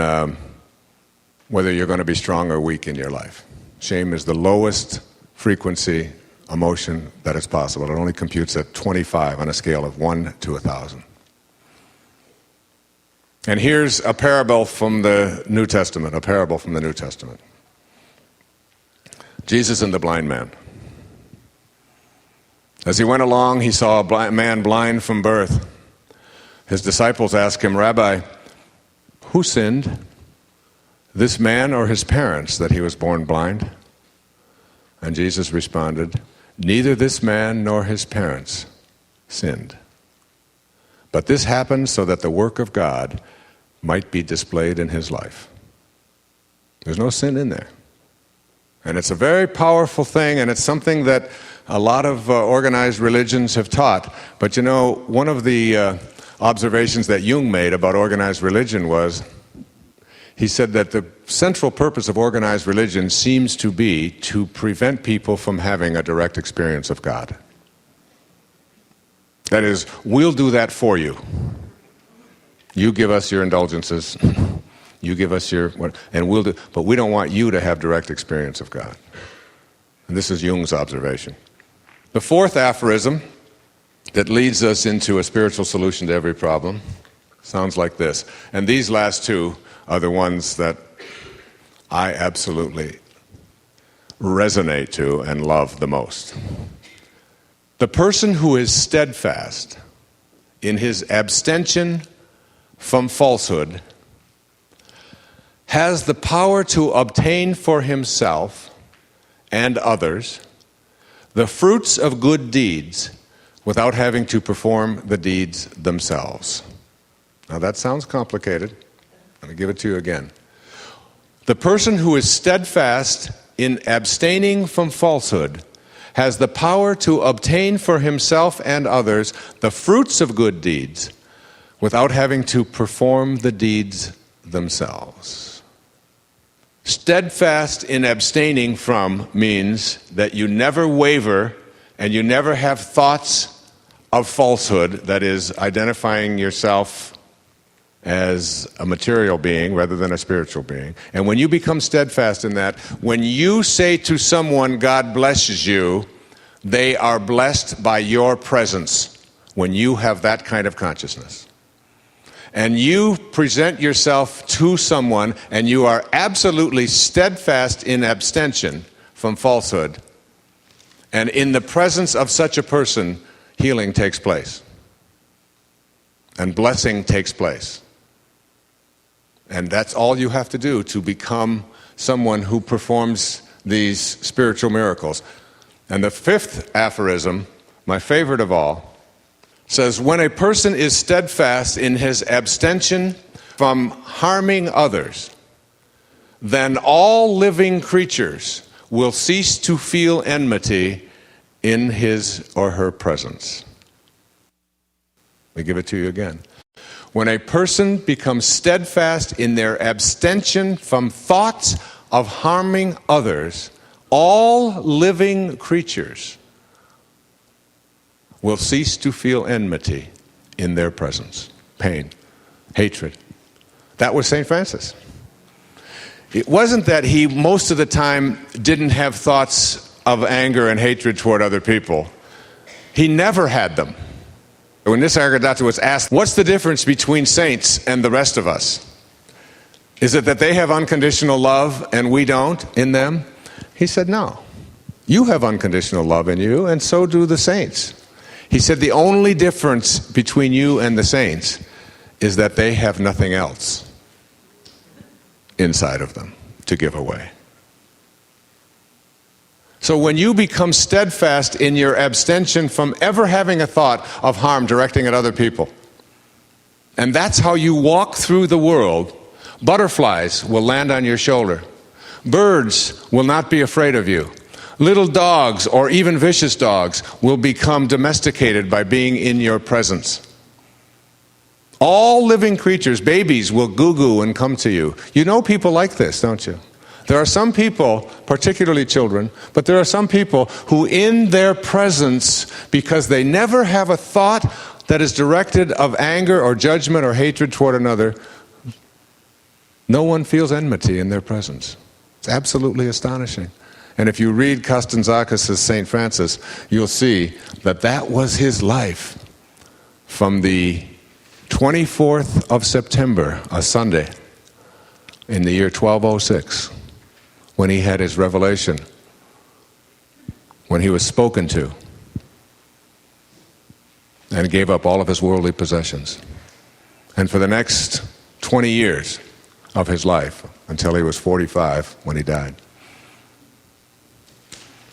whether you're going to be strong or weak in your life. Shame is the lowest frequency emotion that is possible. It only computes at 25 on a scale of 1 to 1,000. And here's a parable from the New Testament, Jesus and the blind man. As he went along, he saw a man blind from birth. His disciples asked him, Rabbi, who sinned, this man or his parents, that he was born blind? And Jesus responded, neither this man nor his parents sinned. But this happened so that the work of God might be displayed in his life. There's no sin in there. And it's a very powerful thing, and it's something that a lot of organized religions have taught. But you know, one of the observations that Jung made about organized religion was, he said that the central purpose of organized religion seems to be to prevent people from having a direct experience of God. That is, we'll do that for you. You give us your indulgences, You give us your, and we'll do, but we don't want you to have direct experience of God. And this is Jung's observation. The fourth aphorism that leads us into a spiritual solution to every problem sounds like this. And these last two are the ones that I absolutely resonate to and love the most. The person who is steadfast in his abstention from falsehood has the power to obtain for himself and others the fruits of good deeds without having to perform the deeds themselves. Now that sounds complicated. Let me give it to you again. The person who is steadfast in abstaining from falsehood has the power to obtain for himself and others the fruits of good deeds without having to perform the deeds themselves. Steadfast in abstaining from means that you never waver and you never have thoughts of falsehood, that is, identifying yourself as a material being rather than a spiritual being. And when you become steadfast in that, when you say to someone, God blesses you, they are blessed by your presence when you have that kind of consciousness. And you present yourself to someone and you are absolutely steadfast in abstention from falsehood. And in the presence of such a person, healing takes place. And blessing takes place. And that's all you have to do to become someone who performs these spiritual miracles. And the fifth aphorism, my favorite of all, says, when a person is steadfast in his abstention from harming others, then all living creatures will cease to feel enmity in his or her presence. Let me give it to you again. When a person becomes steadfast in their abstention from thoughts of harming others, all living creatures will cease to feel enmity in their presence, pain, hatred. That was St. Francis. It wasn't that he, most of the time, didn't have thoughts of anger and hatred toward other people. He never had them. When Nisargadatta was asked, what's the difference between saints and the rest of us? Is it that they have unconditional love and we don't in them? He said, no. You have unconditional love in you, and so do the saints. He said the only difference between you and the saints is that they have nothing else inside of them to give away. So when you become steadfast in your abstention from ever having a thought of harm directing at other people, and that's how you walk through the world, butterflies will land on your shoulder. Birds will not be afraid of you. Little dogs, or even vicious dogs, will become domesticated by being in your presence. All living creatures, babies, will goo-goo and come to you. You know people like this, don't you? There are some people, particularly children, but there are some people who in their presence, because they never have a thought that is directed of anger or judgment or hatred toward another, no one feels enmity in their presence. It's absolutely astonishing. And if you read Kastantzakis' St. Francis, you'll see that that was his life from the 24th of September, a Sunday, in the year 1206, when he had his revelation, when he was spoken to, and gave up all of his worldly possessions. And for the next 20 years of his life, until he was 45 when he died,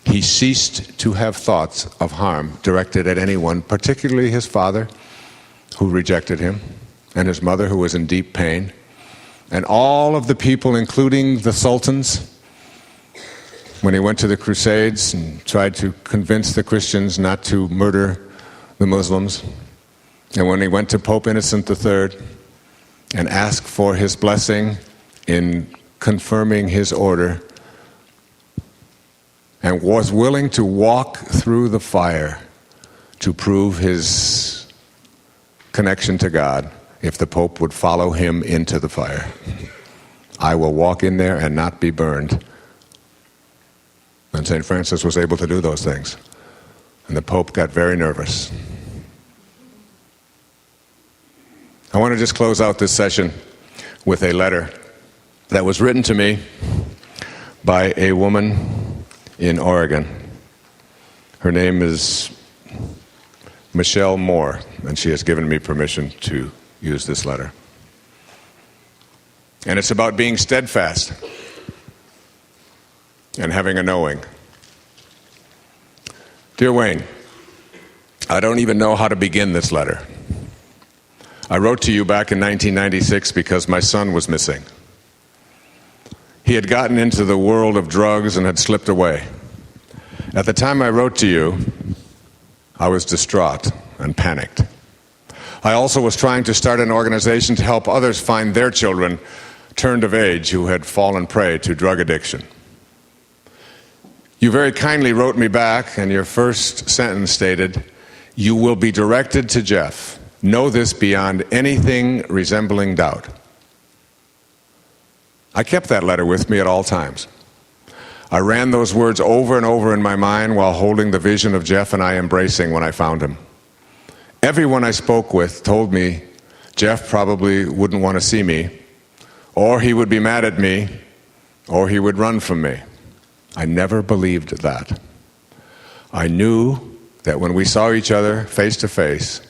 he ceased to have thoughts of harm directed at anyone, particularly his father, who rejected him, and his mother, who was in deep pain, and all of the people, including the sultans, when he went to the Crusades and tried to convince the Christians not to murder the Muslims, and when he went to Pope Innocent III and asked for his blessing in confirming his order, and was willing to walk through the fire to prove his connection to God if the Pope would follow him into the fire. I will walk in there and not be burned. And St. Francis was able to do those things. And the Pope got very nervous. I want to just close out this session with a letter that was written to me by a woman in Oregon. Her name is Michelle Moore, and she has given me permission to use this letter. And it's about being steadfast and having a knowing. Dear Wayne, I don't even know how to begin this letter. I wrote to you back in 1996 because my son was missing. He had gotten into the world of drugs and had slipped away. At the time I wrote to you, I was distraught and panicked. I also was trying to start an organization to help others find their children turned of age who had fallen prey to drug addiction. You very kindly wrote me back, and your first sentence stated, "You will be directed to Jeff. Know this beyond anything resembling doubt." I kept that letter with me at all times. I ran those words over and over in my mind while holding the vision of Jeff and I embracing when I found him. Everyone I spoke with told me Jeff probably wouldn't want to see me, or he would be mad at me, or he would run from me. I never believed that. I knew that when we saw each other face to face,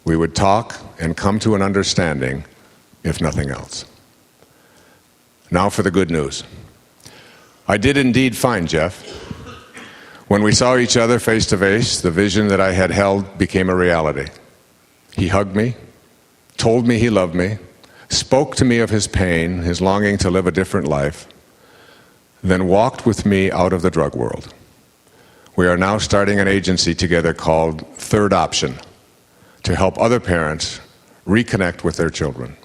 we would talk and come to an understanding, if nothing else. Now for the good news. I did indeed find Jeff. When we saw each other face to face, the vision that I had held became a reality. He hugged me, told me he loved me, spoke to me of his pain, his longing to live a different life, then walked with me out of the drug world. We are now starting an agency together called Third Option to help other parents reconnect with their children.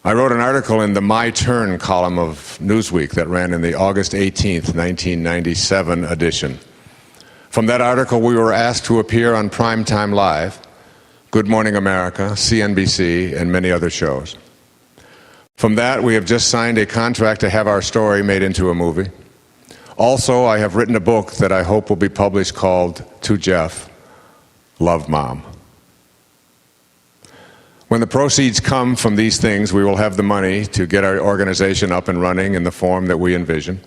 I wrote an article in the My Turn column of Newsweek that ran in the August 18th, 1997 edition. From that article, we were asked to appear on Primetime Live, Good Morning America, CNBC, and many other shows. From that, we have just signed a contract to have our story made into a movie. Also, I have written a book that I hope will be published called To Jeff, Love Mom. When the proceeds come from these things, we will have the money to get our organization up and running in the form that we envision.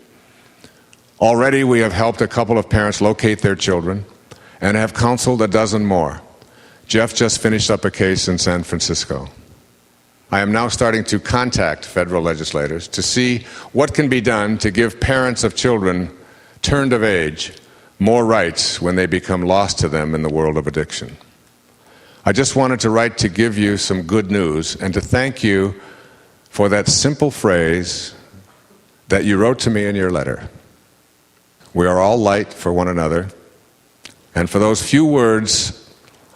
Already, we have helped a couple of parents locate their children and have counseled a dozen more. Jeff just finished up a case in San Francisco. I am now starting to contact federal legislators to see what can be done to give parents of children turned of age more rights when they become lost to them in the world of addiction. I just wanted to write to give you some good news and to thank you for that simple phrase that you wrote to me in your letter. We are all light for one another, and for those few words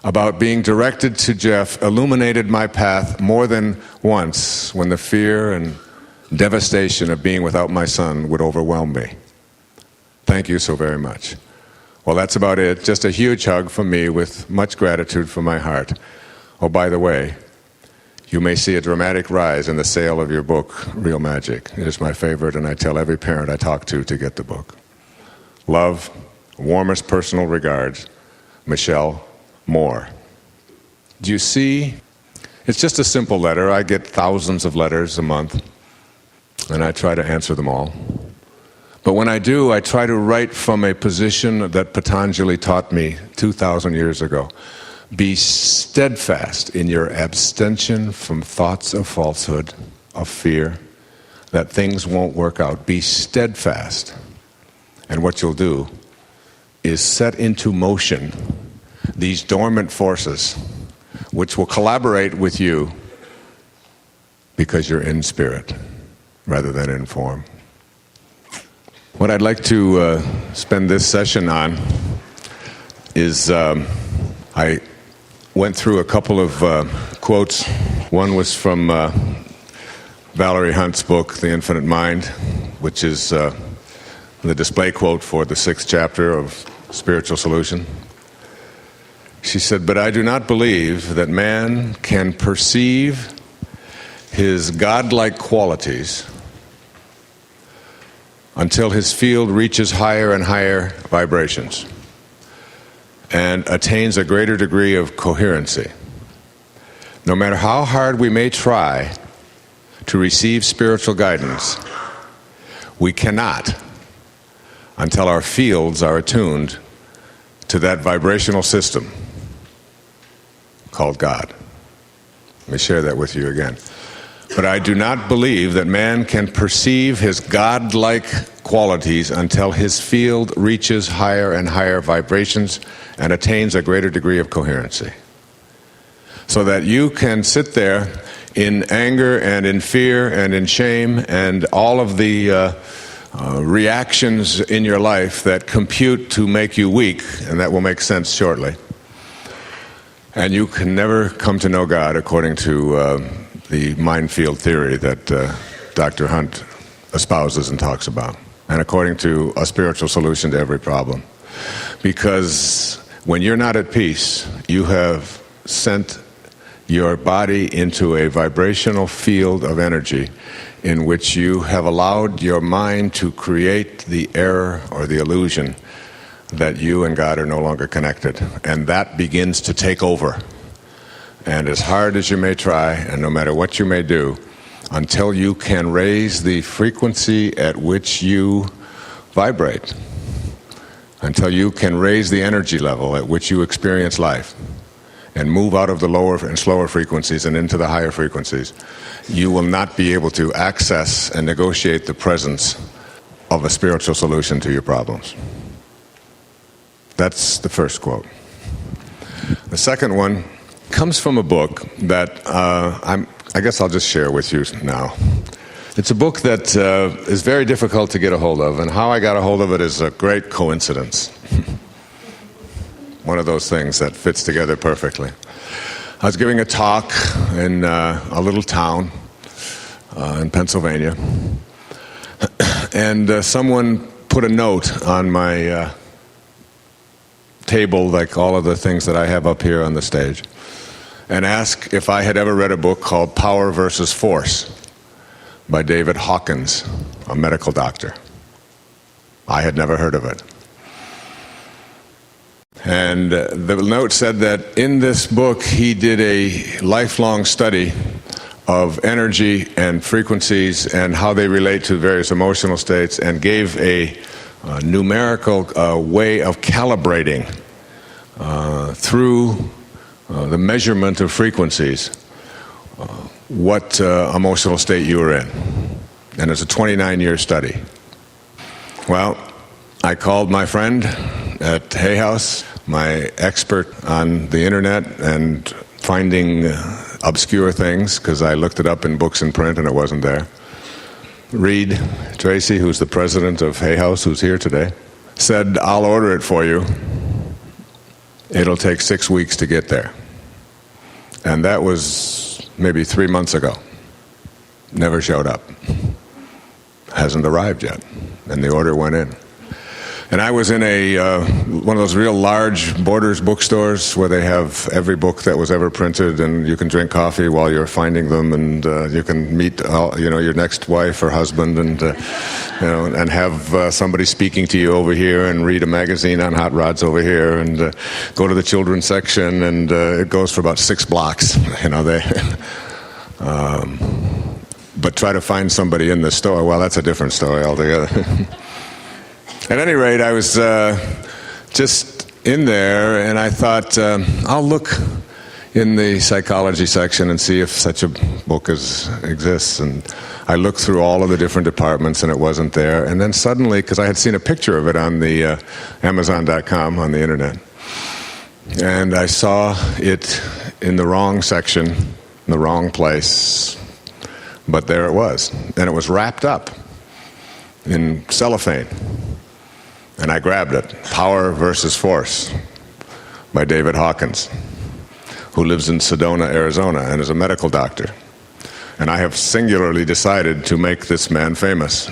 about being directed to Jeff illuminated my path more than once when the fear and devastation of being without my son would overwhelm me. Thank you so very much. Well, that's about it. Just a huge hug from me with much gratitude from my heart. Oh, by the way, you may see a dramatic rise in the sale of your book, Real Magic. It is my favorite, and I tell every parent I talk to get the book. Love, warmest personal regards, Michelle Moore. Do you see? It's just a simple letter. I get thousands of letters a month, and I try to answer them all. But when I do, I try to write from a position that Patanjali taught me 2,000 years ago. Be steadfast in your abstention from thoughts of falsehood, of fear, that things won't work out. Be steadfast. And what you'll do is set into motion these dormant forces which will collaborate with you because you're in spirit rather than in form. What I'd like to spend this session on is I went through a couple of quotes. One was from Valerie Hunt's book, The Infinite Mind, which is the display quote for the 6th chapter of Spiritual Solution. She said, "But I do not believe that man can perceive his godlike qualities until his field reaches higher and higher vibrations and attains a greater degree of coherency. No matter how hard we may try to receive spiritual guidance, we cannot until our fields are attuned to that vibrational system called God. Let me share that with you again. But I do not believe that man can perceive his God-like qualities until his field reaches higher and higher vibrations and attains a greater degree of coherency. So that you can sit there in anger and in fear and in shame and all of the reactions in your life that compute to make you weak, and that will make sense shortly. And you can never come to know God according to the mind field theory that Dr. Hunt espouses and talks about, and according to a spiritual solution to every problem. Because when you're not at peace, you have sent your body into a vibrational field of energy in which you have allowed your mind to create the error or the illusion that you and God are no longer connected. And that begins to take over. And as hard as you may try, and no matter what you may do, until you can raise the frequency at which you vibrate, until you can raise the energy level at which you experience life, and move out of the lower and slower frequencies and into the higher frequencies, you will not be able to access and negotiate the presence of a spiritual solution to your problems. That's the first quote. The second one comes from a book that I guess I'll just share with you now. It's a book that is very difficult to get a hold of, and how I got a hold of it is a great coincidence. One of those things that fits together perfectly. I was giving a talk in a little town in Pennsylvania, and someone put a note on my table, like all of the things that I have up here on the stage, and asked if I had ever read a book called Power versus Force by David Hawkins, a medical doctor. I had never heard of it. And the note said that in this book he did a lifelong study of energy and frequencies and how they relate to various emotional states, and gave a numerical way of calibrating through the measurement of frequencies what emotional state you were in. And it's a 29-year study. Well, I called my friend at Hay House, my expert on the internet and finding obscure things, because I looked it up in books and print and it wasn't there. Reed Tracy, who's the president of Hay House, who's here today, said, "I'll order it for you. It'll take 6 weeks to get there." And that was maybe 3 months ago. Never showed up. Hasn't arrived yet. And the order went in. And I was in one of those real large Borders bookstores where they have every book that was ever printed, and you can drink coffee while you're finding them, and you can meet your next wife or husband, and and have somebody speaking to you over here, and read a magazine on hot rods over here, and go to the children's section, and it goes for about 6 blocks. But try to find somebody in the store, well, that's a different story altogether. At any rate, I was just in there, and I thought, I'll look in the psychology section and see if such a book exists. And I looked through all of the different departments, and it wasn't there. And then suddenly, because I had seen a picture of it on the Amazon.com on the internet, and I saw it in the wrong section, in the wrong place, but there it was. And it was wrapped up in cellophane. And I grabbed it, Power versus Force by David Hawkins, who lives in Sedona, Arizona, and is a medical doctor. And I have singularly decided to make this man famous,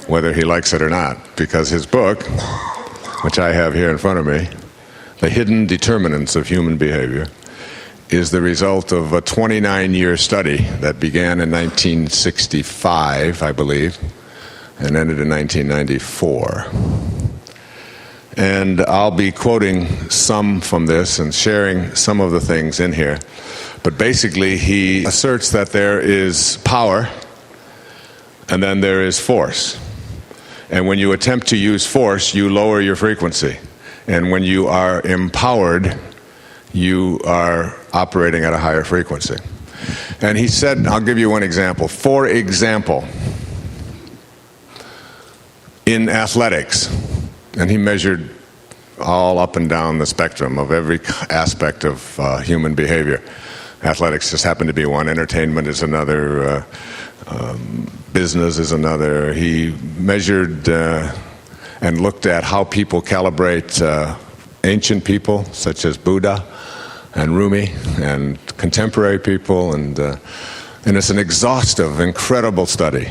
whether he likes it or not, because his book, which I have here in front of me, The Hidden Determinants of Human Behavior, is the result of a 29-year study that began in 1965, I believe, and ended in 1994. And I'll be quoting some from this and sharing some of the things in here. But basically, he asserts that there is power, and then there is force. And when you attempt to use force, you lower your frequency. And when you are empowered, you are operating at a higher frequency. And he said, I'll give you one example. For example, in athletics, and he measured all up and down the spectrum of every aspect of human behavior. Athletics just happened to be one. Entertainment is another. Business is another. He measured and looked at how people calibrate ancient people, such as Buddha and Rumi, and contemporary people, and it's an exhaustive, incredible study.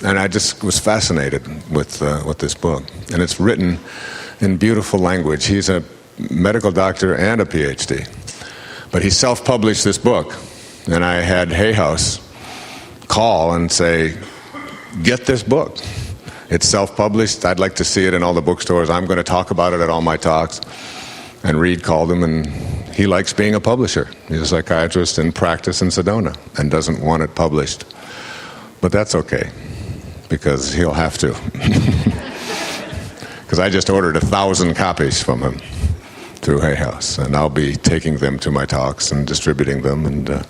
And I just was fascinated with this book. And it's written in beautiful language. He's a medical doctor and a PhD. But he self-published this book. And I had Hay House call and say, get this book. It's self-published. I'd like to see it in all the bookstores. I'm going to talk about it at all my talks. And Reed called him, and he likes being a publisher. He's a psychiatrist in practice in Sedona and doesn't want it published. But that's okay, because he'll have to. Because I just ordered 1,000 copies from him through Hay House, and I'll be taking them to my talks and distributing them, and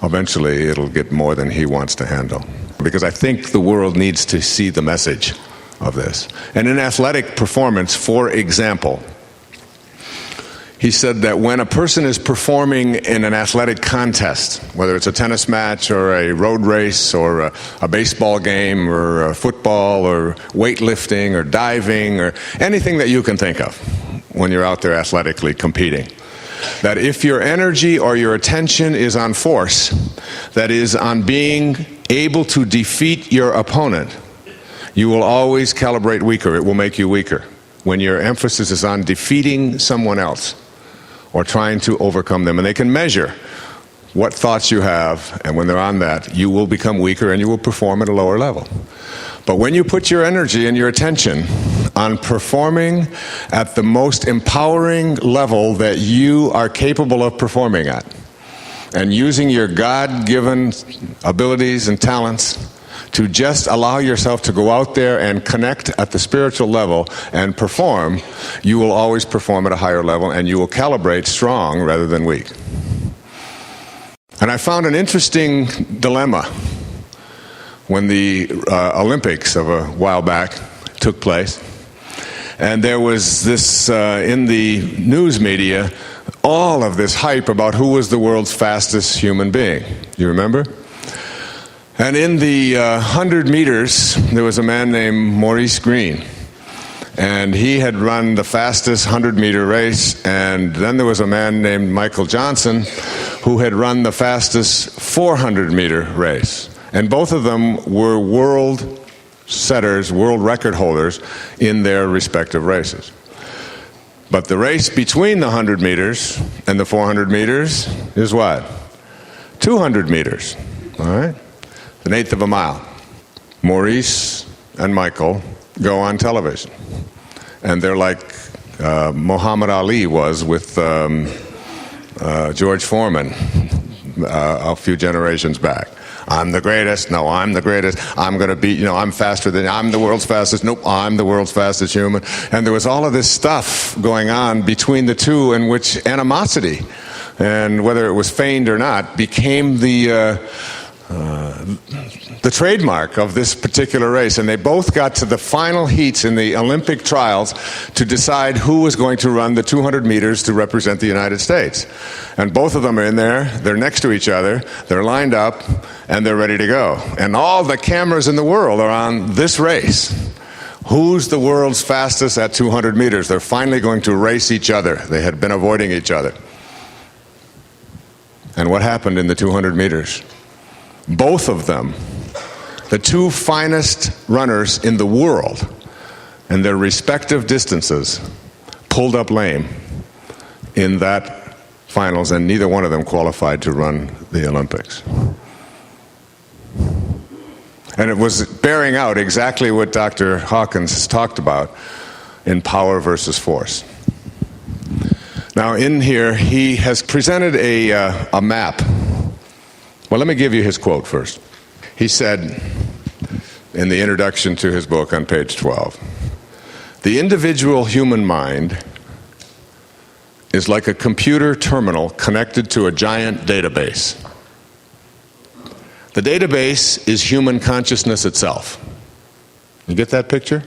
eventually it'll get more than he wants to handle. Because I think the world needs to see the message of this. And in athletic performance, for example, he said that when a person is performing in an athletic contest, whether it's a tennis match or a road race or a baseball game or football or weightlifting or diving or anything that you can think of when you're out there athletically competing, that if your energy or your attention is on force, that is on being able to defeat your opponent, you will always calibrate weaker. It will make you weaker. When your emphasis is on defeating someone else or trying to overcome them, and they can measure what thoughts you have, and when they're on that, you will become weaker and you will perform at a lower level. But when you put your energy and your attention on performing at the most empowering level that you are capable of performing at, and using your God-given abilities and talents to just allow yourself to go out there and connect at the spiritual level and perform, you will always perform at a higher level, and you will calibrate strong rather than weak. And I found an interesting dilemma when the Olympics of a while back took place. And there was this, in the news media, all of this hype about who was the world's fastest human being. You remember? And in the 100 meters, there was a man named Maurice Green. And he had run the fastest 100-meter race. And then there was a man named Michael Johnson who had run the fastest 400-meter race. And both of them were world setters, world record holders in their respective races. But the race between the 100 meters and the 400 meters is what? 200 meters, all right? An eighth of a mile. Maurice and Michael go on television. And they're like Muhammad Ali was with George Foreman a few generations back. I'm the greatest. No, I'm the greatest. I'm going to beat, I'm faster than, I'm the world's fastest. Nope, I'm the world's fastest human. And there was all of this stuff going on between the two, in which animosity, and whether it was feigned or not, became the trademark of this particular race. And they both got to the final heats in the Olympic trials to decide who was going to run the 200 meters to represent the United States. And both of them are in there, they're next to each other, they're lined up, and they're ready to go. And all the cameras in the world are on this race. Who's the world's fastest at 200 meters? They're finally going to race each other. They had been avoiding each other. And what happened in the 200 meters? Both of them, the two finest runners in the world, in their respective distances, pulled up lame in that finals, and neither one of them qualified to run the Olympics. And it was bearing out exactly what Dr. Hawkins has talked about in power versus force. Now, in here, he has presented a map. Well, let me give you his quote first. He said in the introduction to his book on page 12, "The individual human mind is like a computer terminal connected to a giant database. The database is human consciousness itself." You get that picture?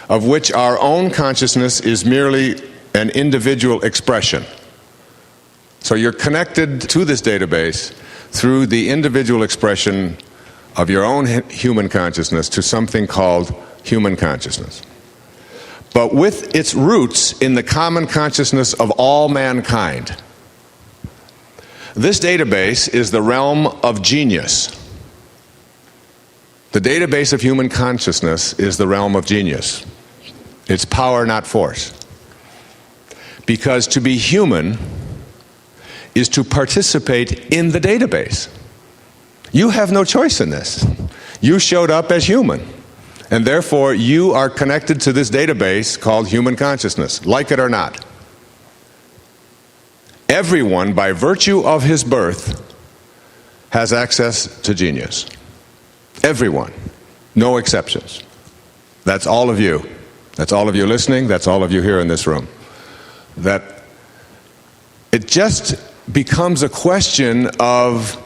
Of which our own consciousness is merely an individual expression. So you're connected to this database through the individual expression of your own human consciousness to something called human consciousness. But with its roots in the common consciousness of all mankind. This database is the realm of genius. The database of human consciousness is the realm of genius. It's power, not force. Because to be human is to participate in the database. You have no choice in this. You showed up as human, and therefore you are connected to this database called human consciousness, like it or not. Everyone, by virtue of his birth, has access to genius. Everyone. No exceptions. That's all of you. That's all of you listening. That's all of you here in this room. That it just becomes a question of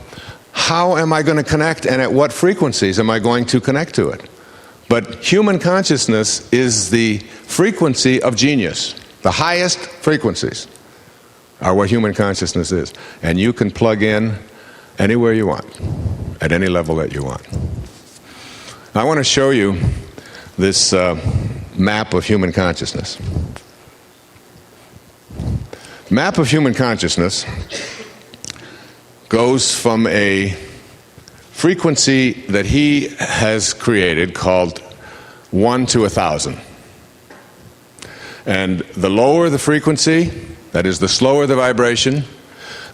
how am I going to connect and at what frequencies am I going to connect to it? But human consciousness is the frequency of genius. The highest frequencies are what human consciousness is. And you can plug in anywhere you want, at any level that you want. I want to show you this map of human consciousness. Map of human consciousness goes from a frequency that he has created called 1 to 1,000. And the lower the frequency, that is, the slower the vibration,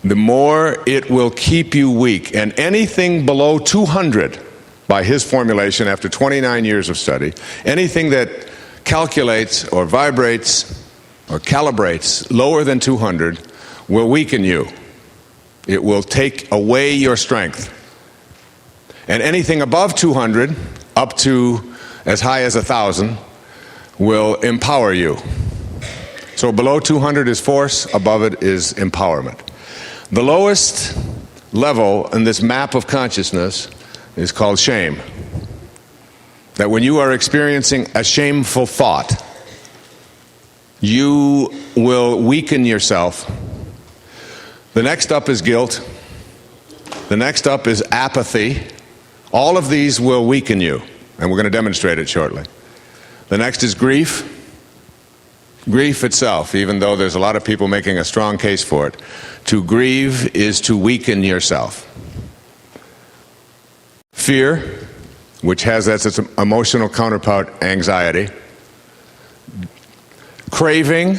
the more it will keep you weak. And anything below 200, by his formulation after 29 years of study, anything that calculates or vibrates or calibrates lower than 200 will weaken you. It will take away your strength. And anything above 200, up to as high as 1,000, will empower you. So below 200 is force, above it is empowerment. The lowest level in this map of consciousness is called shame. That when you are experiencing a shameful thought, you will weaken yourself. The next up is guilt. The next up is apathy. All of these will weaken you, and we're going to demonstrate it shortly. The next is grief. Grief itself, even though there's a lot of people making a strong case for it, to grieve is to weaken yourself. Fear, which has as its emotional counterpart anxiety. Craving,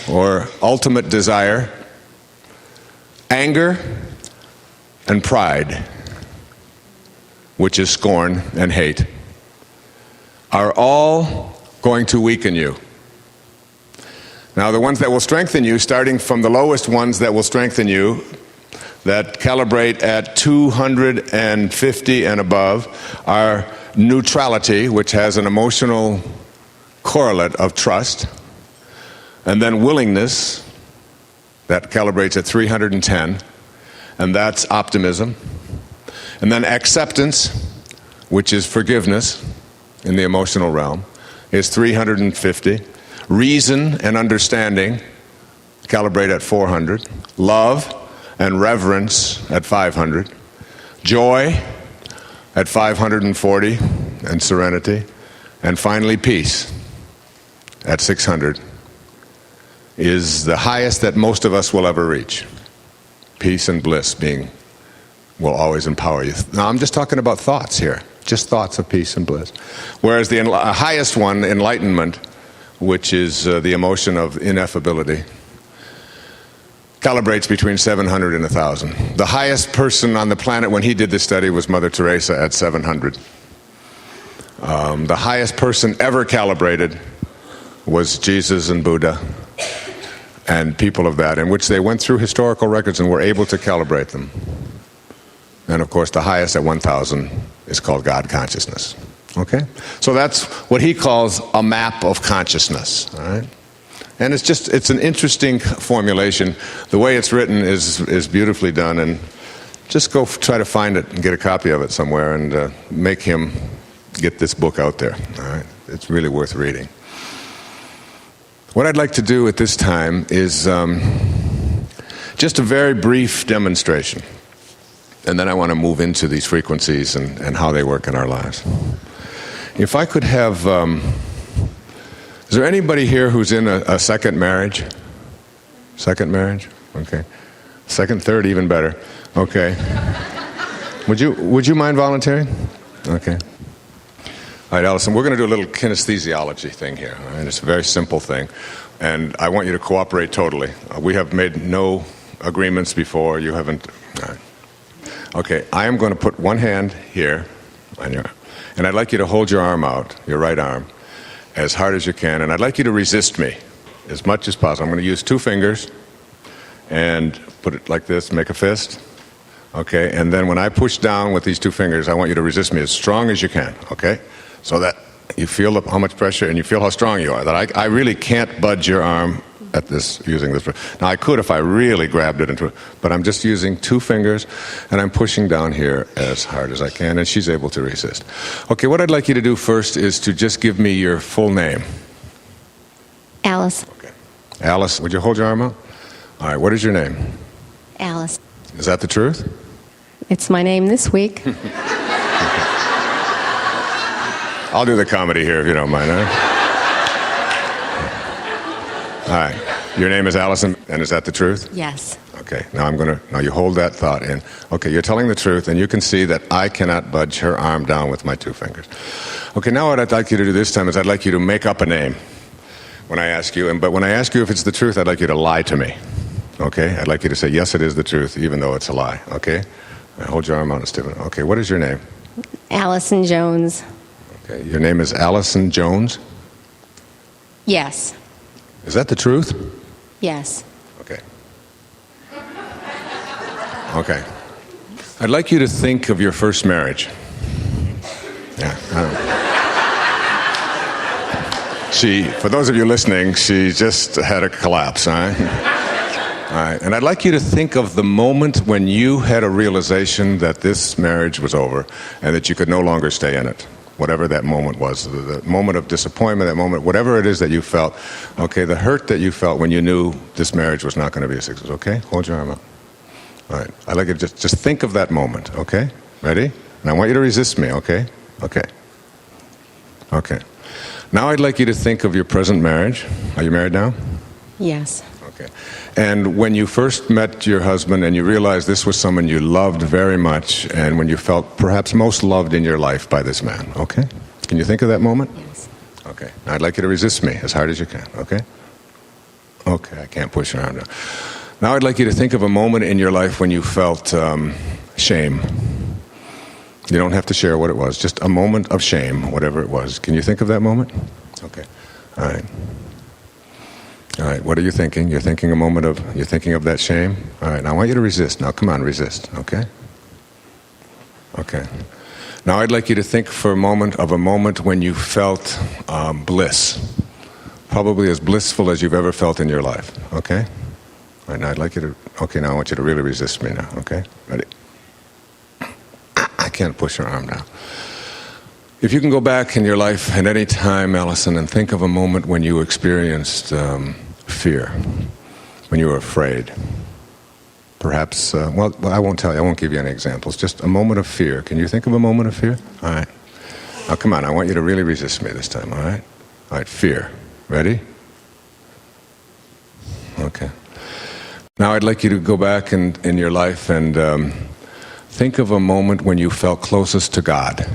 or ultimate desire. Anger and pride, which is scorn and hate, are all going to weaken you. Now, the ones that will strengthen you, starting from the lowest ones that will strengthen you, that calibrate at 250 and above, are neutrality, which has an emotional correlate of trust, and then willingness, that calibrates at 310, and that's optimism. And then acceptance, which is forgiveness in the emotional realm, is 350. Reason and understanding calibrate at 400. Love and reverence at 500. Joy at 540, and serenity. And finally, peace at 600 is the highest that most of us will ever reach. Peace and bliss will always empower you. Now, I'm just talking about thoughts here, just thoughts of peace and bliss. Whereas the highest one, enlightenment, which is the emotion of ineffability, calibrates between 700 and 1,000. The highest person on the planet when he did this study was Mother Teresa at 700. The highest person ever calibrated was Jesus and Buddha and people of that, in which they went through historical records and were able to calibrate them. And of course, the highest at 1,000 is called God consciousness. Okay? So that's what he calls a map of consciousness. All right? And it's an interesting formulation. The way it's written is beautifully done, and just go try to find it and get a copy of it somewhere and make him get this book out there. All right? It's really worth reading. What I'd like to do at this time is just a very brief demonstration. And then I want to move into these frequencies and how they work in our lives. If I could have... is there anybody here who's in a second marriage? Second marriage? Okay. Second, third, even better. Okay. Would you mind volunteering? Okay. All right, Allison, we're going to do a little kinesthesiology thing here. All right? It's a very simple thing. And I want you to cooperate totally. We have made no agreements before. You haven't... All right. Okay, I am going to put one hand here on your... And I'd like you to hold your arm out, your right arm, as hard as you can. And I'd like you to resist me as much as possible. I'm going to use 2 fingers and put it like this, make a fist. Okay, and then when I push down with these 2 fingers, I want you to resist me as strong as you can, okay? So that you feel how much pressure and you feel how strong you are. That I really can't budge your arm at this, using this. Now I could if I really grabbed it into it, but I'm just using 2 fingers and I'm pushing down here as hard as I can, and she's able to resist. Okay, what I'd like you to do first is to just give me your full name. Alice. Okay. Alice, would you hold your arm out? All right, what is your name? Alice. Is that the truth? It's my name this week. I'll do the comedy here if you don't mind, huh? All right. Your name is Allison, and is that the truth? Yes. Okay. Now now you hold that thought in. Okay, you're telling the truth, and you can see that I cannot budge her arm down with my 2 fingers. Okay, now what I'd like you to do this time is I'd like you to make up a name when I ask you, but when I ask you if it's the truth, I'd like you to lie to me. Okay? I'd like you to say, yes, it is the truth, even though it's a lie. Okay? Now hold your arm out, Stephen. Okay, what is your name? Allison Jones. Okay, your name is Allison Jones? Yes. Is that the truth? Yes. Okay. Okay. I'd like you to think of your first marriage. Yeah. For those of you listening, she just had a collapse, all right? All right. And I'd like you to think of the moment when you had a realization that this marriage was over and that you could no longer stay in it. Whatever that moment was, the moment of disappointment, that moment, whatever it is that you felt, okay, the hurt that you felt when you knew this marriage was not going to be a success, okay? Hold your arm up. All right. I'd like you to just think of that moment, okay? Ready? And I want you to resist me, okay? Okay. Okay. Now I'd like you to think of your present marriage. Are you married now? Yes. Okay. And when you first met your husband and you realized this was someone you loved very much, and when you felt perhaps most loved in your life by this man, okay? Can you think of that moment? Yes. Okay. Now I'd like you to resist me as hard as you can, okay? Okay, I can't push your arm down. Now I'd like you to think of a moment in your life when you felt shame. You don't have to share what it was, just a moment of shame, whatever it was. Can you think of that moment? Okay. All right. All right, what are you thinking? You're thinking you're thinking of that shame? All right, now I want you to resist. Now, come on, resist, okay? Okay. Now I'd like you to think for a moment when you felt bliss. Probably as blissful as you've ever felt in your life, okay? All right, now I'd like you to, okay, now I want you to really resist me now, okay? Ready? I can't push your arm down. If you can go back in your life at any time, Allison, and think of a moment when you experienced fear, when you were afraid. Perhaps, well, I won't tell you, I won't give you any examples, just a moment of fear. Can you think of a moment of fear? All right. Now, come on, I want you to really resist me this time, all right? All right, fear. Ready? Okay. Now I'd like you to go back in your life and think of a moment when you felt closest to God.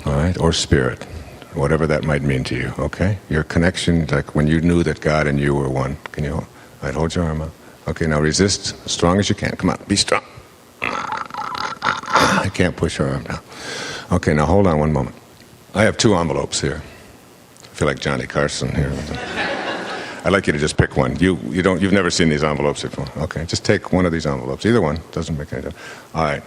All right, or spirit, whatever that might mean to you, okay? Your connection, like when you knew that God and you were one. Can you All right, hold your arm out. Okay, now resist as strong as you can. Come on, be strong. I can't push your arm down. Okay, now hold on one moment. I have 2 envelopes here. I feel like Johnny Carson here. I'd like you to just pick one. You've never seen these envelopes before. Okay, just take one of these envelopes. Either one, doesn't make any difference. All right,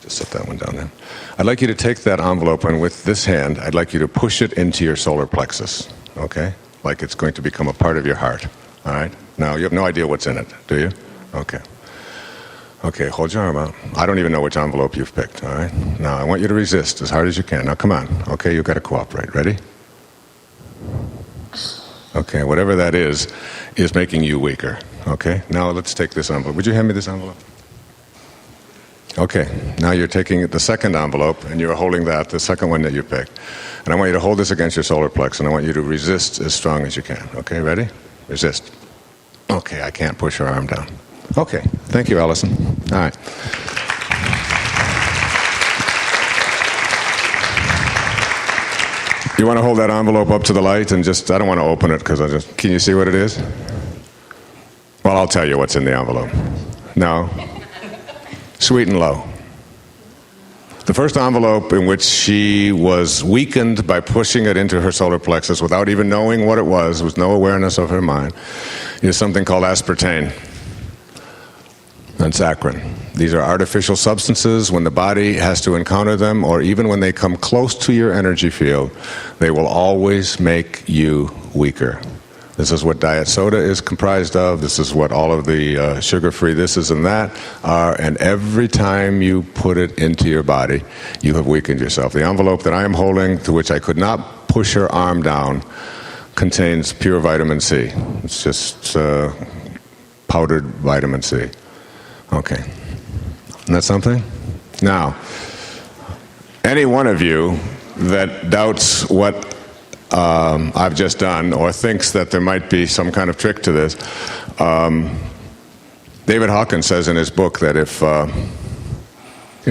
just set that one down there. I'd like you to take that envelope, and with this hand, I'd like you to push it into your solar plexus, okay? Like it's going to become a part of your heart, all right? Now, you have no idea what's in it, do you? Okay. Okay, hold your arm out. I don't even know which envelope you've picked, all right? Now, I want you to resist as hard as you can. Now, come on. Okay, you've got to cooperate. Ready? Okay, whatever that is making you weaker. Okay, now let's take this envelope. Would you hand me this envelope? Okay, now you're taking the second envelope, and you're holding that, the second one that you picked. And I want you to hold this against your solar plex, and I want you to resist as strong as you can. Okay, ready? Resist. Okay, I can't push your arm down. Okay, thank you, Allison. All right. You want to hold that envelope up to the light and I don't want to open it because can you see what it is? Well, I'll tell you what's in the envelope. No. Sweet and low. The first envelope in which she was weakened by pushing it into her solar plexus without even knowing what it was, with no awareness of her mind, is something called aspartame and saccharin. These are artificial substances. When the body has to encounter them, or even when they come close to your energy field, they will always make you weaker. This is what diet soda is comprised of. This is what all of the sugar-free thises and that are. And every time you put it into your body, you have weakened yourself. The envelope that I am holding, to which I could not push her arm down, contains pure vitamin C. It's just powdered vitamin C. Okay. Isn't that something? Now, any one of you that doubts what I've just done, or thinks that there might be some kind of trick to this, David Hawkins says in his book that if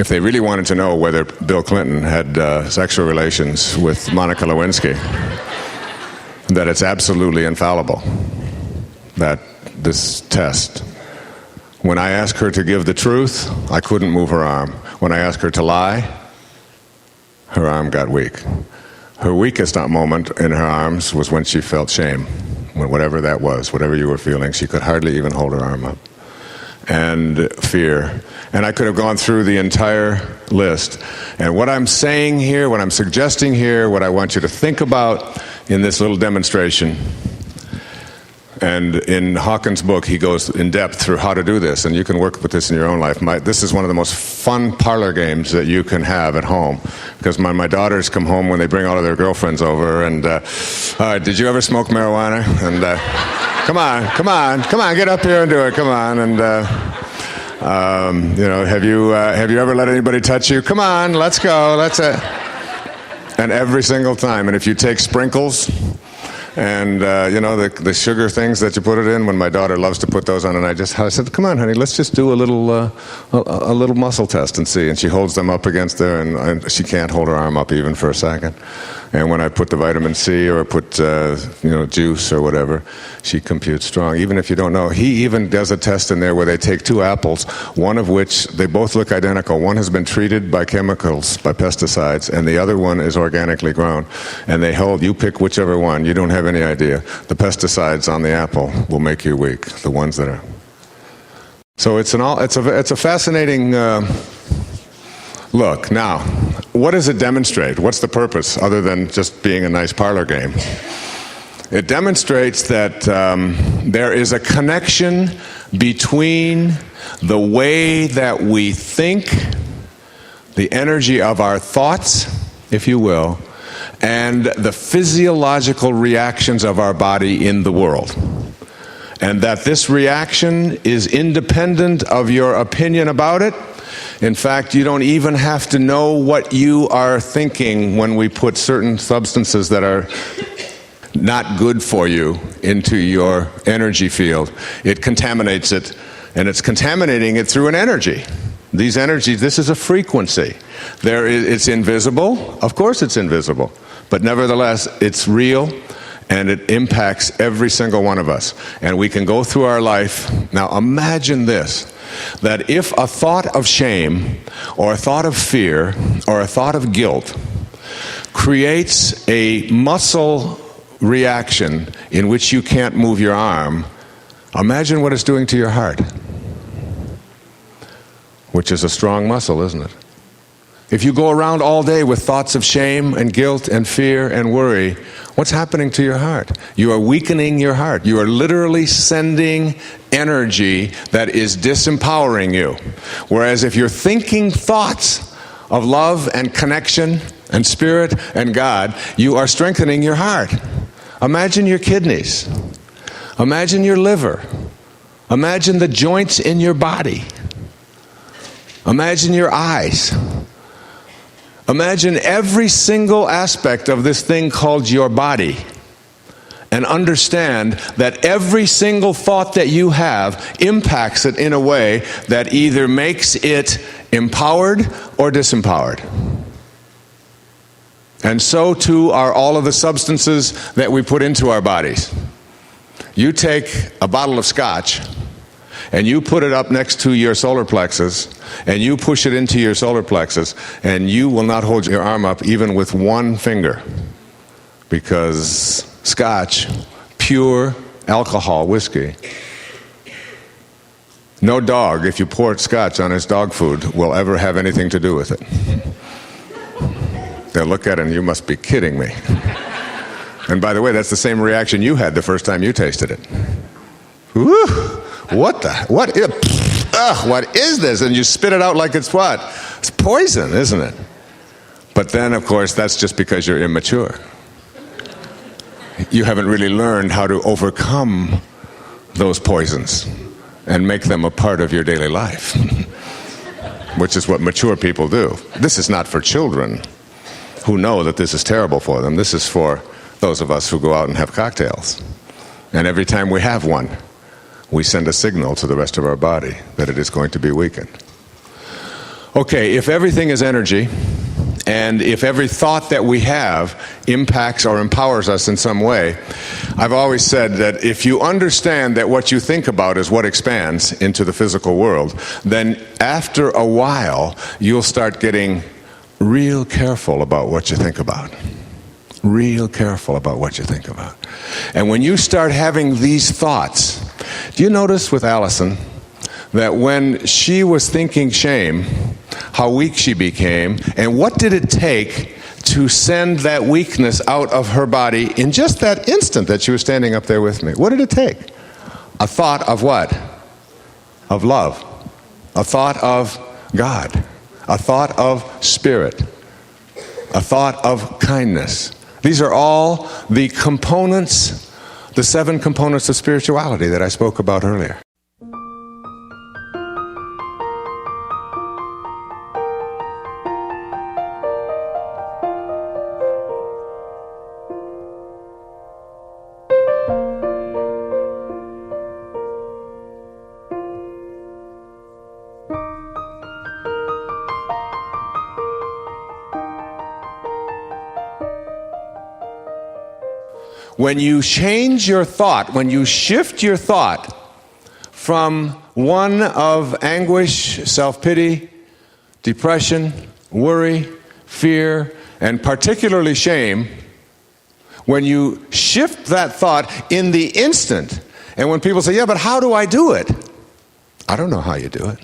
they really wanted to know whether Bill Clinton had sexual relations with Monica Lewinsky, that it's absolutely infallible, that this test. When I asked her to give the truth, I couldn't move her arm. When I asked her to lie, her arm got weak. Her weakest moment in her arms was when she felt shame, whatever that was, whatever you were feeling. She could hardly even hold her arm up. And fear. And I could have gone through the entire list. And what I'm saying here, what I'm suggesting here, what I want you to think about in this little demonstration, and in Hawkins' book, he goes in depth through how to do this, and you can work with this in your own life. This is one of the most fun parlor games that you can have at home, because my daughters come home when they bring all of their girlfriends over, and did you ever smoke marijuana? And come on, get up here and do it. Come on, and have you ever let anybody touch you? Come on, let's go. That's it. And every single time, and if you take sprinkles. And, the sugar things that you put it in, when my daughter loves to put those on, and I said, come on, honey, let's just do a little muscle test and see. And she holds them up against there, and she can't hold her arm up even for a second. And when I put the vitamin C or put, juice or whatever, she computes strong, even if you don't know. He even does a test in there where they take 2 apples, one of which, they both look identical. One has been treated by chemicals, by pesticides, and the other one is organically grown. And you pick whichever one. You don't have any idea. The pesticides on the apple will make you weak, the ones that are. So it's a fascinating look. Now, what does it demonstrate? What's the purpose other than just being a nice parlor game? It demonstrates that there is a connection between the way that we think, the energy of our thoughts, if you will, and the physiological reactions of our body in the world. And that this reaction is independent of your opinion about it. In fact, you don't even have to know what you are thinking when we put certain substances that are not good for you into your energy field. It contaminates it, and it's contaminating it through an energy. These energies, this is a frequency. It's invisible. Of course it's invisible. But nevertheless, it's real, And it impacts every single one of us. And we can go through our life. Now imagine this, that if a thought of shame, or a thought of fear, or a thought of guilt creates a muscle reaction in which you can't move your arm, imagine what it's doing to your heart, which is a strong muscle, isn't it? If you go around all day with thoughts of shame and guilt and fear and worry, what's happening to your heart? You are weakening your heart. You are literally sending energy that is disempowering you. Whereas if you're thinking thoughts of love and connection and spirit and God, you are strengthening your heart. Imagine your kidneys. Imagine your liver. Imagine the joints in your body. Imagine your eyes. Imagine every single aspect of this thing called your body, and understand that every single thought that you have impacts it in a way that either makes it empowered or disempowered. And so too are all of the substances that we put into our bodies. You take a bottle of scotch and you put it up next to your solar plexus, and you push it into your solar plexus, and you will not hold your arm up even with one finger, because scotch, pure alcohol whiskey, no dog, if you pour scotch on his dog food, will ever have anything to do with it. They'll look at it and you must be kidding me. And by the way, that's the same reaction you had the first time you tasted it. Woo! What is this? And you spit it out like it's what? It's poison, isn't it? But then, of course, that's just because you're immature. You haven't really learned how to overcome those poisons and make them a part of your daily life, which is what mature people do. This is not for children who know that this is terrible for them. This is for those of us who go out and have cocktails. And every time we have one, we send a signal to the rest of our body that it is going to be weakened. Okay, if everything is energy, and if every thought that we have impacts or empowers us in some way, I've always said that if you understand that what you think about is what expands into the physical world, then after a while, you'll start getting real careful about what you think about. Real careful about what you think about. And when you start having these thoughts, do you notice with Allison that when she was thinking shame, how weak she became, and what did it take to send that weakness out of her body in just that instant that she was standing up there with me? What did it take? A thought of what? Of love. A thought of God. A thought of spirit. A thought of kindness. These are all the components, the 7 components of spirituality that I spoke about earlier. When you change your thought, when you shift your thought from one of anguish, self-pity, depression, worry, fear, and particularly shame, when you shift that thought in the instant, and when people say, yeah, but how do I do it? I don't know how you do it.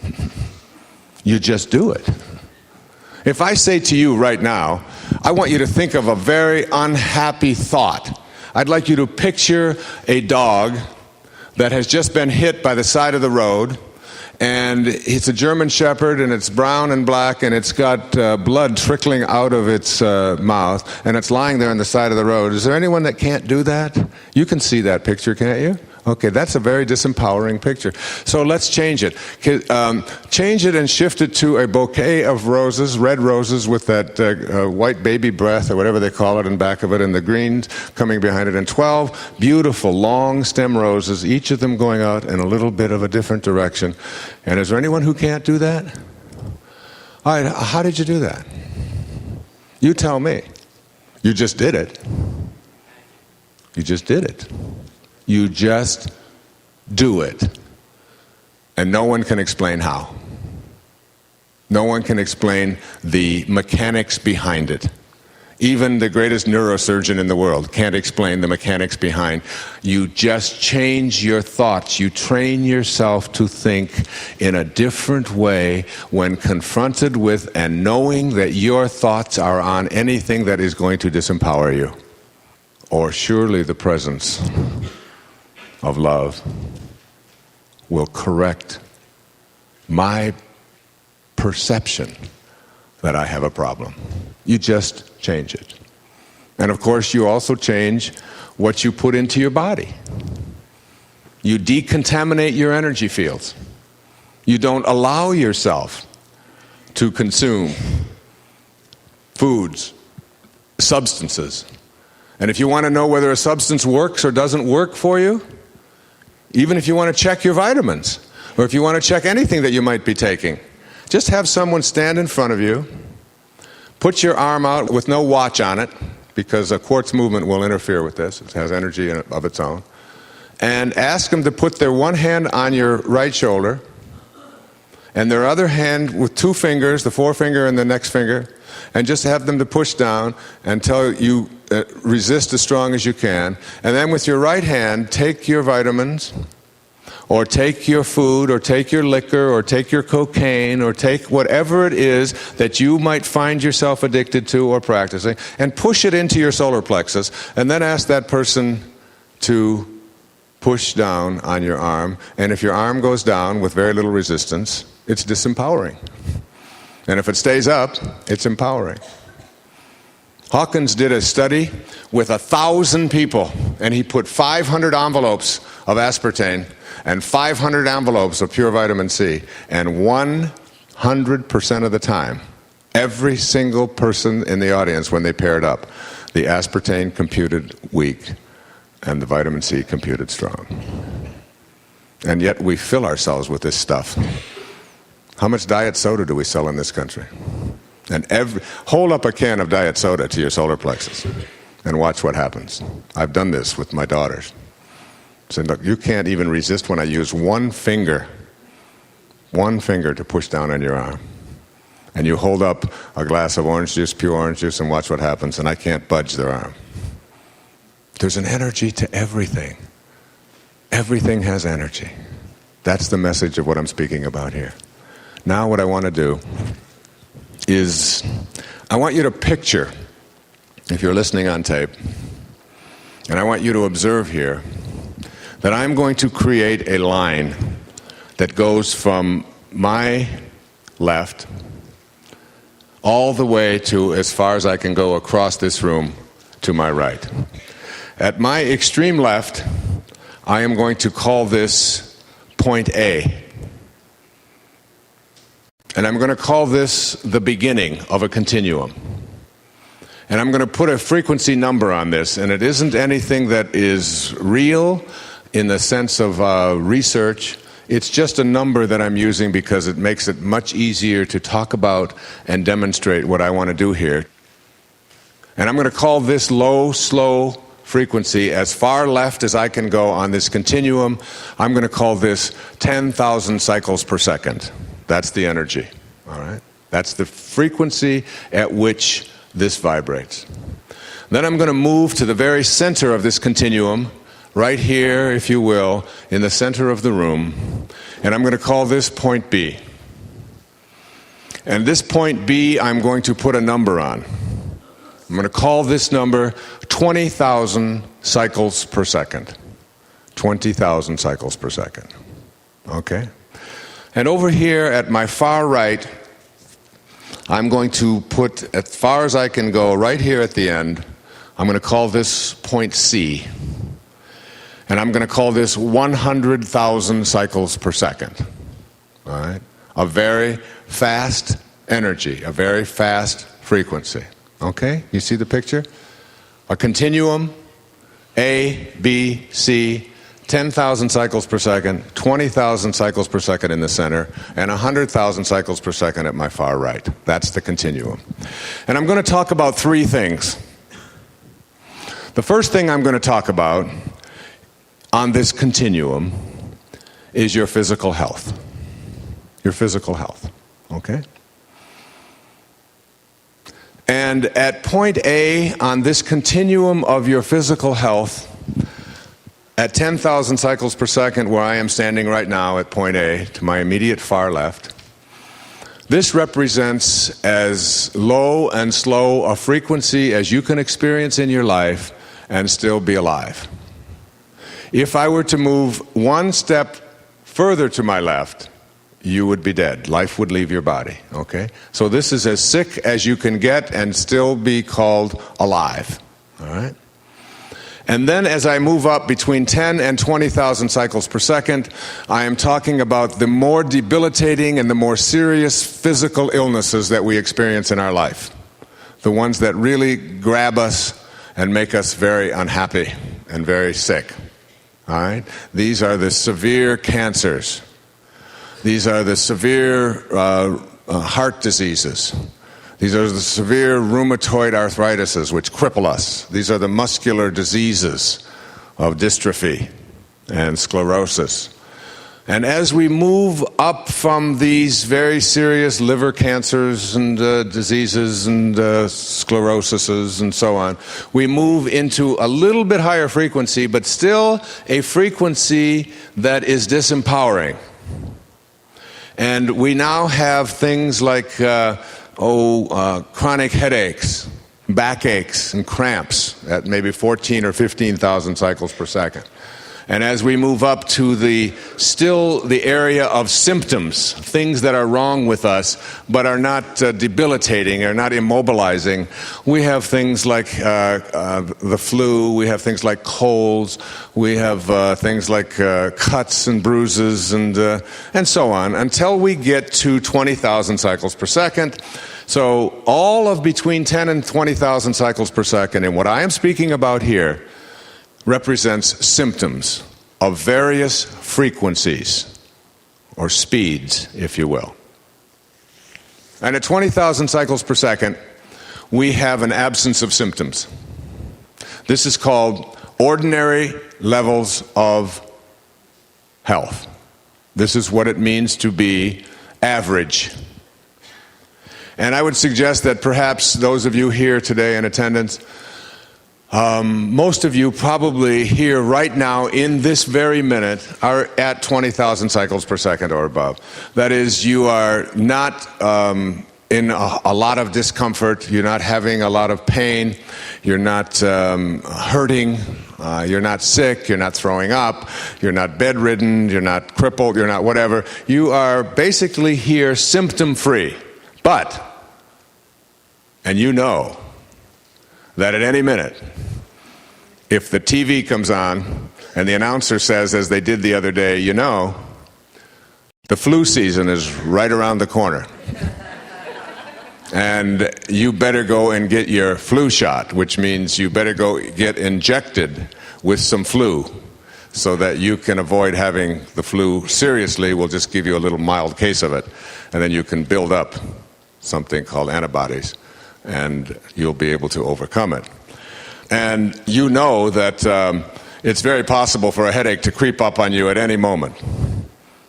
You just do it. If I say to you right now, I want you to think of a very unhappy thought. I'd like you to picture a dog that has just been hit by the side of the road, and it's a German Shepherd, and it's brown and black, and it's got blood trickling out of its mouth, and it's lying there on the side of the road. Is there anyone that can't do that? You can see that picture, can't you? Okay, that's a very disempowering picture. So let's change it. Change it and shift it to a bouquet of roses, red roses with that white baby breath or whatever they call it in back of it, and the greens coming behind it, and 12 beautiful long stem roses, each of them going out in a little bit of a different direction. And is there anyone who can't do that? All right, how did you do that? You tell me. You just did it. You just did it. You just do it. And no one can explain how. No one can explain the mechanics behind it. Even the greatest neurosurgeon in the world can't explain the mechanics behind. You just change your thoughts. You train yourself to think in a different way when confronted with and knowing that your thoughts are on anything that is going to disempower you. Or surely the presence of love will correct my perception that I have a problem. You just change it. And of course, you also change what you put into your body. You decontaminate your energy fields. You don't allow yourself to consume foods, substances. And if you want to know whether a substance works or doesn't work for you, even if you want to check your vitamins, or if you want to check anything that you might be taking, just have someone stand in front of you, put your arm out with no watch on it, because a quartz movement will interfere with this. It has energy of its own. And ask them to put their one hand on your right shoulder, and their other hand with two fingers, the forefinger and the next finger, and just have them to push down until you resist as strong as you can. And then with your right hand, take your vitamins, or take your food, or take your liquor, or take your cocaine, or take whatever it is that you might find yourself addicted to or practicing, and push it into your solar plexus, and then ask that person to push down on your arm. And if your arm goes down with very little resistance, it's disempowering. And if it stays up, it's empowering. Hawkins did a study with 1,000 people, and he put 500 envelopes of aspartame and 500 envelopes of pure vitamin C, and 100% of the time, every single person in the audience, when they paired up, the aspartame computed weak and the vitamin C computed strong. And yet we fill ourselves with this stuff. How much diet soda do we sell in this country? And hold up a can of diet soda to your solar plexus and watch what happens. I've done this with my daughters. Said, look, you can't even resist when I use one finger to push down on your arm. And you hold up a glass of orange juice, pure orange juice, and watch what happens, and I can't budge their arm. There's an energy to everything. Everything has energy. That's the message of what I'm speaking about here. Now what I want to do is, I want you to picture, if you're listening on tape, and I want you to observe here, that I'm going to create a line that goes from my left all the way to as far as I can go across this room to my right. At my extreme left, I am going to call this point A. And I'm going to call this the beginning of a continuum. And I'm going to put a frequency number on this, and it isn't anything that is real in the sense of research. It's just a number that I'm using because it makes it much easier to talk about and demonstrate what I want to do here. And I'm going to call this low, slow frequency as far left as I can go on this continuum. I'm going to call this 10,000 cycles per second. That's the energy, all right? That's the frequency at which this vibrates. Then I'm going to move to the very center of this continuum, right here, if you will, in the center of the room, and I'm going to call this point B. And this point B, I'm going to put a number on. I'm going to call this number 20,000 cycles per second. 20,000 cycles per second. Okay? And over here at my far right, I'm going to put, as far as I can go, right here at the end, I'm going to call this point C. And I'm going to call this 100,000 cycles per second. All right? A very fast energy, a very fast frequency. Okay? You see the picture? A continuum, A, B, C, 10,000 cycles per second, 20,000 cycles per second in the center, and 100,000 cycles per second at my far right. That's the continuum. And I'm going to talk about three things. The first thing I'm going to talk about on this continuum is your physical health. Your physical health, okay? And at point A on this continuum of your physical health, at 10,000 cycles per second, where I am standing right now at point A, to my immediate far left, this represents as low and slow a frequency as you can experience in your life and still be alive. If I were to move one step further to my left, you would be dead. Life would leave your body, okay? So this is as sick as you can get and still be called alive, all right? And then as I move up between 10 and 20,000 cycles per second, I am talking about the more debilitating and the more serious physical illnesses that we experience in our life. The ones that really grab us and make us very unhappy and very sick, all right? These are the severe cancers. These are the severe heart diseases. These are the severe rheumatoid arthritises which cripple us. These are the muscular diseases of dystrophy and sclerosis. And as we move up from these very serious liver cancers and diseases and sclerosises and so on, we move into a little bit higher frequency, but still a frequency that is disempowering. And we now have things like chronic headaches, backaches, and cramps at maybe 14 or 15,000 cycles per second. And as we move up to the area of symptoms, things that are wrong with us but are not debilitating, are not immobilizing, we have things like the flu, we have things like colds, we have things like cuts and bruises and so on, until we get to 20,000 cycles per second. So all of between 10 and 20,000 cycles per second, and what I am speaking about here, represents symptoms of various frequencies, or speeds, if you will. And at 20,000 cycles per second, we have an absence of symptoms. This is called ordinary levels of health. This is what it means to be average. And I would suggest that perhaps those of you here today in attendance, most of you probably here right now in this very minute are at 20,000 cycles per second or above. That is, you are not in a lot of discomfort, you're not having a lot of pain, you're not hurting, you're not sick, you're not throwing up, you're not bedridden, you're not crippled, you're not whatever. You are basically here symptom-free. But, and you know, that at any minute, if the TV comes on and the announcer says, as they did the other day, you know, the flu season is right around the corner. And you better go and get your flu shot, which means you better go get injected with some flu so that you can avoid having the flu seriously. We'll just give you a little mild case of it, and then you can build up something called antibodies, and you'll be able to overcome it. And you know that it's very possible for a headache to creep up on you at any moment.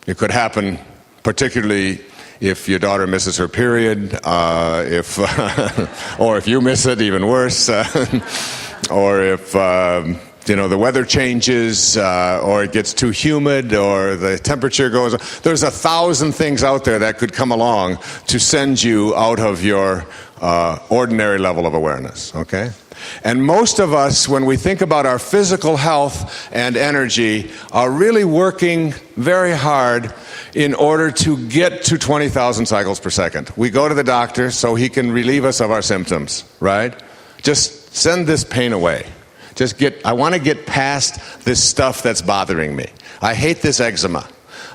It could happen particularly if your daughter misses her period, or if you miss it, even worse, or if the weather changes, or it gets too humid, or the temperature goes up. There's 1,000 things out there that could come along to send you out of your ordinary level of awareness, okay? And most of us, when we think about our physical health and energy, are really working very hard in order to get to 20,000 cycles per second. We go to the doctor so he can relieve us of our symptoms, right? Just send this pain away. I want to get past this stuff that's bothering me. I hate this eczema.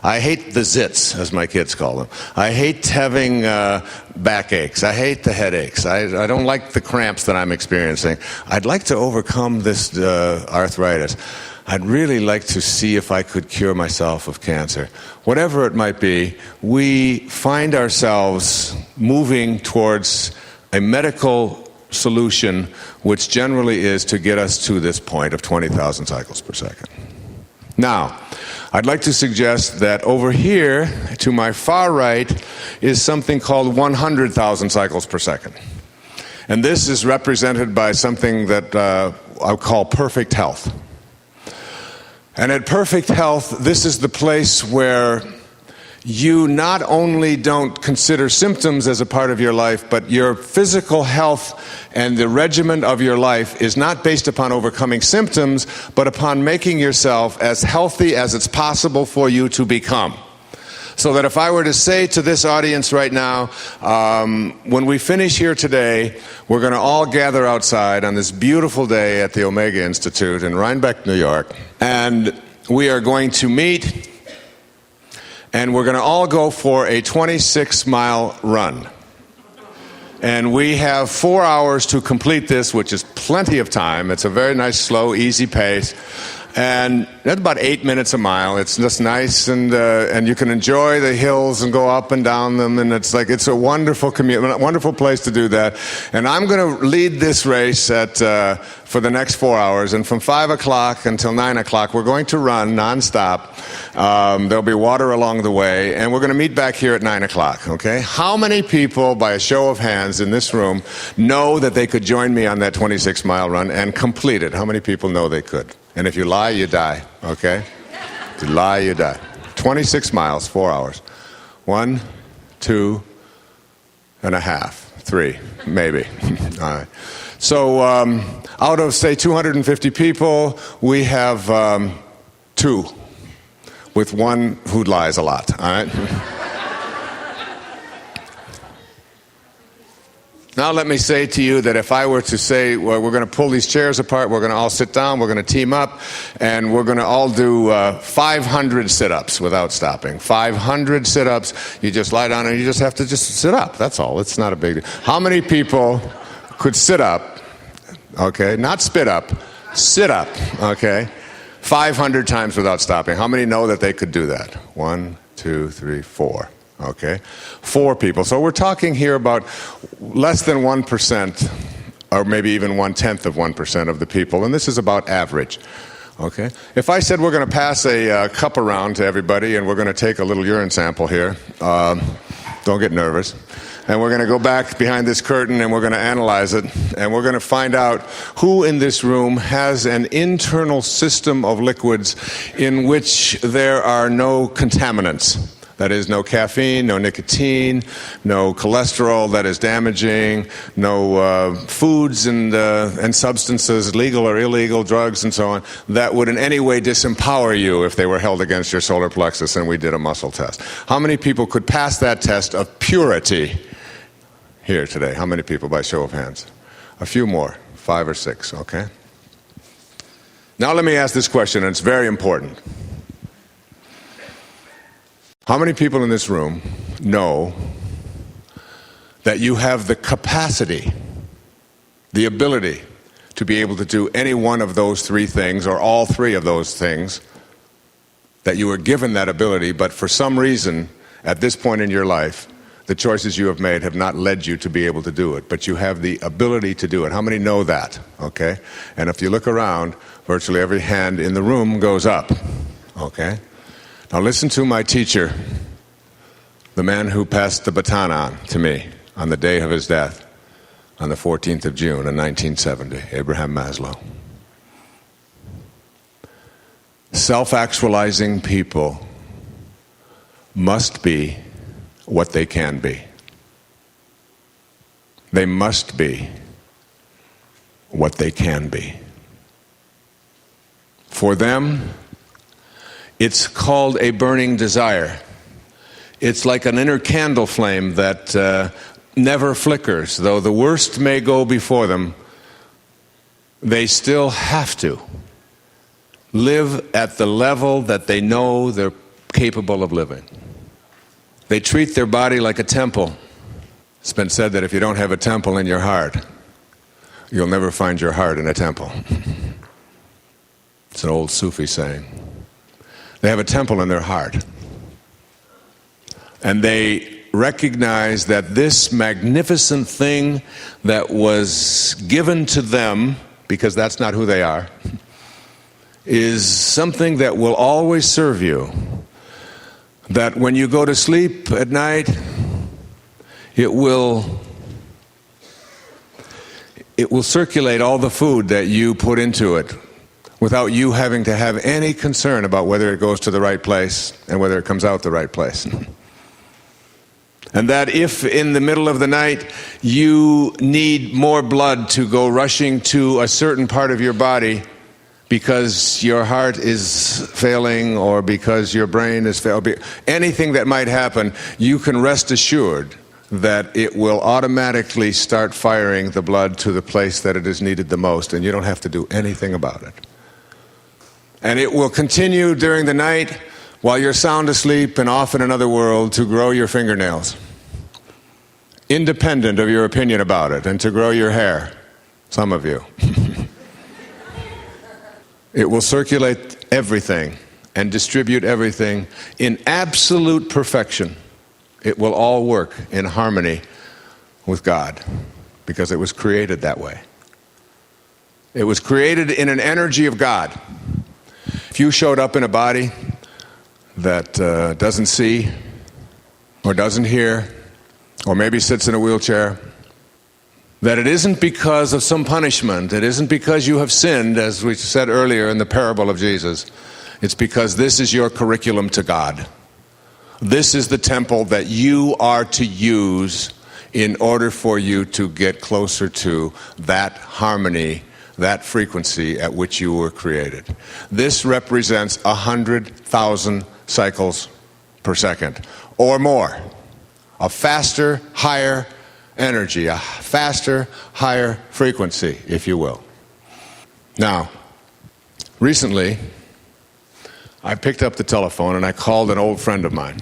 I hate the zits, as my kids call them. I hate having backaches. I hate the headaches. I don't like the cramps that I'm experiencing. I'd like to overcome this arthritis. I'd really like to see if I could cure myself of cancer. Whatever it might be, we find ourselves moving towards a medical solution, which generally is to get us to this point of 20,000 cycles per second. Now, I'd like to suggest that over here, to my far right, is something called 100,000 cycles per second. And this is represented by something that I call perfect health. And at perfect health, this is the place where you not only don't consider symptoms as a part of your life, but your physical health and the regimen of your life is not based upon overcoming symptoms, but upon making yourself as healthy as it's possible for you to become. So that if I were to say to this audience right now, when we finish here today, we're going to all gather outside on this beautiful day at the Omega Institute in Rhinebeck, New York, and we are going to meet, and we're going to all go for a 26-mile run. And we have 4 hours to complete this, which is plenty of time. It's a very nice, slow, easy pace. And that's about 8 minutes a mile. It's just nice, and you can enjoy the hills and go up and down them, and it's a wonderful wonderful place to do that. And I'm going to lead this race for the next 4 hours, and from 5 o'clock until 9 o'clock, we're going to run nonstop. There'll be water along the way, and we're going to meet back here at 9 o'clock. Okay? How many people, by a show of hands in this room, know that they could join me on that 26-mile run and complete it? How many people know they could? And if you lie, you die, okay? If you lie, you die. 26 miles, 4 hours. 1, 2 and a half, 3, maybe. All right. So out of, say, 250 people, we have 2, with one who lies a lot, all right? Now let me say to you that if I were to say, well, we're going to pull these chairs apart, we're going to all sit down, we're going to team up, and we're going to all do 500 sit-ups without stopping. 500 sit-ups, you just lie down and you just have to just sit up. That's all. It's not a big deal. How many people could sit up, okay, not spit up, sit up, okay, 500 times without stopping? How many know that they could do that? 1, 2, 3, 4. Okay, 4 people. So we're talking here about less than 1%, or maybe even 1/10 of 1% of the people, and this is about average. Okay, if I said we're going to pass a cup around to everybody, and we're going to take a little urine sample here, don't get nervous, and we're going to go back behind this curtain and we're going to analyze it, and we're going to find out who in this room has an internal system of liquids in which there are no contaminants. That is, no caffeine, no nicotine, no cholesterol that is damaging, no foods and substances, legal or illegal, drugs and so on, that would in any way disempower you if they were held against your solar plexus and we did a muscle test. How many people could pass that test of purity here today? How many people, by show of hands? A few more, 5 or 6, okay? Now let me ask this question, and it's very important. How many people in this room know that you have the capacity, the ability to be able to do any one of those 3 things, or all 3 of those things, that you were given that ability, but for some reason, at this point in your life, the choices you have made have not led you to be able to do it, but you have the ability to do it? How many know that? Okay? And if you look around, virtually every hand in the room goes up. Okay? Now listen to my teacher, the man who passed the baton on to me on the day of his death, on the 14th of June in 1970, Abraham Maslow. Self-actualizing people must be what they can be. They must be what they can be. For them, it's called a burning desire. It's like an inner candle flame that never flickers. Though the worst may go before them, they still have to live at the level that they know they're capable of living. They treat their body like a temple. It's been said that if you don't have a temple in your heart, you'll never find your heart in a temple. It's an old Sufi saying. They have a temple in their heart. And they recognize that this magnificent thing that was given to them, because that's not who they are, is something that will always serve you. That when you go to sleep at night, it will circulate all the food that you put into it without you having to have any concern about whether it goes to the right place and whether it comes out the right place. And that if in the middle of the night you need more blood to go rushing to a certain part of your body because your heart is failing or because your brain is failing, anything that might happen, you can rest assured that it will automatically start firing the blood to the place that it is needed the most, and you don't have to do anything about it. And it will continue during the night while you're sound asleep and off in another world to grow your fingernails, independent of your opinion about it, and to grow your hair, some of you. It will circulate everything and distribute everything in absolute perfection. It will all work in harmony with God because it was created that way. It was created in an energy of God. If you showed up in a body that doesn't see or doesn't hear or maybe sits in a wheelchair, that it isn't because of some punishment, it isn't because you have sinned, as we said earlier in the parable of Jesus. It's because this is your curriculum to God. This is the temple that you are to use in order for you to get closer to that harmony, that frequency at which you were created. This represents 100,000 cycles per second or more. A faster, higher energy, a faster, higher frequency, if you will. Now, recently, I picked up the telephone and I called an old friend of mine.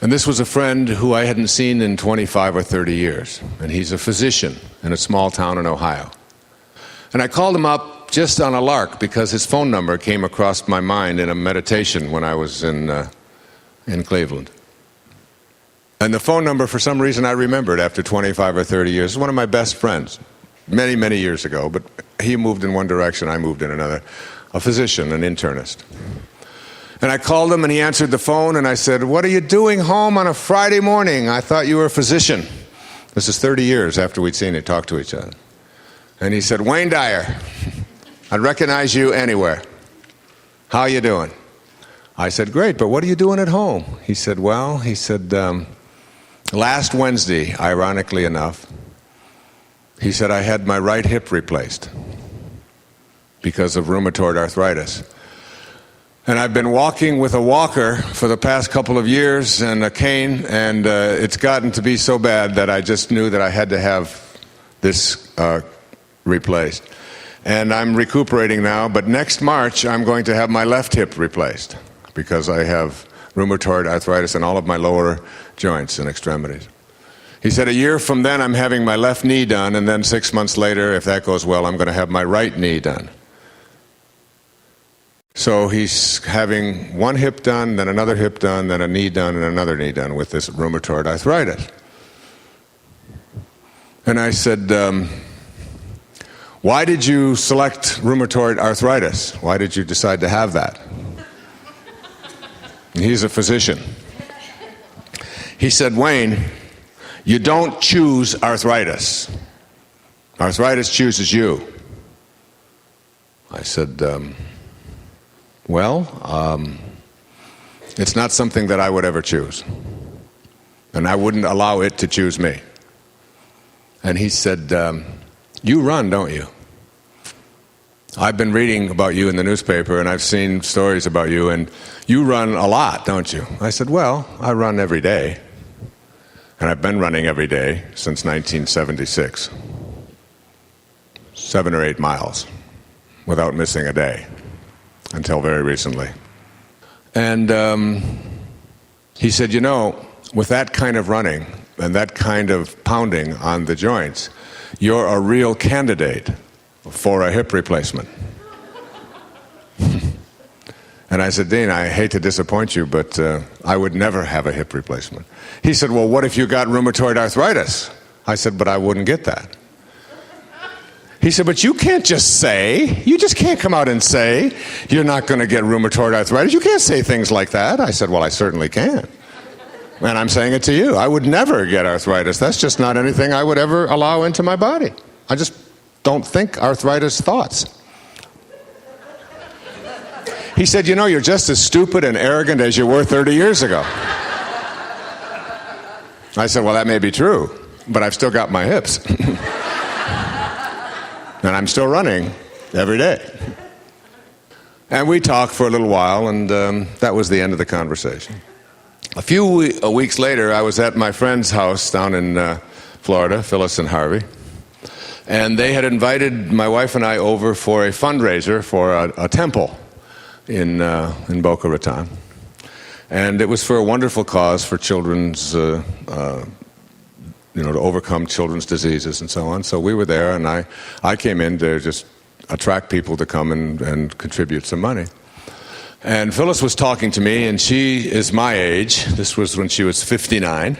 And this was a friend who I hadn't seen in 25 or 30 years. And he's a physician in a small town in Ohio. And I called him up just on a lark because his phone number came across my mind in a meditation when I was in Cleveland. And the phone number, for some reason, I remembered after 25 or 30 years. He's one of my best friends, many, many years ago. But he moved in one direction, I moved in another. A physician, an internist. And I called him and he answered the phone and I said, "What are you doing home on a Friday morning? I thought you were a physician." This is 30 years after we'd seen it, talked to each other. And he said, "Wayne Dyer, I'd recognize you anywhere. How you doing?" I said, "Great, but what are you doing at home?" He said, last Wednesday, ironically enough, he said, I had my right hip replaced because of rheumatoid arthritis. And I've been walking with a walker for the past couple of years and a cane, and it's gotten to be so bad that I just knew that I had to have this replaced. And I'm recuperating now, but next March I'm going to have my left hip replaced because I have rheumatoid arthritis in all of my lower joints and extremities. He said, a year from then I'm having my left knee done, and then 6 months later, if that goes well, I'm going to have my right knee done. So he's having one hip done, then another hip done, then a knee done, and another knee done with this rheumatoid arthritis. And I said, why did you select rheumatoid arthritis? Why did you decide to have that? And he's a physician. He said, "Wayne, you don't choose arthritis. Arthritis chooses you." I said, it's not something that I would ever choose. And I wouldn't allow it to choose me. And he said, you run, don't you? I've been reading about you in the newspaper, and I've seen stories about you, and you run a lot, don't you? I said, well, I run every day. And I've been running every day since 1976. 7 or 8 miles without missing a day until very recently. And he said, you know, with that kind of running and that kind of pounding on the joints, you're a real candidate for a hip replacement. And I said, Dean, I hate to disappoint you, but I would never have a hip replacement. He said, well, what if you got rheumatoid arthritis? I said, but I wouldn't get that. He said, but you can't just say, you just can't come out and say, you're not going to get rheumatoid arthritis. You can't say things like that. I said, well, I certainly can. And I'm saying it to you. I would never get arthritis. That's just not anything I would ever allow into my body. I just don't think arthritis thoughts. He said, you know, you're just as stupid and arrogant as you were 30 years ago. I said, well, that may be true, but I've still got my hips. And I'm still running every day. And we talked for a little while, and that was the end of the conversation. A few weeks later, I was at my friend's house down in Florida, Phyllis and Harvey, and they had invited my wife and I over for a fundraiser for a temple in Boca Raton. And it was for a wonderful cause for children's, to overcome children's diseases and so on. So we were there, and I came in to just attract people to come and contribute some money. And Phyllis was talking to me, and she is my age. This was when she was 59.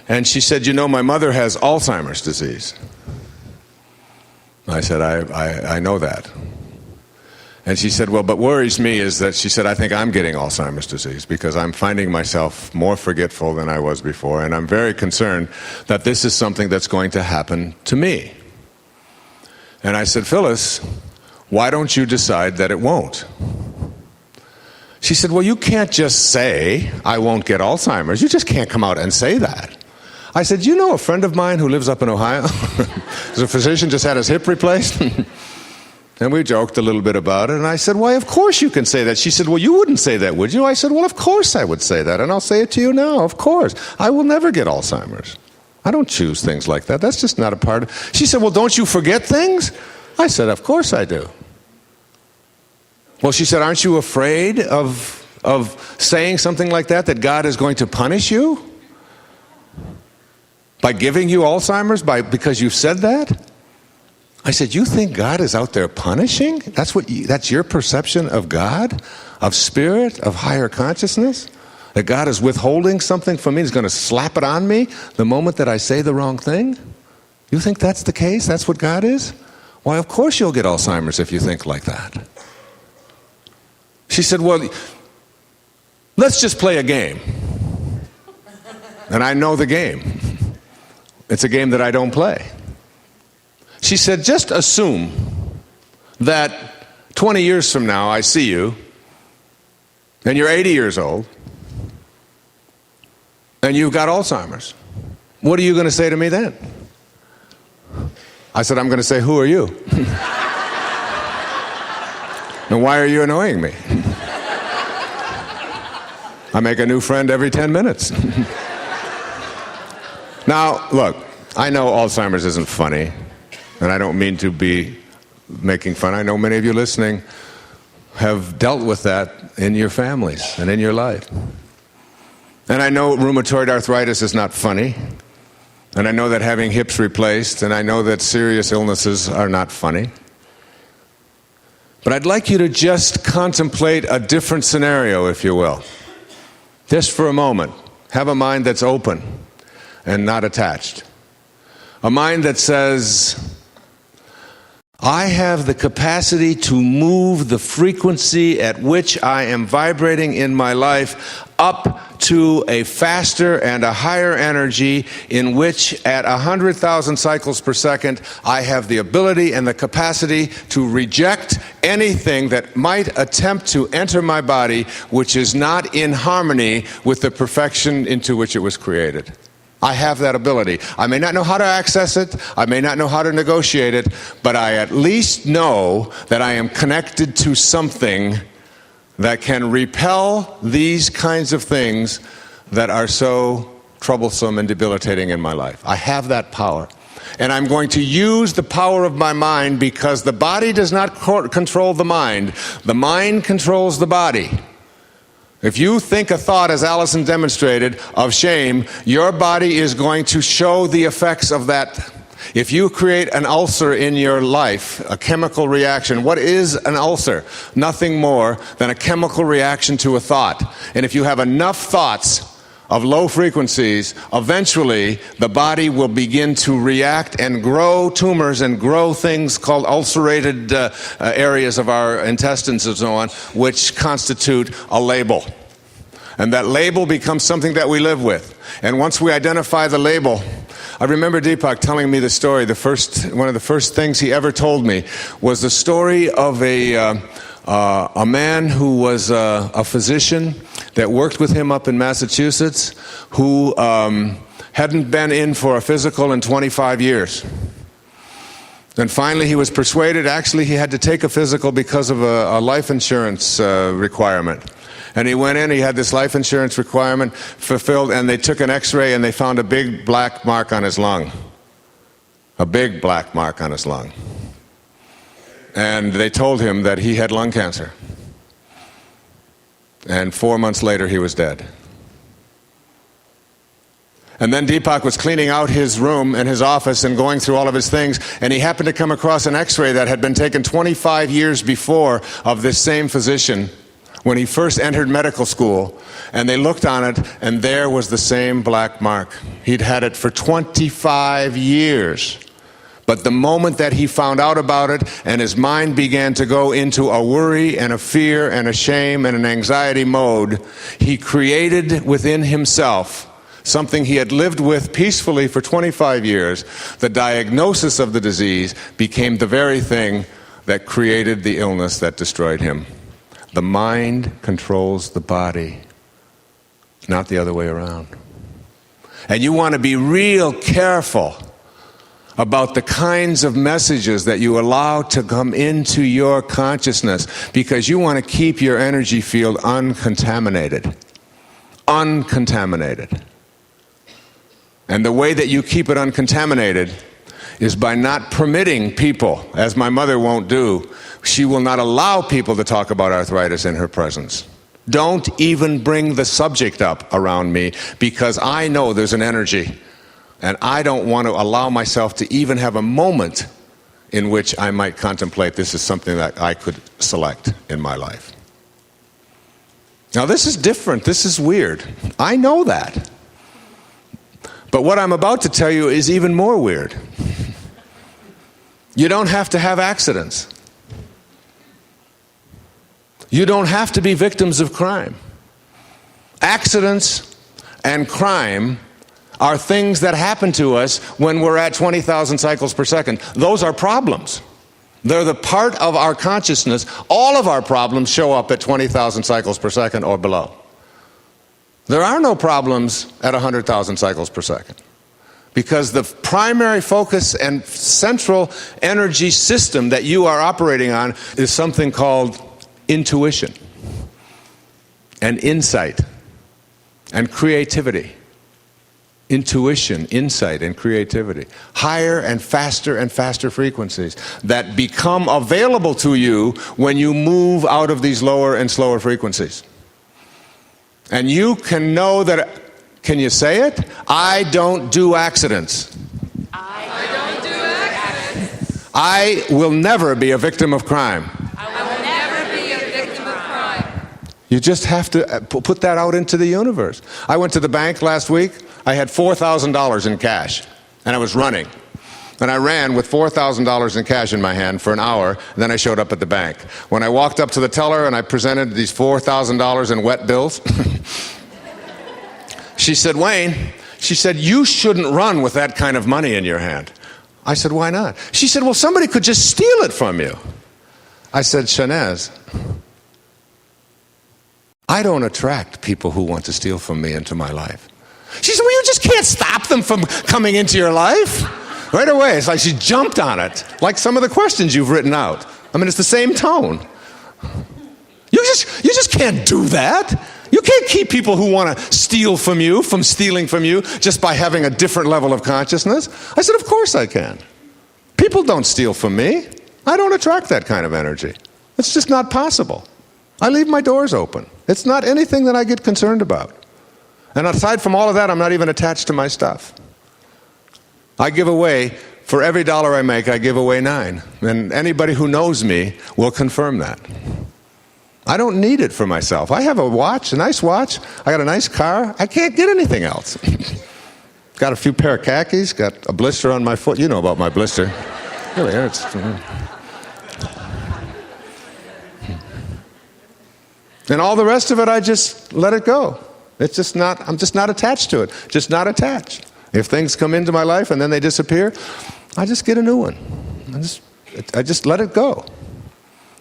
And she said, you know, my mother has Alzheimer's disease. I said, I know that. And she said, well, what worries me is that, she said, I think I'm getting Alzheimer's disease because I'm finding myself more forgetful than I was before, and I'm very concerned that this is something that's going to happen to me. And I said, Phyllis, why don't you decide that it won't? She said, well, you can't just say, I won't get Alzheimer's. You just can't come out and say that. I said, you know a friend of mine who lives up in Ohio? He's a physician, just had his hip replaced. And we joked a little bit about it, and I said, why, of course you can say that. She said, well, you wouldn't say that, would you? I said, well, of course I would say that, and I'll say it to you now, of course. I will never get Alzheimer's. I don't choose things like that. That's just not a part of... She said, well, don't you forget things? I said, of course I do. Well, she said, aren't you afraid of saying something like that God is going to punish you? By giving you Alzheimer's, because you've said that? I said, you think God is out there punishing? That's your perception of God, of spirit, of higher consciousness? That God is withholding something from me, He's going to slap it on me the moment that I say the wrong thing? You think that's the case? That's what God is? Why, of course you'll get Alzheimer's if you think like that. She said, well, let's just play a game. And I know the game. It's a game that I don't play. She said, just assume that 20 years from now I see you, and you're 80 years old, and you've got Alzheimer's. What are you going to say to me then? I said, I'm going to say, who are you? And why are you annoying me? I make a new friend every 10 minutes. Now, look, I know Alzheimer's isn't funny. And I don't mean to be making fun. I know many of you listening have dealt with that in your families and in your life. And I know rheumatoid arthritis is not funny. And I know that having hips replaced, and I know that serious illnesses are not funny. But I'd like you to just contemplate a different scenario, if you will. Just for a moment. Have a mind that's open and not attached. A mind that says, I have the capacity to move the frequency at which I am vibrating in my life up to a faster and a higher energy in which at 100,000 cycles per second I have the ability and the capacity to reject anything that might attempt to enter my body which is not in harmony with the perfection into which it was created. I have that ability. I may not know how to access it, I may not know how to negotiate it, but I at least know that I am connected to something that can repel these kinds of things that are so troublesome and debilitating in my life. I have that power. And I'm going to use the power of my mind because the body does not control the mind controls the body. If you think a thought, as Allison demonstrated, of shame, your body is going to show the effects of that. If you create an ulcer in your life, a chemical reaction, what is an ulcer? Nothing more than a chemical reaction to a thought. And if you have enough thoughts of low frequencies, eventually the body will begin to react and grow tumors and grow things called ulcerated areas of our intestines and so on, which constitute a label. And that label becomes something that we live with. And once we identify the label, I remember Deepak telling me the story. One of the first things he ever told me was the story of a man who was a physician that worked with him up in Massachusetts, who hadn't been in for a physical in 25 years. And finally he was persuaded. Actually, he had to take a physical because of a life insurance requirement. And he went in, he had this life insurance requirement fulfilled, and they took an x-ray and they found a big black mark on his lung. A big black mark on his lung. And they told him that he had lung cancer. And 4 months later, he was dead. And then Deepak was cleaning out his room and his office and going through all of his things, and he happened to come across an x-ray that had been taken 25 years before of this same physician when he first entered medical school. And they looked on it, and there was the same black mark. He'd had it for 25 years. But the moment that he found out about it and his mind began to go into a worry and a fear and a shame and an anxiety mode, he created within himself something he had lived with peacefully for 25 years. The diagnosis of the disease became the very thing that created the illness that destroyed him. The mind controls the body, not the other way around. And you want to be real careful about the kinds of messages that you allow to come into your consciousness, because you want to keep your energy field uncontaminated. Uncontaminated. And the way that you keep it uncontaminated is by not permitting people, as my mother won't do. She will not allow people to talk about arthritis in her presence. Don't even bring the subject up around me, because I know there's an energy. And I don't want to allow myself to even have a moment in which I might contemplate this is something that I could select in my life. Now this is different. This is weird. I know that. But what I'm about to tell you is even more weird. You don't have to have accidents. You don't have to be victims of crime. Accidents and crime are things that happen to us when we're at 20,000 cycles per second. Those are problems. They're the part of our consciousness. All of our problems show up at 20,000 cycles per second or below. There are no problems at 100,000 cycles per second, because the primary focus and central energy system that you are operating on is something called intuition and insight and creativity. Intuition, insight, and creativity. Higher and faster frequencies that become available to you when you move out of these lower and slower frequencies. And you can know that, can you say it? I don't do accidents. I don't do accidents. I will never be a victim of crime. I will never be a victim of crime. You just have to put that out into the universe. I went to the bank last week. I had $4,000 in cash, and I was running. And I ran with $4,000 in cash in my hand for an hour, and then I showed up at the bank. When I walked up to the teller and I presented these $4,000 in wet bills, she said, Wayne, she said, you shouldn't run with that kind of money in your hand. I said, why not? She said, well, somebody could just steal it from you. I said, Shanaz, I don't attract people who want to steal from me into my life. She said, well, you just can't stop them from coming into your life. Right away, it's like she jumped on it, like some of the questions you've written out. I mean, it's the same tone. You just can't do that. You can't keep people who want to steal from you from stealing from you just by having a different level of consciousness. I said, of course I can. People don't steal from me. I don't attract that kind of energy. It's just not possible. I leave my doors open. It's not anything that I get concerned about. And aside from all of that, I'm not even attached to my stuff. I give away for every dollar I make, I give away 9. And anybody who knows me will confirm that. I don't need it for myself. I have a watch, a nice watch. I got a nice car. I can't get anything else. Got a few pair of khakis, got a blister on my foot. You know about my blister. It really hurts. And all the rest of it, I just let it go. It's just not, I'm just not attached to it. Just not attached. If things come into my life and then they disappear, I just get a new one. I just let it go.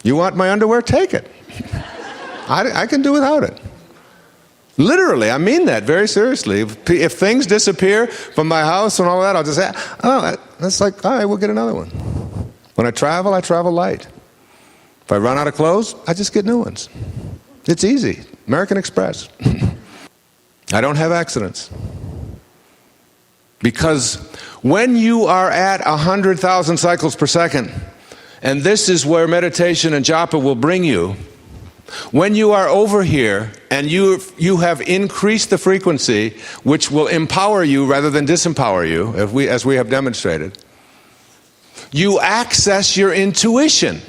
You want my underwear? Take it. I can do without it. Literally, I mean that very seriously. If things disappear from my house and all that, I'll just say, oh, that's like, all right, we'll get another one. When I travel light. If I run out of clothes, I just get new ones. It's easy. American Express. I don't have accidents. Because when you are at 100,000 cycles per second, and this is where meditation and japa will bring you, when you are over here and you have increased the frequency, which will empower you rather than disempower you, as we have demonstrated, you access your intuition.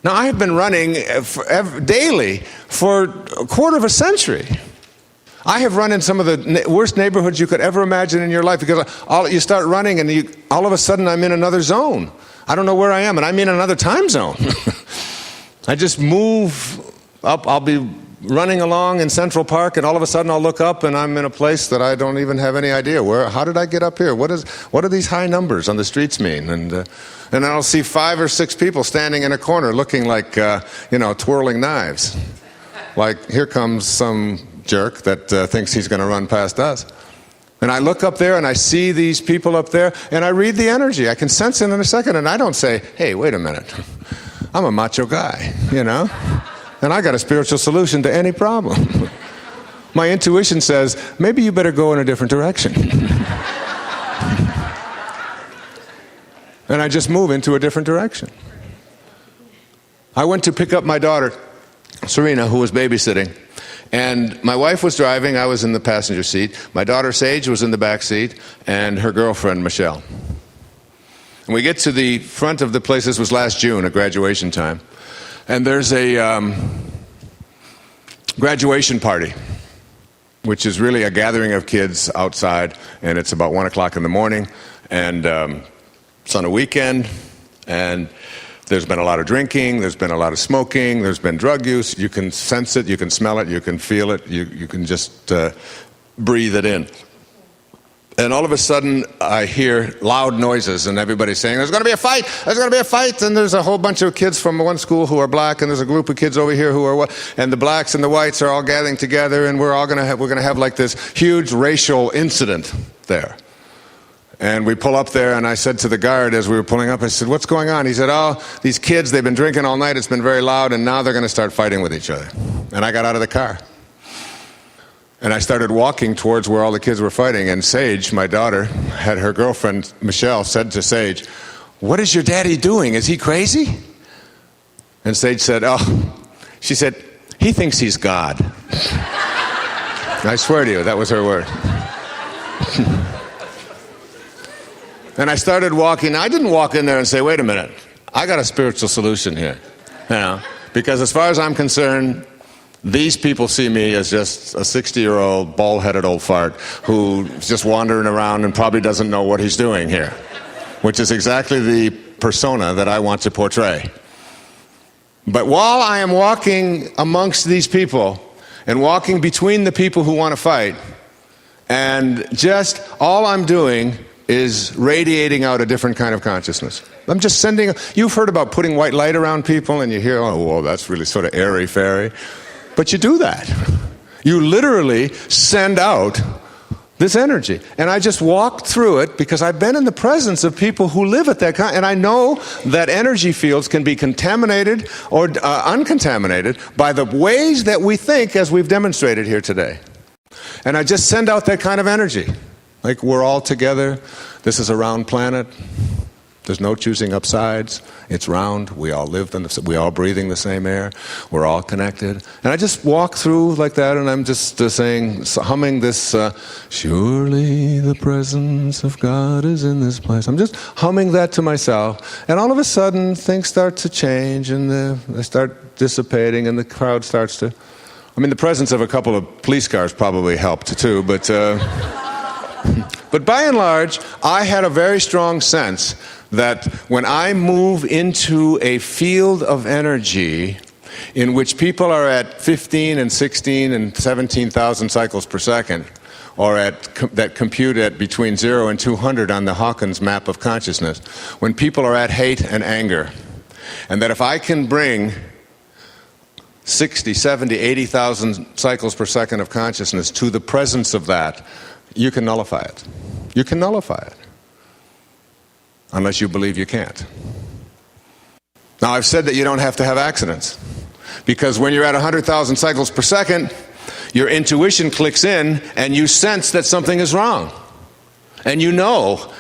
Now, I have been running daily for a quarter of a century. I have run in some of the worst neighborhoods you could ever imagine in your life, because you start running and all of a sudden I'm in another zone. I don't know where I am, and I'm in another time zone. I just move up. I'll be running along in Central Park, and all of a sudden I'll look up and I'm in a place that I don't even have any idea how did I get up here? What do these high numbers on the streets mean? And I'll see 5 or 6 people standing in a corner looking like twirling knives. Like, here comes some jerk that thinks he's going to run past us. And I look up there and I see these people up there and I read the energy. I can sense it in a second, and I don't say, hey, wait a minute. I'm a macho guy, and I got a spiritual solution to any problem. My intuition says, maybe you better go in a different direction. And I just move into a different direction. I went to pick up my daughter, Serena, who was babysitting. And my wife was driving, I was in the passenger seat. My daughter, Sage, was in the back seat, and her girlfriend, Michelle. And we get to the front of the place. This was last June, a graduation time. And there's a graduation party, which is really a gathering of kids outside, and it's about 1 o'clock in the morning, and it's on a weekend, and there's been a lot of drinking, there's been a lot of smoking, there's been drug use. You can sense it, you can smell it, you can feel it, you can just breathe it in. And all of a sudden, I hear loud noises, and everybody's saying, there's going to be a fight, there's going to be a fight, and there's a whole bunch of kids from one school who are black, and there's a group of kids over here who are what, and the blacks and the whites are all gathering together, and we're going to have like this huge racial incident there. And we pull up there, and I said to the guard as we were pulling up, I said, what's going on? He said, oh, these kids, they've been drinking all night, it's been very loud, and now they're going to start fighting with each other. And I got out of the car. And I started walking towards where all the kids were fighting, and Sage, my daughter, had her girlfriend, Michelle, said to Sage, what is your daddy doing? Is he crazy? And Sage said, she said, he thinks he's God. I swear to you, that was her word. And I started walking. I didn't walk in there and say, wait a minute, I got a spiritual solution here. Because as far as I'm concerned, these people see me as just a 60-year-old, bald-headed old fart who's just wandering around and probably doesn't know what he's doing here, which is exactly the persona that I want to portray. But while I am walking amongst these people and walking between the people who want to fight, and just all I'm doing is radiating out a different kind of consciousness. I'm just sending, you've heard about putting white light around people, and you hear, oh, well, that's really sort of airy-fairy. But you do that. You literally send out this energy. And I just walked through it because I've been in the presence of people who live at that kind, and I know that energy fields can be contaminated or uncontaminated by the ways that we think, as we've demonstrated here today. And I just send out that kind of energy. Like, we're all together. This is a round planet. There's no choosing up sides. It's round. We all we all breathing the same air. We're all connected. And I just walk through like that, and I'm just humming this, surely the presence of God is in this place. I'm just humming that to myself. And all of a sudden, things start to change, and they start dissipating, and the crowd starts to... I mean, the presence of a couple of police cars probably helped, too, but... But by and large, I had a very strong sense that when I move into a field of energy in which people are at 15 and 16 and 17,000 cycles per second, or that compute at between 0 and 200 on the Hawkins map of consciousness, when people are at hate and anger, and that if I can bring 60, 70, 80,000 cycles per second of consciousness to the presence of that, you can nullify it. You can nullify it. Unless you believe you can't. Now, I've said that you don't have to have accidents. Because when you're at 100,000 cycles per second, your intuition clicks in and you sense that something is wrong. And you know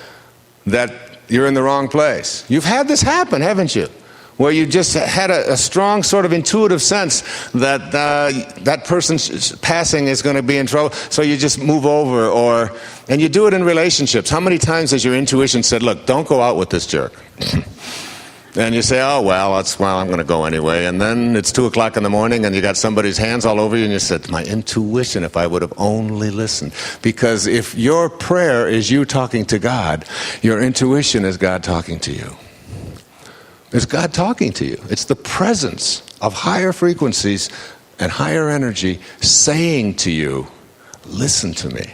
that you're in the wrong place. You've had this happen, haven't you? Where you just had a strong sort of intuitive sense that that person's passing is going to be in trouble, so you just move over, and you do it in relationships. How many times has your intuition said, look, don't go out with this jerk? And you say, oh, well, I'm going to go anyway. And then it's 2 o'clock in the morning, and you got somebody's hands all over you, and you said, my intuition, if I would have only listened. Because if your prayer is you talking to God, your intuition is God talking to you. It's God talking to you. It's the presence of higher frequencies and higher energy saying to you, listen to me,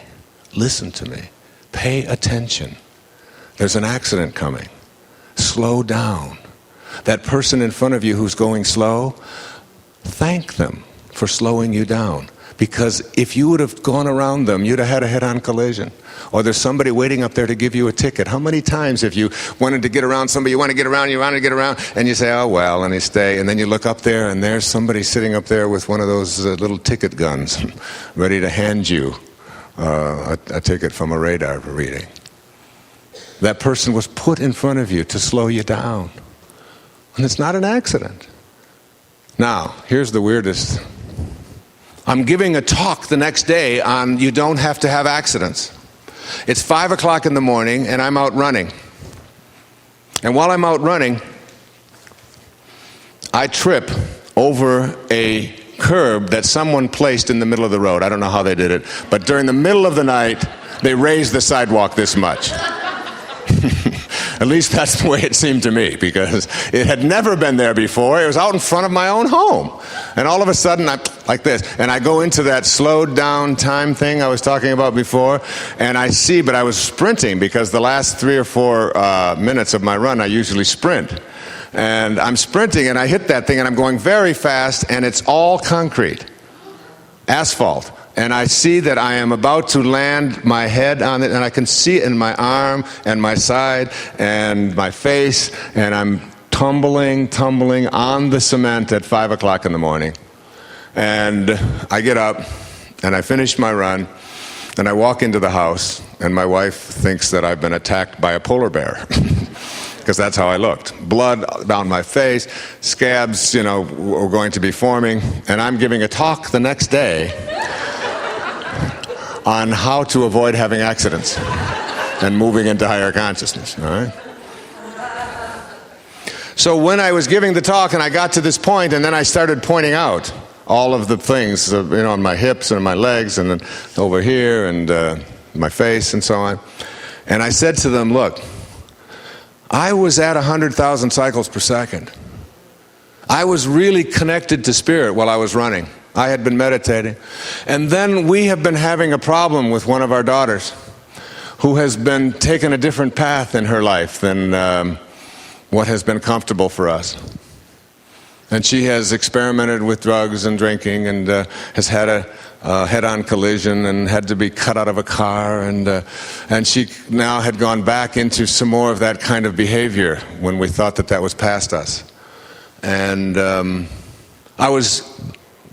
listen to me, pay attention. There's an accident coming. Slow down. That person in front of you who's going slow, thank them for slowing you down. Because if you would have gone around them, you'd have had a head-on collision. Or there's somebody waiting up there to give you a ticket. How many times have you wanted to get around somebody, you want to get around, and you say, oh, well, and you stay, and then you look up there, and there's somebody sitting up there with one of those little ticket guns, ready to hand you a ticket from a radar reading. That person was put in front of you to slow you down. And it's not an accident. Now, here's the weirdest. I'm giving a talk the next day on you don't have to have accidents. It's 5 o'clock in the morning, and I'm out running. And while I'm out running, I trip over a curb that someone placed in the middle of the road. I don't know how they did it, but during the middle of the night, they raised the sidewalk this much. At least that's the way it seemed to me, because it had never been there before. It was out in front of my own home. And all of a sudden, I'm like this, and I go into that slowed down time thing I was talking about before, and I see, but I was sprinting, because the last 3 or 4 minutes of my run, I usually sprint. And I'm sprinting, and I hit that thing, and I'm going very fast, and it's all concrete, asphalt. And I see that I am about to land my head on it, and I can see it in my arm and my side and my face, and I'm tumbling on the cement at 5 o'clock in the morning. And I get up, and I finish my run, and I walk into the house, and my wife thinks that I've been attacked by a polar bear. Because that's how I looked. Blood down my face, scabs, were going to be forming, and I'm giving a talk the next day on how to avoid having accidents and moving into higher consciousness, all right? So when I was giving the talk and I got to this point, and then I started pointing out all of the things, on my hips and my legs and then over here and my face and so on. And I said to them, look, I was at 100,000 cycles per second. I was really connected to spirit while I was running. I had been meditating. And then we have been having a problem with one of our daughters who has been taking a different path in her life than what has been comfortable for us. And she has experimented with drugs and drinking and has had a head-on collision and had to be cut out of a car. And she now had gone back into some more of that kind of behavior when we thought that was past us. And I was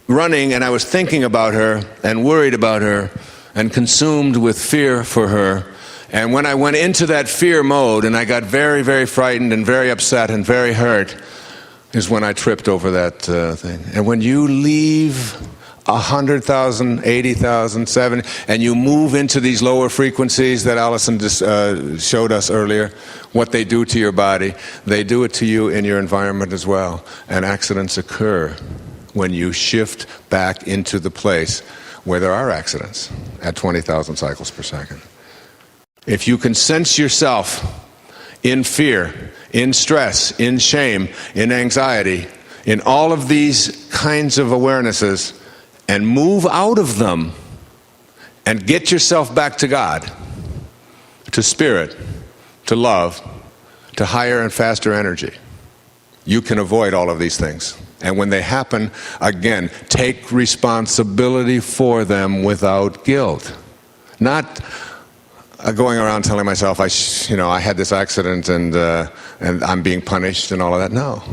running, and I was thinking about her and worried about her and consumed with fear for her. And when I went into that fear mode and I got very, very frightened and very upset and very hurt, is when I tripped over that thing. And when you leave 100,000, 80,000, 70, and you move into these lower frequencies that Allison just showed us earlier, what they do to your body, they do it to you in your environment as well. And accidents occur when you shift back into the place where there are accidents at 20,000 cycles per second. If you can sense yourself in fear, in stress, in shame, in anxiety, in all of these kinds of awarenesses, and move out of them and get yourself back to God, to spirit, to love, to higher and faster energy, you can avoid all of these things. And when they happen, again, take responsibility for them without guilt. Not going around telling myself, I had this accident and I'm being punished and all of that. No.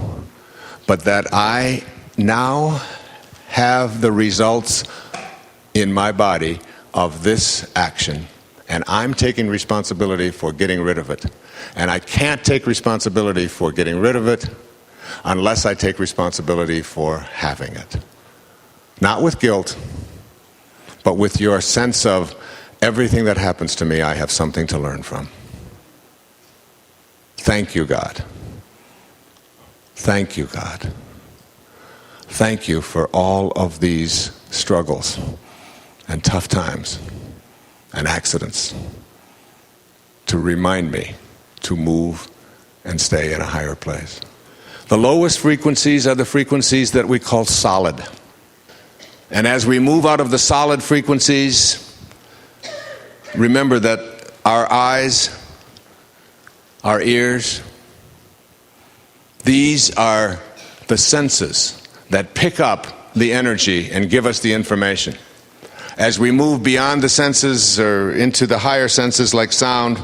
But that I now have the results in my body of this action, and I'm taking responsibility for getting rid of it. And I can't take responsibility for getting rid of it unless I take responsibility for having it. Not with guilt, but with your sense of everything that happens to me, I have something to learn from. Thank you, God. Thank you, God. Thank you for all of these struggles and tough times and accidents to remind me to move and stay in a higher place. The lowest frequencies are the frequencies that we call solid. And as we move out of the solid frequencies, remember that our eyes, our ears, these are the senses that pick up the energy and give us the information. As we move beyond the senses or into the higher senses like sound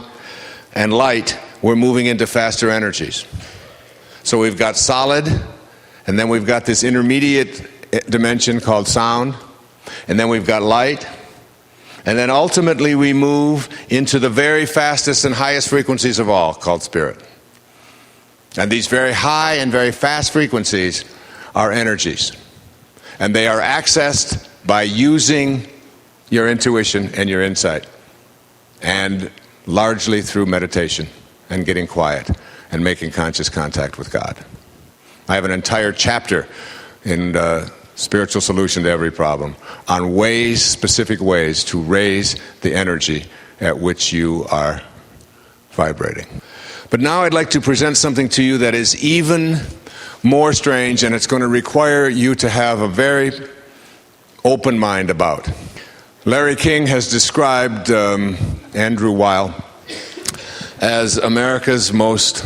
and light, we're moving into faster energies. So we've got solid, and then we've got this intermediate dimension called sound, and then we've got light, and then ultimately we move into the very fastest and highest frequencies of all, called spirit. And these very high and very fast frequencies are energies. And they are accessed by using your intuition and your insight. And largely through meditation and getting quiet and making conscious contact with God. I have an entire chapter in Spiritual Solution to Every Problem on ways, specific ways to raise the energy at which you are vibrating. But now I'd like to present something to you that is even more strange, and it's going to require you to have a very open mind about. Larry King has described Andrew Weil as America's most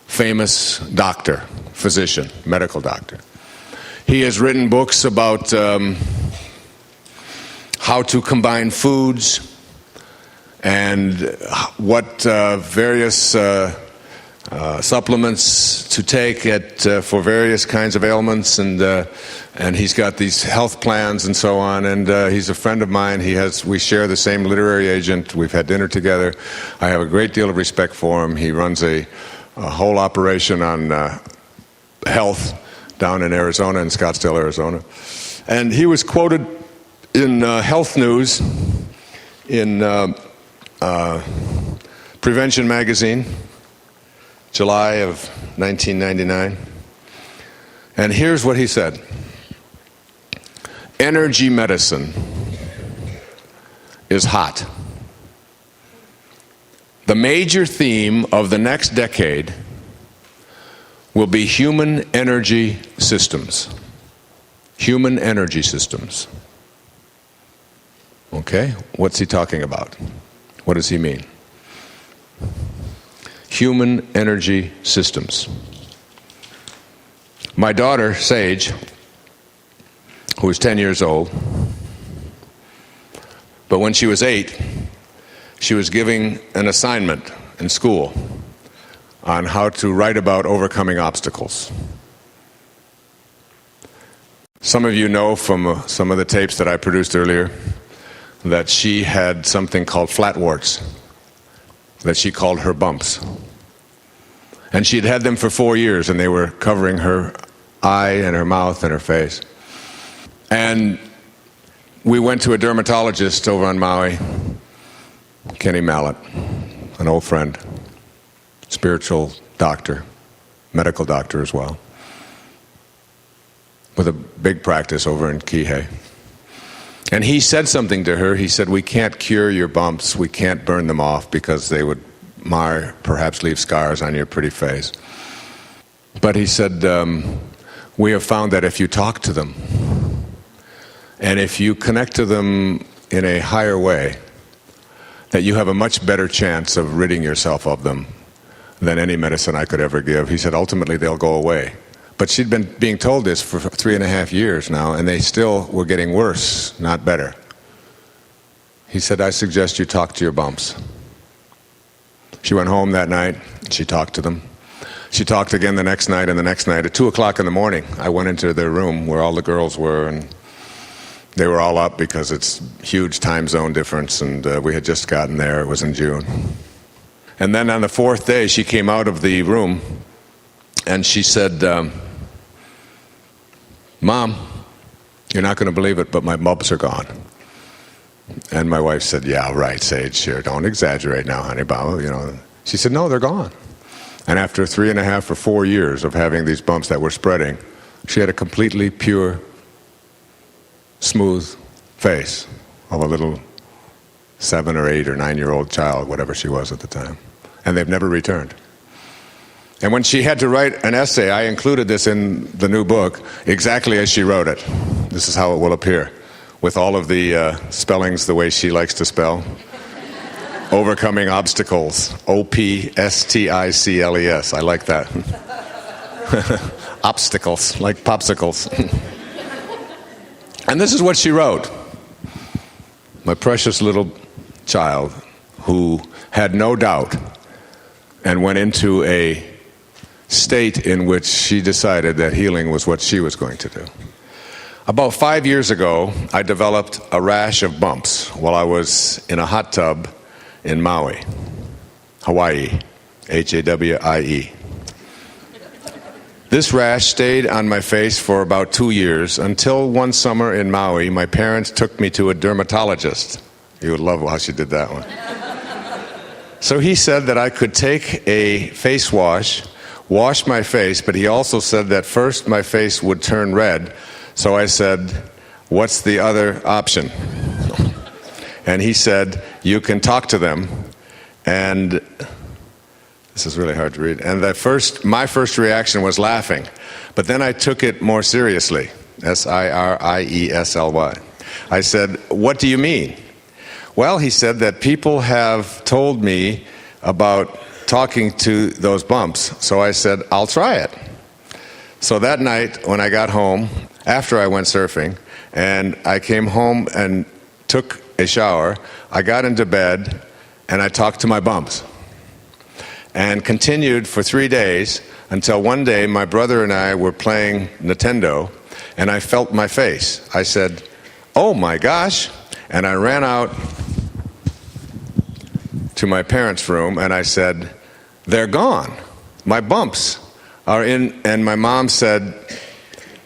famous doctor, physician, medical doctor. He has written books about how to combine foods and what various supplements to take for various kinds of ailments, and he's got these health plans and so on. And he's a friend of mine. We share the same literary agent. We've had dinner together. I have a great deal of respect for him. He runs a whole operation on health down in Arizona, in Scottsdale, Arizona. And he was quoted in Health News in Prevention Magazine, July of 1999. And here's what he said. Energy medicine is hot. The major theme of the next decade will be human energy systems. Human energy systems. Okay, what's he talking about? What does he mean? Human energy systems. My daughter, Sage, who was 10 years old, but when she was 8, she was giving an assignment in school on how to write about overcoming obstacles. Some of you know from some of the tapes that I produced earlier that she had something called flatwarts, that she called her bumps. And she'd had them for 4 years, and they were covering her eye and her mouth and her face. And we went to a dermatologist over on Maui, Kenny Mallett, an old friend, spiritual doctor, medical doctor as well, with a big practice over in Kihei. And he said something to her. He said, we can't cure your bumps. We can't burn them off because they would mar, perhaps leave scars on your pretty face. But he said, we have found that if you talk to them, and if you connect to them in a higher way, that you have a much better chance of ridding yourself of them than any medicine I could ever give. He said, ultimately, they'll go away. But she'd been being told this for 3.5 years now, and they still were getting worse, not better. He said, I suggest you talk to your bumps. She went home that night. She talked to them. She talked again the next night and the next night. At 2 o'clock in the morning, I went into their room where all the girls were, and they were all up because it's huge time zone difference, and we had just gotten there. It was in June. And then on the 4th day, she came out of the room, and she said, Mom, you're not going to believe it, but my bumps are gone. And my wife said, yeah, right, Sage, sure, don't exaggerate now, honey, Baba, you know. She said, no, they're gone. And after 3.5 or 4 years of having these bumps that were spreading, she had a completely pure, smooth face of a little 7 or 8 or 9-year-old child, whatever she was at the time. And they've never returned. And when she had to write an essay, I included this in the new book exactly as she wrote it. This is how it will appear, with all of the spellings the way she likes to spell. Overcoming obstacles, O-P-S-T-I-C-L-E-S. I like that. Obstacles, like popsicles. And this is what she wrote. My precious little child who had no doubt and went into a state in which she decided that healing was what she was going to do. About 5 years ago, I developed a rash of bumps while I was in a hot tub in Maui, Hawaii, Hawaii. This rash stayed on my face for about 2 years until one summer in Maui, my parents took me to a dermatologist. You would love how she did that one. So he said that I could take a face wash my face, but he also said that first my face would turn red. So I said, what's the other option? And he said, you can talk to them. And this is really hard to read. And my first reaction was laughing. But then I took it more seriously. S-I-R-I-E-S-L-Y. I said, what do you mean? Well, he said that people have told me about talking to those bumps. So I said, I'll try it. So that night when I got home, after I went surfing, and I came home and took a shower, I got into bed and I talked to my bumps. And continued for 3 days until one day my brother and I were playing Nintendo and I felt my face. I said, oh my gosh, and I ran out to my parents' room and I said, they're gone. My bumps are in. And my mom said,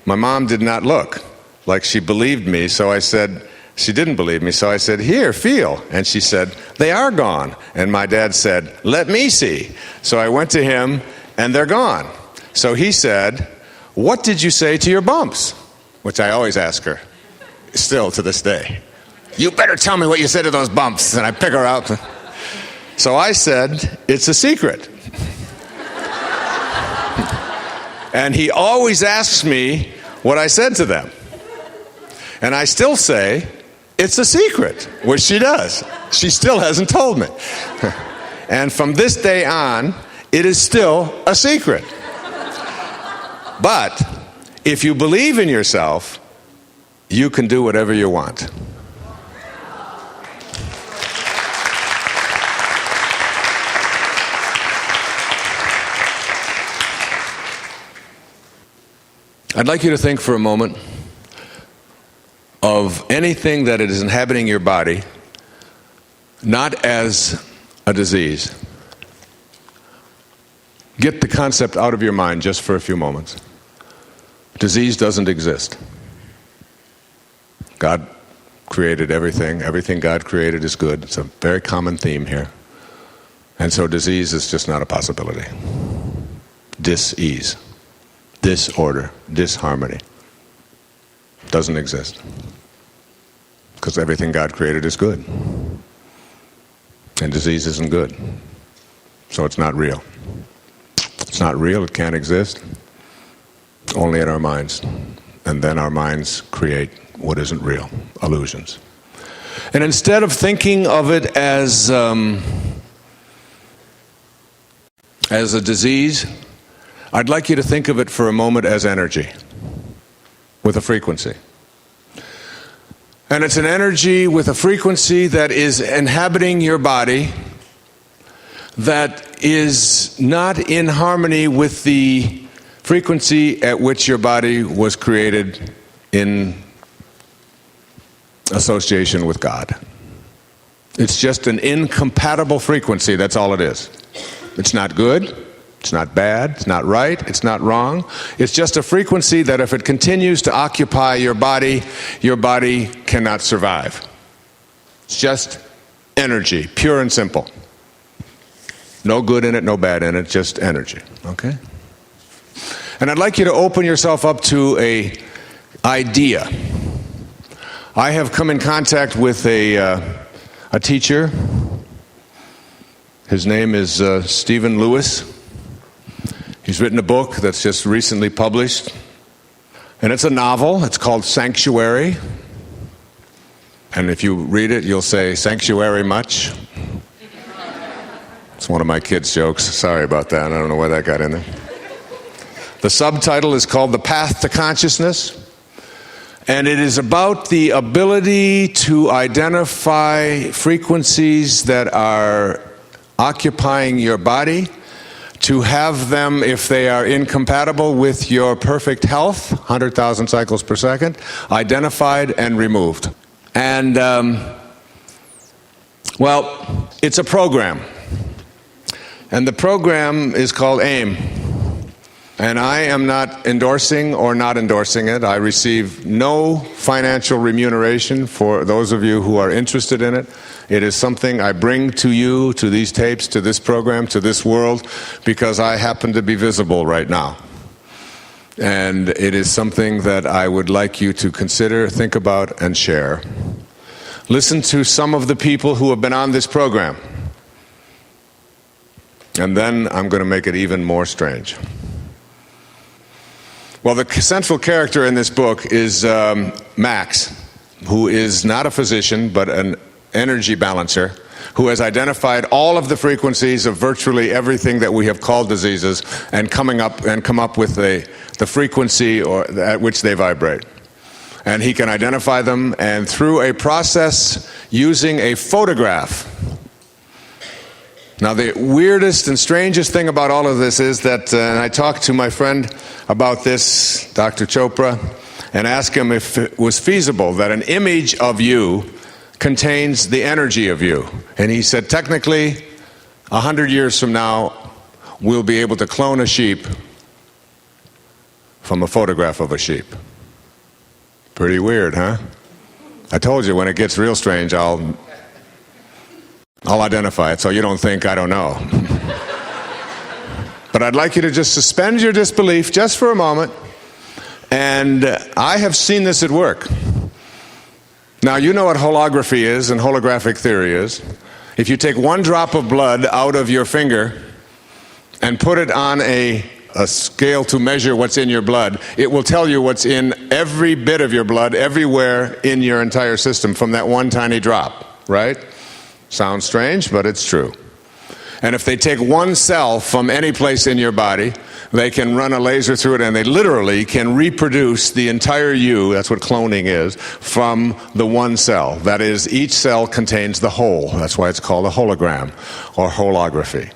my mom did not look like she believed me, so I said, she didn't believe me, so I said, here, feel. And she said, they are gone. And my dad said, let me see. So I went to him and they're gone. So he said, what did you say to your bumps? Which I always ask her, still to this day. You better tell me what you said to those bumps. And I pick her out. So I said, it's a secret. And he always asks me what I said to them. And I still say, it's a secret, which she does. She still hasn't told me. And from this day on, it is still a secret. But if you believe in yourself, you can do whatever you want. I'd like you to think for a moment of anything that is inhabiting your body, not as a disease. Get the concept out of your mind just for a few moments. Disease doesn't exist. God created everything. Everything God created is good. It's a very common theme here. And so disease is just not a possibility. Dis-ease, disorder, disharmony doesn't exist. Because everything God created is good. And disease isn't good. So it's not real. It's not real, it can't exist. Only in our minds. And then our minds create what isn't real, illusions. And instead of thinking of it as a disease, I'd like you to think of it for a moment as energy, with a frequency. And it's an energy with a frequency that is inhabiting your body, that is not in harmony with the frequency at which your body was created in association with God. It's just an incompatible frequency, that's all it is. It's not good, it's not bad, it's not right, it's not wrong. It's just a frequency that if it continues to occupy your body cannot survive. It's just energy, pure and simple. No good in it, no bad in it, just energy, okay? And I'd like you to open yourself up to an idea. I have come in contact with a teacher. His name is Stephen Lewis. He's written a book that's just recently published. And it's a novel. It's called Sanctuary. And if you read it, you'll say, "Sanctuary much?" It's one of my kids' jokes. Sorry about that. I don't know where that got in there. The subtitle is called The Path to Consciousness. And it is about the ability to identify frequencies that are occupying your body, to have them, if they are incompatible with your perfect health, 100,000 cycles per second, identified and removed. And, well, it's a program. And the program is called AIM. And I am not endorsing or not endorsing it. I receive no financial remuneration for those of you who are interested in it. It is something I bring to you, to these tapes, to this program, to this world, because I happen to be visible right now. And it is something that I would like you to consider, think about, and share. Listen to some of the people who have been on this program. And then I'm going to make it even more strange. Well, the central character in this book is Max, who is not a physician, but an energy balancer, who has identified all of the frequencies of virtually everything that we have called diseases and come up with the frequency at which they vibrate. And he can identify them, and through a process using a photograph. Now, the weirdest and strangest thing about all of this is that, and I talked to my friend about this, Dr. Chopra, and asked him if it was feasible that an image of you contains the energy of you. And he said, technically, 100 years from now, we'll be able to clone a sheep from a photograph of a sheep. Pretty weird, huh? I told you, when it gets real strange, I'll identify it so you don't think I don't know. But I'd like you to just suspend your disbelief just for a moment. And I have seen this at work. Now, you know what holography is and holographic theory is. If you take one drop of blood out of your finger and put it on a scale to measure what's in your blood, it will tell you what's in every bit of your blood, everywhere in your entire system from that one tiny drop, right? Sounds strange, but it's true. And if they take one cell from any place in your body, they can run a laser through it and they literally can reproduce the entire you, that's what cloning is, from the one cell. That is, each cell contains the whole. That's why it's called a hologram or holography.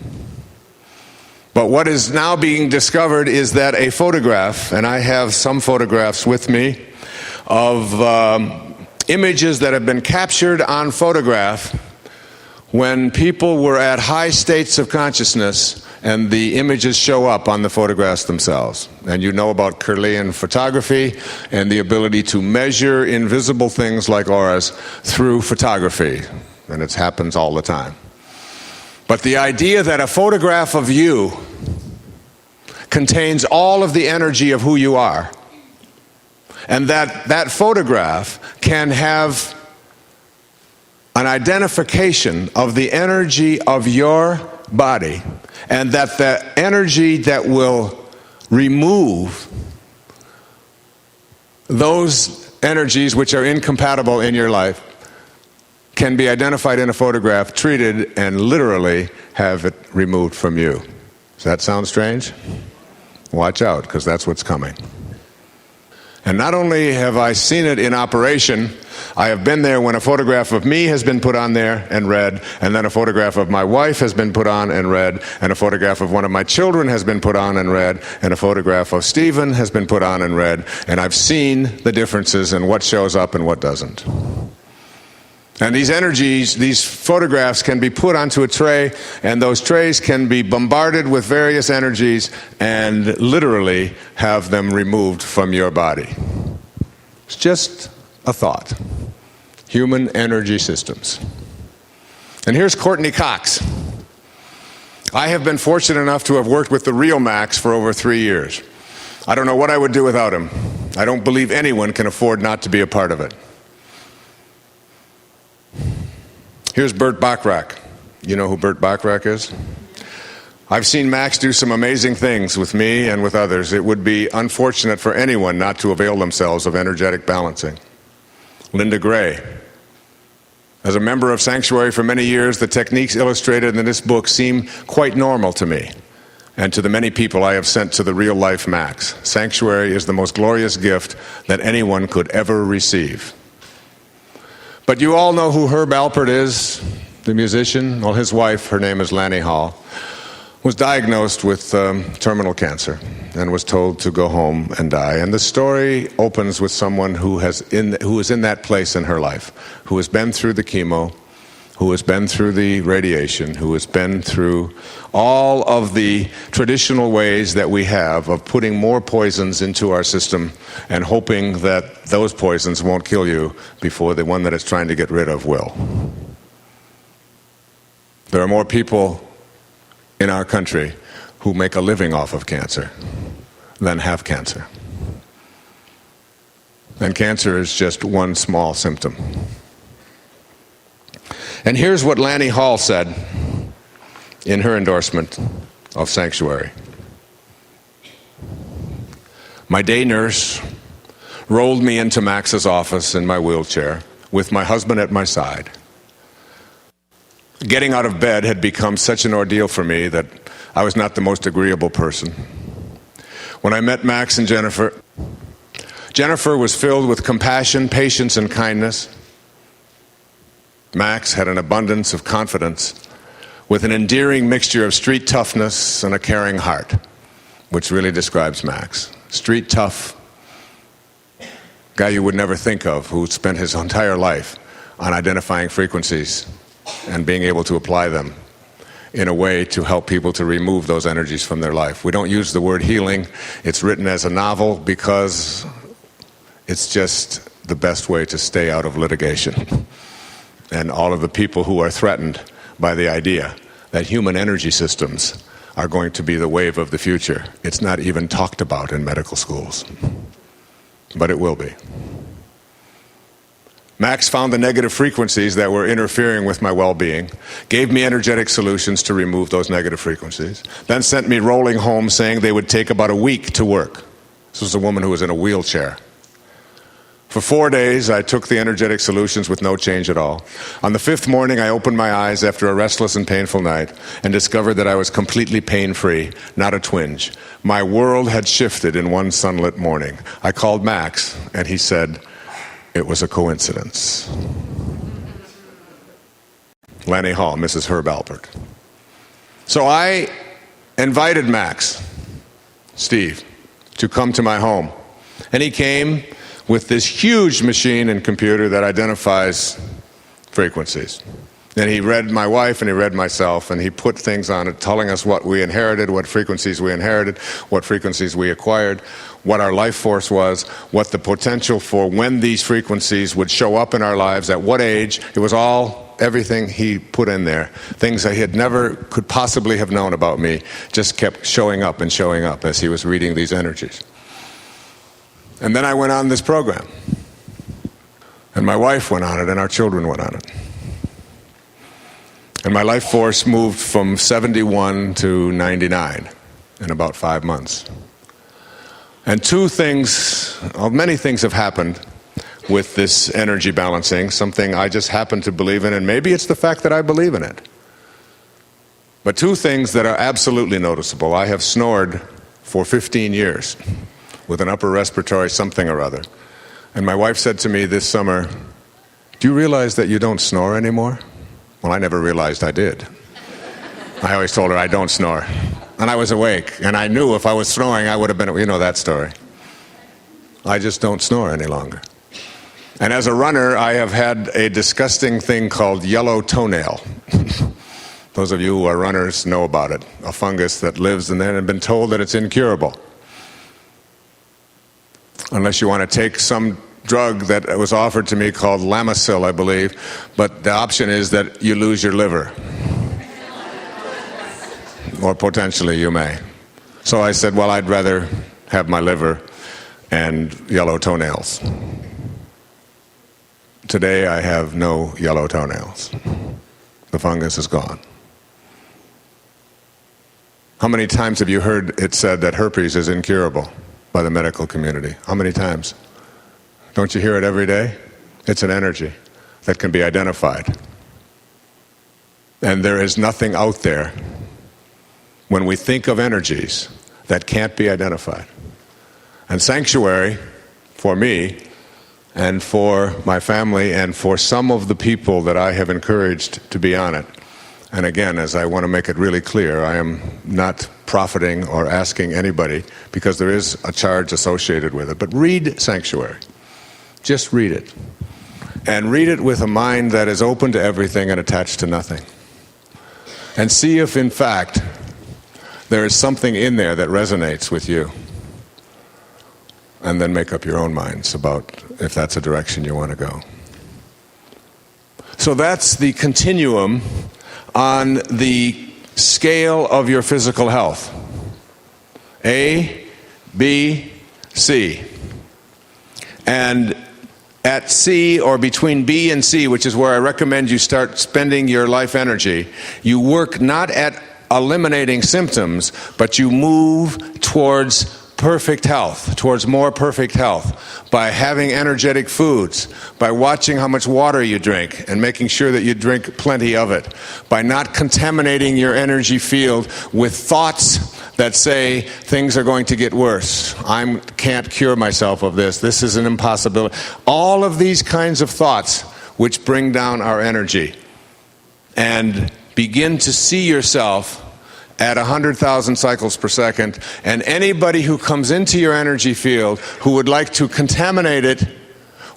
But what is now being discovered is that a photograph, and I have some photographs with me, of images that have been captured on photograph when people were at high states of consciousness, and the images show up on the photographs themselves. And you know about Kirlian photography and the ability to measure invisible things like auras through photography. And it happens all the time. But the idea that a photograph of you contains all of the energy of who you are, and that photograph can have an identification of the energy of your body, and that the energy that will remove those energies which are incompatible in your life can be identified in a photograph, treated, and literally have it removed from you. Does that sound strange? Watch out, because that's what's coming. And not only have I seen it in operation, I have been there when a photograph of me has been put on there and read, and then a photograph of my wife has been put on and read, and a photograph of one of my children has been put on and read, and a photograph of Stephen has been put on and read, and I've seen the differences in what shows up and what doesn't. And these energies, these photographs can be put onto a tray, and those trays can be bombarded with various energies and literally have them removed from your body. It's just a thought. Human energy systems. And here's Courtney Cox. I have been fortunate enough to have worked with the real Max for over 3 years. I don't know what I would do without him. I don't believe anyone can afford not to be a part of it. Here's Bert Bachrach. You know who Bert Bachrach is? I've seen Max do some amazing things with me and with others. It would be unfortunate for anyone not to avail themselves of energetic balancing. Linda Gray. As a member of Sanctuary for many years, the techniques illustrated in this book seem quite normal to me and to the many people I have sent to the real-life Max. Sanctuary is the most glorious gift that anyone could ever receive. But you all know who Herb Alpert is, the musician. Well, his wife, her name is Lanny Hall, was diagnosed with terminal cancer and was told to go home and die. And the story opens with someone who is in that place in her life, who has been through the chemo, who has been through the radiation, who has been through all of the traditional ways that we have of putting more poisons into our system and hoping that those poisons won't kill you before the one that it's trying to get rid of will. There are more people in our country who make a living off of cancer than have cancer. And cancer is just one small symptom. And here's what Lanny Hall said in her endorsement of Sanctuary. My day nurse rolled me into Max's office in my wheelchair with my husband at my side. Getting out of bed had become such an ordeal for me that I was not the most agreeable person. When I met Max and Jennifer, Jennifer was filled with compassion, patience, and kindness. Max had an abundance of confidence with an endearing mixture of street toughness and a caring heart, which really describes Max. Street tough, guy you would never think of, who spent his entire life on identifying frequencies and being able to apply them in a way to help people to remove those energies from their life. We don't use the word healing. It's written as a novel because it's just the best way to stay out of litigation. And all of the people who are threatened by the idea that human energy systems are going to be the wave of the future. It's not even talked about in medical schools, but it will be. Max found the negative frequencies that were interfering with my well-being, gave me energetic solutions to remove those negative frequencies, then sent me rolling home saying they would take about a week to work. This was a woman who was in a wheelchair. For 4 days, I took the energetic solutions with no change at all. On the 5th morning, I opened my eyes after a restless and painful night and discovered that I was completely pain-free, not a twinge. My world had shifted in one sunlit morning. I called Max, and he said it was a coincidence. Lanny Hall, Mrs. Herb Alpert. So I invited Max, Steve, to come to my home. And he came with this huge machine and computer that identifies frequencies. And he read my wife and he read myself, and he put things on it telling us what we inherited, what frequencies we inherited, what frequencies we acquired, what our life force was, what the potential for when these frequencies would show up in our lives, at what age. It was all, everything he put in there. Things I had never could possibly have known about me just kept showing up and showing up as he was reading these energies. And then I went on this program. And my wife went on it, and our children went on it. And my life force moved from 71 to 99 in about 5 months. And many things have happened with this energy balancing, something I just happen to believe in, and maybe it's the fact that I believe in it. But 2 things that are absolutely noticeable. I have snored for 15 years with an upper respiratory something or other. And my wife said to me this summer, "Do you realize that you don't snore anymore?" Well, I never realized I did. I always told her I don't snore. And I was awake, and I knew if I was snoring, I would have been, you know that story. I just don't snore any longer. And as a runner, I have had a disgusting thing called yellow toenail. Those of you who are runners know about it. A fungus that lives in there and have been told that it's incurable. Unless you want to take some drug that was offered to me called Lamisil, I believe, but the option is that you lose your liver. Or potentially you may. So I said, well, I'd rather have my liver and yellow toenails. Today I have no yellow toenails. The fungus is gone. How many times have you heard it said that herpes is incurable by the medical community? How many times? Don't you hear it every day? It's an energy that can be identified. And there is nothing out there when we think of energies that can't be identified. And sanctuary, for me, and for my family, and for some of the people that I have encouraged to be on it. And again, as I want to make it really clear, I am not profiting or asking anybody, because there is a charge associated with it. But read Sanctuary. Just read it. And read it with a mind that is open to everything and attached to nothing. And see if, in fact, there is something in there that resonates with you. And then make up your own minds about if that's a direction you want to go. So that's the continuum on the scale of your physical health. A, B, C. And at C, or between B and C, which is where I recommend you start spending your life energy, you work not at eliminating symptoms, but you move towards perfect health, towards more perfect health, by having energetic foods, by watching how much water you drink and making sure that you drink plenty of it, by not contaminating your energy field with thoughts that say things are going to get worse. I can't cure myself of this. This is an impossibility. All of these kinds of thoughts which bring down our energy. And begin to see yourself at 100,000 cycles per second, and anybody who comes into your energy field who would like to contaminate it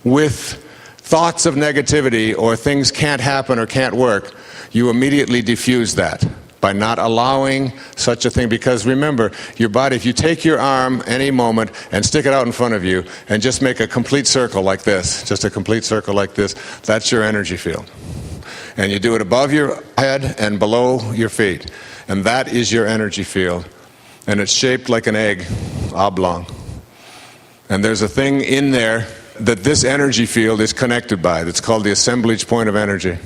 with thoughts of negativity or things can't happen or can't work, you immediately diffuse that by not allowing such a thing. Because remember, your body, if you take your arm any moment and stick it out in front of you and just make a complete circle like this, just a complete circle like this, that's your energy field. And you do it above your head and below your feet. And that is your energy field. And it's shaped like an egg, oblong. And there's a thing in there that this energy field is connected by that's called the assemblage point of energy.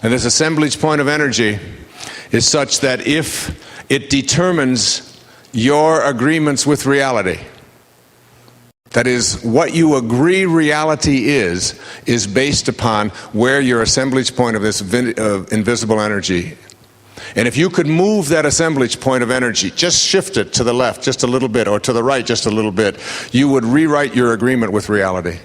And this assemblage point of energy is such that if it determines your agreements with reality, that is, what you agree reality is based upon where your assemblage point of this invisible energy. And if you could move that assemblage point of energy, just shift it to the left just a little bit, or to the right just a little bit, you would rewrite your agreement with reality.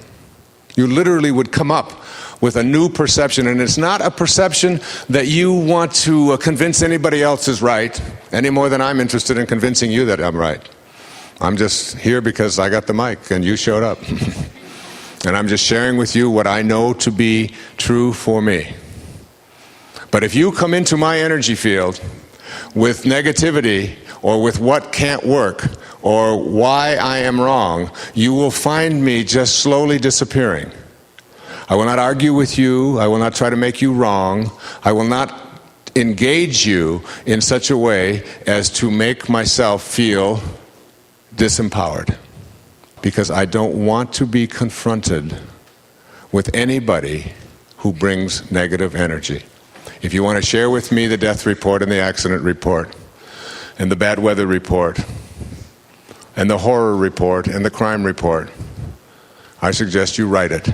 You literally would come up with a new perception, and it's not a perception that you want to convince anybody else is right, any more than I'm interested in convincing you that I'm right. I'm just here because I got the mic and you showed up. And I'm just sharing with you what I know to be true for me. But if you come into my energy field with negativity or with what can't work or why I am wrong, you will find me just slowly disappearing. I will not argue with you. I will not try to make you wrong. I will not engage you in such a way as to make myself feel disempowered. Because I don't want to be confronted with anybody who brings negative energy. If you want to share with me the death report and the accident report and the bad weather report and the horror report and the crime report, I suggest you write it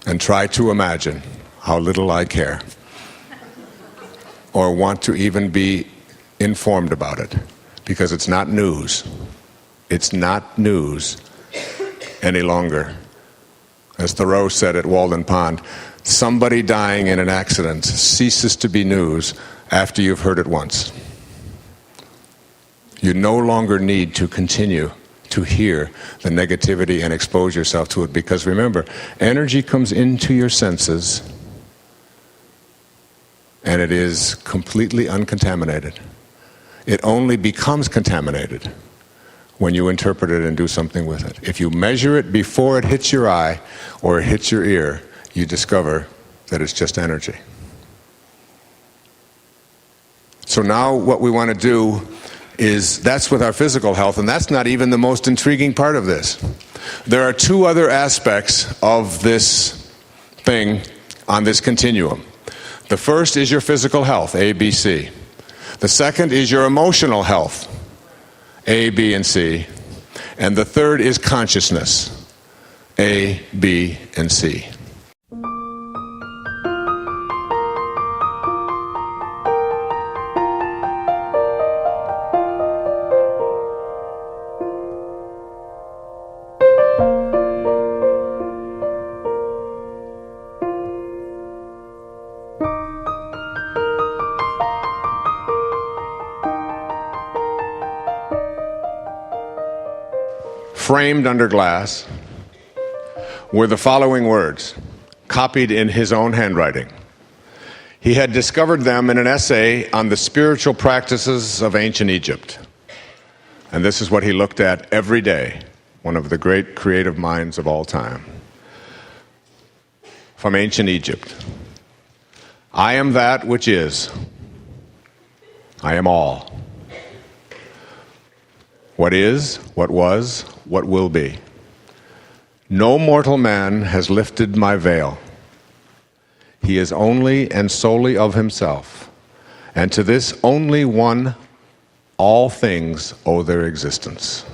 and try to imagine how little I care or want to even be informed about it, because it's not news. It's not news any longer. As Thoreau said at Walden Pond, somebody dying in an accident ceases to be news after you've heard it once. You no longer need to continue to hear the negativity and expose yourself to it, because remember, energy comes into your senses and it is completely uncontaminated. It only becomes contaminated when you interpret it and do something with it. If you measure it before it hits your eye or it hits your ear, you discover that it's just energy. So now what we want to do is, that's with our physical health, and that's not even the most intriguing part of this. There are two other aspects of this thing on this continuum. The first is your physical health, A, B, C. The second is your emotional health, A, B, and C. And the third is consciousness, A, B, and C. Framed under glass were the following words, copied in his own handwriting. He had discovered them in an essay on the spiritual practices of ancient Egypt. And this is what he looked at every day, one of the great creative minds of all time. From ancient Egypt. I am that which is. I am all. What is, what was, what will be. No mortal man has lifted my veil. He is only and solely of himself, and to this only one all things owe their existence.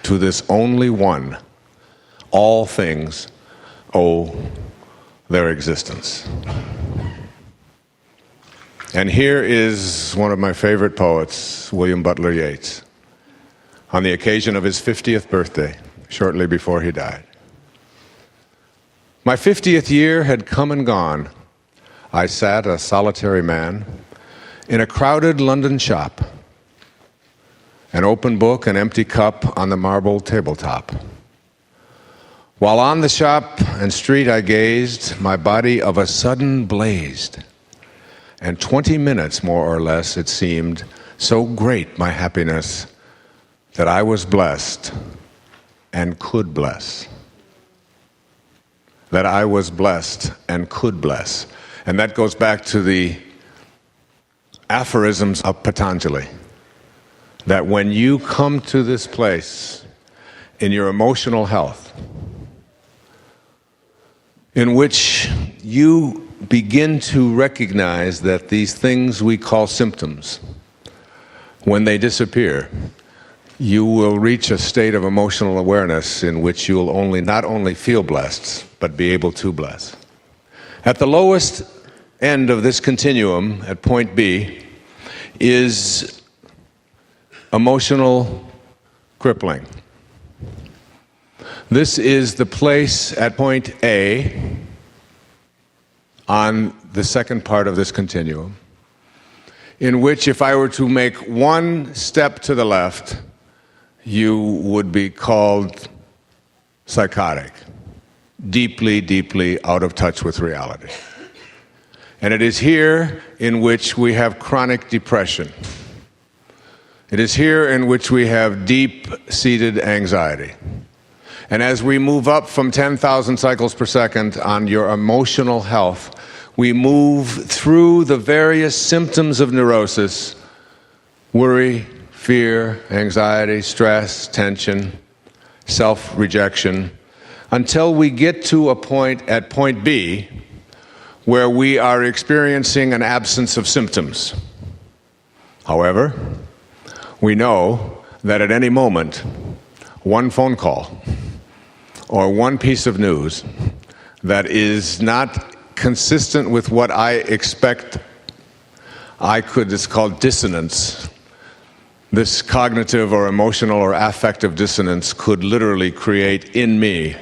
To this only one all things owe their existence. And here is one of my favorite poets, William Butler Yeats, on the occasion of his 50th birthday, shortly before he died. My 50th year had come and gone. I sat, a solitary man, in a crowded London shop, an open book, an empty cup on the marble tabletop. While on the shop and street I gazed, my body of a sudden blazed. And 20 minutes, more or less, it seemed, so great my happiness, that I was blessed and could bless. That I was blessed and could bless. And that goes back to the aphorisms of Patanjali. That when you come to this place in your emotional health, in which you begin to recognize that these things we call symptoms, when they disappear, you will reach a state of emotional awareness in which you will not only feel blessed, but be able to bless. At the lowest end of this continuum, at point B, is emotional crippling. This is the place at point A on the second part of this continuum, in which if I were to make one step to the left, you would be called psychotic, deeply, deeply out of touch with reality. And it is here in which we have chronic depression. It is here in which we have deep-seated anxiety. And as we move up from 10,000 cycles per second on your emotional health, we move through the various symptoms of neurosis: worry, fear, anxiety, stress, tension, self-rejection, until we get to a point at point B where we are experiencing an absence of symptoms. However, we know that at any moment, one phone call or one piece of news that is not consistent with what I expect, it's called dissonance. This cognitive or emotional or affective dissonance could literally create in me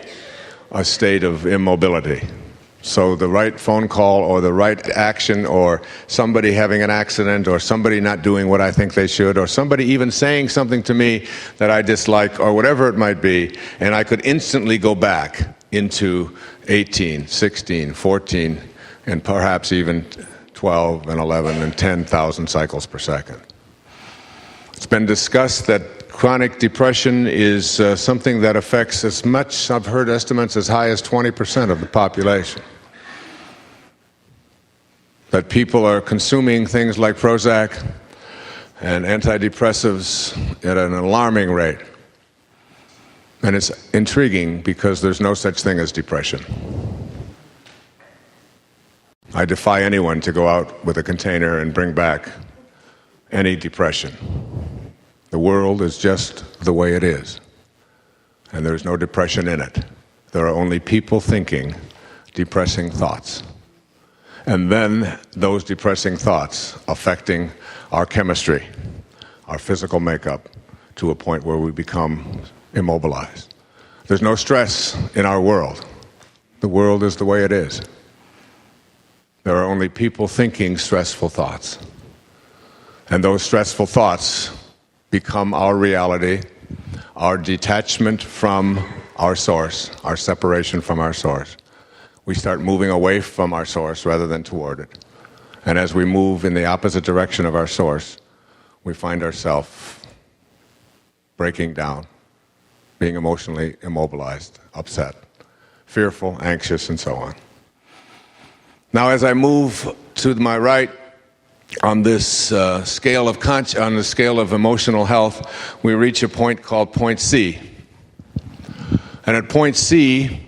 a state of immobility. So the right phone call or the right action, or somebody having an accident, or somebody not doing what I think they should, or somebody even saying something to me that I dislike, or whatever it might be, and I could instantly go back into 18, 16, 14, and perhaps even 12 and 11 and 10,000 cycles per second. It's been discussed that chronic depression is something that affects as much, I've heard estimates as high as 20% of the population. That people are consuming things like Prozac and antidepressives at an alarming rate. And it's intriguing because there's no such thing as depression. I defy anyone to go out with a container and bring back any depression. The world is just the way it is, and there's no depression in it. There are only people thinking depressing thoughts, and then those depressing thoughts affecting our chemistry, our physical makeup, to a point where we become immobilized. There's no stress in our world. The world is the way it is. There are only people thinking stressful thoughts. And those stressful thoughts become our reality, our detachment from our source, our separation from our source. We start moving away from our source rather than toward it. And as we move in the opposite direction of our source, we find ourselves breaking down, being emotionally immobilized, upset, fearful, anxious, and so on. Now, as I move to my right on this scale of emotional health, we reach a point called point C. And at point C,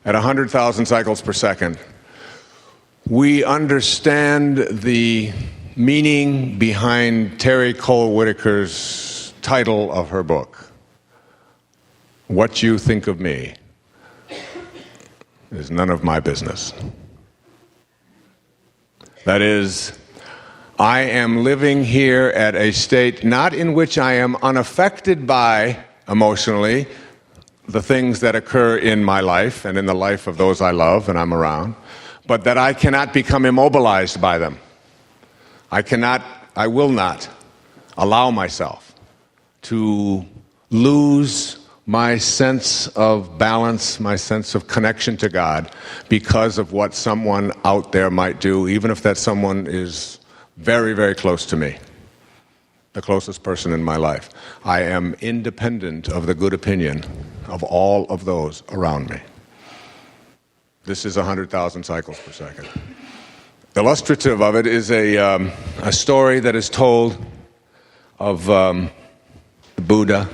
at 100,000 cycles per second, we understand the meaning behind Terry Cole Whitaker's title of her book. What you think of me is none of my business. That is, I am living here at a state not in which I am unaffected by, emotionally, the things that occur in my life and in the life of those I love and I'm around, but that I cannot become immobilized by them. I will not allow myself to lose my sense of balance, my sense of connection to God, because of what someone out there might do, even if that someone is very, very close to me, the closest person in my life. I am independent of the good opinion of all of those around me. This is 100,000 cycles per second. Illustrative of it is a story that is told of the Buddha.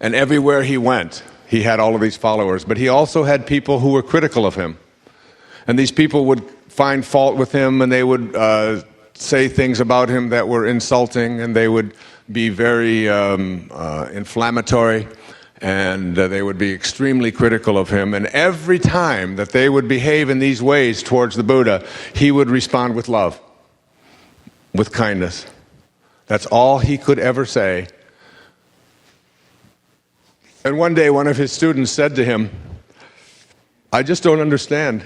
And everywhere he went, he had all of these followers, but he also had people who were critical of him. And these people would find fault with him, and they would say things about him that were insulting, and they would be very inflammatory, and they would be extremely critical of him. And every time that they would behave in these ways towards the Buddha, he would respond with love, with kindness. That's all he could ever say. And one day, one of his students said to him, "I just don't understand.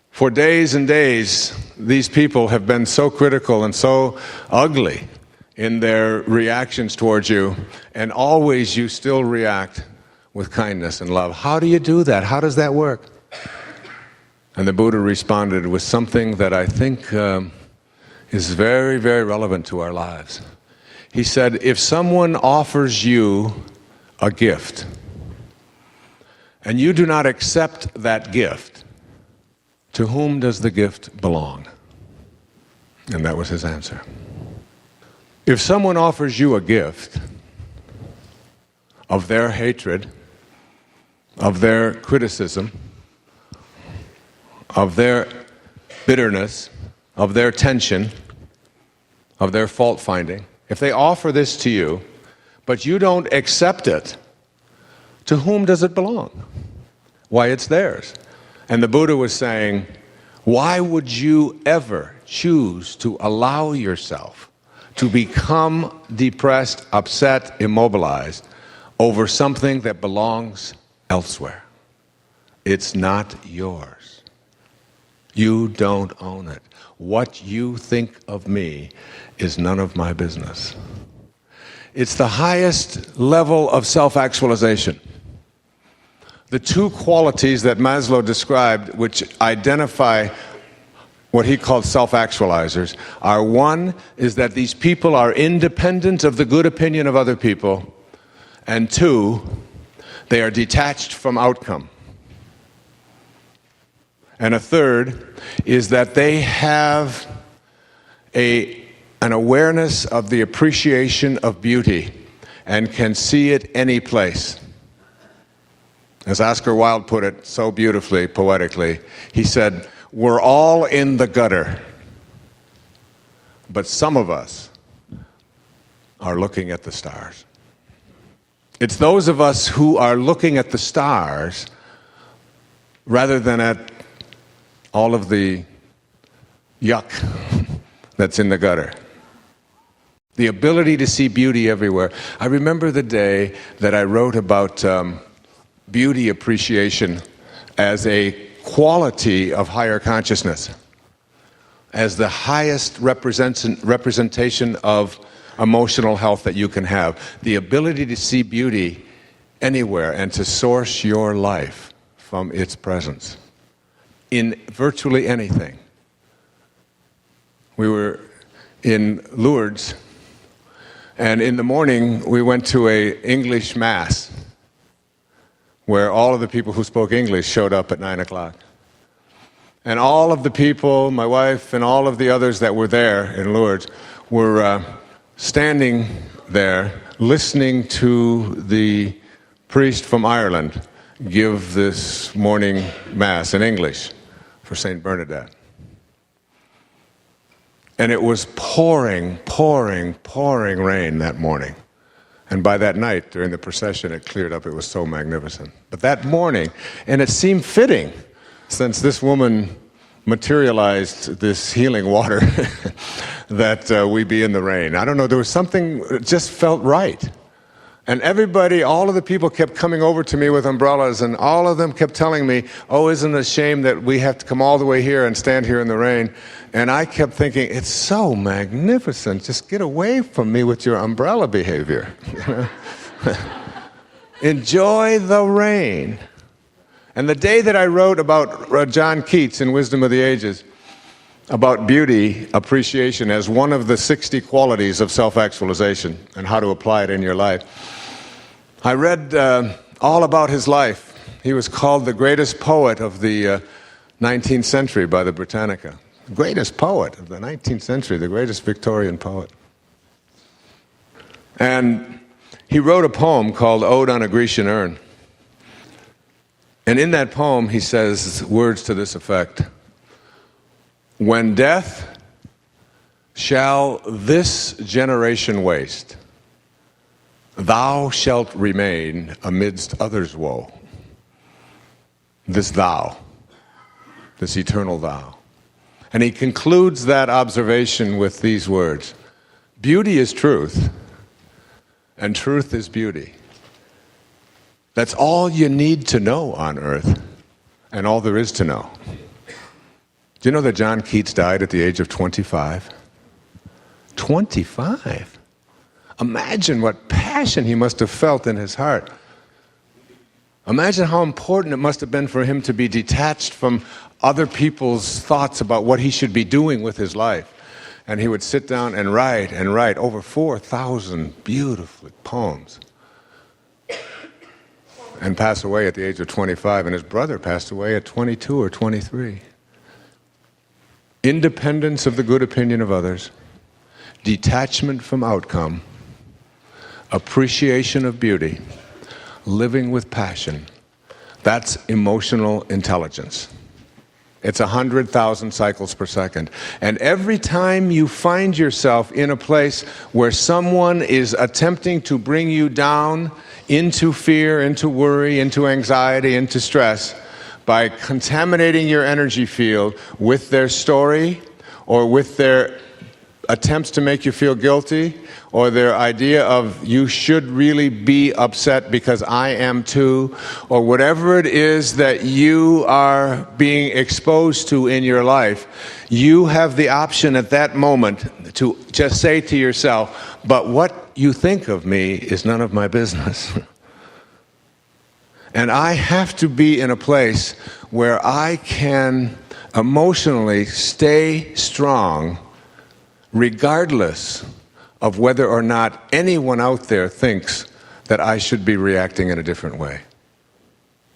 For days and days, these people have been so critical and so ugly in their reactions towards you, and always you still react with kindness and love. How do you do that? How does that work? And the Buddha responded with something that I think is very, very relevant to our lives. He said, if someone offers you a gift, and you do not accept that gift, to whom does the gift belong? And that was his answer. If someone offers you a gift of their hatred, of their criticism, of their bitterness, of their tension, of their fault-finding, if they offer this to you, but you don't accept it, to whom does it belong? Why, it's theirs. And the Buddha was saying, why would you ever choose to allow yourself to become depressed, upset, immobilized over something that belongs elsewhere? It's not yours. You don't own it. What you think of me is none of my business. It's the highest level of self-actualization. The two qualities that Maslow described, which identify what he called self-actualizers, are one is that these people are independent of the good opinion of other people, and two, they are detached from outcome. And a third is that they have an awareness of the appreciation of beauty and can see it any place. As Oscar Wilde put it so beautifully, poetically, he said, we're all in the gutter, but some of us are looking at the stars. It's those of us who are looking at the stars rather than at all of the yuck that's in the gutter. The ability to see beauty everywhere. I remember the day that I wrote about beauty appreciation as a quality of higher consciousness, as the highest representation of emotional health that you can have. The ability to see beauty anywhere and to source your life from its presence in virtually anything. We were in Lourdes, and in the morning we went to an English Mass where all of the people who spoke English showed up at 9 o'clock. And all of the people, my wife and all of the others that were there in Lourdes, were standing there listening to the priest from Ireland give this morning Mass in English for St. Bernadette. And it was pouring, pouring, pouring rain that morning. And by that night, during the procession, it cleared up. It was so magnificent. But that morning, and it seemed fitting, since this woman materialized this healing water, that we be in the rain. I don't know, there was something that just felt right. And everybody, all of the people kept coming over to me with umbrellas, and all of them kept telling me, oh, isn't it a shame that we have to come all the way here and stand here in the rain? And I kept thinking, it's so magnificent. Just get away from me with your umbrella behavior. Enjoy the rain. And the day that I wrote about John Keats in Wisdom of the Ages, about beauty appreciation as one of the 60 qualities of self-actualization and how to apply it in your life, I read all about his life. He was called the greatest poet of the 19th century by the Britannica. The greatest poet of the 19th century, the greatest Victorian poet. And he wrote a poem called Ode on a Grecian Urn. And in that poem, he says words to this effect: when death shall this generation waste, thou shalt remain amidst others' woe. This thou, this eternal thou. And he concludes that observation with these words: beauty is truth, and truth is beauty. That's all you need to know on earth, and all there is to know. Do you know that John Keats died at the age of 25? 25? Imagine what passion he must have felt in his heart. Imagine how important it must have been for him to be detached from other people's thoughts about what he should be doing with his life. And he would sit down and write over 4,000 beautiful poems and pass away at the age of 25. And his brother passed away at 22 or 23. Independence of the good opinion of others, detachment from outcome, appreciation of beauty, living with passion. That's emotional intelligence. It's 100,000 cycles per second. And every time you find yourself in a place where someone is attempting to bring you down into fear, into worry, into anxiety, into stress, by contaminating your energy field with their story or with their attempts to make you feel guilty or their idea of you should really be upset because I am too, or whatever it is that you are being exposed to in your life, you have the option at that moment to just say to yourself, but what you think of me is none of my business. And I have to be in a place where I can emotionally stay strong regardless of whether or not anyone out there thinks that I should be reacting in a different way.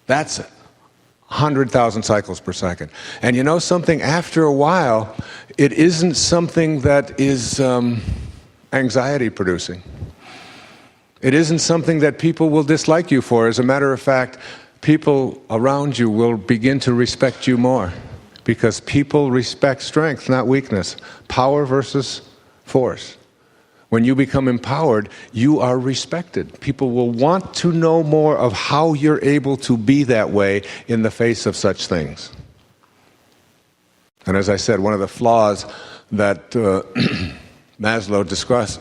That's 100,000 cycles per second. And you know something? After a while, it isn't something that is anxiety producing. It isn't something that people will dislike you for. As a matter of fact, people around you will begin to respect you more because people respect strength, not weakness. Power versus force. When you become empowered, you are respected. People will want to know more of how you're able to be that way in the face of such things. And as I said, one of the flaws that Maslow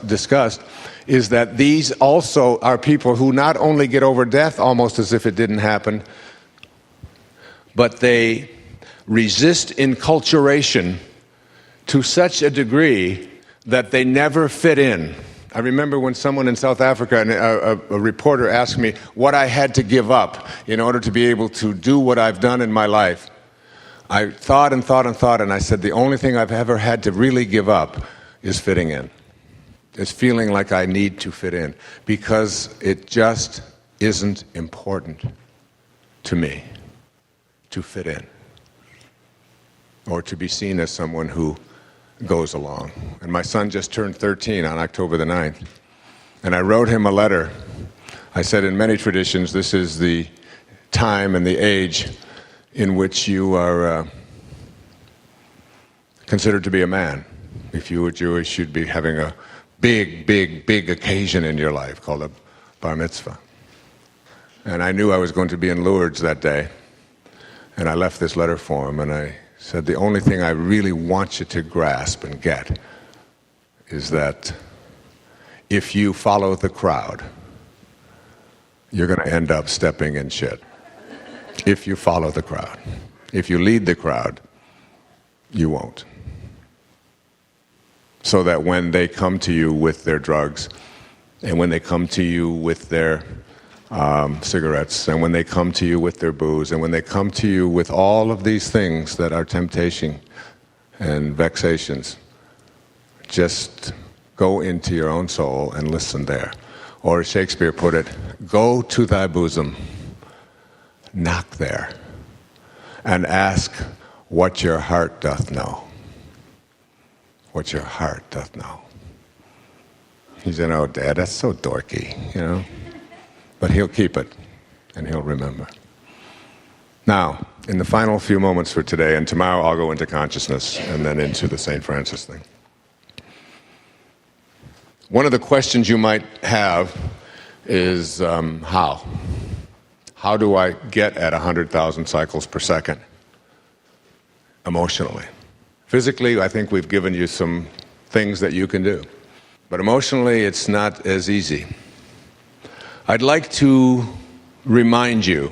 discussed is that these also are people who not only get over death almost as if it didn't happen, but they resist enculturation to such a degree that they never fit in. I remember when someone in South Africa, a reporter asked me what I had to give up in order to be able to do what I've done in my life. I thought and I said, the only thing I've ever had to really give up is fitting in. It's feeling like I need to fit in because it just isn't important to me to fit in or to be seen as someone who goes along. And my son just turned 13 on October the 9th. And I wrote him a letter. I said, in many traditions, this is the time and the age in which you are considered to be a man. If you were Jewish, you'd be having a big occasion in your life called a bar mitzvah. And I knew I was going to be in Lourdes that day. And I left this letter for him, and I said, the only thing I really want you to grasp and get is that if you follow the crowd, you're going to end up stepping in shit. If you follow the crowd. If you lead the crowd, you won't. So that when they come to you with their drugs, and when they come to you with their cigarettes, and when they come to you with their booze, and when they come to you with all of these things that are temptation and vexations, just go into your own soul and listen there. Or as Shakespeare put it, go to thy bosom, knock there, and ask what your heart doth know. What your heart doth know. He said, oh, Dad, that's so dorky, you know. But he'll keep it, and he'll remember. Now, in the final few moments for today, and tomorrow I'll go into consciousness and then into the St. Francis thing. One of the questions you might have is how? How do I get at 100,000 cycles per second emotionally? Physically, I think we've given you some things that you can do. But emotionally, it's not as easy. I'd like to remind you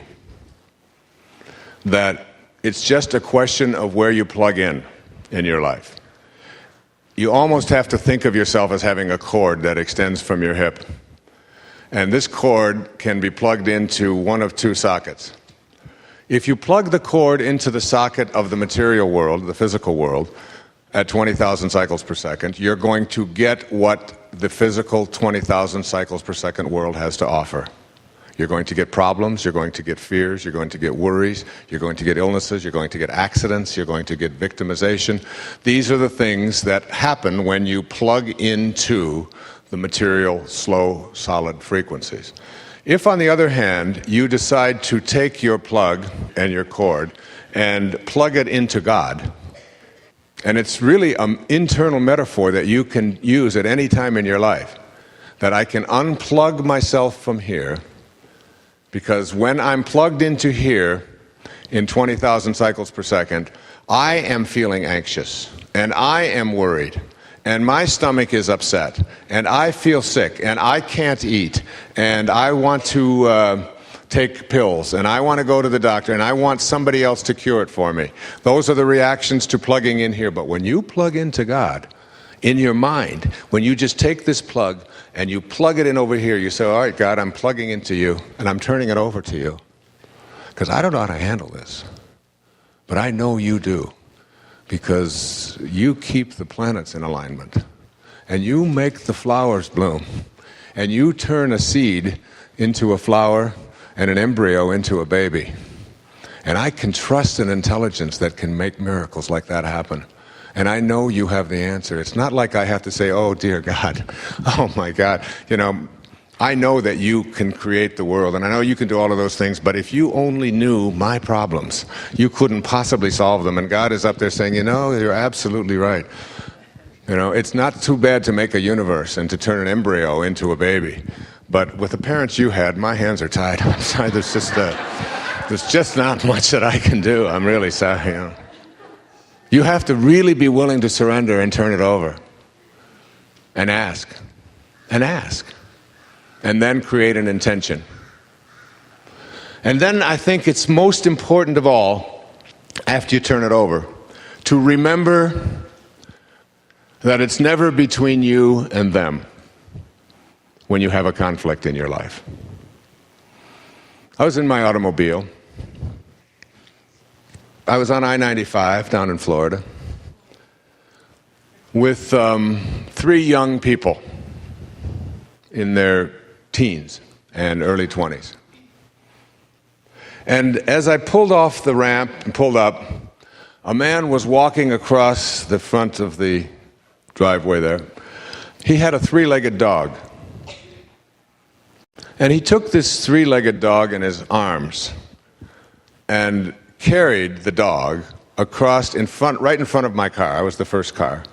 that It's just a question of where you plug in your life. You almost have to think of yourself as having a cord that extends from your hip. And this cord can be plugged into one of two sockets. If you plug the cord into the socket of the material world, the physical world, at 20,000 cycles per second, you're going to get what the physical 20,000 cycles per second world has to offer. You're going to get problems, you're going to get fears, you're going to get worries, you're going to get illnesses, you're going to get accidents, you're going to get victimization. These are the things that happen when you plug into the material, slow, solid frequencies. If, on the other hand, you decide to take your plug and your cord and plug it into God, and it's really an internal metaphor that you can use at any time in your life, that I can unplug myself from here, because when I'm plugged into here in 20,000 cycles per second, I am feeling anxious, and I am worried, and my stomach is upset, and I feel sick, and I can't eat, and I want to take pills, and I want to go to the doctor, and I want somebody else to cure it for me. Those are the reactions to plugging in here. But when you plug into God, in your mind, when you just take this plug and you plug it in over here, you say, all right, God, I'm plugging into you, and I'm turning it over to you. Because I don't know how to handle this. But I know you do. Because you keep the planets in alignment. And you make the flowers bloom. And you turn a seed into a flower and an embryo into a baby. And I can trust an intelligence that can make miracles like that happen. And I know you have the answer. It's not like I have to say, oh, dear God, oh, my God. You know, I know that you can create the world, and I know you can do all of those things, but if you only knew my problems, you couldn't possibly solve them. And God is up there saying, you know, you're absolutely right. You know, it's not too bad to make a universe and to turn an embryo into a baby. But with the parents you had, my hands are tied. I'm sorry, there's just not much that I can do. I'm really sorry. You know. You have to really be willing to surrender and turn it over. And ask. And ask. And then create an intention. And then I think it's most important of all, after you turn it over, to remember that it's never between you and them when you have a conflict in your life. I was in my automobile. I was on I-95 down in Florida with 3 young people in their teens and early 20s. And as I pulled off the ramp and pulled up, a man was walking across the front of the driveway there. He had a 3-legged dog. And he took this 3-legged dog in his arms and carried the dog across right in front of my car. I was the first car.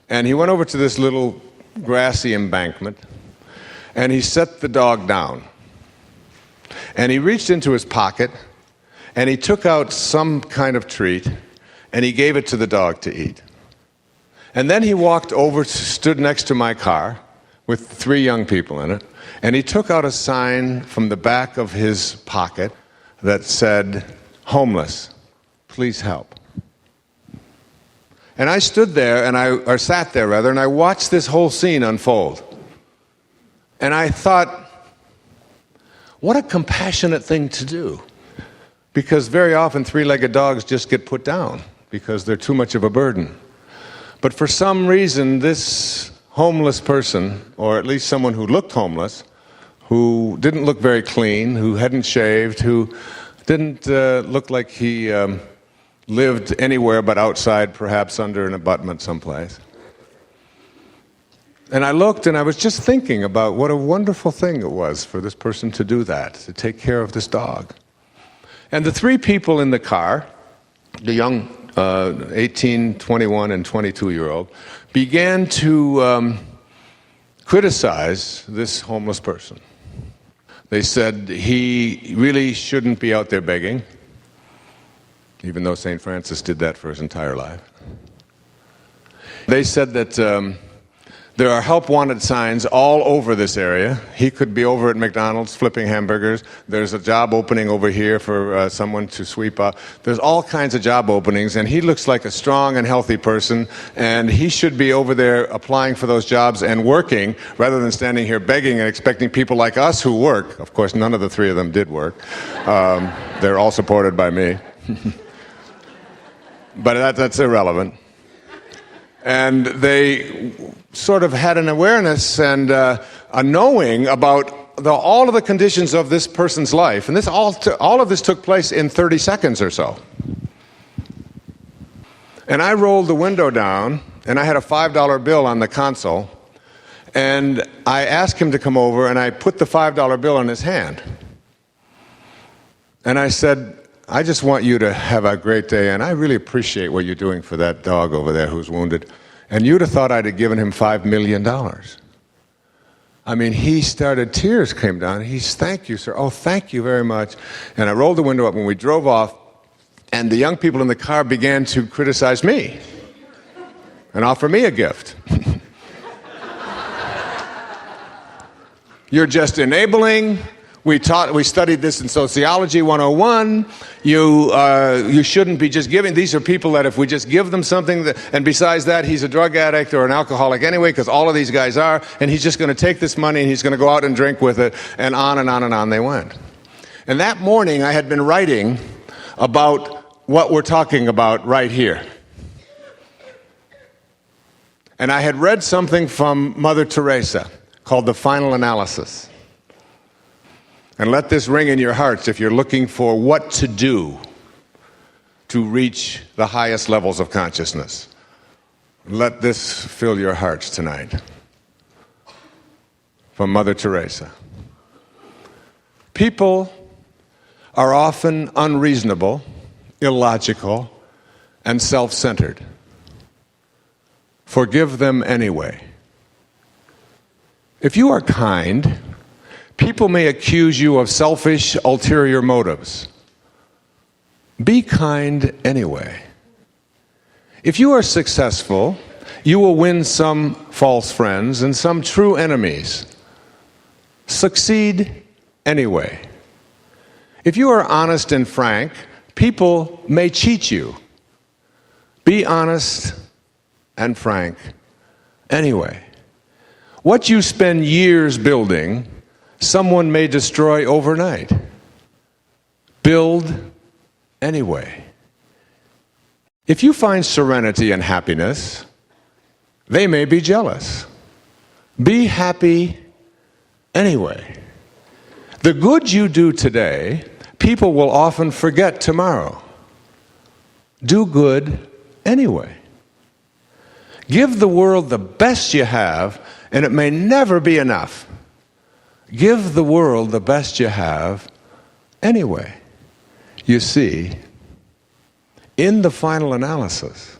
And he went over to this little grassy embankment, and he set the dog down. And he reached into his pocket, and he took out some kind of treat, and he gave it to the dog to eat. And then he walked over, stood next to my car with 3 young people in it, and he took out a sign from the back of his pocket that said, "Homeless, please help." And I stood there, or sat there rather, and I watched this whole scene unfold. And I thought, what a compassionate thing to do. Because very often 3-legged dogs just get put down because they're too much of a burden. But for some reason, this homeless person, or at least someone who looked homeless, who didn't look very clean, who hadn't shaved, who didn't look like he lived anywhere but outside, perhaps under an abutment someplace. And I looked, and I was just thinking about what a wonderful thing it was for this person to do that, to take care of this dog. And the 3 people in the car, the young 18, 21, and 22-year-old, began to criticize this homeless person. They said he really shouldn't be out there begging, even though St. Francis did that for his entire life. They said that There are help wanted signs all over this area. He could be over at McDonald's flipping hamburgers. There's a job opening over here for someone to sweep up. There's all kinds of job openings, and he looks like a strong and healthy person, and he should be over there applying for those jobs and working rather than standing here begging and expecting people like us who work. Of course, none of the three of them did work. They're all supported by me. But that's irrelevant. And they sort of had an awareness and a knowing about all of the conditions of this person's life. And all of this took place in 30 seconds or so. And I rolled the window down, and I had a $5 bill on the console. And I asked him to come over, and I put the $5 bill in his hand. And I said, I just want you to have a great day, and I really appreciate what you're doing for that dog over there who's wounded. And you'd have thought I'd have given him $5 million. I mean, tears came down. He's, thank you, sir. Oh, thank you very much. And I rolled the window up, and we drove off, and the young people in the car began to criticize me and offer me a gift. You're just enabling. We studied this in Sociology 101. You shouldn't be just giving. These are people that if we just give them something, and besides that, he's a drug addict or an alcoholic anyway, because all of these guys are, and he's just going to take this money and he's going to go out and drink with it, and on and on and on they went. And that morning, I had been writing about what we're talking about right here. And I had read something from Mother Teresa called The Final Analysis. And let this ring in your hearts if you're looking for what to do to reach the highest levels of consciousness. Let this fill your hearts tonight. From Mother Teresa. People are often unreasonable, illogical, and self-centered. Forgive them anyway. If you are kind, people may accuse you of selfish, ulterior motives. Be kind anyway. If you are successful, you will win some false friends and some true enemies. Succeed anyway. If you are honest and frank, people may cheat you. Be honest and frank anyway. What you spend years building, someone may destroy overnight. Build anyway. If you find serenity and happiness, they may be jealous. Be happy anyway. The good you do today, people will often forget tomorrow. Do good anyway. Give the world the best you have, and it may never be enough. Give the world the best you have anyway. You see, in the final analysis,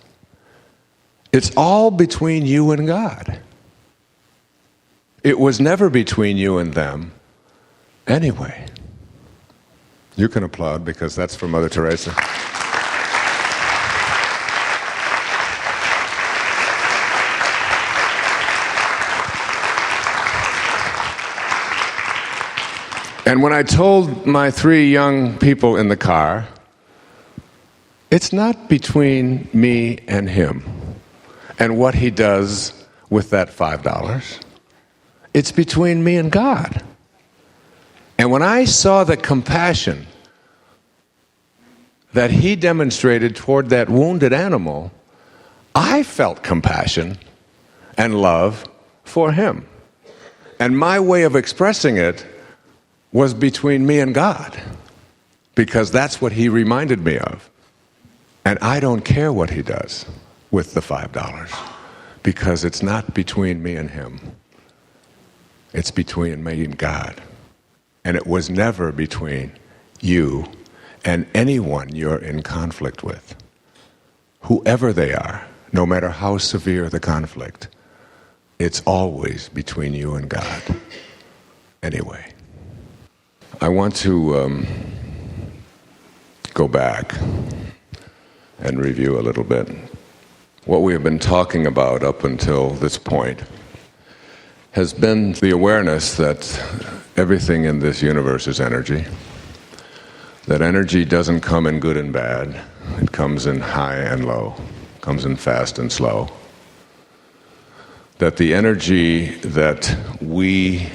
it's all between you and God. It was never between you and them anyway. You can applaud because that's from Mother Teresa. And when I told my three young people in the car, it's not between me and him and what he does with that $5. It's between me and God. And when I saw the compassion that he demonstrated toward that wounded animal, I felt compassion and love for him. And my way of expressing it was between me and God, because that's what he reminded me of. And I don't care what he does with the $5, because it's not between me and him. It's between me and God. And it was never between you and anyone you're in conflict with. Whoever they are, no matter how severe the conflict, it's always between you and God. Anyway. I want to go back and review a little bit what we have been talking about up until this point has been the awareness that everything in this universe is energy, that energy doesn't come in good and bad, it comes in high and low, comes in fast and slow, that the energy that we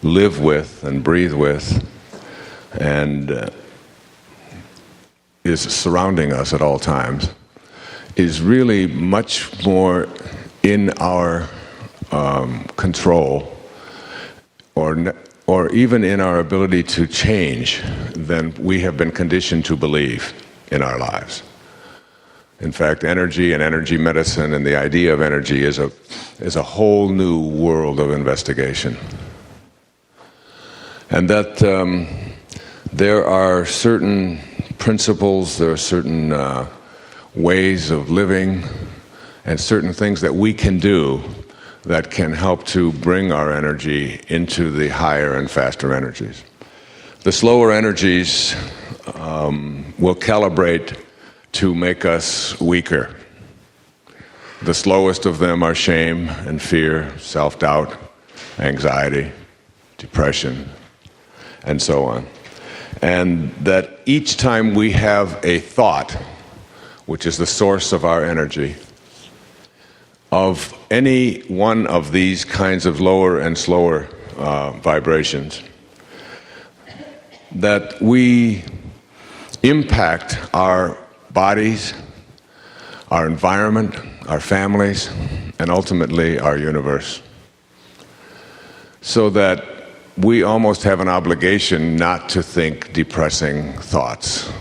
live with and breathe with and is surrounding us at all times is really much more in our control or even in our ability to change than we have been conditioned to believe in our lives. In fact, energy and energy medicine and the idea of energy is a whole new world of investigation. And that there are certain principles, there are certain ways of living, and certain things that we can do that can help to bring our energy into the higher and faster energies. The slower energies will calibrate to make us weaker. The slowest of them are shame and fear, self-doubt, anxiety, depression, and so on. And that each time we have a thought, which is the source of our energy, of any one of these kinds of lower and slower vibrations, that we impact our bodies, our environment, our families, and ultimately our universe. So that we almost have an obligation not to think depressing thoughts.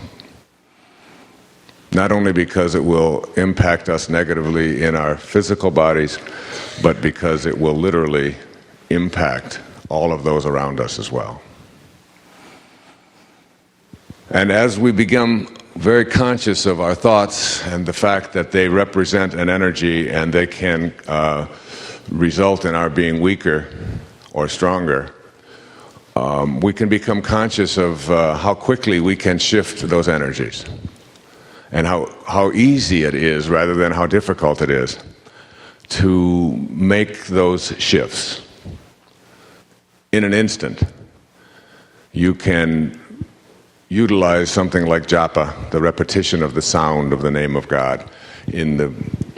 Not only because it will impact us negatively in our physical bodies, but because it will literally impact all of those around us as well. And as we become very conscious of our thoughts and the fact that they represent an energy and they can result in our being weaker or stronger, we can become conscious of how quickly we can shift those energies. And how easy it is, rather than how difficult it is, to make those shifts. In an instant, you can utilize something like japa, the repetition of the sound of the name of God, in the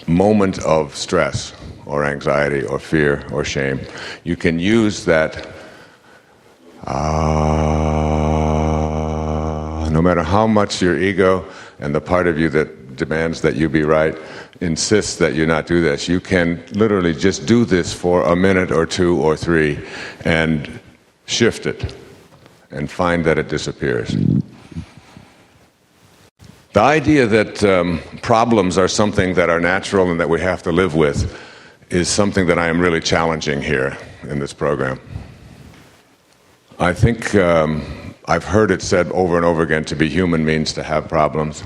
moment of stress or anxiety or fear or shame. You can use that no matter how much your ego and the part of you that demands that you be right insists that you not do this. You can literally just do this for a minute or two or three and shift it and find that it disappears. The idea that problems are something that are natural and that we have to live with is something that I am really challenging here in this program. I think I've heard it said over and over again, to be human means to have problems,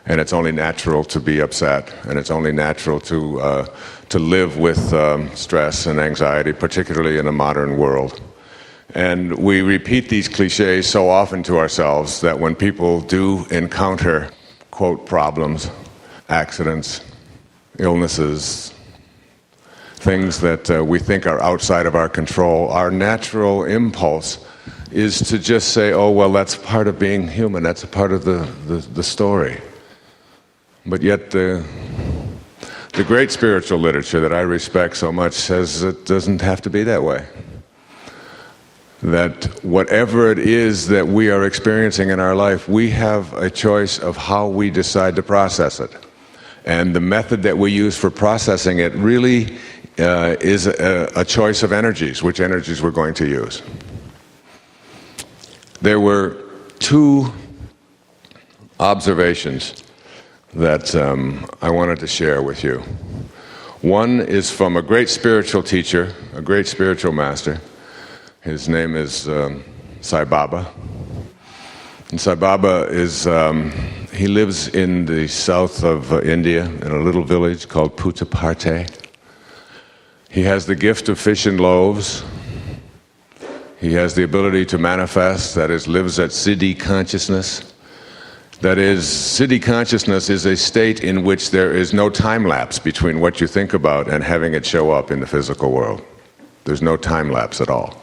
and it's only natural to be upset, and it's only natural to live with stress and anxiety, particularly in a modern world. And we repeat these cliches so often to ourselves that when people do encounter, quote, problems, accidents, illnesses, things that we think are outside of our control, our natural impulse is to just say, oh, well, that's part of being human, that's a part of the story. But yet the great spiritual literature that I respect so much says it doesn't have to be that way. That whatever it is that we are experiencing in our life, we have a choice of how we decide to process it. And the method that we use for processing it really is a choice of energies, which energies we're going to use. There were two observations that I wanted to share with you. One is from a great spiritual teacher, a great spiritual master. His name is Sai Baba. And Sai Baba is, he lives in the south of India, in a little village called Puttaparthi. He has the gift of fish and loaves. He has the ability to manifest, that is, lives at Siddhi consciousness. That is, Siddhi consciousness is a state in which there is no time lapse between what you think about and having it show up in the physical world. There's no time lapse at all.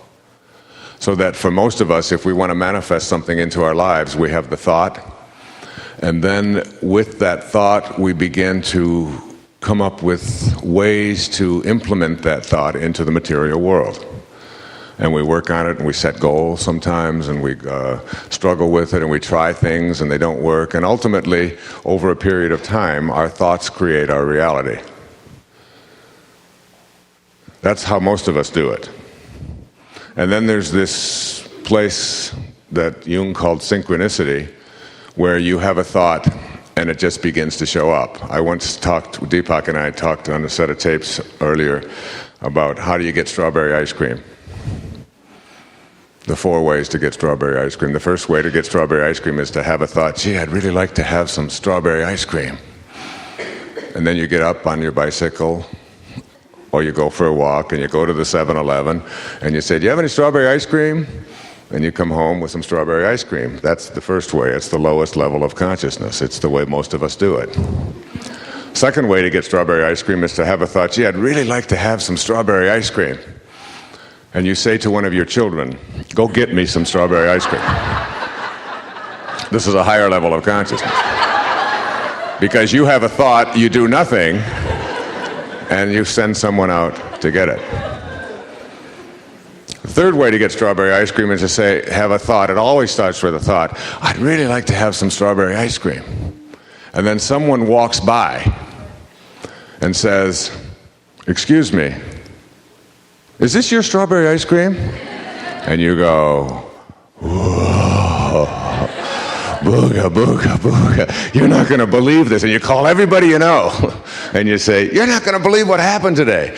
So that for most of us, if we want to manifest something into our lives, we have the thought, and then with that thought, we begin to come up with ways to implement that thought into the material world. And we work on it, and we set goals sometimes, and we struggle with it, and we try things, and they don't work. And ultimately, over a period of time, our thoughts create our reality. That's how most of us do it. And then there's this place that Jung called synchronicity, where you have a thought, and it just begins to show up. I once Deepak and I talked on a set of tapes earlier about how do you get strawberry ice cream. The 4 ways to get strawberry ice cream. The first way to get strawberry ice cream is to have a thought, gee, I'd really like to have some strawberry ice cream. And then you get up on your bicycle, or you go for a walk, and you go to the 7-Eleven, and you say, do you have any strawberry ice cream? And you come home with some strawberry ice cream. That's the first way. It's the lowest level of consciousness. It's the way most of us do it. Second way to get strawberry ice cream is to have a thought, gee, I'd really like to have some strawberry ice cream. And you say to one of your children, go get me some strawberry ice cream. This is a higher level of consciousness. Because you have a thought, you do nothing, and you send someone out to get it. The third way to get strawberry ice cream is to say, have a thought. It always starts with a thought. I'd really like to have some strawberry ice cream. And then someone walks by and says, excuse me, is this your strawberry ice cream? And you go, whoa, booga, booga, booga. You're not going to believe this. And you call everybody you know. And you say, you're not going to believe what happened today.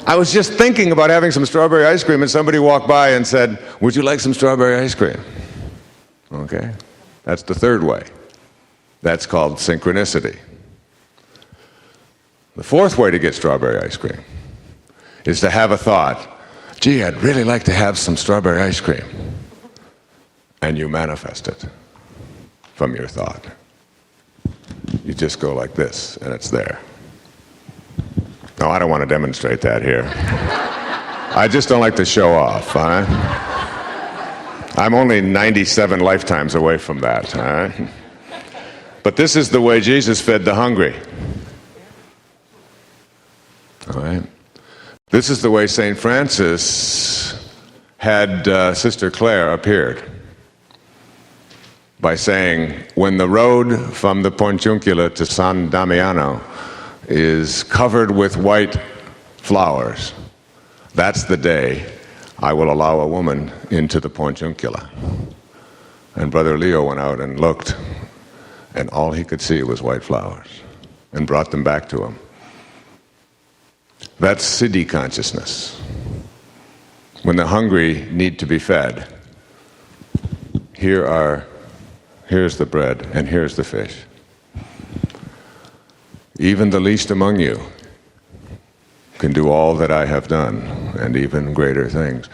I was just thinking about having some strawberry ice cream, and somebody walked by and said, would you like some strawberry ice cream? Okay? That's the third way. That's called synchronicity. The fourth way to get strawberry ice cream is to have a thought, gee, I'd really like to have some strawberry ice cream. And you manifest it from your thought. You just go like this, and it's there. No, I don't want to demonstrate that here. I just don't like to show off. Huh? I'm only 97 lifetimes away from that. Huh? But this is the way Jesus fed the hungry. All right? This is the way St. Francis had Sister Clare appeared. By saying, when the road from the Porciuncula to San Damiano is covered with white flowers, that's the day I will allow a woman into the Porciuncula. And Brother Leo went out and looked, and all he could see was white flowers, and brought them back to him. That's Siddhi consciousness. When the hungry need to be fed, here's the bread and here's the fish. Even the least among you can do all that I have done, and even greater things.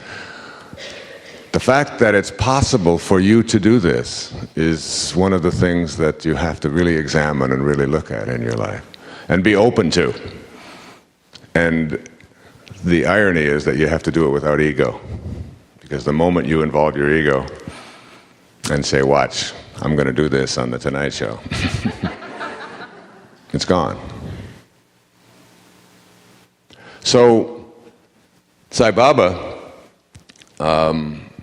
The fact that it's possible for you to do this is one of the things that you have to really examine and really look at in your life, and be open to. And the irony is that you have to do it without ego. Because the moment you involve your ego and say, watch, I'm going to do this on The Tonight Show, it's gone. So, Sai Baba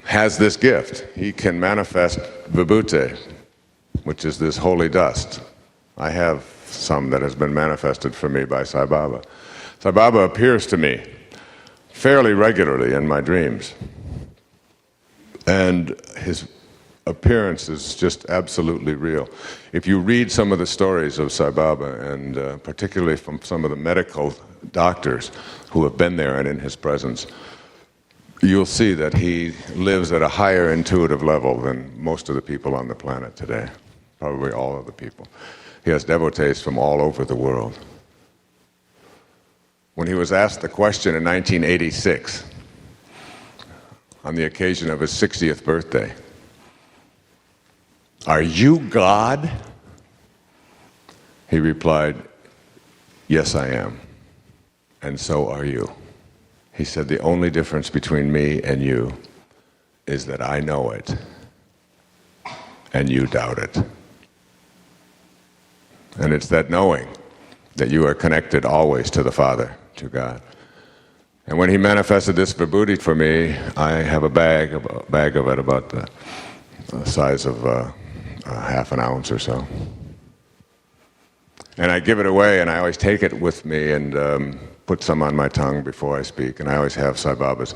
has this gift. He can manifest vibhuti, which is this holy dust. I have some that has been manifested for me by Sai Baba. Sai Baba appears to me fairly regularly in my dreams. And his appearance is just absolutely real. If you read some of the stories of Sai Baba, and particularly from some of the medical doctors who have been there and in his presence, you'll see that he lives at a higher intuitive level than most of the people on the planet today, probably all of the people. He has devotees from all over the world. When he was asked the question in 1986, on the occasion of his 60th birthday, "Are you God?" He replied, "Yes, I am. And so are you." He said, the only difference between me and you is that I know it and you doubt it. And it's that knowing that you are connected always to the Father, to God. And when he manifested this vibhuti for me, I have a bag of it about the size of half an ounce or so. And I give it away, and I always take it with me and put some on my tongue before I speak. And I always have Sai Baba's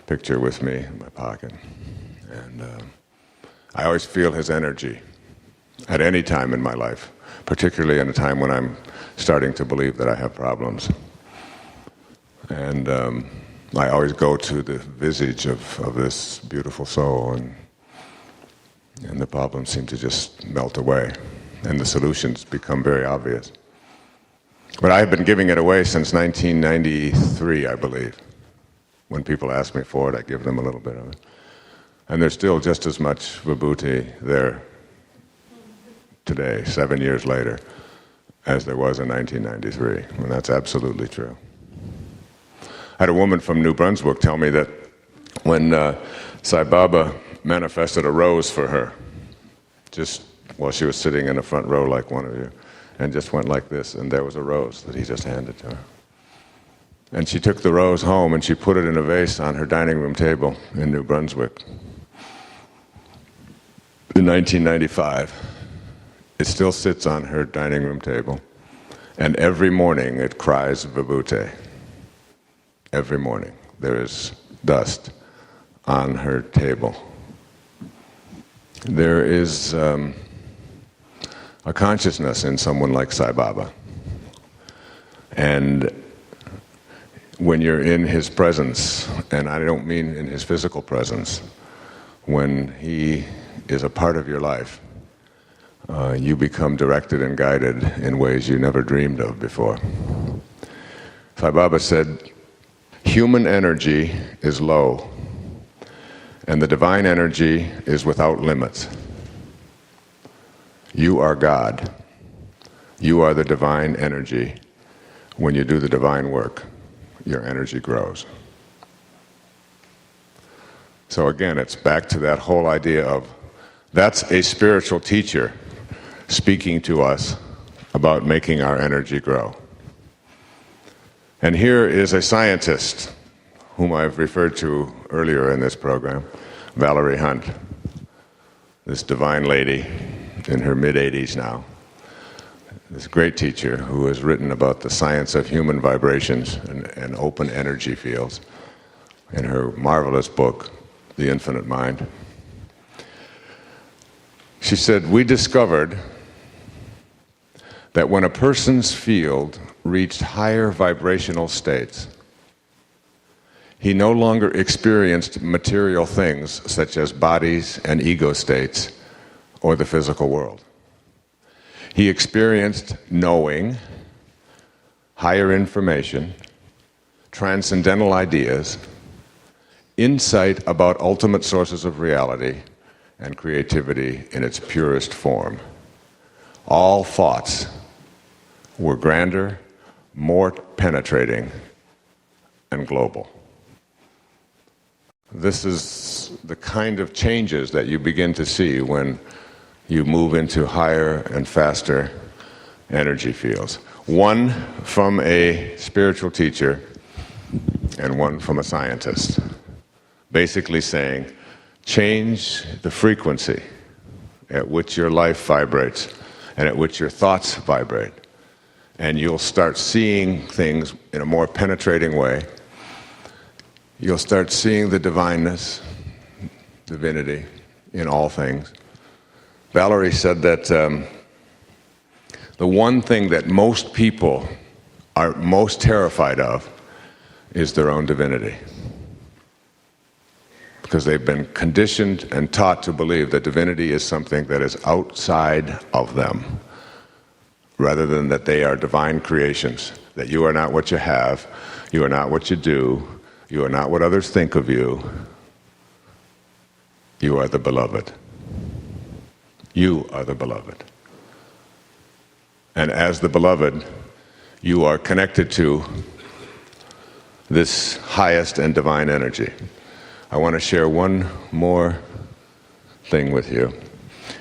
picture with me in my pocket. And I always feel his energy at any time in my life, particularly in a time when I'm starting to believe that I have problems. And I always go to the visage of this beautiful soul, and the problems seem to just melt away, and the solutions become very obvious. But I have been giving it away since 1993, I believe. When people ask me for it, I give them a little bit of it. And there's still just as much vibhuti there today, 7 years later, as there was in 1993. And that's absolutely true. I had a woman from New Brunswick tell me that when Sai Baba manifested a rose for her, just while she was sitting in the front row like one of you, and just went like this, and there was a rose that he just handed to her. And she took the rose home and she put it in a vase on her dining room table in New Brunswick. In 1995, it still sits on her dining room table, and every morning it cries vibhuti. Every morning there is dust on her table. There is a consciousness in someone like Sai Baba. And when you're in his presence, and I don't mean in his physical presence, when he is a part of your life, you become directed and guided in ways you never dreamed of before. Sai Baba said, human energy is low, and the divine energy is without limits. You are God. You are the divine energy. When you do the divine work, your energy grows. So again, it's back to that whole idea of that's a spiritual teacher speaking to us about making our energy grow. And here is a scientist whom I've referred to earlier in this program, Valerie Hunt, this divine lady in her mid-80s now, this great teacher who has written about the science of human vibrations and open energy fields in her marvelous book, The Infinite Mind. She said, we discovered that when a person's field reached higher vibrational states, he no longer experienced material things such as bodies and ego states or the physical world. He experienced knowing, higher information, transcendental ideas, insight about ultimate sources of reality, and creativity in its purest form. All thoughts were grander, more penetrating, and global. This is the kind of changes that you begin to see when you move into higher and faster energy fields. One from a spiritual teacher and one from a scientist. Basically saying, change the frequency at which your life vibrates and at which your thoughts vibrate. And you'll start seeing things in a more penetrating way. You'll start seeing the divineness, divinity in all things. Valerie said that the one thing that most people are most terrified of is their own divinity. Because they've been conditioned and taught to believe that divinity is something that is outside of them, rather than that they are divine creations, that you are not what you have, you are not what you do, you are not what others think of you, you are the beloved. You are the beloved. And as the beloved, you are connected to this highest and divine energy. I want to share one more thing with you.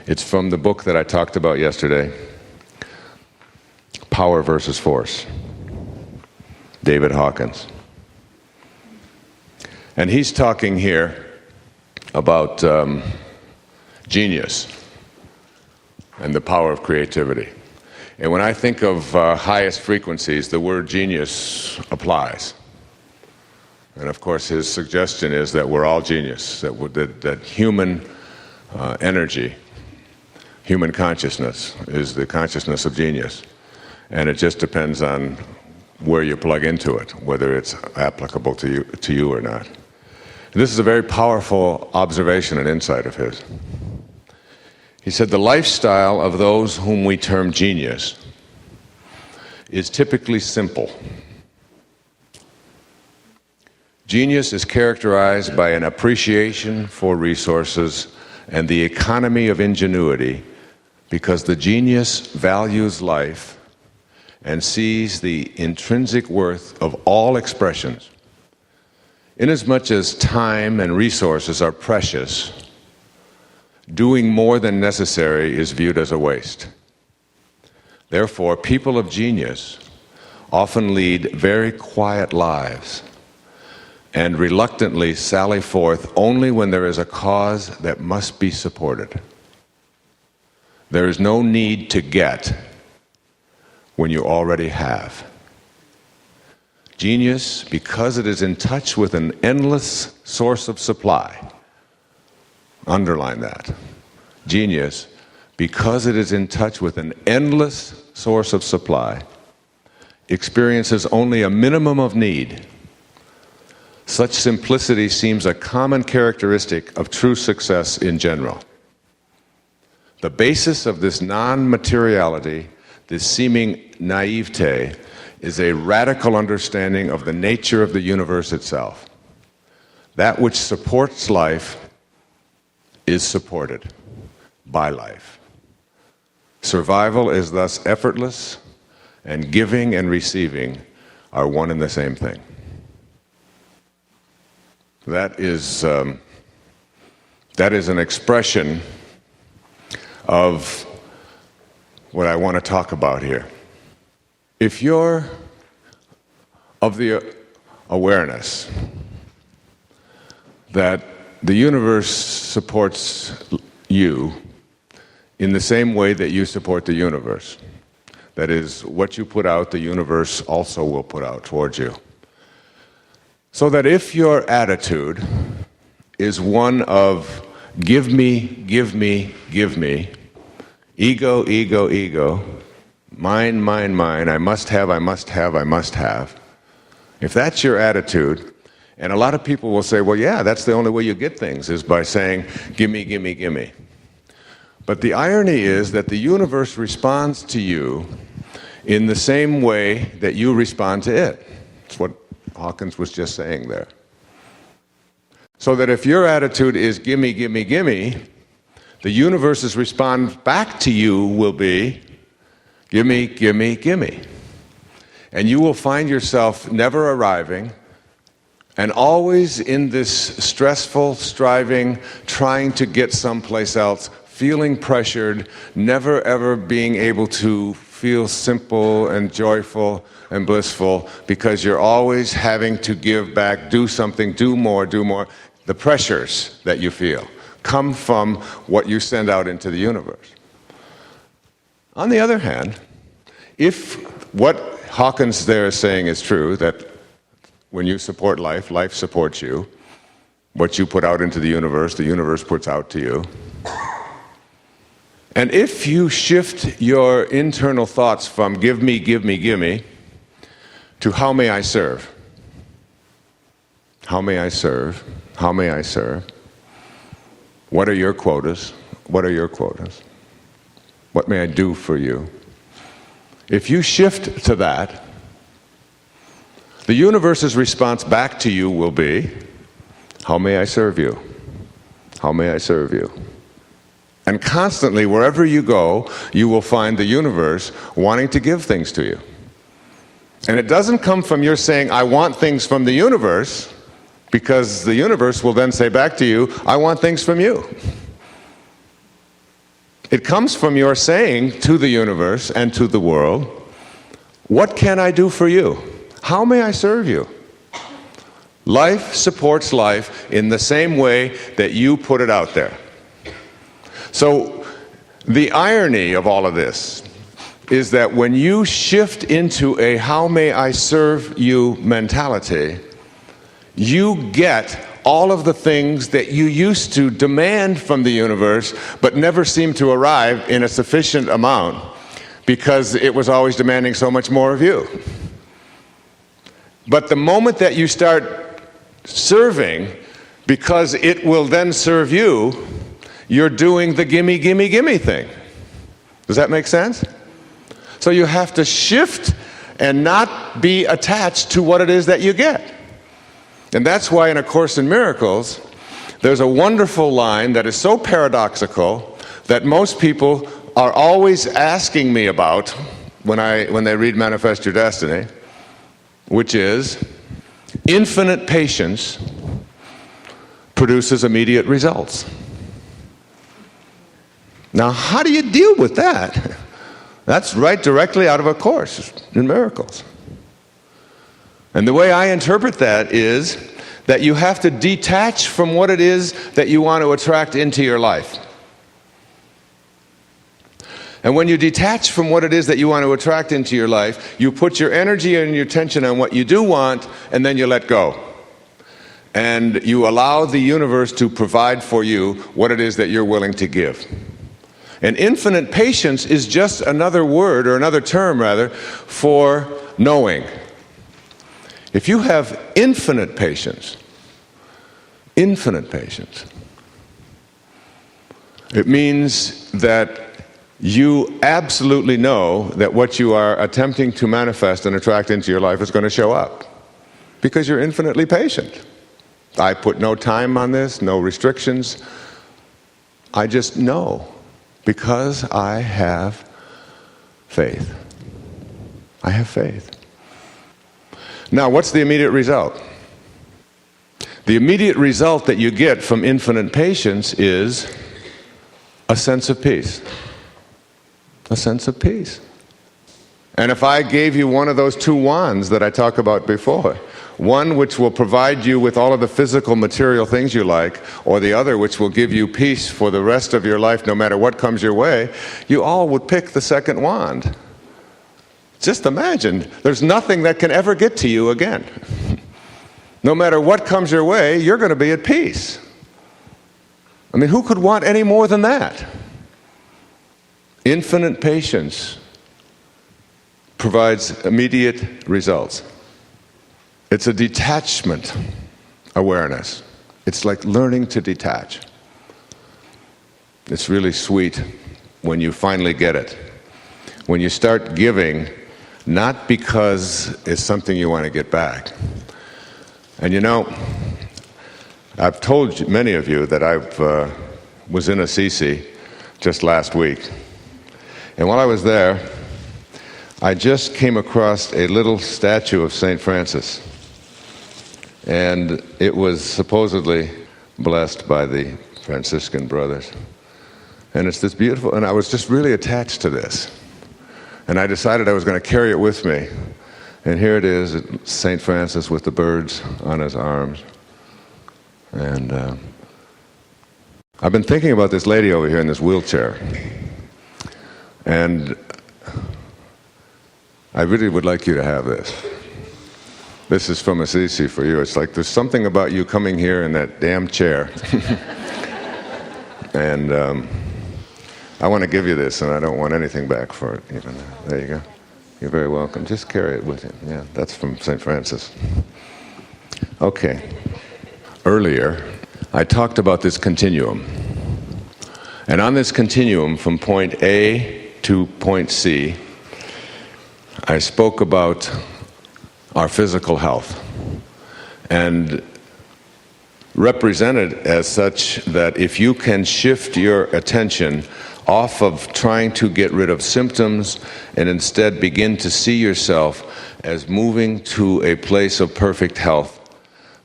It's from the book that I talked about yesterday, Power versus Force, David Hawkins. And he's talking here about genius and the power of creativity. And when I think of highest frequencies, the word genius applies. And of course, his suggestion is that we're all genius, that human energy, human consciousness is the consciousness of genius. And it just depends on where you plug into it, whether it's applicable to you or not. This is a very powerful observation and insight of his. He said, the lifestyle of those whom we term genius is typically simple. Genius is characterized by an appreciation for resources and the economy of ingenuity, because the genius values life and sees the intrinsic worth of all expressions. Inasmuch as time and resources are precious, doing more than necessary is viewed as a waste. Therefore, people of genius often lead very quiet lives and reluctantly sally forth only when there is a cause that must be supported. There is no need to get when you already have. Genius, because it is in touch with an endless source of supply, underline that. Genius, because it is in touch with an endless source of supply, experiences only a minimum of need. Such simplicity seems a common characteristic of true success in general. The basis of this non-materiality, this seeming naivete, is a radical understanding of the nature of the universe itself. That which supports life is supported by life. Survival is thus effortless, and giving and receiving are one and the same thing. That is an expression of what I want to talk about here. If you're of the awareness that the universe supports you in the same way that you support the universe, that is, what you put out, the universe also will put out towards you. So that if your attitude is one of give me, give me, give me, ego, ego, ego, mine, mine, mine, I must have, I must have, I must have. If that's your attitude, and a lot of people will say, well, yeah, that's the only way you get things, is by saying, gimme, gimme, gimme. But the irony is that the universe responds to you in the same way that you respond to it. It's what Hawkins was just saying there. So that if your attitude is gimme, gimme, gimme, the universe's response back to you will be gimme, gimme, gimme. And you will find yourself never arriving and always in this stressful striving, trying to get someplace else, feeling pressured, never ever being able to feel simple and joyful and blissful, because you're always having to give back, do something, do more, do more. The pressures that you feel come from what you send out into the universe. On the other hand, if what Hawkins there is saying is true, that when you support life, life supports you, what you put out into the universe puts out to you. And if you shift your internal thoughts from give me, give me, give me, to how may I serve? How may I serve? How may I serve? What are your quotas? What are your quotas? What may I do for you? If you shift to that, the universe's response back to you will be, how may I serve you? How may I serve you? And constantly, wherever you go, you will find the universe wanting to give things to you. And it doesn't come from your saying, I want things from the universe, because the universe will then say back to you, I want things from you. It comes from your saying to the universe and to the world, what can I do for you? How may I serve you? Life supports life in the same way that you put it out there. So the irony of all of this is that when you shift into a how may I serve you mentality, you get all of the things that you used to demand from the universe but never seemed to arrive in a sufficient amount because it was always demanding so much more of you. But the moment that you start serving because it will then serve you, you're doing the gimme, gimme, gimme thing. Does that make sense? So you have to shift and not be attached to what it is that you get. And that's why in A Course in Miracles, there's a wonderful line that is so paradoxical that most people are always asking me about when they read Manifest Your Destiny, which is, infinite patience produces immediate results. Now, how do you deal with that? That's right directly out of A Course in Miracles. And the way I interpret that is that you have to detach from what it is that you want to attract into your life. And when you detach from what it is that you want to attract into your life, you put your energy and your attention on what you do want, and then you let go. And you allow the universe to provide for you what it is that you're willing to give. And infinite patience is just another word, or another term rather, for knowing. If you have infinite patience, it means that you absolutely know that what you are attempting to manifest and attract into your life is going to show up, because you're infinitely patient. I put no time on this, no restrictions. I just know. Because I have faith. I have faith. Now, what's the immediate result? The immediate result that you get from infinite patience is a sense of peace. A sense of peace. And if I gave you one of those two wands that I talked about before, one which will provide you with all of the physical material things you like, or the other which will give you peace for the rest of your life no matter what comes your way, you all would pick the second wand. Just imagine, there's nothing that can ever get to you again. No matter what comes your way, you're going to be at peace. I mean, who could want any more than that? Infinite patience provides immediate results. It's a detachment awareness. It's like learning to detach. It's really sweet when you finally get it. When you start giving, not because it's something you want to get back. And you know, I've told many of you that I was in Assisi just last week. And while I was there, I just came across a little statue of St. Francis. And it was supposedly blessed by the Franciscan brothers. And it's this beautiful, and I was just really attached to this. And I decided I was going to carry it with me. And here it is, St. Francis with the birds on his arms. And I've been thinking about this lady over here in this wheelchair. And I really would like you to have this. This is from Assisi for you. It's like there's something about you coming here in that damn chair. And I want to give you this, and I don't want anything back for it. Even there you go. You're very welcome. Just carry it with you. Yeah, that's from St. Francis. Okay. Earlier, I talked about this continuum. And on this continuum from point A to point C, I spoke about our physical health, and represented as such that if you can shift your attention off of trying to get rid of symptoms and instead begin to see yourself as moving to a place of perfect health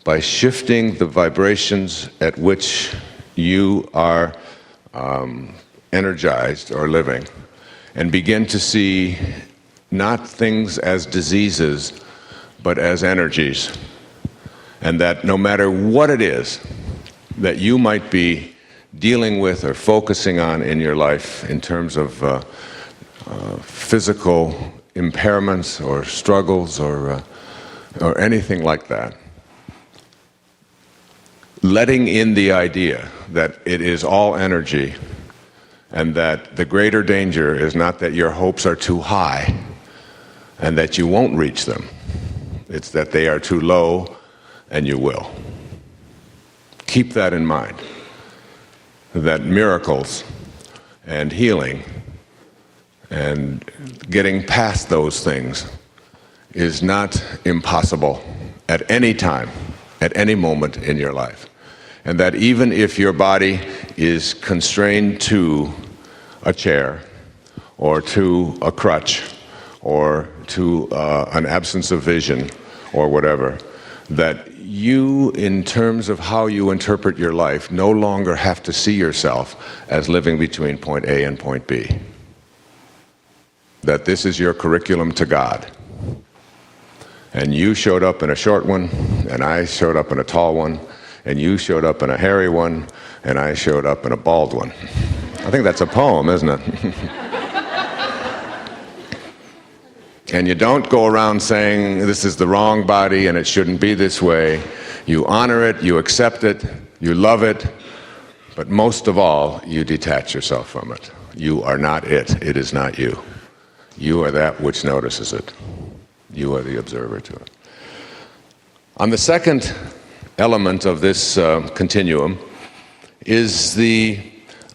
by shifting the vibrations at which you are energized or living, and begin to see not things as diseases, but as energies. And that no matter what it is that you might be dealing with or focusing on in your life in terms of physical impairments or struggles or anything like that, letting in the idea that it is all energy and that the greater danger is not that your hopes are too high and that you won't reach them. It's that they are too low and you will. Keep that in mind, that miracles and healing and getting past those things is not impossible at any time, at any moment in your life. And that even if your body is constrained to a chair or to a crutch or to an absence of vision or whatever, that you, in terms of how you interpret your life, no longer have to see yourself as living between point A and point B. That this is your curriculum to God. And you showed up in a short one, and I showed up in a tall one, and you showed up in a hairy one, and I showed up in a bald one. I think that's a poem, isn't it? And you don't go around saying this is the wrong body and it shouldn't be this way. You honor it, you accept it, you love it, but most of all, you detach yourself from it. You are not it. It is not you. You are that which notices it. You are the observer to it. On the second element of this continuum is the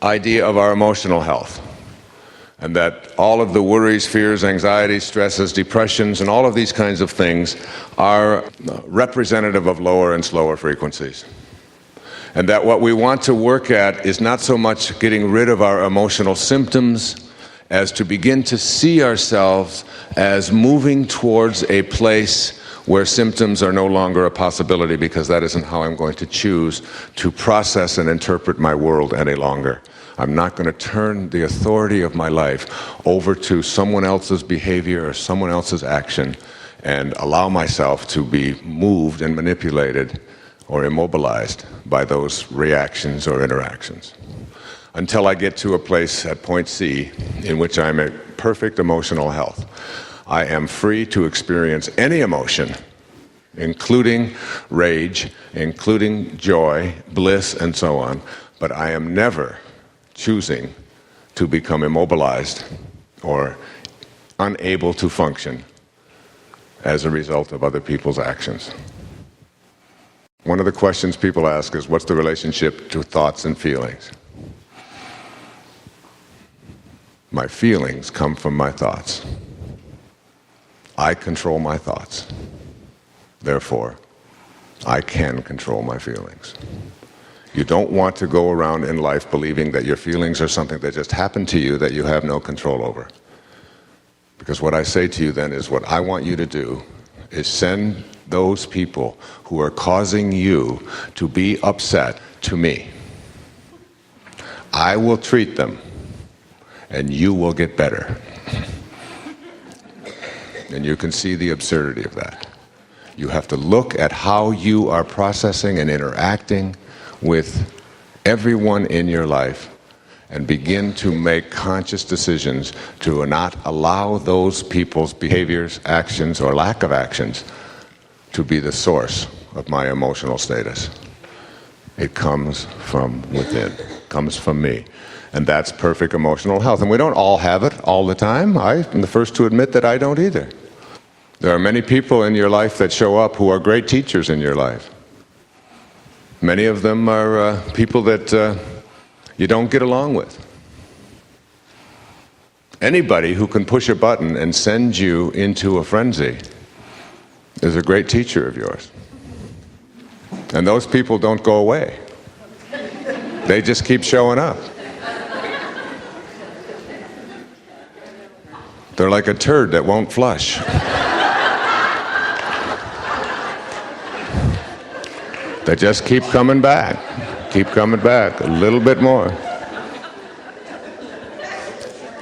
idea of our emotional health. And that all of the worries, fears, anxieties, stresses, depressions, and all of these kinds of things are representative of lower and slower frequencies. And that what we want to work at is not so much getting rid of our emotional symptoms as to begin to see ourselves as moving towards a place where symptoms are no longer a possibility, because that isn't how I'm going to choose to process and interpret my world any longer. I'm not going to turn the authority of my life over to someone else's behavior or someone else's action and allow myself to be moved and manipulated or immobilized by those reactions or interactions. Until I get to a place at point C in which I'm at perfect emotional health. I am free to experience any emotion, including rage, including joy, bliss, and so on, but I am never choosing to become immobilized or unable to function as a result of other people's actions. One of the questions people ask is, what's the relationship to thoughts and feelings? My feelings come from my thoughts. I control my thoughts. Therefore, I can control my feelings. You don't want to go around in life believing that your feelings are something that just happened to you that you have no control over. Because what I say to you then is, what I want you to do is send those people who are causing you to be upset to me. I will treat them, and you will get better. And you can see the absurdity of that. You have to look at how you are processing and interacting with everyone in your life and begin to make conscious decisions to not allow those people's behaviors, actions, or lack of actions to be the source of my emotional status. It comes from within, comes from me. And that's perfect emotional health. And we don't all have it all the time. I'm the first to admit that I don't either. There are many people in your life that show up who are great teachers in your life. Many of them are people that you don't get along with. Anybody who can push a button and send you into a frenzy is a great teacher of yours. And those people don't go away. They just keep showing up. They're like a turd that won't flush. They just keep coming back. Keep coming back a little bit more.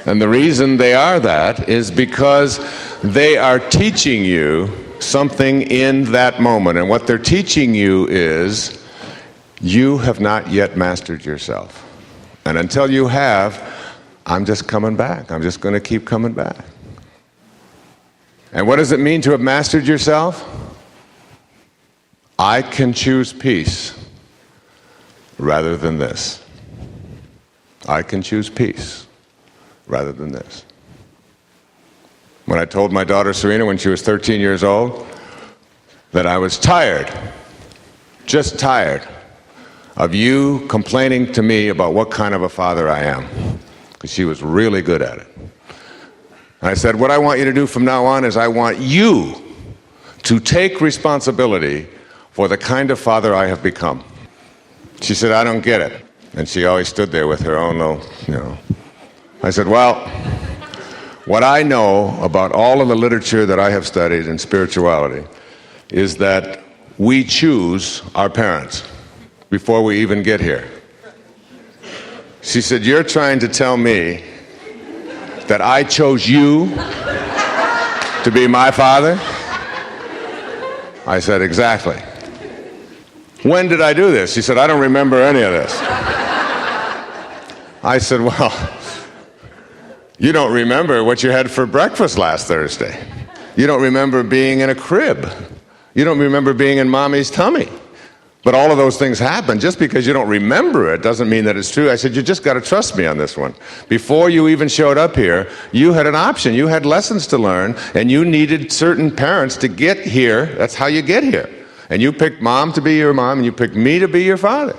And the reason they are that is because they are teaching you something in that moment. And what they're teaching you is you have not yet mastered yourself. And until you have, I'm just coming back. I'm just going to keep coming back. And what does it mean to have mastered yourself? I can choose peace rather than this. I can choose peace rather than this. When I told my daughter Serena when she was 13 years old that I was tired, just tired, of you complaining to me about what kind of a father I am, because she was really good at it. And I said, what I want you to do from now on is I want you to take responsibility for the kind of father I have become. She said, I don't get it. And she always stood there with her own little, I said, well, what I know about all of the literature that I have studied in spirituality is that we choose our parents before we even get here. She said, you're trying to tell me that I chose you to be my father? I said, exactly. When did I do this? She said, I don't remember any of this. I said, well, you don't remember what you had for breakfast last Thursday. You don't remember being in a crib. You don't remember being in mommy's tummy. But all of those things happen. Just because you don't remember it doesn't mean that it's true. I said, you just got to trust me on this one. Before you even showed up here, you had an option. You had lessons to learn, and you needed certain parents to get here. That's how you get here. And you picked mom to be your mom, and you picked me to be your father.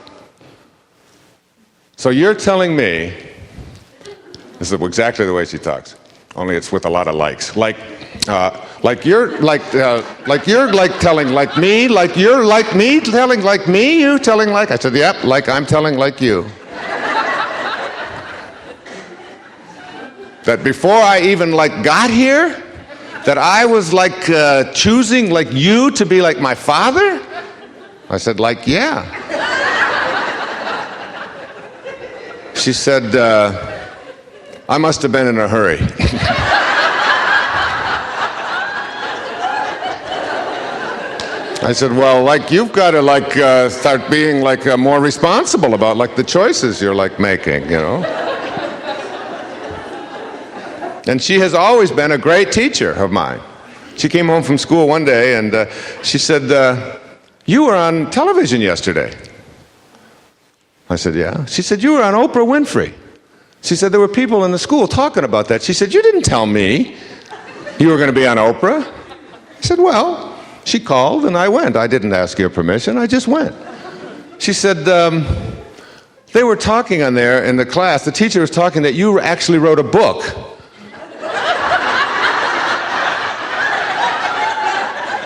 So you're telling me, this is exactly the way she talks, only it's with a lot of likes. Like you're telling like me, like you're like me, telling like me, you telling like, I said, yep, like I'm telling like you. That before I even got here, that I was choosing like you to be like my father? I said, yeah. She said, I must have been in a hurry. I said, well, you've got to start being more responsible about the choices you're making, And she has always been a great teacher of mine. She came home from school one day and she said, you were on television yesterday. I said, yeah. She said, you were on Oprah Winfrey. She said, there were people in the school talking about that. She said, you didn't tell me you were going to be on Oprah. I said, well, she called and I went. I didn't ask your permission. I just went. She said, they were talking on there in the class. The teacher was talking that you actually wrote a book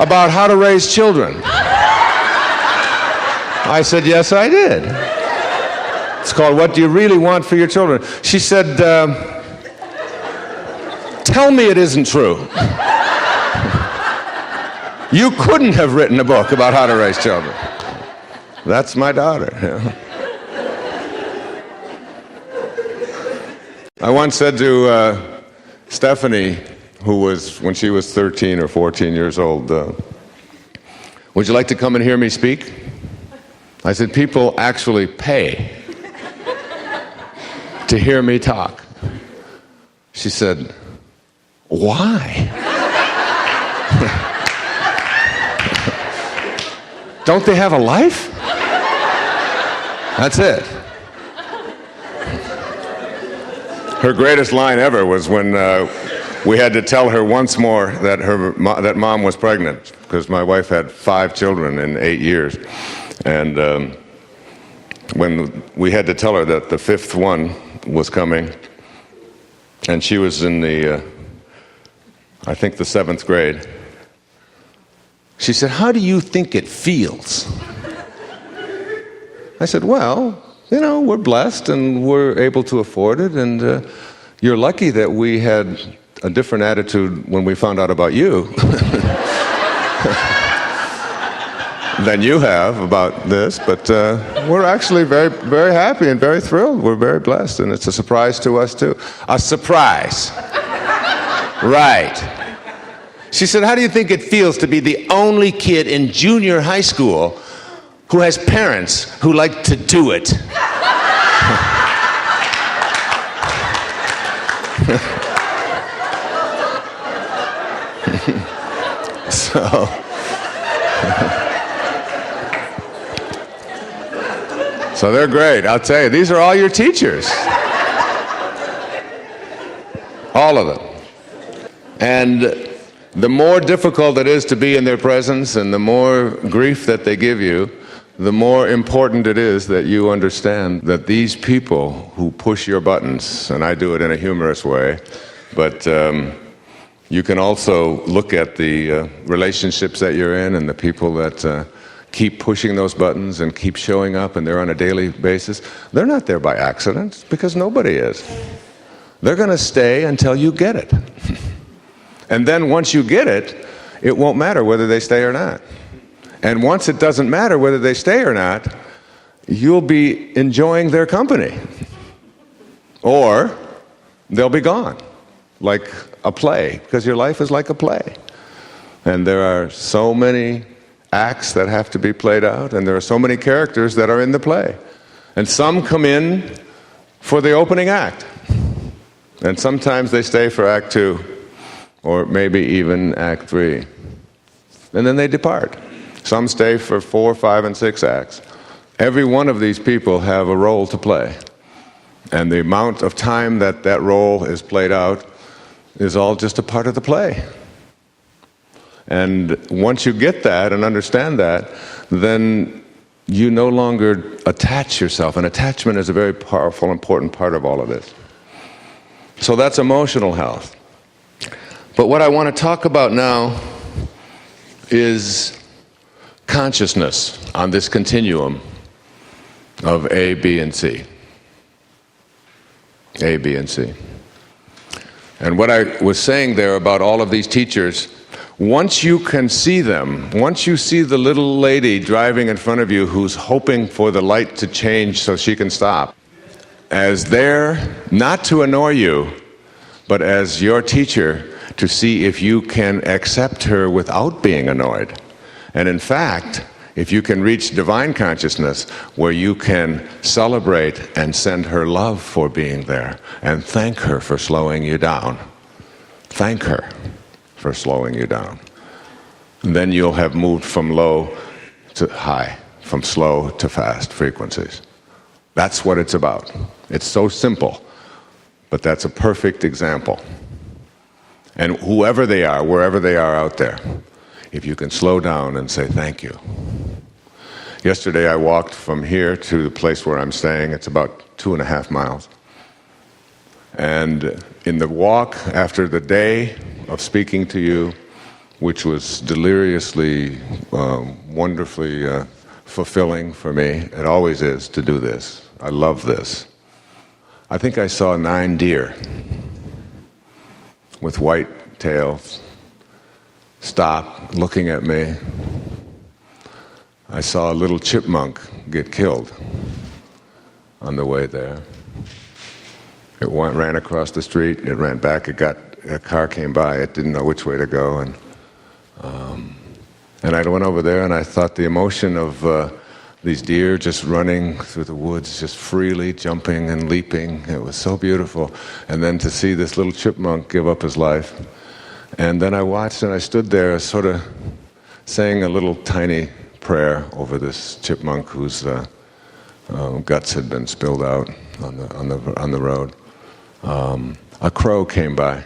about how to raise children. I said, yes, I did. It's called What Do You Really Want for Your Children? She said, tell me it isn't true. You couldn't have written a book about how to raise children. That's my daughter. I once said to Stephanie, who was, when she was 13 or 14 years old, would you like to come and hear me speak? I said, people actually pay to hear me talk. She said, why? Don't they have a life? That's it. Her greatest line ever was when we had to tell her once more that that mom was pregnant, because my wife had 5 children in 8 years. And when we had to tell her that the 5th one was coming, and she was in I think the 7th grade, she said, how do you think it feels? I said, well, we're blessed and we're able to afford it, and you're lucky that we had a different attitude when we found out about you. than you have about this, but we're actually very, very happy and very thrilled. We're very blessed, and it's a surprise to us, too. A surprise. Right. She said, how do you think it feels to be the only kid in junior high school who has parents who like to do it? So they're great. I'll tell you, these are all your teachers. All of them. And the more difficult it is to be in their presence and the more grief that they give you, the more important it is that you understand that these people who push your buttons, and I do it in a humorous way, but you can also look at the relationships that you're in and the people that keep pushing those buttons and keep showing up, and they're on a daily basis. They're not there by accident, because nobody is. They're going to stay until you get it. And then once you get it, it won't matter whether they stay or not. And once it doesn't matter whether they stay or not, you'll be enjoying their company. Or they'll be gone, like a play, because your life is like a play. And there are so many acts that have to be played out, and there are so many characters that are in the play. And some come in for the opening act. And sometimes they stay for Act 2, or maybe even Act 3. And then they depart. Some stay for 4, 5, and 6 acts. Every one of these people have a role to play. And the amount of time that that role is played out is all just a part of the play. And once you get that and understand that, then you no longer attach yourself. And attachment is a very powerful, important part of all of this. So that's emotional health. But what I want to talk about now is consciousness on this continuum of A, B, and C. A, B, and C. And what I was saying there about all of these teachers, once you can see them, once you see the little lady driving in front of you who's hoping for the light to change so she can stop, as there, not to annoy you, but as your teacher, to see if you can accept her without being annoyed. And in fact, if you can reach divine consciousness where you can celebrate and send her love for being there and thank her for slowing you down. Thank her for slowing you down. And then you'll have moved from low to high, from slow to fast frequencies. That's what it's about. It's so simple, but that's a perfect example. And whoever they are, wherever they are out there, if you can slow down and say thank you. Yesterday I walked from here to the place where I'm staying. It's about 2.5 miles. And in the walk, after the day of speaking to you, which was deliriously, wonderfully fulfilling for me, it always is to do this. I love this. I think I saw 9 deer with white tails stop looking at me. I saw a little chipmunk get killed on the way there. It ran across the street, it ran back, a car came by, it didn't know which way to go, and I went over there and I thought the emotion of these deer just running through the woods, just freely jumping and leaping, it was so beautiful. And then to see this little chipmunk give up his life. And then I watched and I stood there sort of saying a little tiny prayer over this chipmunk whose guts had been spilled out on the road. A crow came by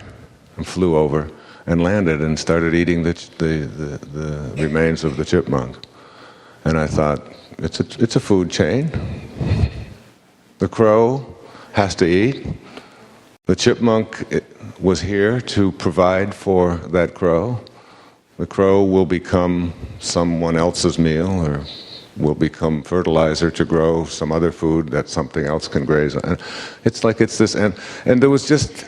and flew over and landed and started eating the remains of the chipmunk. And I thought, it's a food chain. The crow has to eat. The chipmunk was here to provide for that crow. The crow will become someone else's meal, or will become fertilizer to grow some other food that something else can graze on. It's like it's this, and there was just,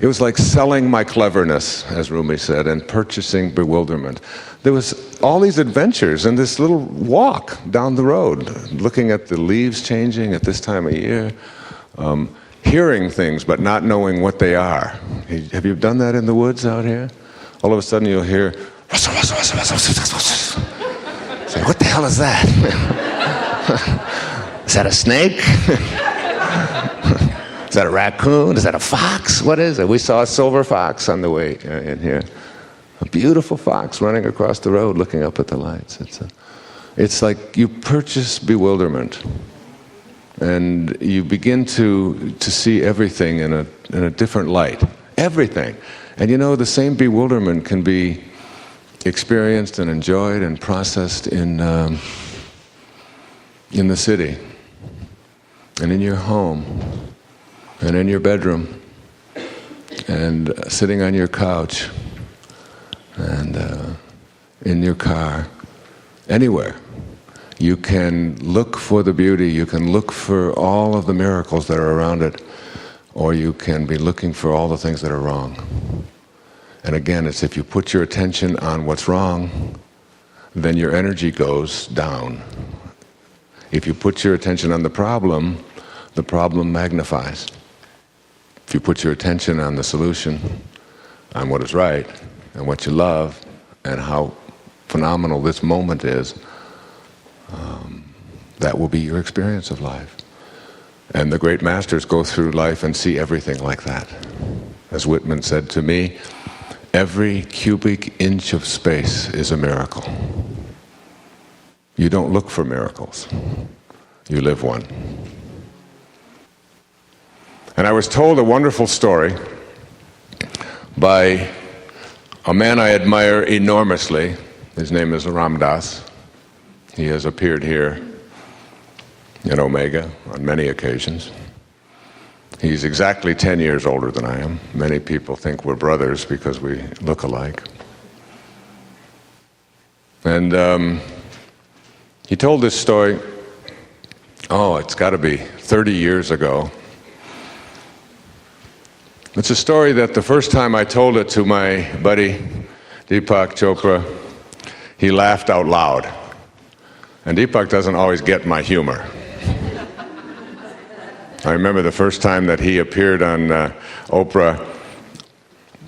It was like selling my cleverness, as Rumi said, and purchasing bewilderment. There was all these adventures and this little walk down the road, looking at the leaves changing at this time of year, hearing things but not knowing what they are. Have you done that in the woods out here? All of a sudden you'll hear, rustle, rustle, rustle, rustle, rustle, rustle. Say, what the hell is that? Is that a snake? Is that a raccoon? Is that a fox? What is it? We saw a silver fox on the way in here. A beautiful fox running across the road looking up at the lights. It's like you purchase bewilderment. And you begin to see everything in a different light. Everything. And you know, the same bewilderment can be experienced and enjoyed and processed in the city, and in your home, and in your bedroom, and sitting on your couch, and in your car, anywhere. You can look for the beauty, you can look for all of the miracles that are around it, or you can be looking for all the things that are wrong. And again, it's if you put your attention on what's wrong, then your energy goes down. If you put your attention on the problem magnifies. If you put your attention on the solution, on what is right, and what you love, and how phenomenal this moment is, that will be your experience of life. And the great masters go through life and see everything like that. As Whitman said to me, every cubic inch of space is a miracle. You don't look for miracles. You live one. And I was told a wonderful story by a man I admire enormously. His name is Ram Dass. He has appeared here in Omega on many occasions. He's exactly 10 years older than I am. Many people think we're brothers because we look alike. And he told this story, it's got to be 30 years ago. It's a story that the first time I told it to my buddy Deepak Chopra, he laughed out loud. And Deepak doesn't always get my humor. I remember the first time that he appeared on Oprah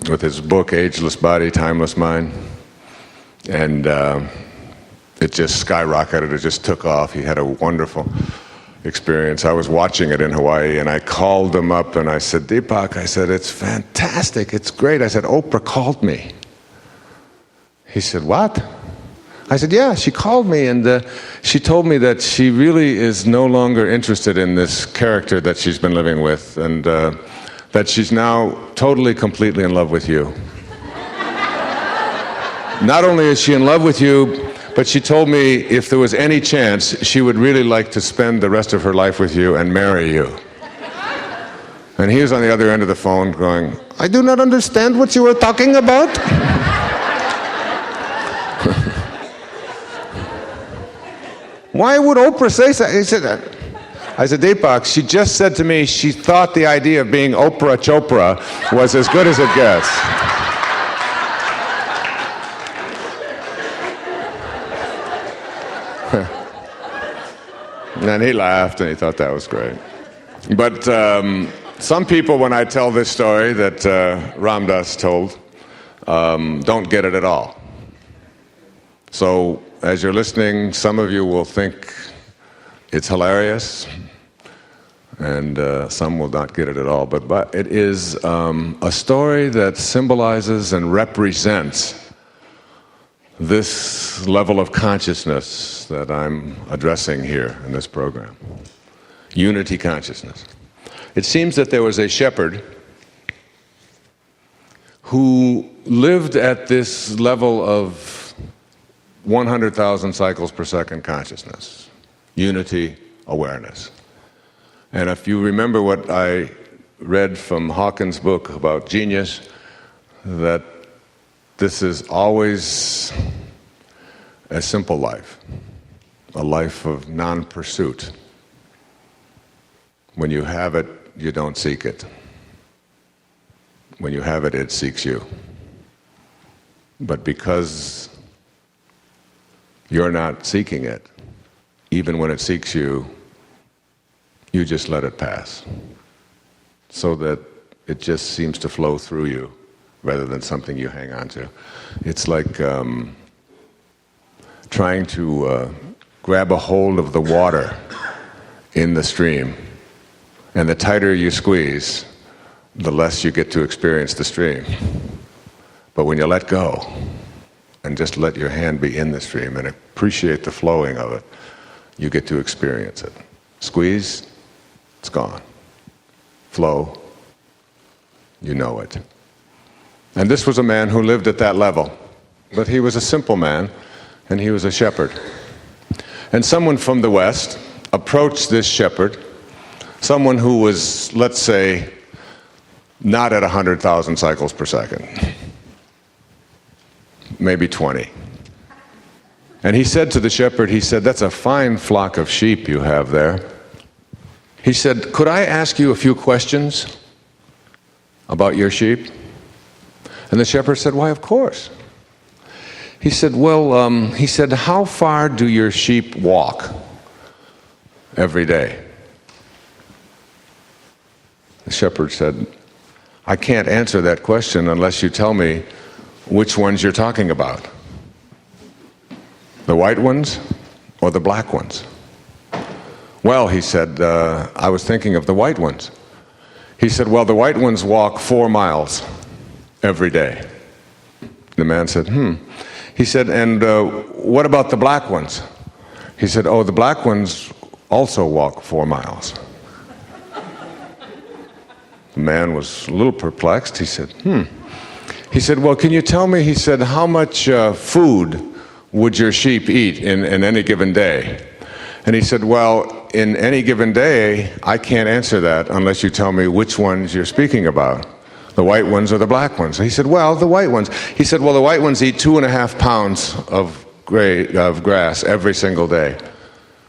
with his book, Ageless Body, Timeless Mind. And it just skyrocketed, it just took off. He had a wonderful experience. I was watching it in Hawaii, and I called him up and I said, Deepak, I said, it's fantastic, it's great. I said, Oprah called me. He said, what? I said, yeah, she called me, and she told me that she really is no longer interested in this character that she's been living with, and that she's now totally, completely in love with you. Not only is she in love with you, but she told me if there was any chance, she would really like to spend the rest of her life with you and marry you. And he was on the other end of the phone going, I do not understand what you were talking about. Why would Oprah say so? He said, I said, Deepak, she just said to me she thought the idea of being Oprah Chopra was as good as it gets. And he laughed and he thought that was great. But some people, when I tell this story that Ram Dass told, don't get it at all. So as you're listening, some of you will think it's hilarious, and some will not get it at all. But it is a story that symbolizes and represents this level of consciousness that I'm addressing here in this program. Unity consciousness. It seems that there was a shepherd who lived at this level of 100,000 cycles per second consciousness, unity awareness. And if you remember what I read from Hawkins' book about genius, that this is always a simple life, a life of non-pursuit. When you have it, you don't seek it. When you have it, it seeks you. But because you're not seeking it, even when it seeks you, you just let it pass, so that it just seems to flow through you rather than something you hang on to. It's like trying to grab a hold of the water in the stream, and the tighter you squeeze, the less you get to experience the stream. But when you let go and just let your hand be in the stream and appreciate the flowing of it, you get to experience it. Squeeze, it's gone. Flow, you know it. And this was a man who lived at that level, but he was a simple man, and he was a shepherd. And someone from the West approached this shepherd, someone who was, let's say, not at 100,000 cycles per second, maybe 20. And he said to the shepherd, he said, "That's a fine flock of sheep you have there." He said, "Could I ask you a few questions about your sheep?" And the shepherd said, "Why, of course." He said, "Well, he said, how far do your sheep walk every day?" The shepherd said, "I can't answer that question unless you tell me which ones you're talking about. The white ones or the black ones?" "Well," he said, "I was thinking of the white ones." He said, "Well, the white ones walk 4 miles every day." The man said, He said, "And what about the black ones?" He said, "Oh, the black ones also walk 4 miles." The man was a little perplexed. He said, He said, "Well, can you tell me," he said, "how much food would your sheep eat in any given day?" And he said, "Well, in any given day, I can't answer that unless you tell me which ones you're speaking about, the white ones or the black ones." He said, "Well, the white ones." He said, "Well, the white ones eat 2.5 pounds of grass every single day.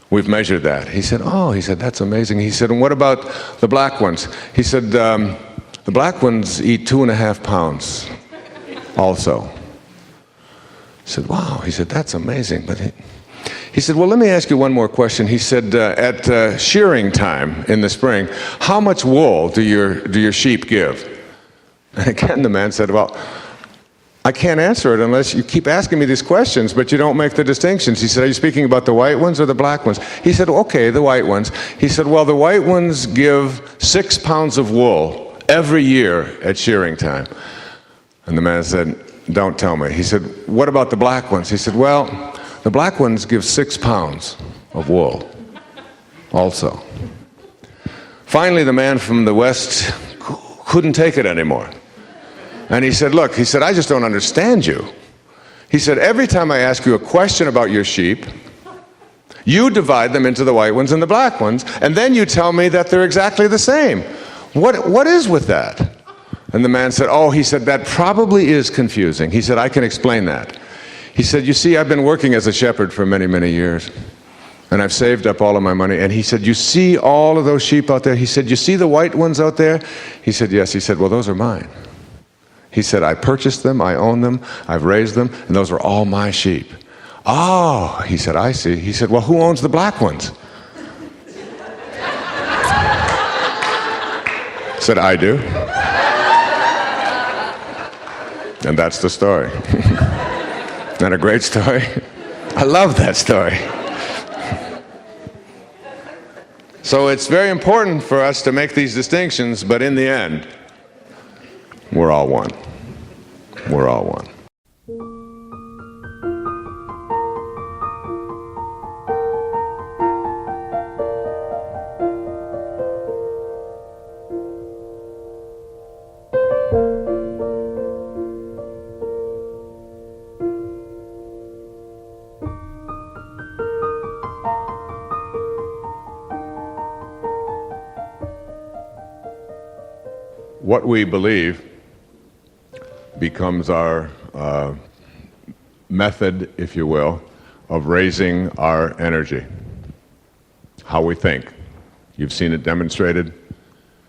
We've measured that." He said, "Oh," he said, "that's amazing." He said, "And what about the black ones?" He said, "The black ones eat 2.5 pounds also." He said, "Wow." He said, "That's amazing." But he said, "Well, let me ask you one more question." He said, at shearing time in the spring, how much wool do your sheep give?" And again, the man said, "Well, I can't answer it unless you keep asking me these questions, but you don't make the distinctions." He said, "Are you speaking about the white ones or the black ones?" He said, "Okay, the white ones." He said, "Well, the white ones give 6 pounds of wool every year at shearing time." And the man said, "Don't tell me." He said, "What about the black ones?" He said, "Well, the black ones give 6 pounds of wool also." Finally, the man from the West couldn't take it anymore. And he said, "Look," he said, "I just don't understand you." He said, "Every time I ask you a question about your sheep, you divide them into the white ones and the black ones, and then you tell me that they're exactly the same. What is with that?" And the man said, "Oh," he said, "that probably is confusing." He said, "I can explain that." He said, "You see, I've been working as a shepherd for many, many years, and I've saved up all of my money." And he said, "You see all of those sheep out there?" He said, "You see the white ones out there?" He said, "Yes." He said, "Well, those are mine." He said, "I purchased them, I own them, I've raised them, and those are all my sheep." "Oh," he said, "I see." He said, "Well, who owns the black ones?" I said, "I do." And that's the story. Isn't that a great story? I love that story. So it's very important for us to make these distinctions, but in the end, we're all one. We're all one. What we believe becomes our method, if you will, of raising our energy. How we think. You've seen it demonstrated.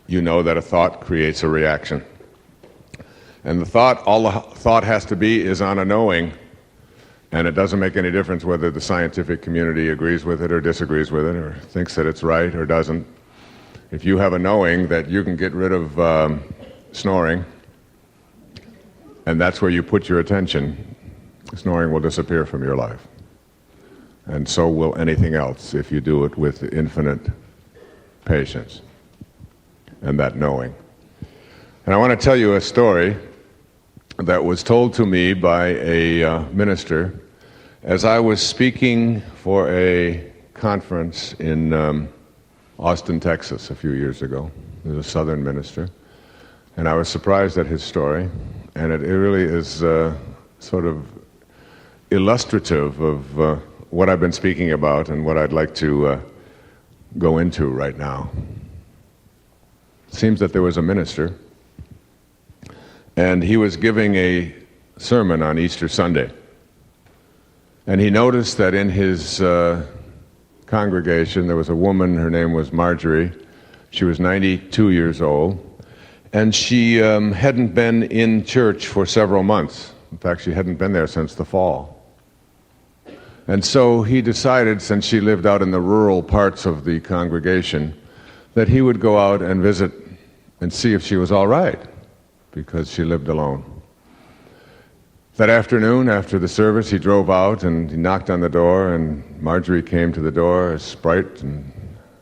You know that a thought creates a reaction. And all the thought has to be is on a knowing, and it doesn't make any difference whether the scientific community agrees with it or disagrees with it or thinks that it's right or doesn't. If you have a knowing that you can get rid of snoring, and that's where you put your attention, snoring will disappear from your life. And so will anything else if you do it with infinite patience and that knowing. And I want to tell you a story that was told to me by a minister as I was speaking for a conference in Austin, Texas a few years ago. He was a Southern minister. And I was surprised at his story. And it really is sort of illustrative of what I've been speaking about and what I'd like to go into right now. It seems that there was a minister, and he was giving a sermon on Easter Sunday. And he noticed that in his congregation there was a woman, her name was Marjorie. She was 92 years old, and she hadn't been in church for several months. In fact, she hadn't been there since the fall. And so he decided, since she lived out in the rural parts of the congregation, that he would go out and visit and see if she was all right, because she lived alone. That afternoon, after the service, he drove out and he knocked on the door, and Marjorie came to the door as sprite and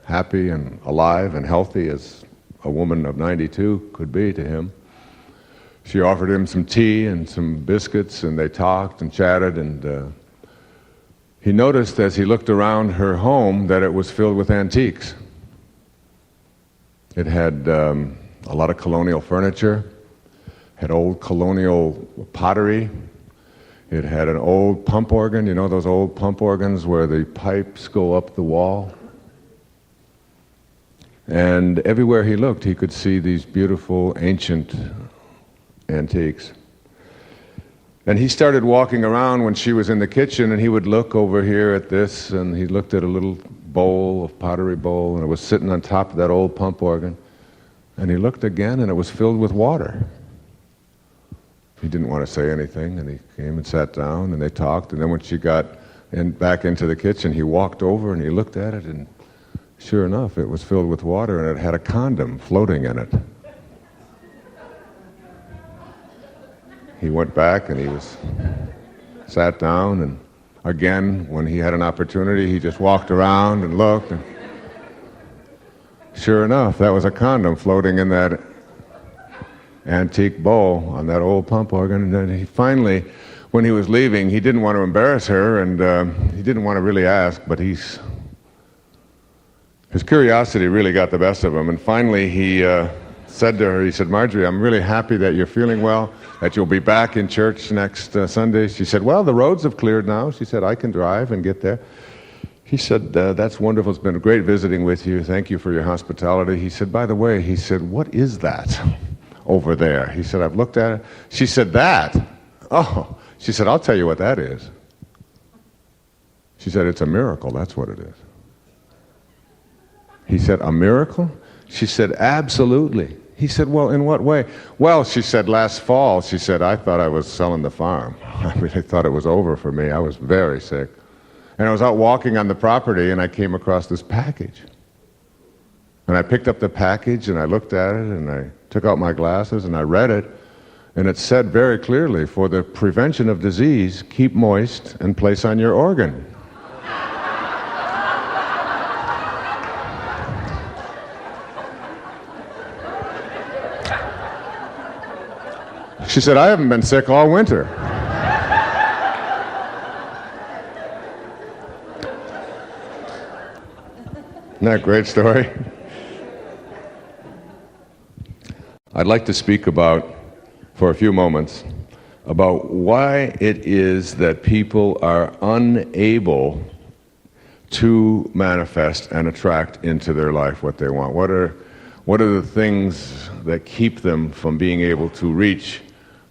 happy and alive and healthy as a woman of 92 could be to him. She offered him some tea and some biscuits, and they talked and chatted, and he noticed as he looked around her home that it was filled with antiques. It had a lot of colonial furniture, had old colonial pottery. It had an old pump organ, you know those old pump organs where the pipes go up the wall? And everywhere he looked, he could see these beautiful ancient antiques. And he started walking around when she was in the kitchen, and he would look over here at this, and he looked at a little bowl, a pottery bowl, and it was sitting on top of that old pump organ. And he looked again, and it was filled with water. He didn't want to say anything, and he came and sat down, and they talked. And then when she got back into the kitchen, he walked over, and he looked at it, and sure enough, it was filled with water, and it had a condom floating in it. He went back and sat down, and again, when he had an opportunity, he just walked around and looked, and sure enough, that was a condom floating in that antique bowl on that old pump organ. And then he finally, when he was leaving, he didn't want to embarrass her, and he didn't want to really ask, but his curiosity really got the best of him, and finally he said to her, he said, "Marjorie, I'm really happy that you're feeling well, that you'll be back in church next Sunday." She said, "Well, the roads have cleared now." She said, "I can drive and get there." He said, "That's wonderful. It's been great visiting with you. Thank you for your hospitality." He said, "By the way," he said, "what is that over there?" He said, "I've looked at it." She said, "That? Oh." She said, "I'll tell you what that is." She said, "It's a miracle. That's what it is." He said, "A miracle?" She said, "Absolutely." He said, "Well, in what way?" "Well," she said, "last fall," she said, "I thought I was selling the farm. I really thought it was over for me. I was very sick. And I was out walking on the property, and I came across this package. And I picked up the package, and I looked at it, and I took out my glasses, and I read it, and it said very clearly, for the prevention of disease, keep moist and place on your organ." She said, "I haven't been sick all winter." Isn't that a great story? I'd like to speak about, for a few moments, about why it is that people are unable to manifest and attract into their life what they want. What are the things that keep them from being able to reach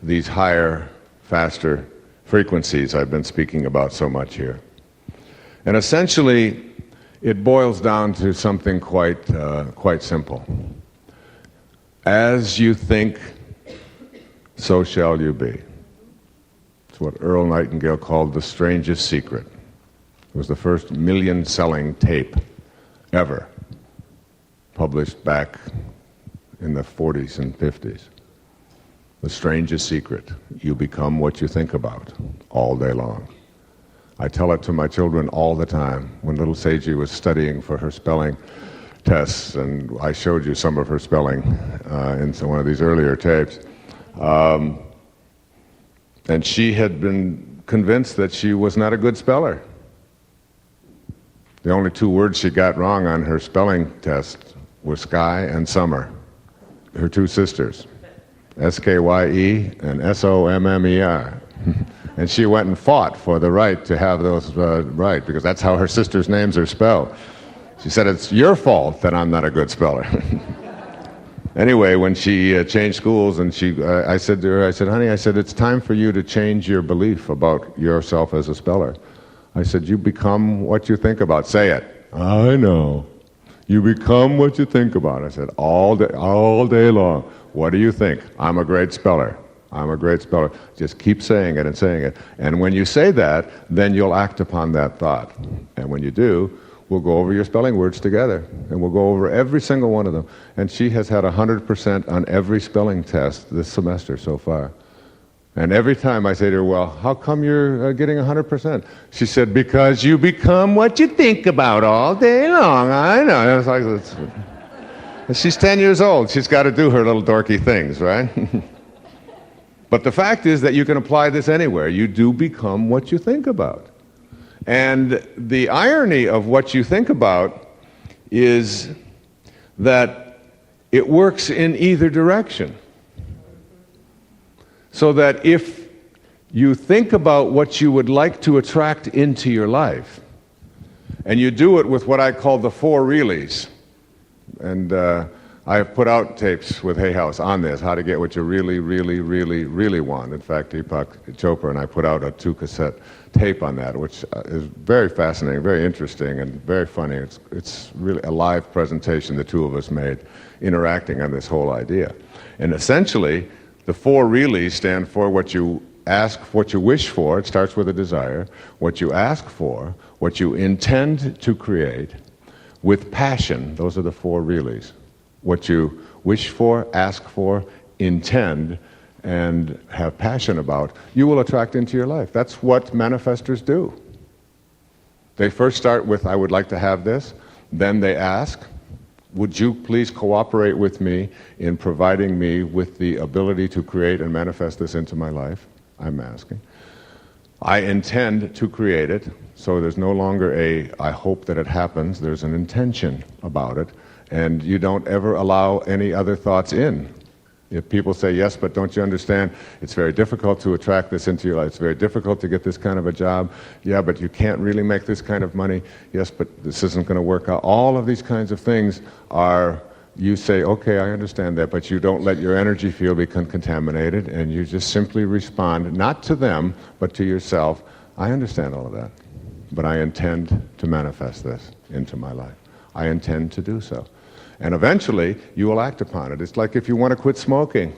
these higher, faster frequencies I've been speaking about so much here? And essentially, it boils down to something quite simple. As you think, so shall you be. It's what Earl Nightingale called the strangest secret. It was the first million-selling tape ever, published back in the 40s and 50s. The strangest secret. You become what you think about all day long. I tell it to my children all the time. When little Seiji was studying for her spelling tests, and I showed you some of her spelling in one of these earlier tapes, and she had been convinced that she was not a good speller. The only two words she got wrong on her spelling test were sky and summer. Her two sisters, S-K-Y-E and S-O-M-M-E-R. And she went and fought for the right to have those right, because that's how her sisters' names are spelled. She said, it's your fault that I'm not a good speller. Anyway, when she changed schools, and I said to her, I said, honey, it's time for you to change your belief about yourself as a speller. I said, you become what you think about. Say it. I know. You become what you think about. I said, all day long. What do you think? I'm a great speller. I'm a great speller. Just keep saying it and saying it. And when you say that, then you'll act upon that thought. And when you do, we'll go over your spelling words together. And we'll go over every single one of them. And she has had 100% on every spelling test this semester so far. And every time I say to her, well, how come you're getting 100%? She said, because you become what you think about all day long. I know. And it's like, she's 10 years old. She's got to do her little dorky things, right? But the fact is that you can apply this anywhere. You do become what you think about. And the irony of what you think about is that it works in either direction. So that if you think about what you would like to attract into your life, and you do it with what I call the 4 reallys, and I've put out tapes with Hay House on this, how to get what you really, really, really, really want. In fact, Deepak Chopra and I put out a 2-cassette tape on that, which is very fascinating, very interesting, and very funny. It's really a live presentation the two of us made, interacting on this whole idea. And essentially, the 4 reallys stand for what you ask, what you wish for. It starts with a desire. What you ask for, what you intend to create, with passion. Those are the 4 reallys. What you wish for, ask for, intend, and have passion about, you will attract into your life. That's what manifestors do. They first start with, I would like to have this. Then they ask, would you please cooperate with me in providing me with the ability to create and manifest this into my life? I'm asking. I intend to create it, so there's no longer I hope that it happens. There's an intention about it, and you don't ever allow any other thoughts in. If people say, yes, but don't you understand, it's very difficult to attract this into your life. It's very difficult to get this kind of a job. Yeah, but you can't really make this kind of money. Yes, but this isn't going to work out. All of these kinds of things are, you say, okay, I understand that, but you don't let your energy field become contaminated, and you just simply respond, not to them, but to yourself. I understand all of that, but I intend to manifest this into my life. I intend to do so. And eventually, you will act upon it. It's like if you want to quit smoking,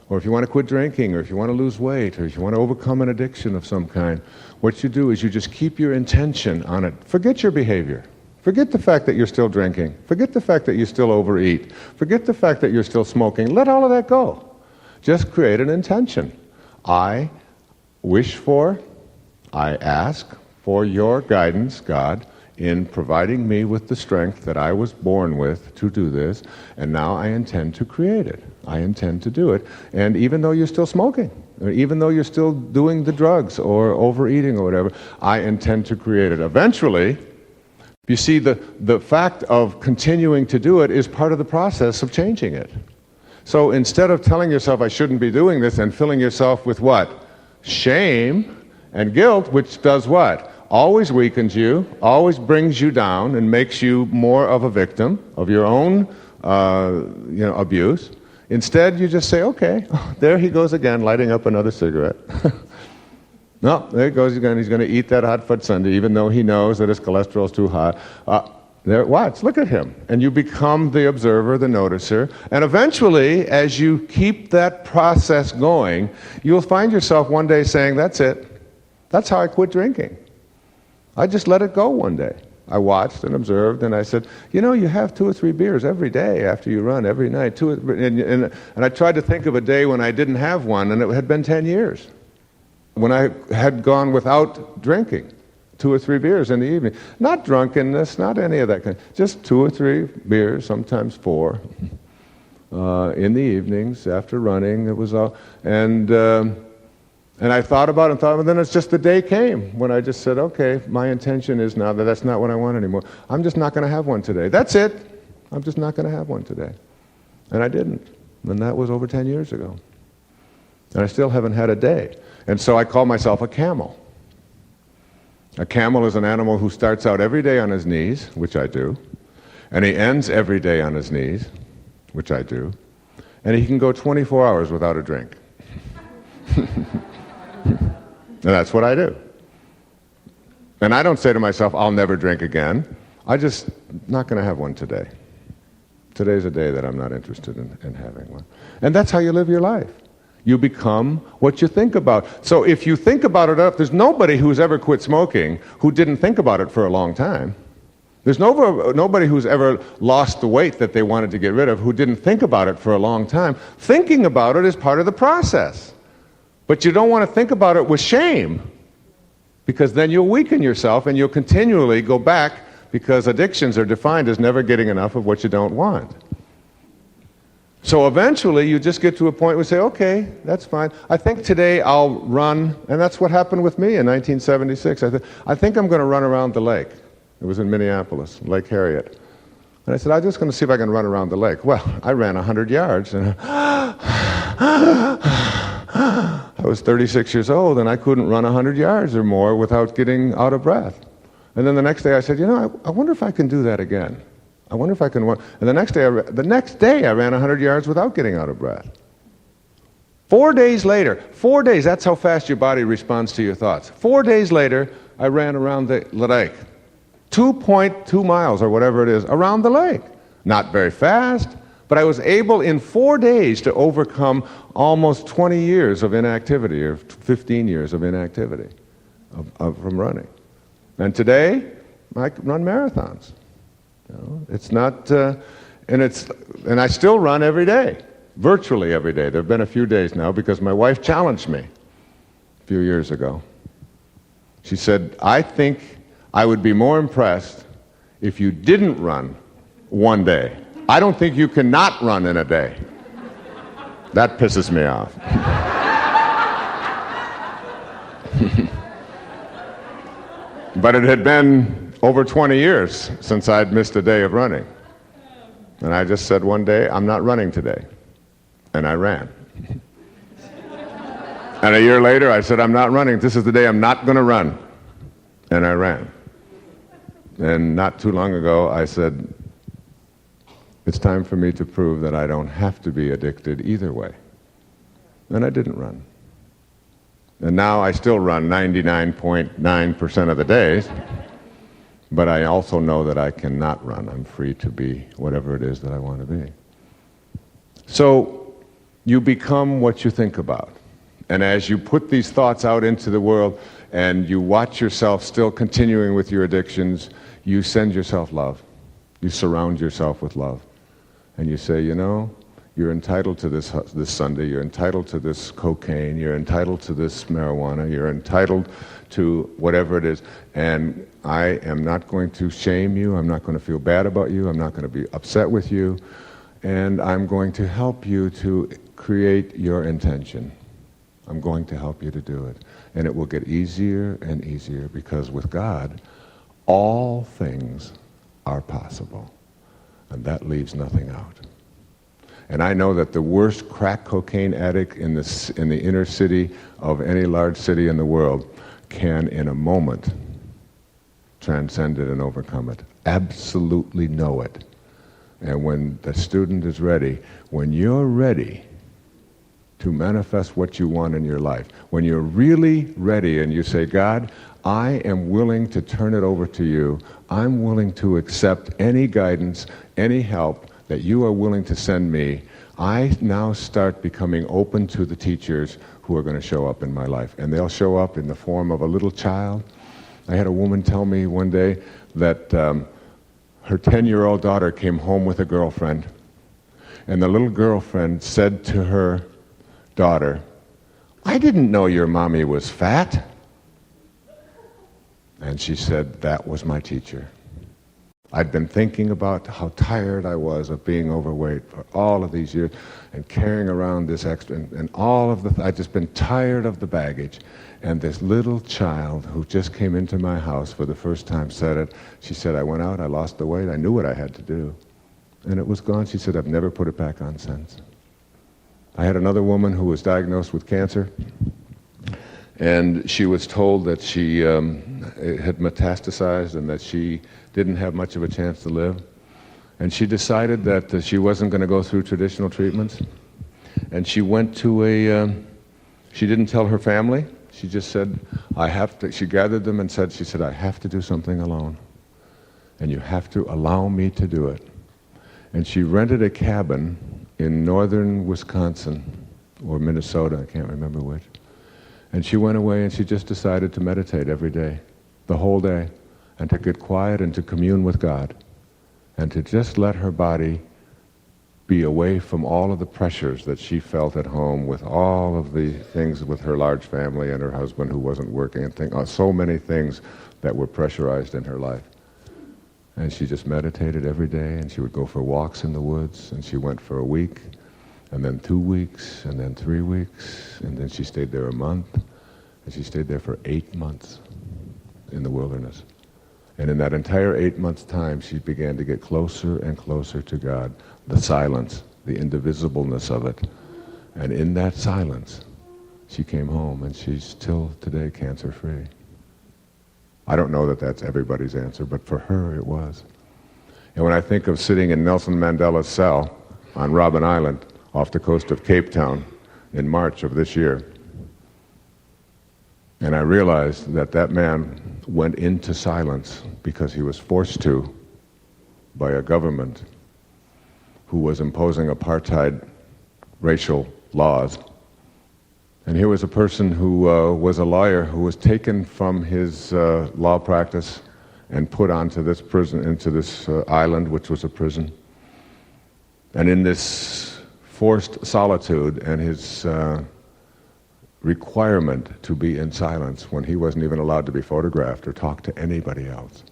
or if you want to quit drinking, or if you want to lose weight, or if you want to overcome an addiction of some kind, what you do is you just keep your intention on it. Forget your behavior. Forget the fact that you're still drinking. Forget the fact that you still overeat. Forget the fact that you're still smoking. Let all of that go. Just create an intention. I wish for, I ask for your guidance, God, in providing me with the strength that I was born with to do this, and now I intend to create it. I intend to do it. And even though you're still smoking, or even though you're still doing the drugs or overeating or whatever, I intend to create it. Eventually, you see, the fact of continuing to do it is part of the process of changing it. So instead of telling yourself I shouldn't be doing this and filling yourself with what? Shame and guilt, which does what? Always weakens you, always brings you down, and makes you more of a victim of your own abuse. Instead, you just say, okay, there he goes again, lighting up another cigarette. No, there he goes again. He's going to eat that hot fudge sundae, even though he knows that his cholesterol's too high. There, watch, look at him. And you become the observer, the noticer. And eventually, as you keep that process going, you'll find yourself one day saying, that's it. That's how I quit drinking. I just let it go one day. I watched and observed, and I said, you know, you have 2 or 3 beers every day after you run, every night. And I tried to think of a day when I didn't have one, and it had been 10 years. When I had gone without drinking. 2 or 3 beers in the evening. Not drunkenness, not any of that kind. Just 2 or 3 beers, sometimes 4, in the evenings after running. It was all, and I thought about it, and then it's just the day came when I just said, okay, my intention is now that that's not what I want anymore. I'm just not going to have one today. That's it. I'm just not going to have one today. And I didn't. And that was over 10 years ago. And I still haven't had a day. And so I call myself a camel. A camel is an animal who starts out every day on his knees, which I do, and he ends every day on his knees, which I do, and he can go 24 hours without a drink. And that's what I do. And I don't say to myself, I'll never drink again. I just not going to have one today. Today's a day that I'm not interested in having one. And that's how you live your life. You become what you think about. So if you think about it enough, there's nobody who's ever quit smoking who didn't think about it for a long time. There's nobody who's ever lost the weight that they wanted to get rid of who didn't think about it for a long time. Thinking about it is part of the process. But you don't want to think about it with shame, because then you'll weaken yourself and you'll continually go back, because addictions are defined as never getting enough of what you don't want. So eventually you just get to a point where you say, okay, that's fine. I think today I'll run, and that's what happened with me in 1976. I think I'm going to run around the lake. It was in Minneapolis, Lake Harriet. And I said, I'm just going to see if I can run around the lake. Well, I ran 100 yards, and I was 36 years old, and I couldn't run 100 yards or more without getting out of breath. And then the next day I said, you know, I wonder if I can do that again. I wonder if I can run. And the next day I ran 100 yards without getting out of breath. 4 days later, 4 days, that's how fast your body responds to your thoughts. 4 days later, I ran around the lake. 2.2 miles or whatever it is, around the lake. Not very fast, but I was able in 4 days to overcome almost 20 years of inactivity, or 15 years of inactivity from running. And today, I run marathons. You know, it's not, and I still run every day, virtually every day. There have been a few days now because my wife challenged me a few years ago. She said, I think I would be more impressed if you didn't run one day. I don't think you can not run in a day. That pisses me off. But it had been over 20 years since I'd missed a day of running. And I just said one day, I'm not running today. And I ran. And a year later, I said, I'm not running. This is the day I'm not going to run. And I ran. And not too long ago, I said, it's time for me to prove that I don't have to be addicted either way. And I didn't run. And now I still run 99.9% of the days, but I also know that I cannot run. I'm free to be whatever it is that I want to be. So you become what you think about. And as you put these thoughts out into the world and you watch yourself still continuing with your addictions, you send yourself love. You surround yourself with love. And you say, you know, you're entitled to this Sunday, you're entitled to this cocaine, you're entitled to this marijuana, you're entitled to whatever it is. And I am not going to shame you, I'm not going to feel bad about you, I'm not going to be upset with you, and I'm going to help you to create your intention. I'm going to help you to do it. And it will get easier and easier, because with God, all things are possible. And that leaves nothing out. And I know that the worst crack cocaine addict in the inner city of any large city in the world can, in a moment, transcend it and overcome it. Absolutely know it. And when the student is ready, when you're ready to manifest what you want in your life. When you're really ready and you say, God, I am willing to turn it over to you. I'm willing to accept any guidance, any help that you are willing to send me. I now start becoming open to the teachers who are going to show up in my life. And they'll show up in the form of a little child. I had a woman tell me one day that her 10-year-old daughter came home with a girlfriend. And the little girlfriend said to her daughter, I didn't know your mommy was fat. And she said, that was my teacher. I'd been thinking about how tired I was of being overweight for all of these years and carrying around this extra, and all of I'd just been tired of the baggage. And this little child who just came into my house for the first time said it. She said, I went out, I lost the weight, I knew what I had to do. And it was gone. She said, I've never put it back on since. I had another woman who was diagnosed with cancer. And she was told that she had metastasized and that she didn't have much of a chance to live. And she decided that she wasn't going to go through traditional treatments. And she went to she didn't tell her family. She just said, I have to, she gathered them and said, I have to do something alone. And you have to allow me to do it. And she rented a cabin in northern Wisconsin or Minnesota, I can't remember which. And she went away and she just decided to meditate every day, the whole day, and to get quiet and to commune with God, and to just let her body be away from all of the pressures that she felt at home with all of the things with her large family and her husband who wasn't working and so many things that were pressurized in her life. And she just meditated every day, and she would go for walks in the woods, and she went for a week, and then 2 weeks, and then 3 weeks, and then she stayed there a month, and she stayed there for 8 months in the wilderness. And in that entire 8 months' time, she began to get closer and closer to God, the silence, the indivisibleness of it. And in that silence, she came home, and she's still today cancer-free. I don't know that that's everybody's answer, but for her it was. And when I think of sitting in Nelson Mandela's cell on Robben Island off the coast of Cape Town in March of this year, and I realized that that man went into silence because he was forced to by a government who was imposing apartheid racial laws. And here was a person who was a lawyer who was taken from his law practice and put onto this prison, into this island, which was a prison. And in this forced solitude and his requirement to be in silence when he wasn't even allowed to be photographed or talk to anybody else,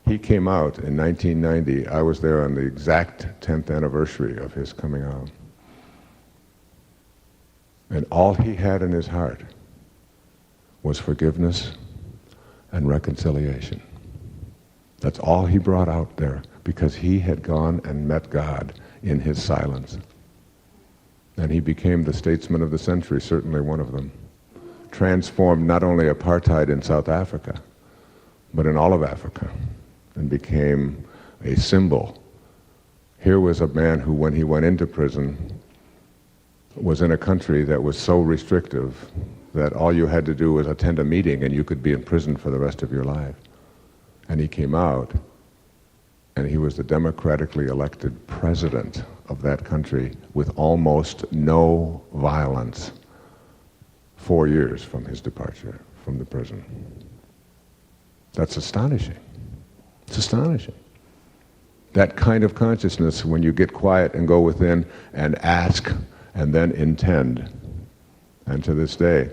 he came out in 1990. I was there on the exact 10th anniversary of his coming out. And all he had in his heart was forgiveness and reconciliation. That's all he brought out there, because he had gone and met God in his silence. And he became the statesman of the century, certainly one of them. Transformed not only apartheid in South Africa, but in all of Africa, and became a symbol. Here was a man who, when he went into prison, was in a country that was so restrictive that all you had to do was attend a meeting and you could be in prison for the rest of your life. And he came out, and he was the democratically elected president of that country with almost no violence 4 years from his departure from the prison. That's astonishing. It's astonishing. That kind of consciousness, when you get quiet and go within and ask and then intend. And to this day,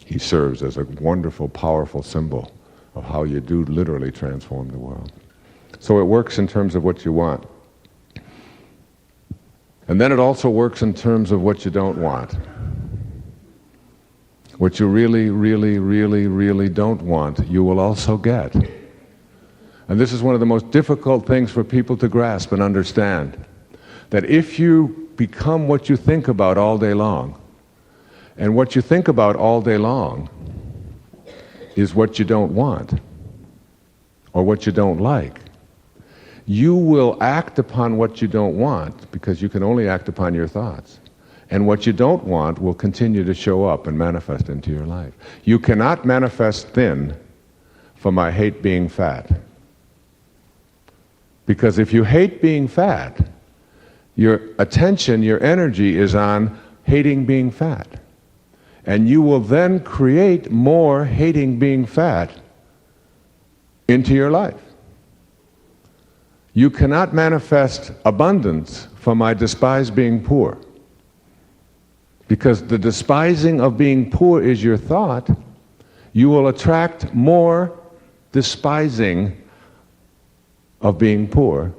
he serves as a wonderful, powerful symbol of how you do literally transform the world. So it works in terms of what you want. And then it also works in terms of what you don't want. What you really, really, really, really don't want, you will also get. And this is one of the most difficult things for people to grasp and understand. That if you become what you think about all day long, and what you think about all day long is what you don't want, or what you don't like, you will act upon what you don't want, because you can only act upon your thoughts. And what you don't want will continue to show up and manifest into your life. You cannot manifest thin from I hate being fat. Because if you hate being fat, your attention, your energy is on hating being fat. And you will then create more hating being fat into your life. You cannot manifest abundance from I despise being poor. Because the despising of being poor is your thought, you will attract more despising of being poor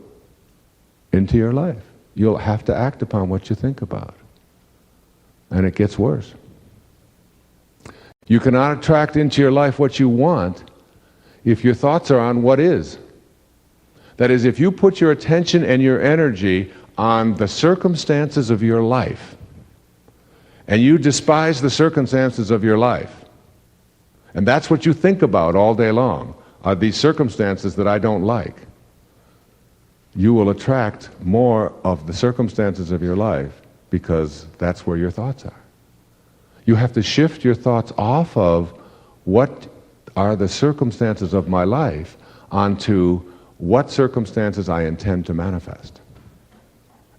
into your life. You'll have to act upon what you think about. And it gets worse. You cannot attract into your life what you want if your thoughts are on what is. That is, if you put your attention and your energy on the circumstances of your life, and you despise the circumstances of your life, and that's what you think about all day long, are these circumstances that I don't like, you will attract more of the circumstances of your life because that's where your thoughts are. You have to shift your thoughts off of what are the circumstances of my life onto what circumstances I intend to manifest.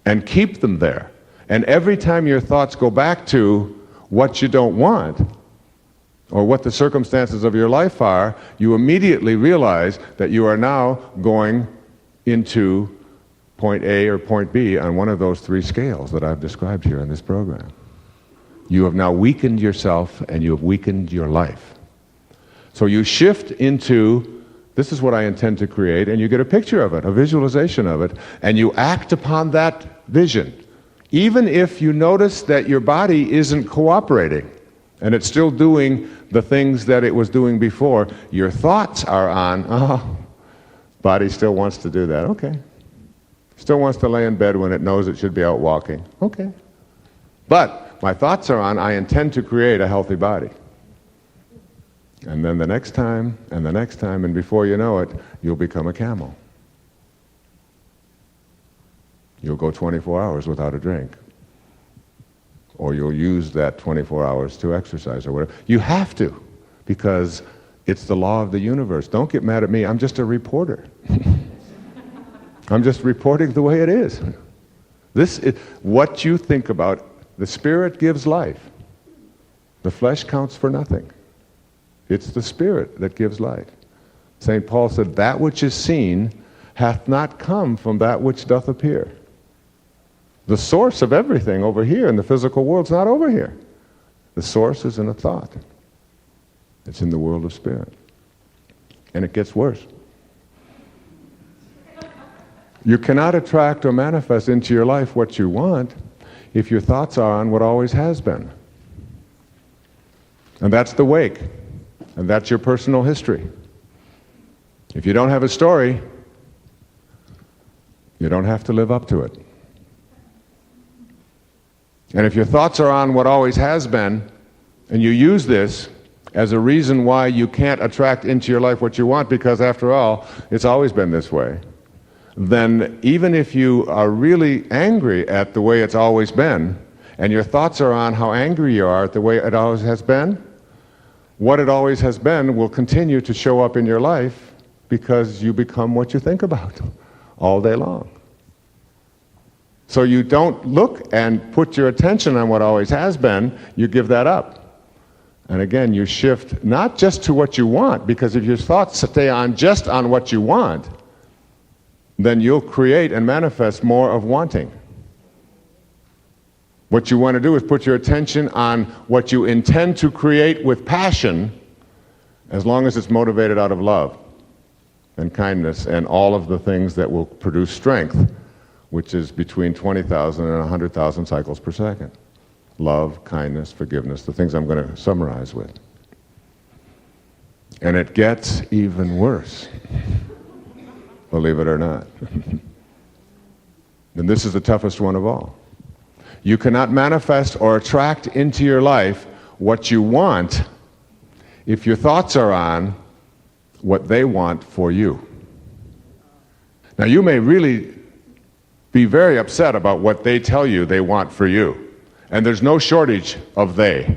And keep them there. And every time your thoughts go back to what you don't want, or what the circumstances of your life are, you immediately realize that you are now going into point A or point B on one of those three scales that I've described here in this program. You have now weakened yourself and you have weakened your life. So you shift into, this is what I intend to create, and you get a picture of it, a visualization of it, and you act upon that vision. Even if you notice that your body isn't cooperating and it's still doing the things that it was doing before, your thoughts are on, oh, body still wants to do that, okay. Still wants to lay in bed when it knows it should be out walking, okay. But my thoughts are on, I intend to create a healthy body. And then the next time, and the next time, and before you know it, you'll become a camel. You'll go 24 hours without a drink. Or you'll use that 24 hours to exercise or whatever. You have to, because it's the law of the universe. Don't get mad at me, I'm just a reporter. I'm just reporting the way it is. This is what you think about. The spirit gives life. The flesh counts for nothing. It's the spirit that gives life. St. Paul said, that which is seen hath not come from that which doth appear. The source of everything over here in the physical world is not over here. The source is in a thought. It's in the world of spirit. And it gets worse. You cannot attract or manifest into your life what you want if your thoughts are on what always has been. And that's the wake. And that's your personal history. If you don't have a story, you don't have to live up to it. And if your thoughts are on what always has been, and you use this as a reason why you can't attract into your life what you want, because after all, it's always been this way, then even if you are really angry at the way it's always been, and your thoughts are on how angry you are at the way it always has been, what it always has been will continue to show up in your life because you become what you think about all day long. So you don't look and put your attention on what always has been, you give that up. And again, you shift not just to what you want, because if your thoughts stay on just on what you want, then you'll create and manifest more of wanting. What you want to do is put your attention on what you intend to create with passion, as long as it's motivated out of love and kindness and all of the things that will produce strength, which is between 20,000 and 100,000 cycles per second. Love, kindness, forgiveness, the things I'm going to summarize with. And it gets even worse, believe it or not. And this is the toughest one of all. You cannot manifest or attract into your life what you want if your thoughts are on what they want for you. Now, you may really be very upset about what they tell you they want for you. And there's no shortage of they.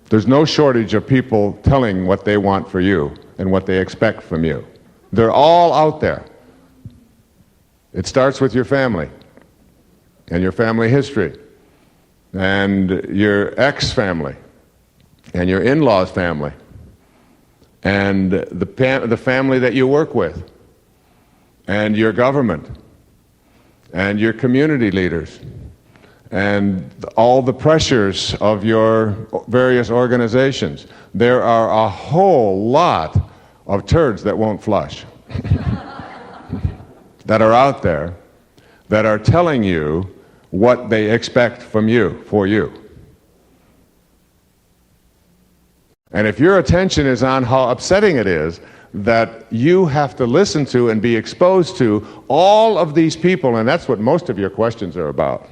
There's no shortage of people telling what they want for you and what they expect from you. They're all out there. It starts with your family and your family history and your ex-family and your in-laws' family and the family that you work with and your government and your community leaders and all the pressures of your various organizations. There are a whole lot of turds that won't flush that are out there that are telling you what they expect from you, for you. And if your attention is on how upsetting it is that you have to listen to and be exposed to all of these people, and that's what most of your questions are about,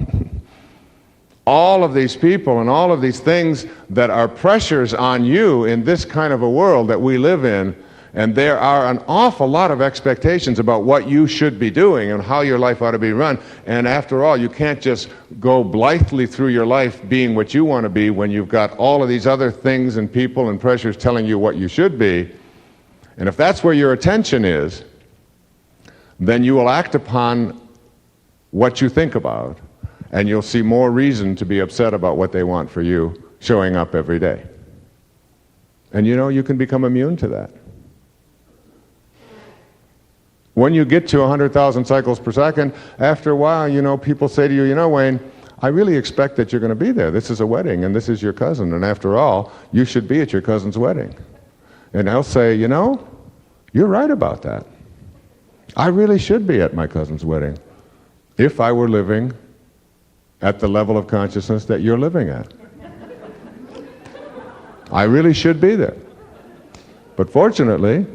all of these people and all of these things that are pressures on you in this kind of a world that we live in, and there are an awful lot of expectations about what you should be doing and how your life ought to be run. And after all, you can't just go blithely through your life being what you want to be when you've got all of these other things and people and pressures telling you what you should be. And if that's where your attention is, then you will act upon what you think about, and you'll see more reason to be upset about what they want for you showing up every day. And you know, you can become immune to that. When you get to 100,000 cycles per second, after a while, you know, people say to you, you know, Wayne, I really expect that you're going to be there. This is a wedding, and this is your cousin, and after all, you should be at your cousin's wedding. And they'll say, you know, you're right about that. I really should be at my cousin's wedding if I were living at the level of consciousness that you're living at. I really should be there. But fortunately,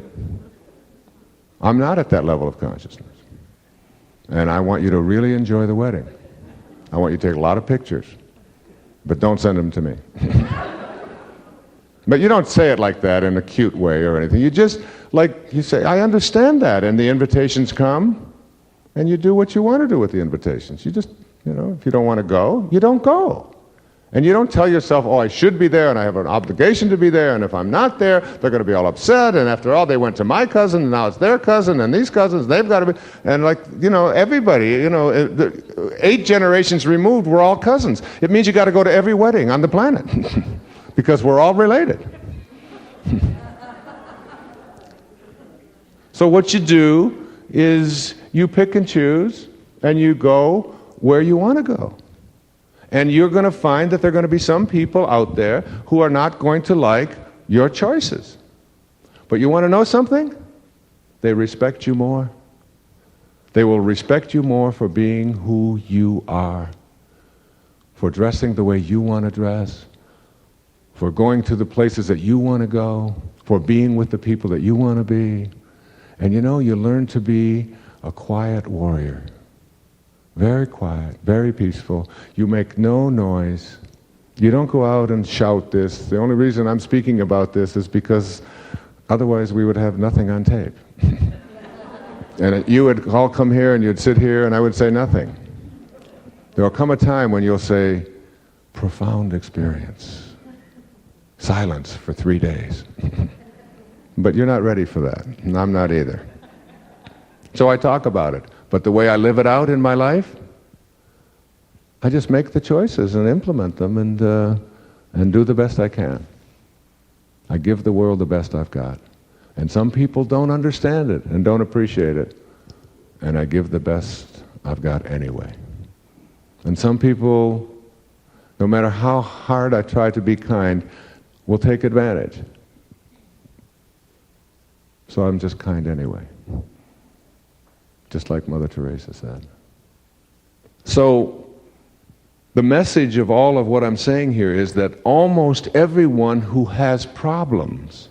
I'm not at that level of consciousness. And I want you to really enjoy the wedding. I want you to take a lot of pictures, but don't send them to me. But you don't say it like that in a cute way or anything. You just, like, you say, I understand that, and the invitations come, and you do what you want to do with the invitations. You just, you know, if you don't want to go, you don't go. And you don't tell yourself, oh, I should be there, and I have an obligation to be there, and if I'm not there, they're going to be all upset, and after all, they went to my cousin, and now it's their cousin, and these cousins, they've got to be, and like, you know, everybody, you know, 8 generations removed, we're all cousins. It means you got to go to every wedding on the planet, because we're all related. So what you do is you pick and choose, and you go where you want to go. And you're going to find that there are going to be some people out there who are not going to like your choices. But you want to know something? They respect you more. They will respect you more for being who you are, for dressing the way you want to dress, for going to the places that you want to go, for being with the people that you want to be. And you know, you learn to be a quiet warrior. Very quiet, very peaceful. You make no noise. You don't go out and shout this. The only reason I'm speaking about this is because otherwise we would have nothing on tape. And you would all come here and you'd sit here and I would say nothing. There will come a time when you'll say, profound experience. Silence for 3 days. But you're not ready for that, and I'm not either. So I talk about it. But the way I live it out in my life, I just make the choices and implement them and do the best I can. I give the world the best I've got. And some people don't understand it and don't appreciate it. And I give the best I've got anyway. And some people, no matter how hard I try to be kind, will take advantage. So I'm just kind anyway. Just like Mother Teresa said. So the message of all of what I'm saying here is that almost everyone who has problems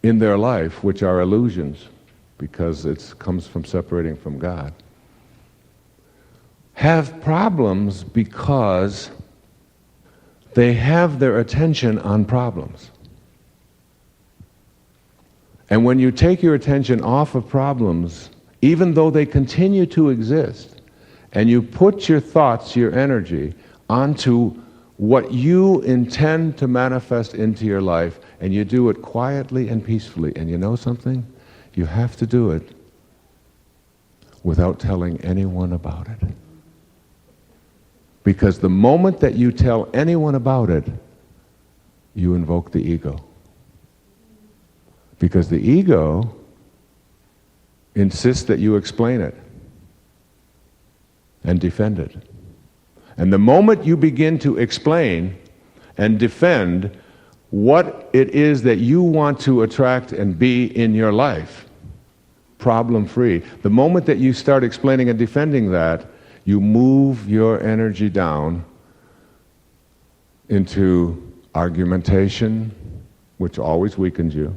in their life, which are illusions, because it comes from separating from God, have problems because they have their attention on problems. And when you take your attention off of problems, even though they continue to exist, and you put your thoughts, your energy, onto what you intend to manifest into your life, and you do it quietly and peacefully. And you know something? You have to do it without telling anyone about it. Because the moment that you tell anyone about it, you invoke the ego. Because the ego insists that you explain it and defend it. And the moment you begin to explain and defend what it is that you want to attract and be in your life, problem-free, the moment that you start explaining and defending that, you move your energy down into argumentation, which always weakens you,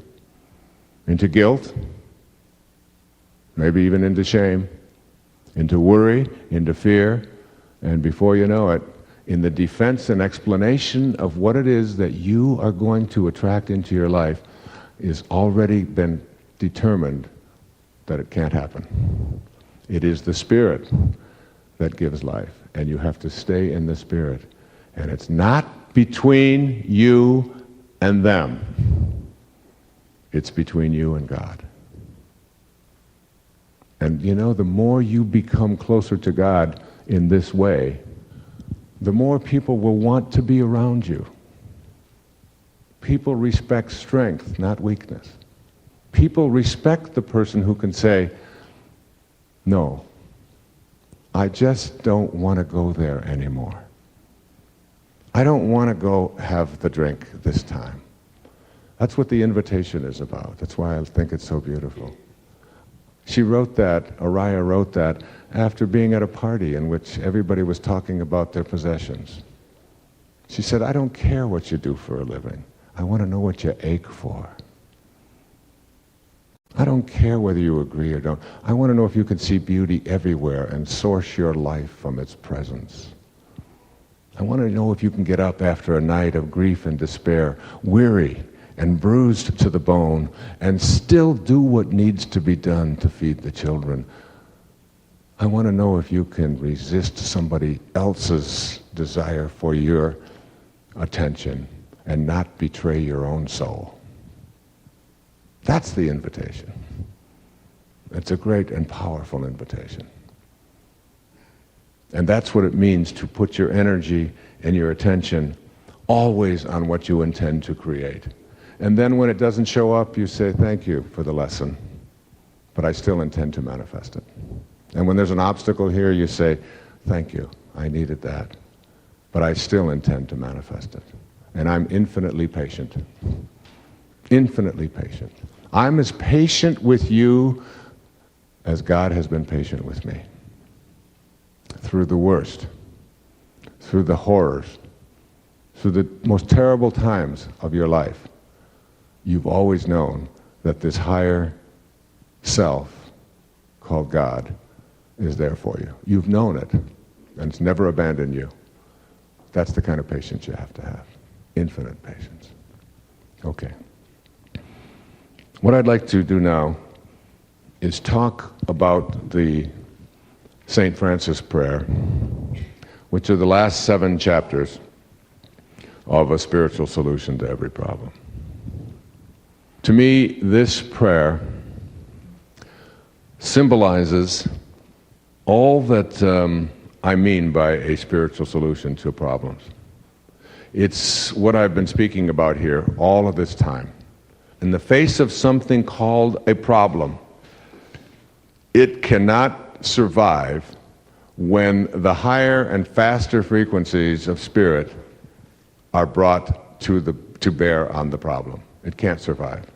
into guilt, maybe even into shame, into worry, into fear, and before you know it, in the defense and explanation of what it is that you are going to attract into your life is already been determined that it can't happen. It is the Spirit that gives life, and you have to stay in the Spirit. And it's not between you and them. It's between you and God. And you know, the more you become closer to God in this way, the more people will want to be around you. People respect strength, not weakness. People respect the person who can say, no, I just don't want to go there anymore. I don't want to go have the drink this time. That's what the invitation is about. That's why I think it's so beautiful. She wrote that, Araya wrote that, after being at a party in which everybody was talking about their possessions. She said, I don't care what you do for a living. I want to know what you ache for. I don't care whether you agree or don't. I want to know if you can see beauty everywhere and source your life from its presence. I want to know if you can get up after a night of grief and despair, weary and bruised to the bone, and still do what needs to be done to feed the children. I want to know if you can resist somebody else's desire for your attention and not betray your own soul. That's the invitation. It's a great and powerful invitation. And that's what it means to put your energy and your attention always on what you intend to create. And then when it doesn't show up, you say, thank you for the lesson, but I still intend to manifest it. And when there's an obstacle here, you say, thank you, I needed that, but I still intend to manifest it. And I'm infinitely patient. Infinitely patient. I'm as patient with you as God has been patient with me. Through the worst, through the horrors, through the most terrible times of your life, you've always known that this higher self called God is there for you. You've known it, and it's never abandoned you. That's the kind of patience you have to have. Infinite patience. Okay. What I'd like to do now is talk about the St. Francis prayer, which are the last 7 chapters of A Spiritual Solution to Every Problem. To me, this prayer symbolizes all that I mean by a spiritual solution to problems. It's what I've been speaking about here all of this time. In the face of something called a problem, it cannot survive when the higher and faster frequencies of spirit are brought to bear on the problem. It can't survive.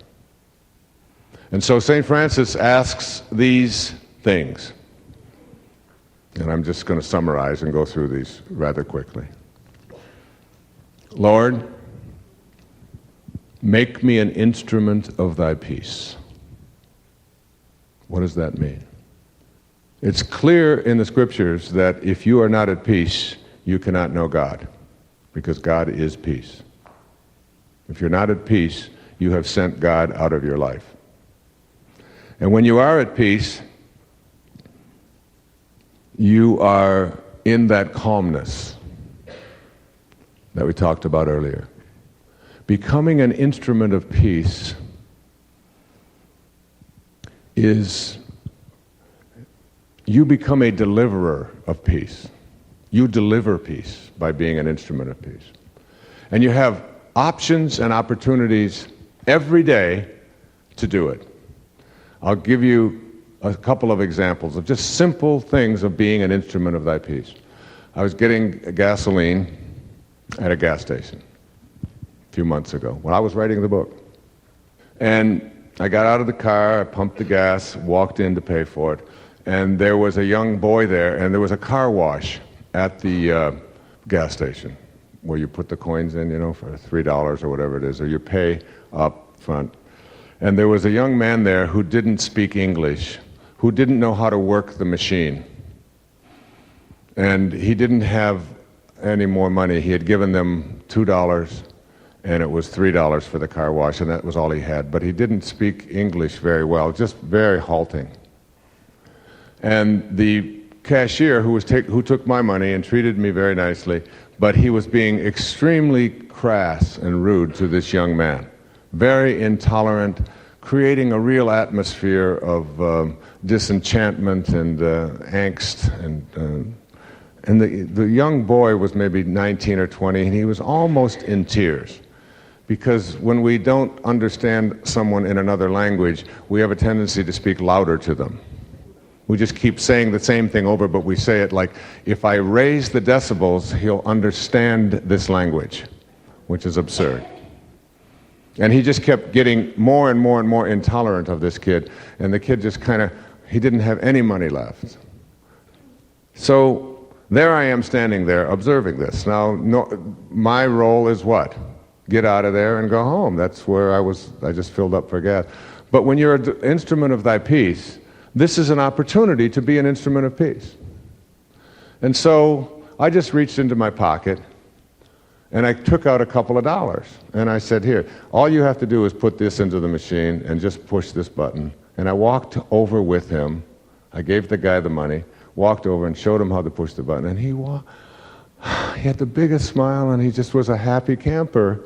And so St. Francis asks these things. And I'm just going to summarize and go through these rather quickly. Lord, make me an instrument of thy peace. What does that mean? It's clear in the scriptures that if you are not at peace, you cannot know God, because God is peace. If you're not at peace, you have sent God out of your life. And when you are at peace, you are in that calmness that we talked about earlier. Becoming an instrument of peace is you become a deliverer of peace. You deliver peace by being an instrument of peace. And you have options and opportunities every day to do it. I'll give you a couple of examples of just simple things of being an instrument of thy peace. I was getting gasoline at a gas station a few months ago when I was writing the book. And I got out of the car, I pumped the gas, walked in to pay for it, and there was a young boy there, and there was a car wash at the gas station where you put the coins in, for $3 or whatever it is, or you pay up front. And there was a young man there who didn't speak English, who didn't know how to work the machine. And he didn't have any more money. He had given them $2, and it was $3 for the car wash, and that was all he had. But he didn't speak English very well, just very halting. And the cashier who took my money and treated me very nicely, but he was being extremely crass and rude to this young man. Very intolerant, creating a real atmosphere of disenchantment and angst. And the young boy was maybe 19 or 20, and he was almost in tears. Because when we don't understand someone in another language, we have a tendency to speak louder to them. We just keep saying the same thing over, but we say it like, if I raise the decibels, he'll understand this language, which is absurd. And he just kept getting more and more and more intolerant of this kid, and the kid just he didn't have any money left. So there I am standing there observing this. Now, my role is what? Get out of there and go home. That's where I just filled up for gas. But when you're an instrument of thy peace, this is an opportunity to be an instrument of peace. And so I just reached into my pocket and I took out a couple of dollars. And I said, here, all you have to do is put this into the machine and just push this button. And I walked over with him. I gave the guy the money, walked over and showed him how to push the button. And he had the biggest smile, and he just was a happy camper.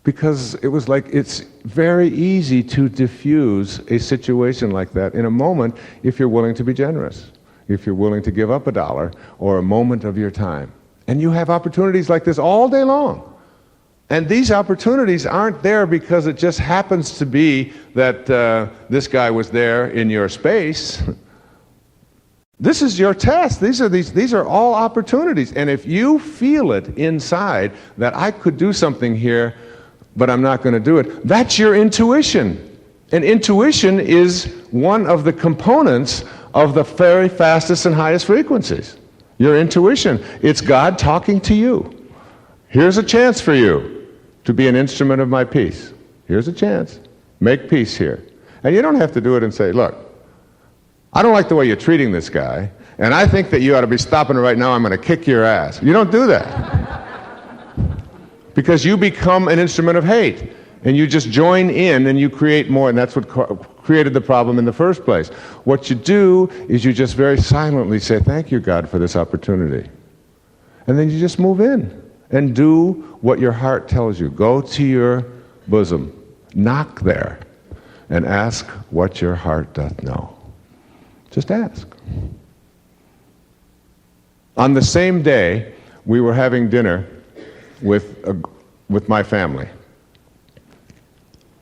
Because it was like, it's very easy to diffuse a situation like that in a moment if you're willing to be generous, if you're willing to give up a dollar or a moment of your time. And you have opportunities like this all day long. And these opportunities aren't there because it just happens to be that this guy was there in your space. This is your test. These are all opportunities. And if you feel it inside that I could do something here, but I'm not going to do it, that's your intuition. And intuition is one of the components of the very fastest and highest frequencies. Your intuition. It's God talking to you. Here's a chance for you to be an instrument of my peace. Here's a chance. Make peace here. And you don't have to do it and say, look, I don't like the way you're treating this guy, and I think that you ought to be stopping right now. I'm going to kick your ass. You don't do that. Because you become an instrument of hate, and you just join in and you create more, and that's what created the problem in the first place. What you do is you just very silently say, thank you, God, for this opportunity. And then you just move in and do what your heart tells you. Go to your bosom, knock there, and ask what your heart doth know. Just ask. On the same day, we were having dinner with my family.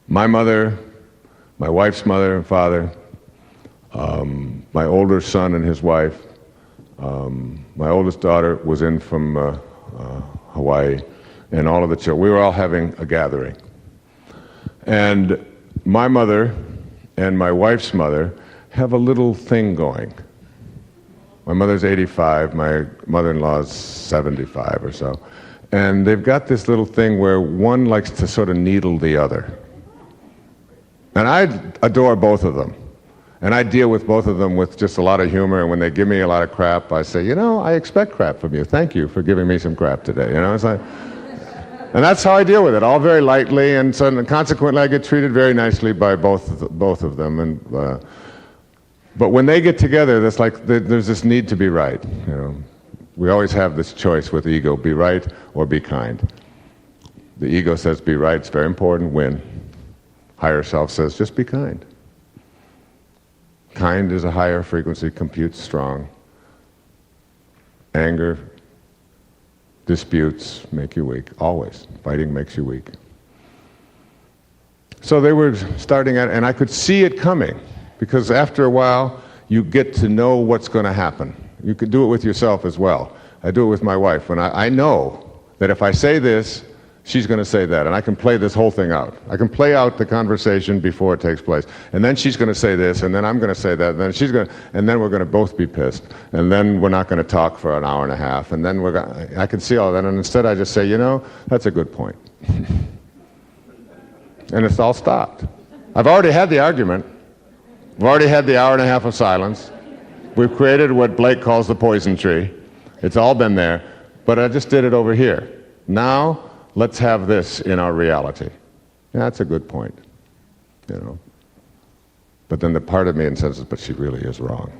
My mother, my wife's mother and father, my older son and his wife, my oldest daughter was in from Hawaii, and all of the children. We were all having a gathering. And my mother and my wife's mother have a little thing going. My mother's 85, my mother-in-law's 75 or so. And they've got this little thing where one likes to sort of needle the other. And I adore both of them. And I deal with both of them with just a lot of humor, and when they give me a lot of crap, I say, I expect crap from you. Thank you for giving me some crap today. It's like, and that's how I deal with it, all very lightly, and so consequently I get treated very nicely by both of them. And But when they get together, that's like there's this need to be right. You know, we always have this choice with ego: be right or be kind. The ego says, "Be right. It's very important. Win." Higher self says, "Just be kind." Kind is a higher frequency, computes strong. Anger, disputes make you weak. Always, fighting makes you weak. So they were starting at, and I could see it coming. Because after a while, you get to know what's going to happen. You could do it with yourself as well. I do it with my wife. When I know that if I say this, she's going to say that, and I can play this whole thing out. I can play out the conversation before it takes place. And then she's going to say this, and then I'm going to say that, and then she's going to, and then we're going to both be pissed. And then we're not going to talk for an hour and a half. And then I can see all that, and instead I just say, you know, that's a good point. And it's all stopped. I've already had the argument. We've already had the hour and a half of silence. We've created what Blake calls the poison tree. It's all been there, but I just did it over here. Now, let's have this in our reality. Yeah, that's a good point, you know. But then the part of me says, but she really is wrong.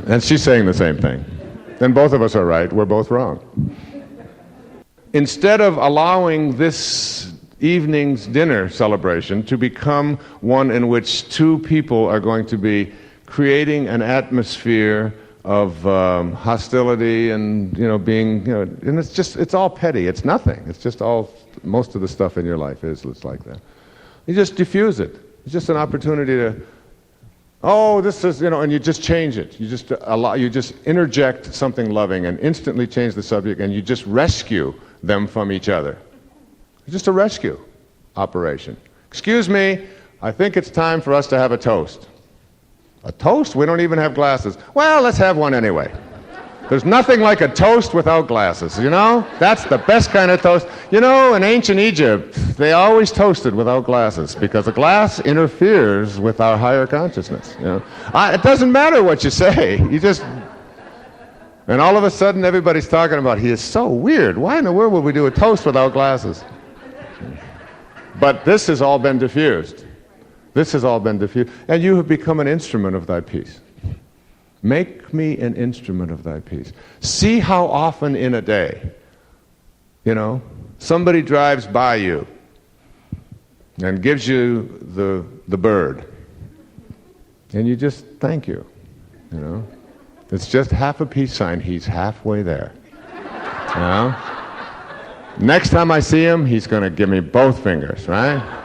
And she's saying the same thing. Then both of us are right, we're both wrong. Instead of allowing this evening's dinner celebration to become one in which two people are going to be creating an atmosphere of hostility and, you know, being, you know, and it's all petty. It's nothing. It's just all, most of the stuff in your life is like that. You just diffuse it. It's just an opportunity to, oh, this is, you know, and you just change it. You just interject something loving and instantly change the subject, and you just rescue them from each other. It's just a rescue operation. Excuse me, I think it's time for us to have a toast. A toast? We don't even have glasses. Well, let's have one anyway. There's nothing like a toast without glasses, you know? That's the best kind of toast. You know, in ancient Egypt, they always toasted without glasses because a glass interferes with our higher consciousness. You know? It doesn't matter what you say. You just... And all of a sudden, everybody's talking about, he is so weird. Why in the world would we do a toast without glasses? But this has all been diffused. This has all been diffused. And you have become an instrument of thy peace. Make me an instrument of thy peace. See how often in a day, you know, somebody drives by you and gives you the bird. And you just thank you, you know. It's just half a peace sign. He's halfway there. You know? Next time I see him, he's going to give me both fingers, right?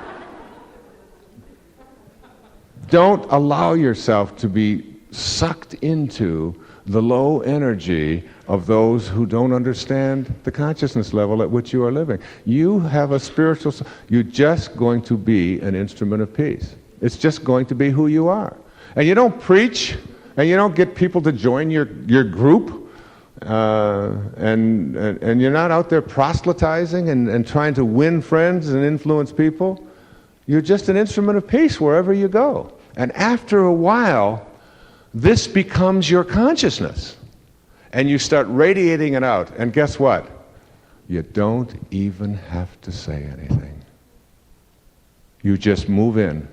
Don't allow yourself to be sucked into the low energy of those who don't understand the consciousness level at which you are living. You have a spiritual... You're just going to be an instrument of peace. It's just going to be who you are. And you don't preach, and you don't get people to join your group. And you're not out there proselytizing and trying to win friends and influence people. You're just an instrument of peace wherever you go. And after a while, this becomes your consciousness. And you start radiating it out. And guess what? You don't even have to say anything. You just move in.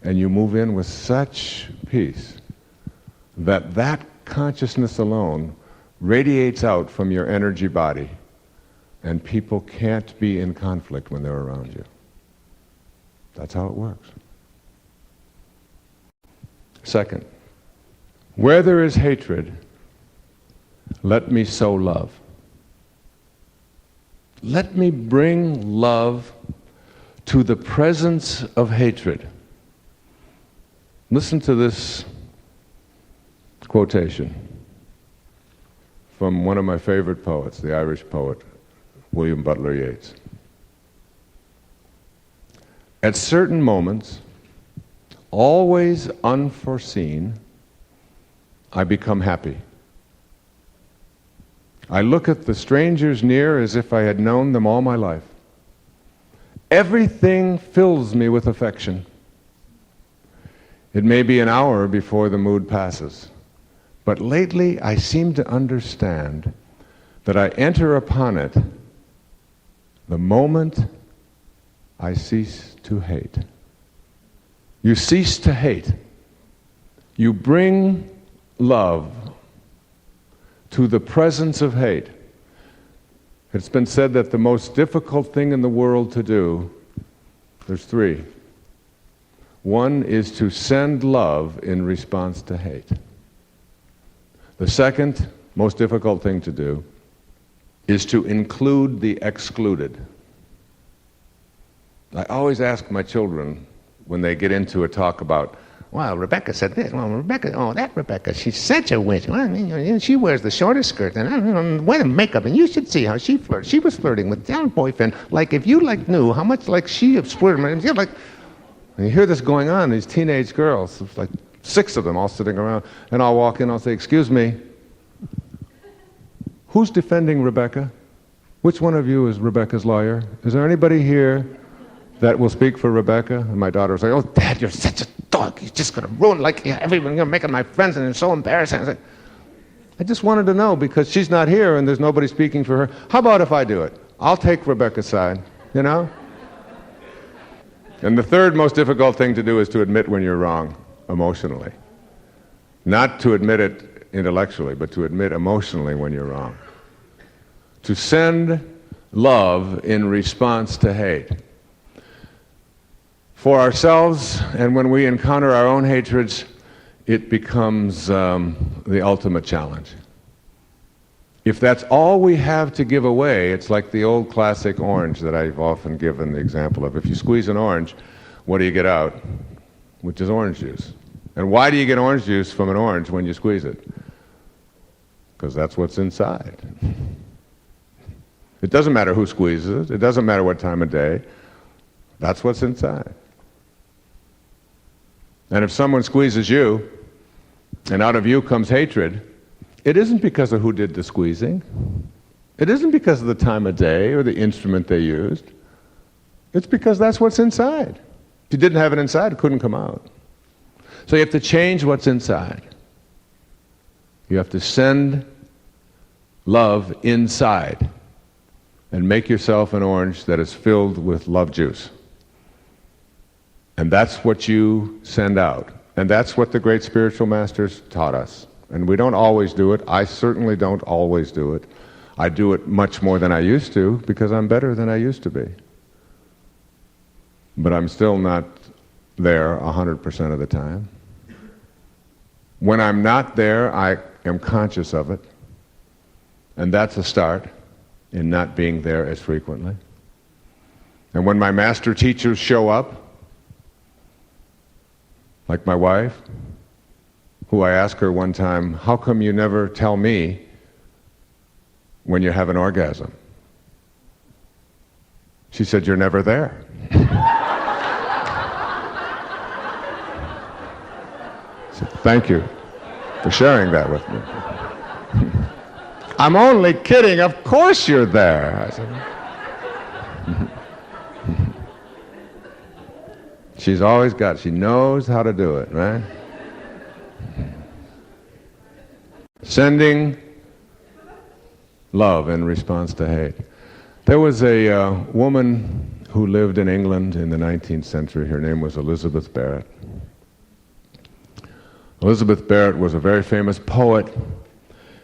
And you move in with such peace that that consciousness alone radiates out from your energy body, and people can't be in conflict when they're around you. That's how it works. Second, where there is hatred, let me sow love. Let me bring love to the presence of hatred. Listen to this quotation from one of my favorite poets, the Irish poet, William Butler Yeats. At certain moments, always unforeseen, I become happy. I look at the strangers near as if I had known them all my life. Everything fills me with affection. It may be an hour before the mood passes. But lately, I seem to understand that I enter upon it the moment I cease to hate. You cease to hate. You bring love to the presence of hate. It's been said that the most difficult thing in the world to do, there's three. One is to send love in response to hate. The second most difficult thing to do is to include the excluded. I always ask my children when they get into a talk about, well, Rebecca said this. Well, Rebecca, oh, that Rebecca, she's such a witch. Well, she wears the shortest skirt and I don't know, wear makeup, and you should see how she flirts. She was flirting with her boyfriend. Like, if you knew how much like she has flirted, you're like, and you hear this going on. These teenage girls, like 6 of them, all sitting around, and I'll walk in. I'll say, "Excuse me, who's defending Rebecca? Which one of you is Rebecca's lawyer? Is there anybody here that will speak for Rebecca?" And my daughter will say, "Oh, Dad, you're such a dog. You're just going to ruin, everyone. You're making my friends, and it's so embarrassing." I say, I just wanted to know because she's not here and there's nobody speaking for her. How about if I do it? I'll take Rebecca's side, you know? And the third most difficult thing to do is to admit when you're wrong, emotionally. Not to admit it intellectually, but to admit emotionally when you're wrong. To send love in response to hate. For ourselves, and when we encounter our own hatreds, it becomes the ultimate challenge. If that's all we have to give away, it's like the old classic orange that I've often given the example of. If you squeeze an orange, what do you get out? Which is orange juice. And why do you get orange juice from an orange when you squeeze it? Because that's what's inside. It doesn't matter who squeezes it. It doesn't matter what time of day. That's what's inside. And if someone squeezes you, and out of you comes hatred, it isn't because of who did the squeezing. It isn't because of the time of day or the instrument they used. It's because that's what's inside. If you didn't have it inside, it couldn't come out. So you have to change what's inside. You have to send love inside and make yourself an orange that is filled with love juice. And that's what you send out. And that's what the great spiritual masters taught us. And we don't always do it. I certainly don't always do it. I do it much more than I used to because I'm better than I used to be. But I'm still not there 100% of the time. When I'm not there, I am conscious of it. And that's a start in not being there as frequently. And when my master teachers show up, like my wife, who I asked her one time, "How come you never tell me when you have an orgasm?" She said, "You're never there." I said, "Thank you for sharing that with me." "I'm only kidding. Of course you're there." I said, she's always got it. She knows how to do it, right? Sending love in response to hate. There was a woman who lived in England in the 19th century. Her name was Elizabeth Barrett. Elizabeth Barrett was a very famous poet.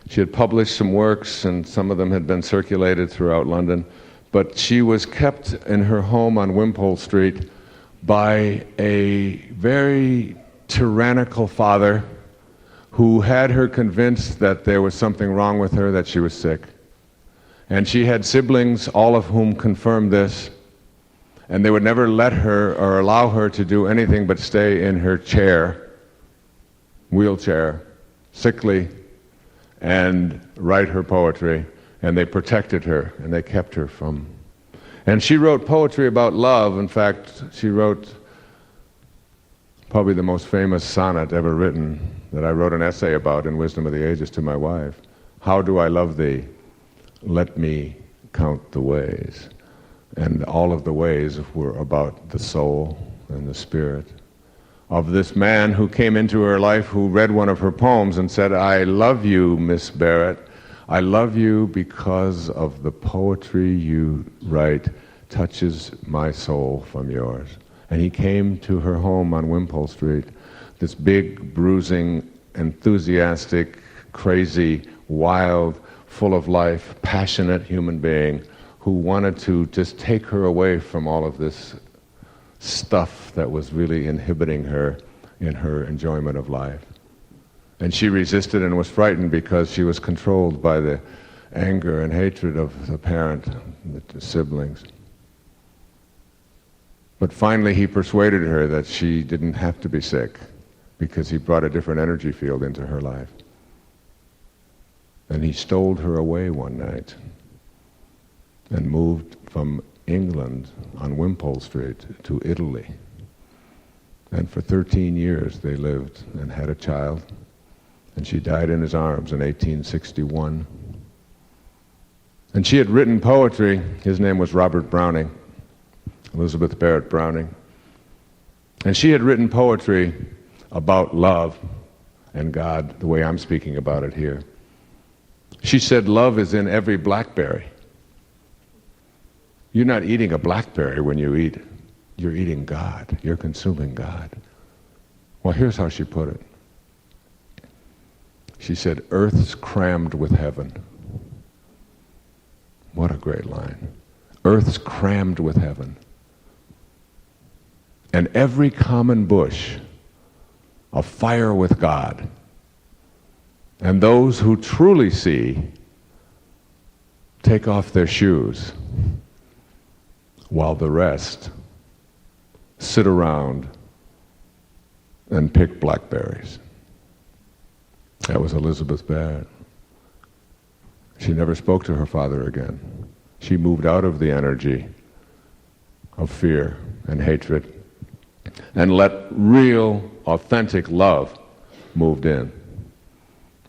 She had published some works, and some of them had been circulated throughout London. But she was kept in her home on Wimpole Street by a very tyrannical father who had her convinced that there was something wrong with her, that she was sick. And she had siblings, all of whom confirmed this, and they would never let her or allow her to do anything but stay in her chair, wheelchair, sickly, and write her poetry. And they protected her, and they kept her from. And she wrote poetry about love. In fact, she wrote probably the most famous sonnet ever written that I wrote an essay about in Wisdom of the Ages to my wife. "How do I love thee? Let me count the ways." And all of the ways were about the soul and the spirit of this man who came into her life, who read one of her poems and said, "I love you, Miss Barrett. I love you because of the poetry you write touches my soul from yours. And he came to her home on Wimpole Street, this big, bruising, enthusiastic, crazy, wild, full of life, passionate human being who wanted to just take her away from all of this stuff that was really inhibiting her in her enjoyment of life. And she resisted and was frightened because she was controlled by the anger and hatred of the parent, the siblings. But finally he persuaded her that she didn't have to be sick because he brought a different energy field into her life. And he stole her away one night and moved from England on Wimpole Street to Italy. And for 13 years they lived and had a child. And she died in his arms in 1861. And she had written poetry. His name was Robert Browning, Elizabeth Barrett Browning. And she had written poetry about love and God, the way I'm speaking about it here. She said, love is in every blackberry. You're not eating a blackberry when you eat. You're eating God. You're consuming God. Well, here's how she put it. She said, earth's crammed with heaven. What a great line. Earth's crammed with heaven. And every common bush afire with God. And those who truly see take off their shoes, while the rest sit around and pick blackberries. That was Elizabeth Barrett. She never spoke to her father again. She moved out of the energy of fear and hatred and let real, authentic love moved in.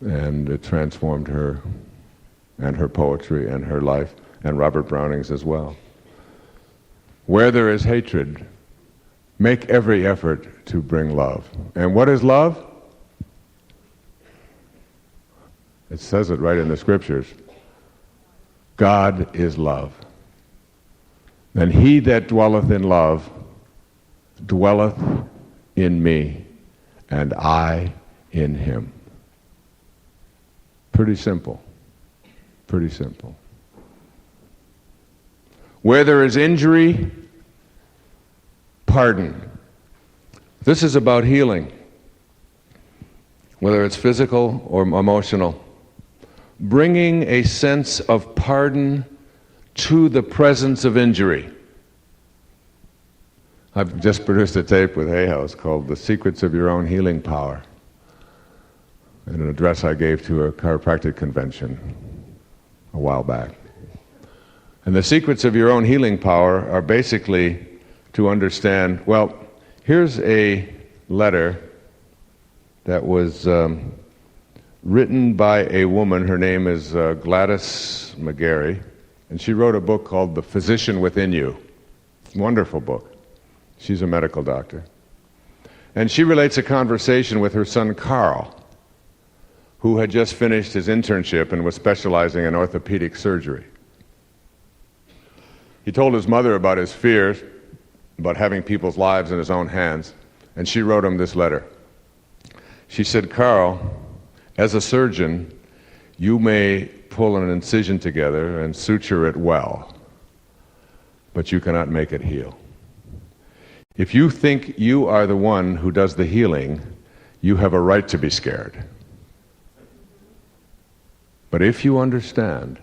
And it transformed her and her poetry and her life, and Robert Browning's as well. Where there is hatred, make every effort to bring love. And what is love? It says it right in the scriptures. God is love. And he that dwelleth in love dwelleth in me, and I in him. Pretty simple. Pretty simple. Where there is injury, pardon. This is about healing, whether it's physical or emotional. Bringing a sense of pardon to the presence of injury. I've just produced a tape with Hay House called The Secrets of Your Own Healing Power, in an address I gave to a chiropractic convention a while back. And the secrets of your own healing power are basically to understand, well, here's a letter that was written by a woman. Her name is Gladys McGarry, and she wrote a book called The Physician Within You. Wonderful book. She's a medical doctor. And she relates a conversation with her son Carl, who had just finished his internship and was specializing in orthopedic surgery. He told his mother about his fears about having people's lives in his own hands, and she wrote him this letter. She said, Carl, as a surgeon, you may pull an incision together and suture it well, but you cannot make it heal. If you think you are the one who does the healing, you have a right to be scared. But if you understand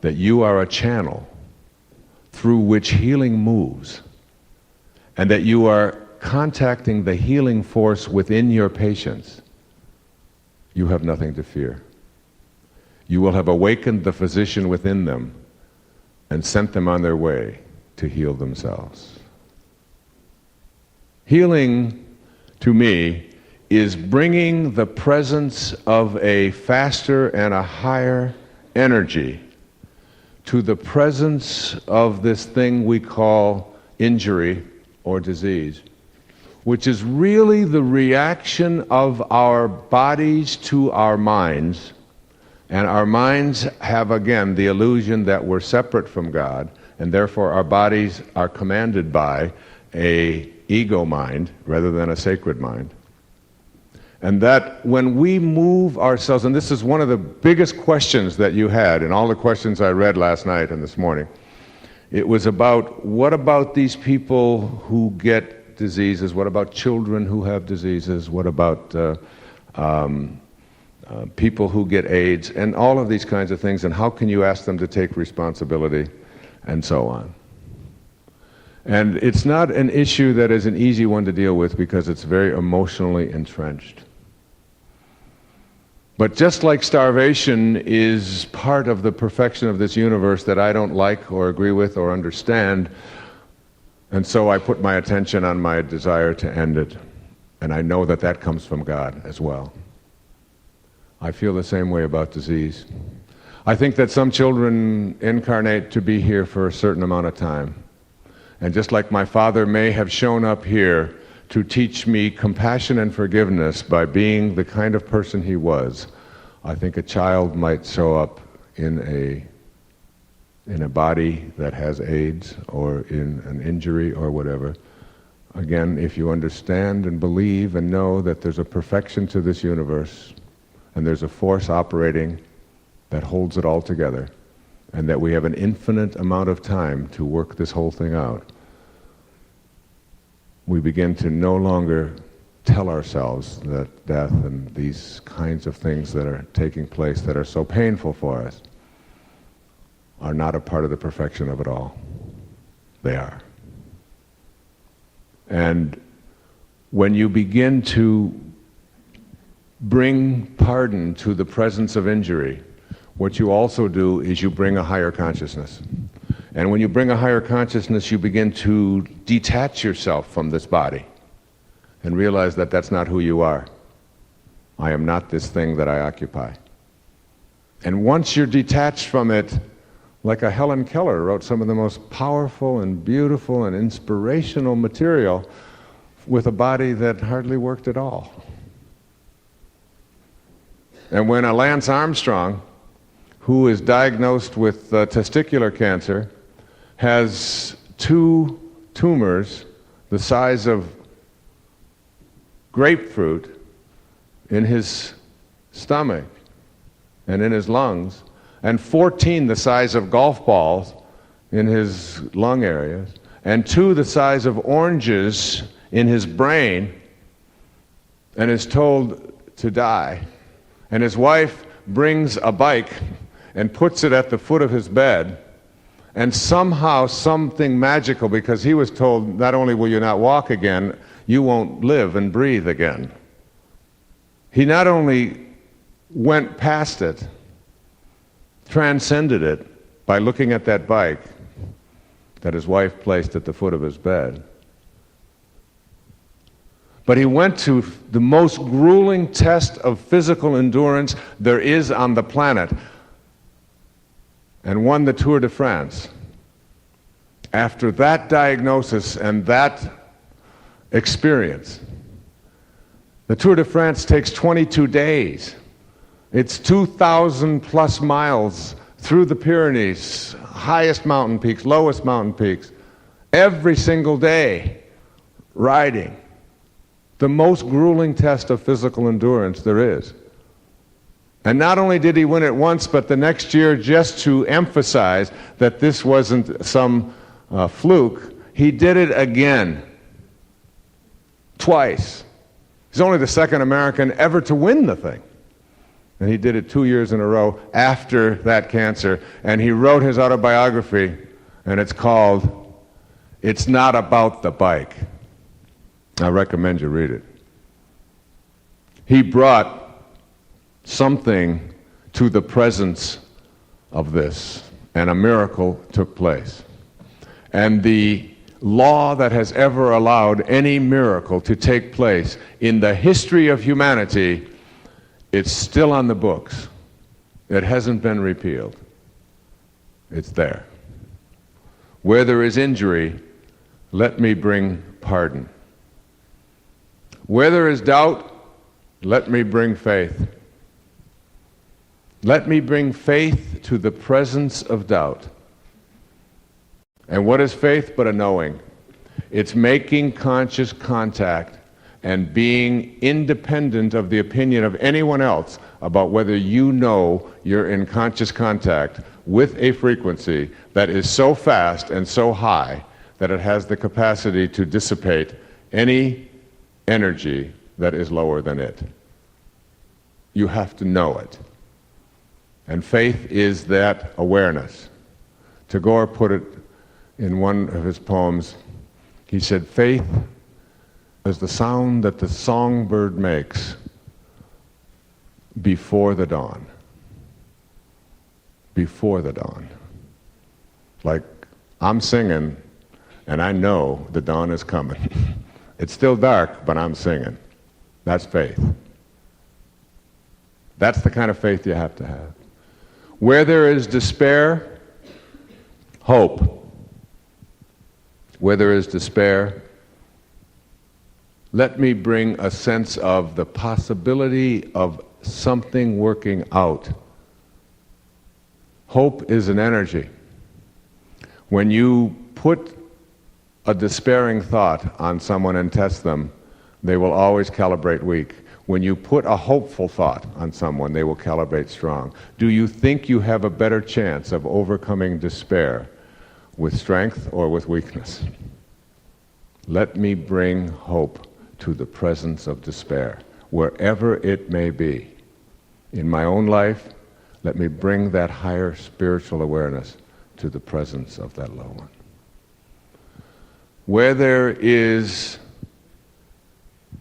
that you are a channel through which healing moves, and that you are contacting the healing force within your patients, you have nothing to fear. You will have awakened the physician within them and sent them on their way to heal themselves. Healing, to me, is bringing the presence of a faster and a higher energy to the presence of this thing we call injury or disease, which is really the reaction of our bodies to our minds. And our minds have, again, the illusion that we're separate from God, and therefore our bodies are commanded by a ego mind rather than a sacred mind. And that when we move ourselves, and this is one of the biggest questions that you had in all the questions I read last night and this morning, it was about, what about these people who get diseases? What about children who have diseases? What about people who get AIDS? And all of these kinds of things, and how can you ask them to take responsibility, and so on. And it's not an issue that is an easy one to deal with because it's very emotionally entrenched. But just like starvation is part of the perfection of this universe that I don't like or agree with or understand, and so I put my attention on my desire to end it. And I know that that comes from God as well. I feel the same way about disease. I think that some children incarnate to be here for a certain amount of time. And just like my father may have shown up here to teach me compassion and forgiveness by being the kind of person he was, I think a child might show up in a body that has AIDS or in an injury or whatever. Again, if you understand and believe and know that there's a perfection to this universe and there's a force operating that holds it all together, and that we have an infinite amount of time to work this whole thing out, we begin to no longer tell ourselves that death and these kinds of things that are taking place that are so painful for us are not a part of the perfection of it all. They are. And when you begin to bring pardon to the presence of injury, what you also do is you bring a higher consciousness. And when you bring a higher consciousness, you begin to detach yourself from this body and realize that that's not who you are. I am not this thing that I occupy. And once you're detached from it, like a Helen Keller wrote some of the most powerful and beautiful and inspirational material with a body that hardly worked at all. And when a Lance Armstrong, who is diagnosed with testicular cancer, has 2 tumors the size of grapefruit in his stomach and in his lungs, and 14 the size of golf balls in his lung areas, and 2 the size of oranges in his brain, and is told to die. And his wife brings a bike and puts it at the foot of his bed, and somehow something magical, because he was told, not only will you not walk again, you won't live and breathe again. He not only went past it, transcended it by looking at that bike that his wife placed at the foot of his bed, but he went to the most grueling test of physical endurance there is on the planet and won the Tour de France. After that diagnosis and that experience, the Tour de France takes 22 days. It's 2,000 plus miles through the Pyrenees, highest mountain peaks, lowest mountain peaks, every single day, riding. The most grueling test of physical endurance there is. And not only did he win it once, but the next year, just to emphasize that this wasn't some fluke, he did it again. Twice. He's only the second American ever to win the thing. And he did it 2 years in a row after that cancer. And he wrote his autobiography, and it's called It's Not About the Bike. I recommend you read it. He brought something to the presence of this, and a miracle took place. And the law that has ever allowed any miracle to take place in the history of humanity, it's still on the books. It hasn't been repealed. It's there. Where there is injury, let me bring pardon. Where there is doubt, let me bring faith. Let me bring faith to the presence of doubt. And what is faith but a knowing? It's making conscious contact and being independent of the opinion of anyone else about whether you know you're in conscious contact with a frequency that is so fast and so high that it has the capacity to dissipate any energy that is lower than it. You have to know it. And faith is that awareness. Tagore put it in one of his poems. He said, faith is the sound that the songbird makes before the dawn. Before the dawn. Like, I'm singing, and I know the dawn is coming. It's still dark, but I'm singing. That's faith. That's the kind of faith you have to have. Where there is despair, hope. Where there is despair, let me bring a sense of the possibility of something working out. Hope is an energy. When you put a despairing thought on someone and test them, they will always calibrate weak. When you put a hopeful thought on someone, they will calibrate strong. Do you think you have a better chance of overcoming despair with strength or with weakness? Let me bring hope to the presence of despair, wherever it may be. In my own life, let me bring that higher spiritual awareness to the presence of that low one. Where there is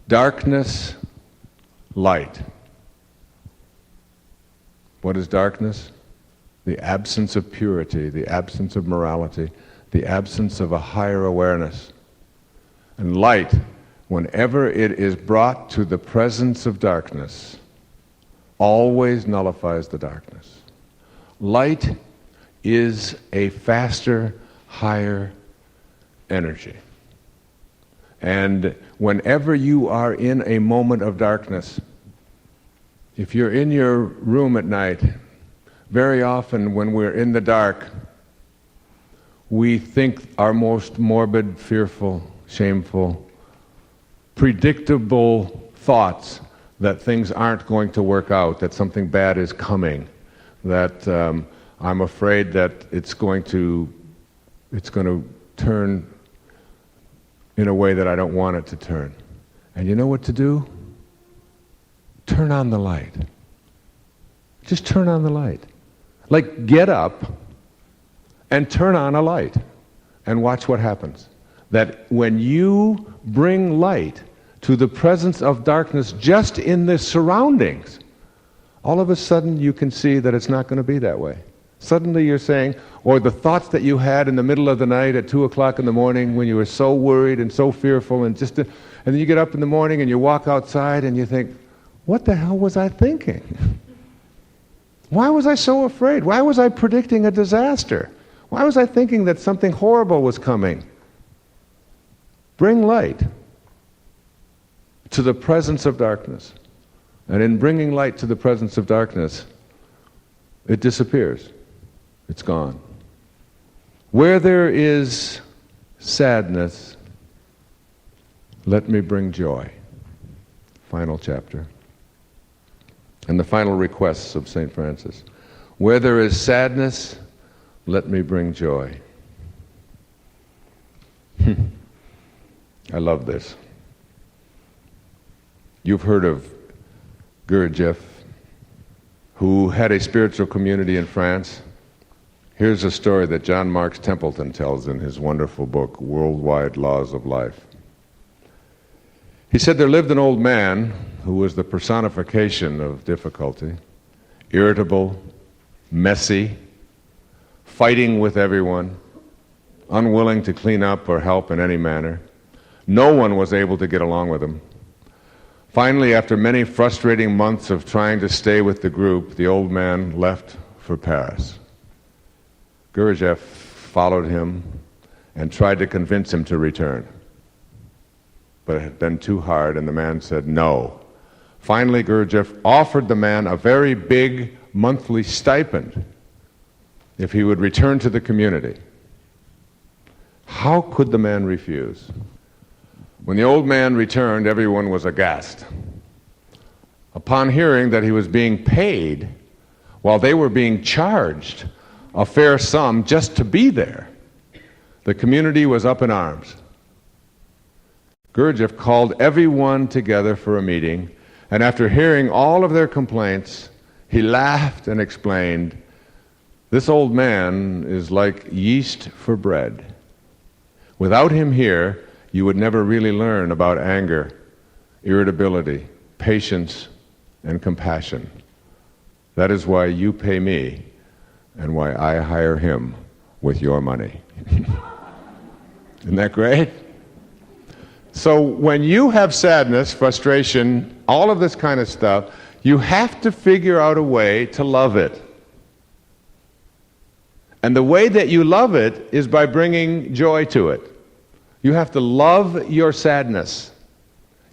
darkness, light. What is darkness? The absence of purity, the absence of morality, the absence of a higher awareness. And light, whenever it is brought to the presence of darkness, always nullifies the darkness. Light is a faster, higher energy. And whenever you are in a moment of darkness, if you're in your room at night, very often when we're in the dark, we think our most morbid, fearful, shameful, predictable thoughts that things aren't going to work out, that something bad is coming, that I'm afraid that it's going to turn in a way that I don't want it to turn. And you know what to do? Turn on the light. Just turn on the light. Like, get up and turn on a light and watch what happens. That when you bring light to the presence of darkness just in the surroundings, all of a sudden you can see that it's not going to be that way. Suddenly you're saying, or the thoughts that you had in the middle of the night at 2 o'clock in the morning when you were so worried and so fearful, and then you get up in the morning and you walk outside and you think, what the hell was I thinking? Why was I so afraid? Why was I predicting a disaster? Why was I thinking that something horrible was coming? Bring light to the presence of darkness. And in bringing light to the presence of darkness, it disappears. It's gone. Where there is sadness, let me bring joy. Final chapter. And the final requests of St. Francis. Where there is sadness, let me bring joy. I love this. You've heard of Gurdjieff, who had a spiritual community in France. Here's a story that John Marks Templeton tells in his wonderful book, Worldwide Laws of Life. He said there lived an old man who was the personification of difficulty, irritable, messy, fighting with everyone, unwilling to clean up or help in any manner. No one was able to get along with him. Finally, after many frustrating months of trying to stay with the group, the old man left for Paris. Gurdjieff followed him and tried to convince him to return. But it had been too hard, and the man said no. Finally, Gurdjieff offered the man a very big monthly stipend if he would return to the community. How could the man refuse? When the old man returned, everyone was aghast. Upon hearing that he was being paid while they were being charged a fair sum just to be there, the community was up in arms. Gurdjieff called everyone together for a meeting, and after hearing all of their complaints, he laughed and explained, "This old man is like yeast for bread. Without him here, you would never really learn about anger, irritability, patience, and compassion. That is why you pay me and why I hire him with your money." Isn't that great? So when you have sadness, frustration, all of this kind of stuff, you have to figure out a way to love it. And the way that you love it is by bringing joy to it. You have to love your sadness.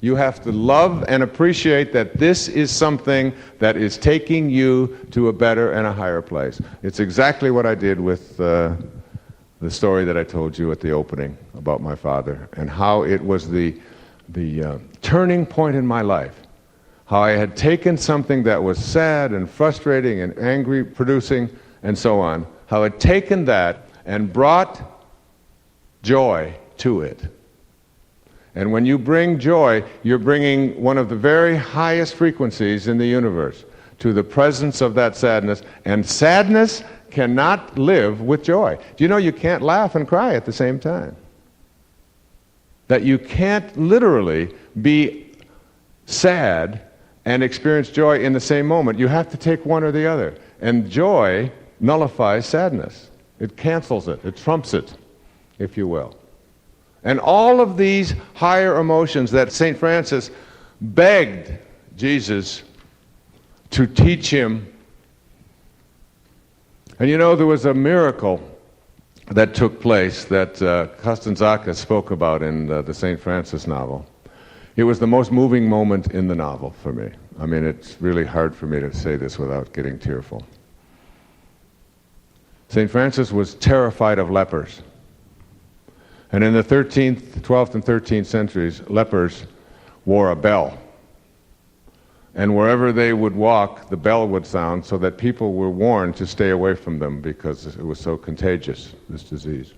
You have to love and appreciate that this is something that is taking you to a better and a higher place. It's exactly what I did with the story that I told you at the opening about my father, and how it was the turning point in my life. How I had taken something that was sad and frustrating and angry producing and so on, how I had taken that and brought joy to it. And when you bring joy, you're bringing one of the very highest frequencies in the universe to the presence of that sadness, and sadness cannot live with joy. Do you know you can't laugh and cry at the same time? That you can't literally be sad and experience joy in the same moment. You have to take one or the other. And joy nullifies sadness. It cancels it. It trumps it, if you will. And all of these higher emotions that St. Francis begged Jesus to teach him. And you know, there was a miracle that took place that Costanzaca spoke about in the St. Francis novel. It was the most moving moment in the novel for me. I mean, it's really hard for me to say this without getting tearful. St. Francis was terrified of lepers. And in the 12th and 13th centuries, lepers wore a bell. And wherever they would walk, the bell would sound, so that people were warned to stay away from them because it was so contagious, this disease.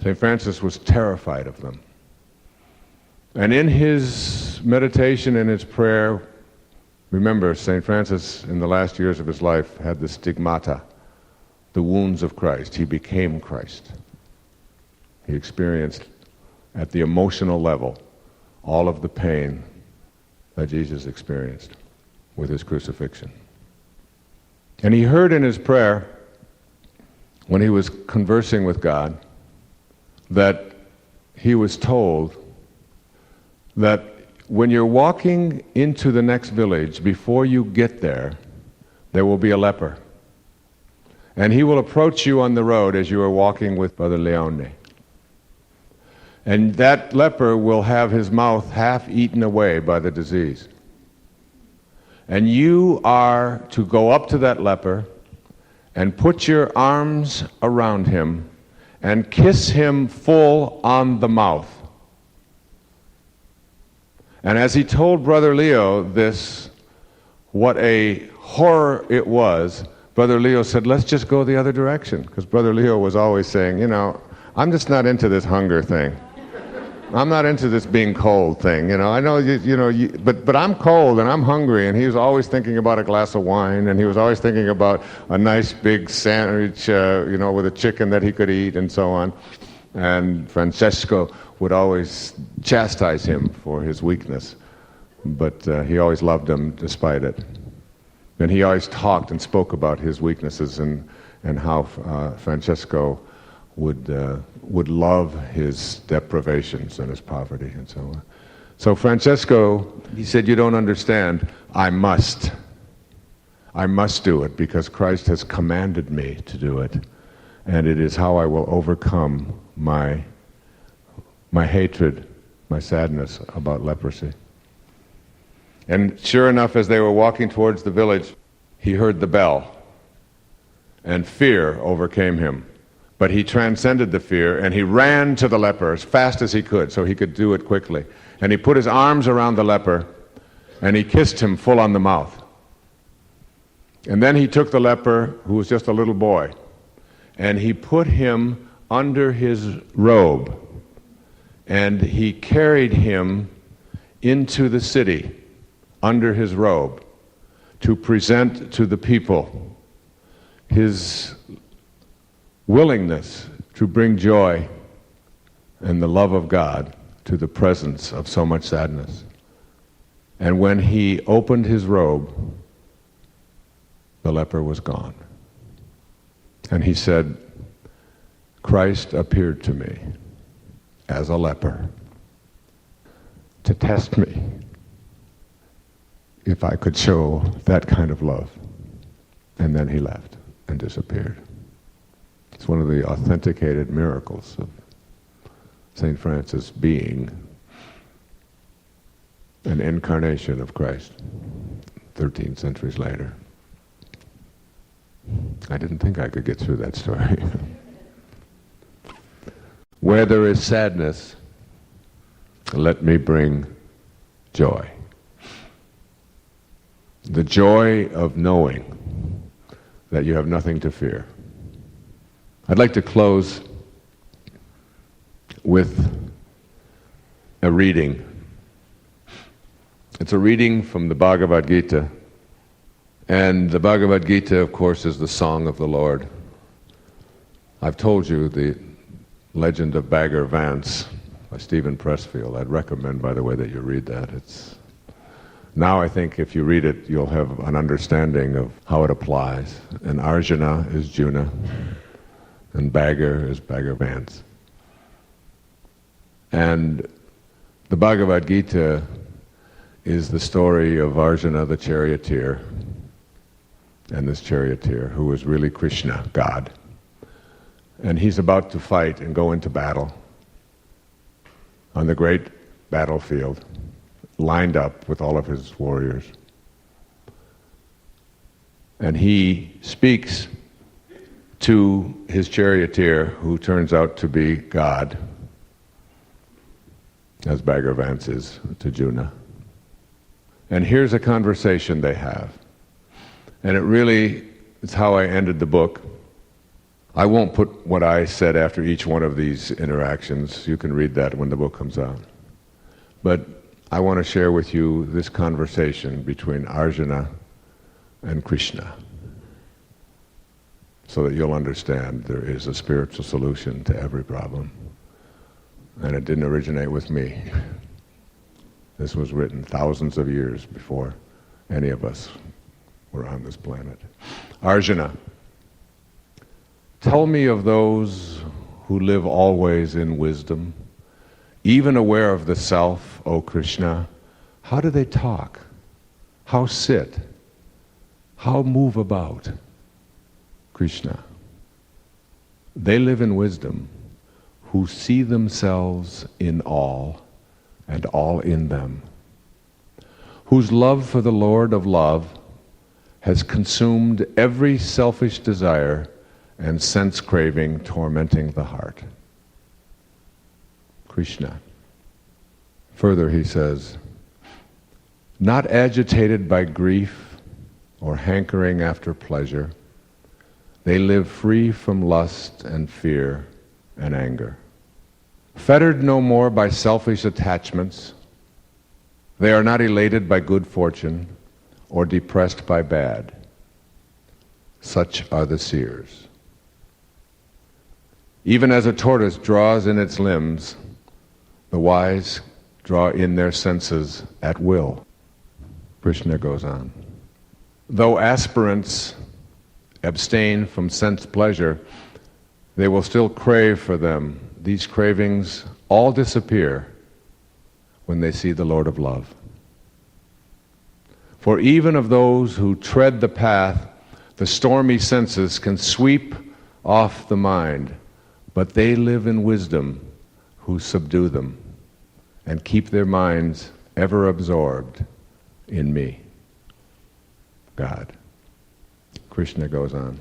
St. Francis was terrified of them. And in his meditation and his prayer, remember, St. Francis, in the last years of his life, had the stigmata, the wounds of Christ. He became Christ. He experienced, at the emotional level, all of the pain that Jesus experienced with his crucifixion. And he heard in his prayer, when he was conversing with God, that he was told that when you're walking into the next village, before you get there, there will be a leper. And he will approach you on the road as you are walking with Brother Leone. And that leper will have his mouth half eaten away by the disease. And you are to go up to that leper and put your arms around him and kiss him full on the mouth. And as he told Brother Leo this, what a horror it was, Brother Leo said, let's just go the other direction. Because Brother Leo was always saying, you know, I'm just not into this hunger thing. I'm not into this being cold thing, you know. I know, but I'm cold and I'm hungry, and he was always thinking about a glass of wine, and he was always thinking about a nice big sandwich, with a chicken that he could eat, and so on. And Francesco would always chastise him for his weakness, but he always loved him despite it. And he always talked and spoke about his weaknesses and how Francesco would love his deprivations and his poverty and so on. So Francesco, he said, you don't understand. I must do it because Christ has commanded me to do it. And it is how I will overcome my hatred, my sadness about leprosy. And sure enough, as they were walking towards the village, he heard the bell, and fear overcame him. But he transcended the fear, and he ran to the leper as fast as he could, so he could do it quickly. And he put his arms around the leper, and he kissed him full on the mouth. And then he took the leper, who was just a little boy, and he put him under his robe, and he carried him into the city under his robe to present to the people his willingness to bring joy and the love of God to the presence of so much sadness. And when he opened his robe, the leper was gone. And he said, Christ appeared to me as a leper to test me if I could show that kind of love. And then he left and disappeared. It's one of the authenticated miracles of St. Francis being an incarnation of Christ 13 centuries later. I didn't think I could get through that story. Where there is sadness, let me bring joy. The joy of knowing that you have nothing to fear. I'd like to close with a reading. It's a reading from the Bhagavad Gita. And the Bhagavad Gita, of course, is the song of the Lord. I've told you the Legend of Bagger Vance by Stephen Pressfield. I'd recommend, by the way, that you read that. Now I think if you read it, you'll have an understanding of how it applies. And Arjuna is Juna, and Bagger is Bagger Vance. And the Bhagavad Gita is the story of Arjuna the charioteer, and this charioteer who was really Krishna, God. And he's about to fight and go into battle on the great battlefield, lined up with all of his warriors. And he speaks to his charioteer, who turns out to be God, as Bagger Vance is to Juna. And here's a conversation they have. And it really is how I ended the book. I won't put what I said after each one of these interactions. You can read that when the book comes out. But I want to share with you this conversation between Arjuna and Krishna, so that you'll understand there is a spiritual solution to every problem. And it didn't originate with me. This was written thousands of years before any of us were on this planet. Arjuna, tell me of those who live always in wisdom, even aware of the self, O Krishna. How do they talk? How sit? How move about? Krishna, they live in wisdom, who see themselves in all and all in them, whose love for the Lord of love has consumed every selfish desire and sense craving tormenting the heart. Krishna. Further, he says, not agitated by grief or hankering after pleasure, they live free from lust and fear and anger. Fettered no more by selfish attachments, they are not elated by good fortune or depressed by bad. Such are the seers. Even as a tortoise draws in its limbs, the wise draw in their senses at will. Krishna goes on. Though aspirants abstain from sense pleasure, they will still crave for them. These cravings all disappear when they see the Lord of love. For even of those who tread the path, the stormy senses can sweep off the mind, but they live in wisdom who subdue them and keep their minds ever absorbed in me, God. Krishna goes on.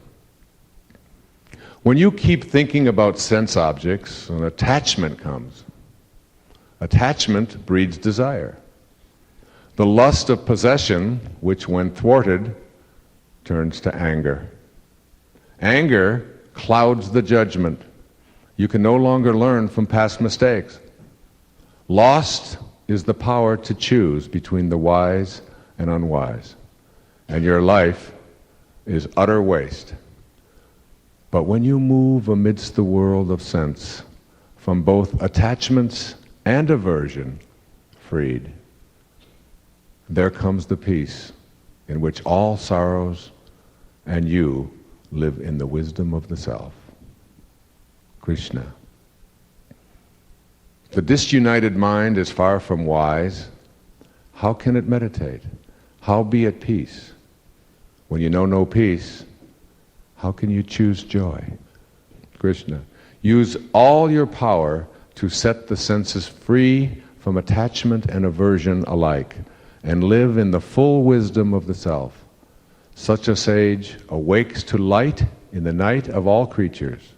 When you keep thinking about sense objects, an attachment comes. Attachment breeds desire. The lust of possession, which when thwarted, turns to anger. Anger clouds the judgment. You can no longer learn from past mistakes. Lost is the power to choose between the wise and unwise, and your life is utter waste. But when you move amidst the world of sense, from both attachments and aversion, freed, there comes the peace in which all sorrows and you live in the wisdom of the self. Krishna. The disunited mind is far from wise. How can it meditate? How be at peace? When you know no peace, how can you choose joy? Krishna. Use all your power to set the senses free from attachment and aversion alike, and live in the full wisdom of the self. Such a sage awakes to light in the night of all creatures.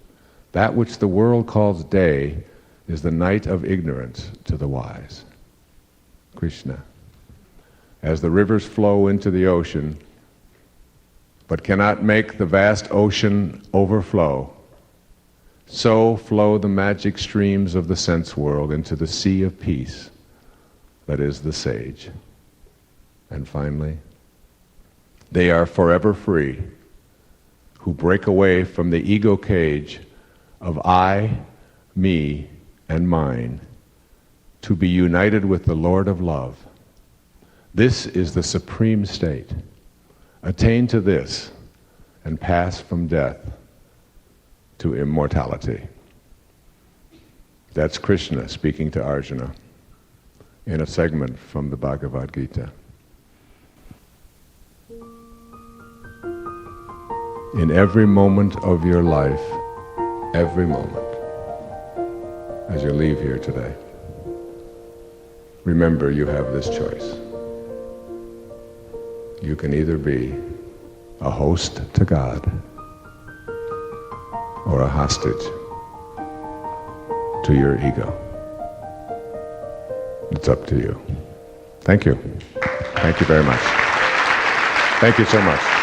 That which the world calls day is the night of ignorance to the wise. Krishna. As the rivers flow into the ocean, but cannot make the vast ocean overflow, so flow the magic streams of the sense world into the sea of peace that is the sage. And finally, they are forever free who break away from the ego cage of I, me, and mine to be united with the Lord of love. This is the supreme state. Attain to this and pass from death to immortality. That's Krishna speaking to Arjuna in a segment from the Bhagavad Gita. In every moment of your life, every moment, as you leave here today, remember you have this choice. You can either be a host to God or a hostage to your ego. It's up to you. Thank you. Thank you very much. Thank you so much.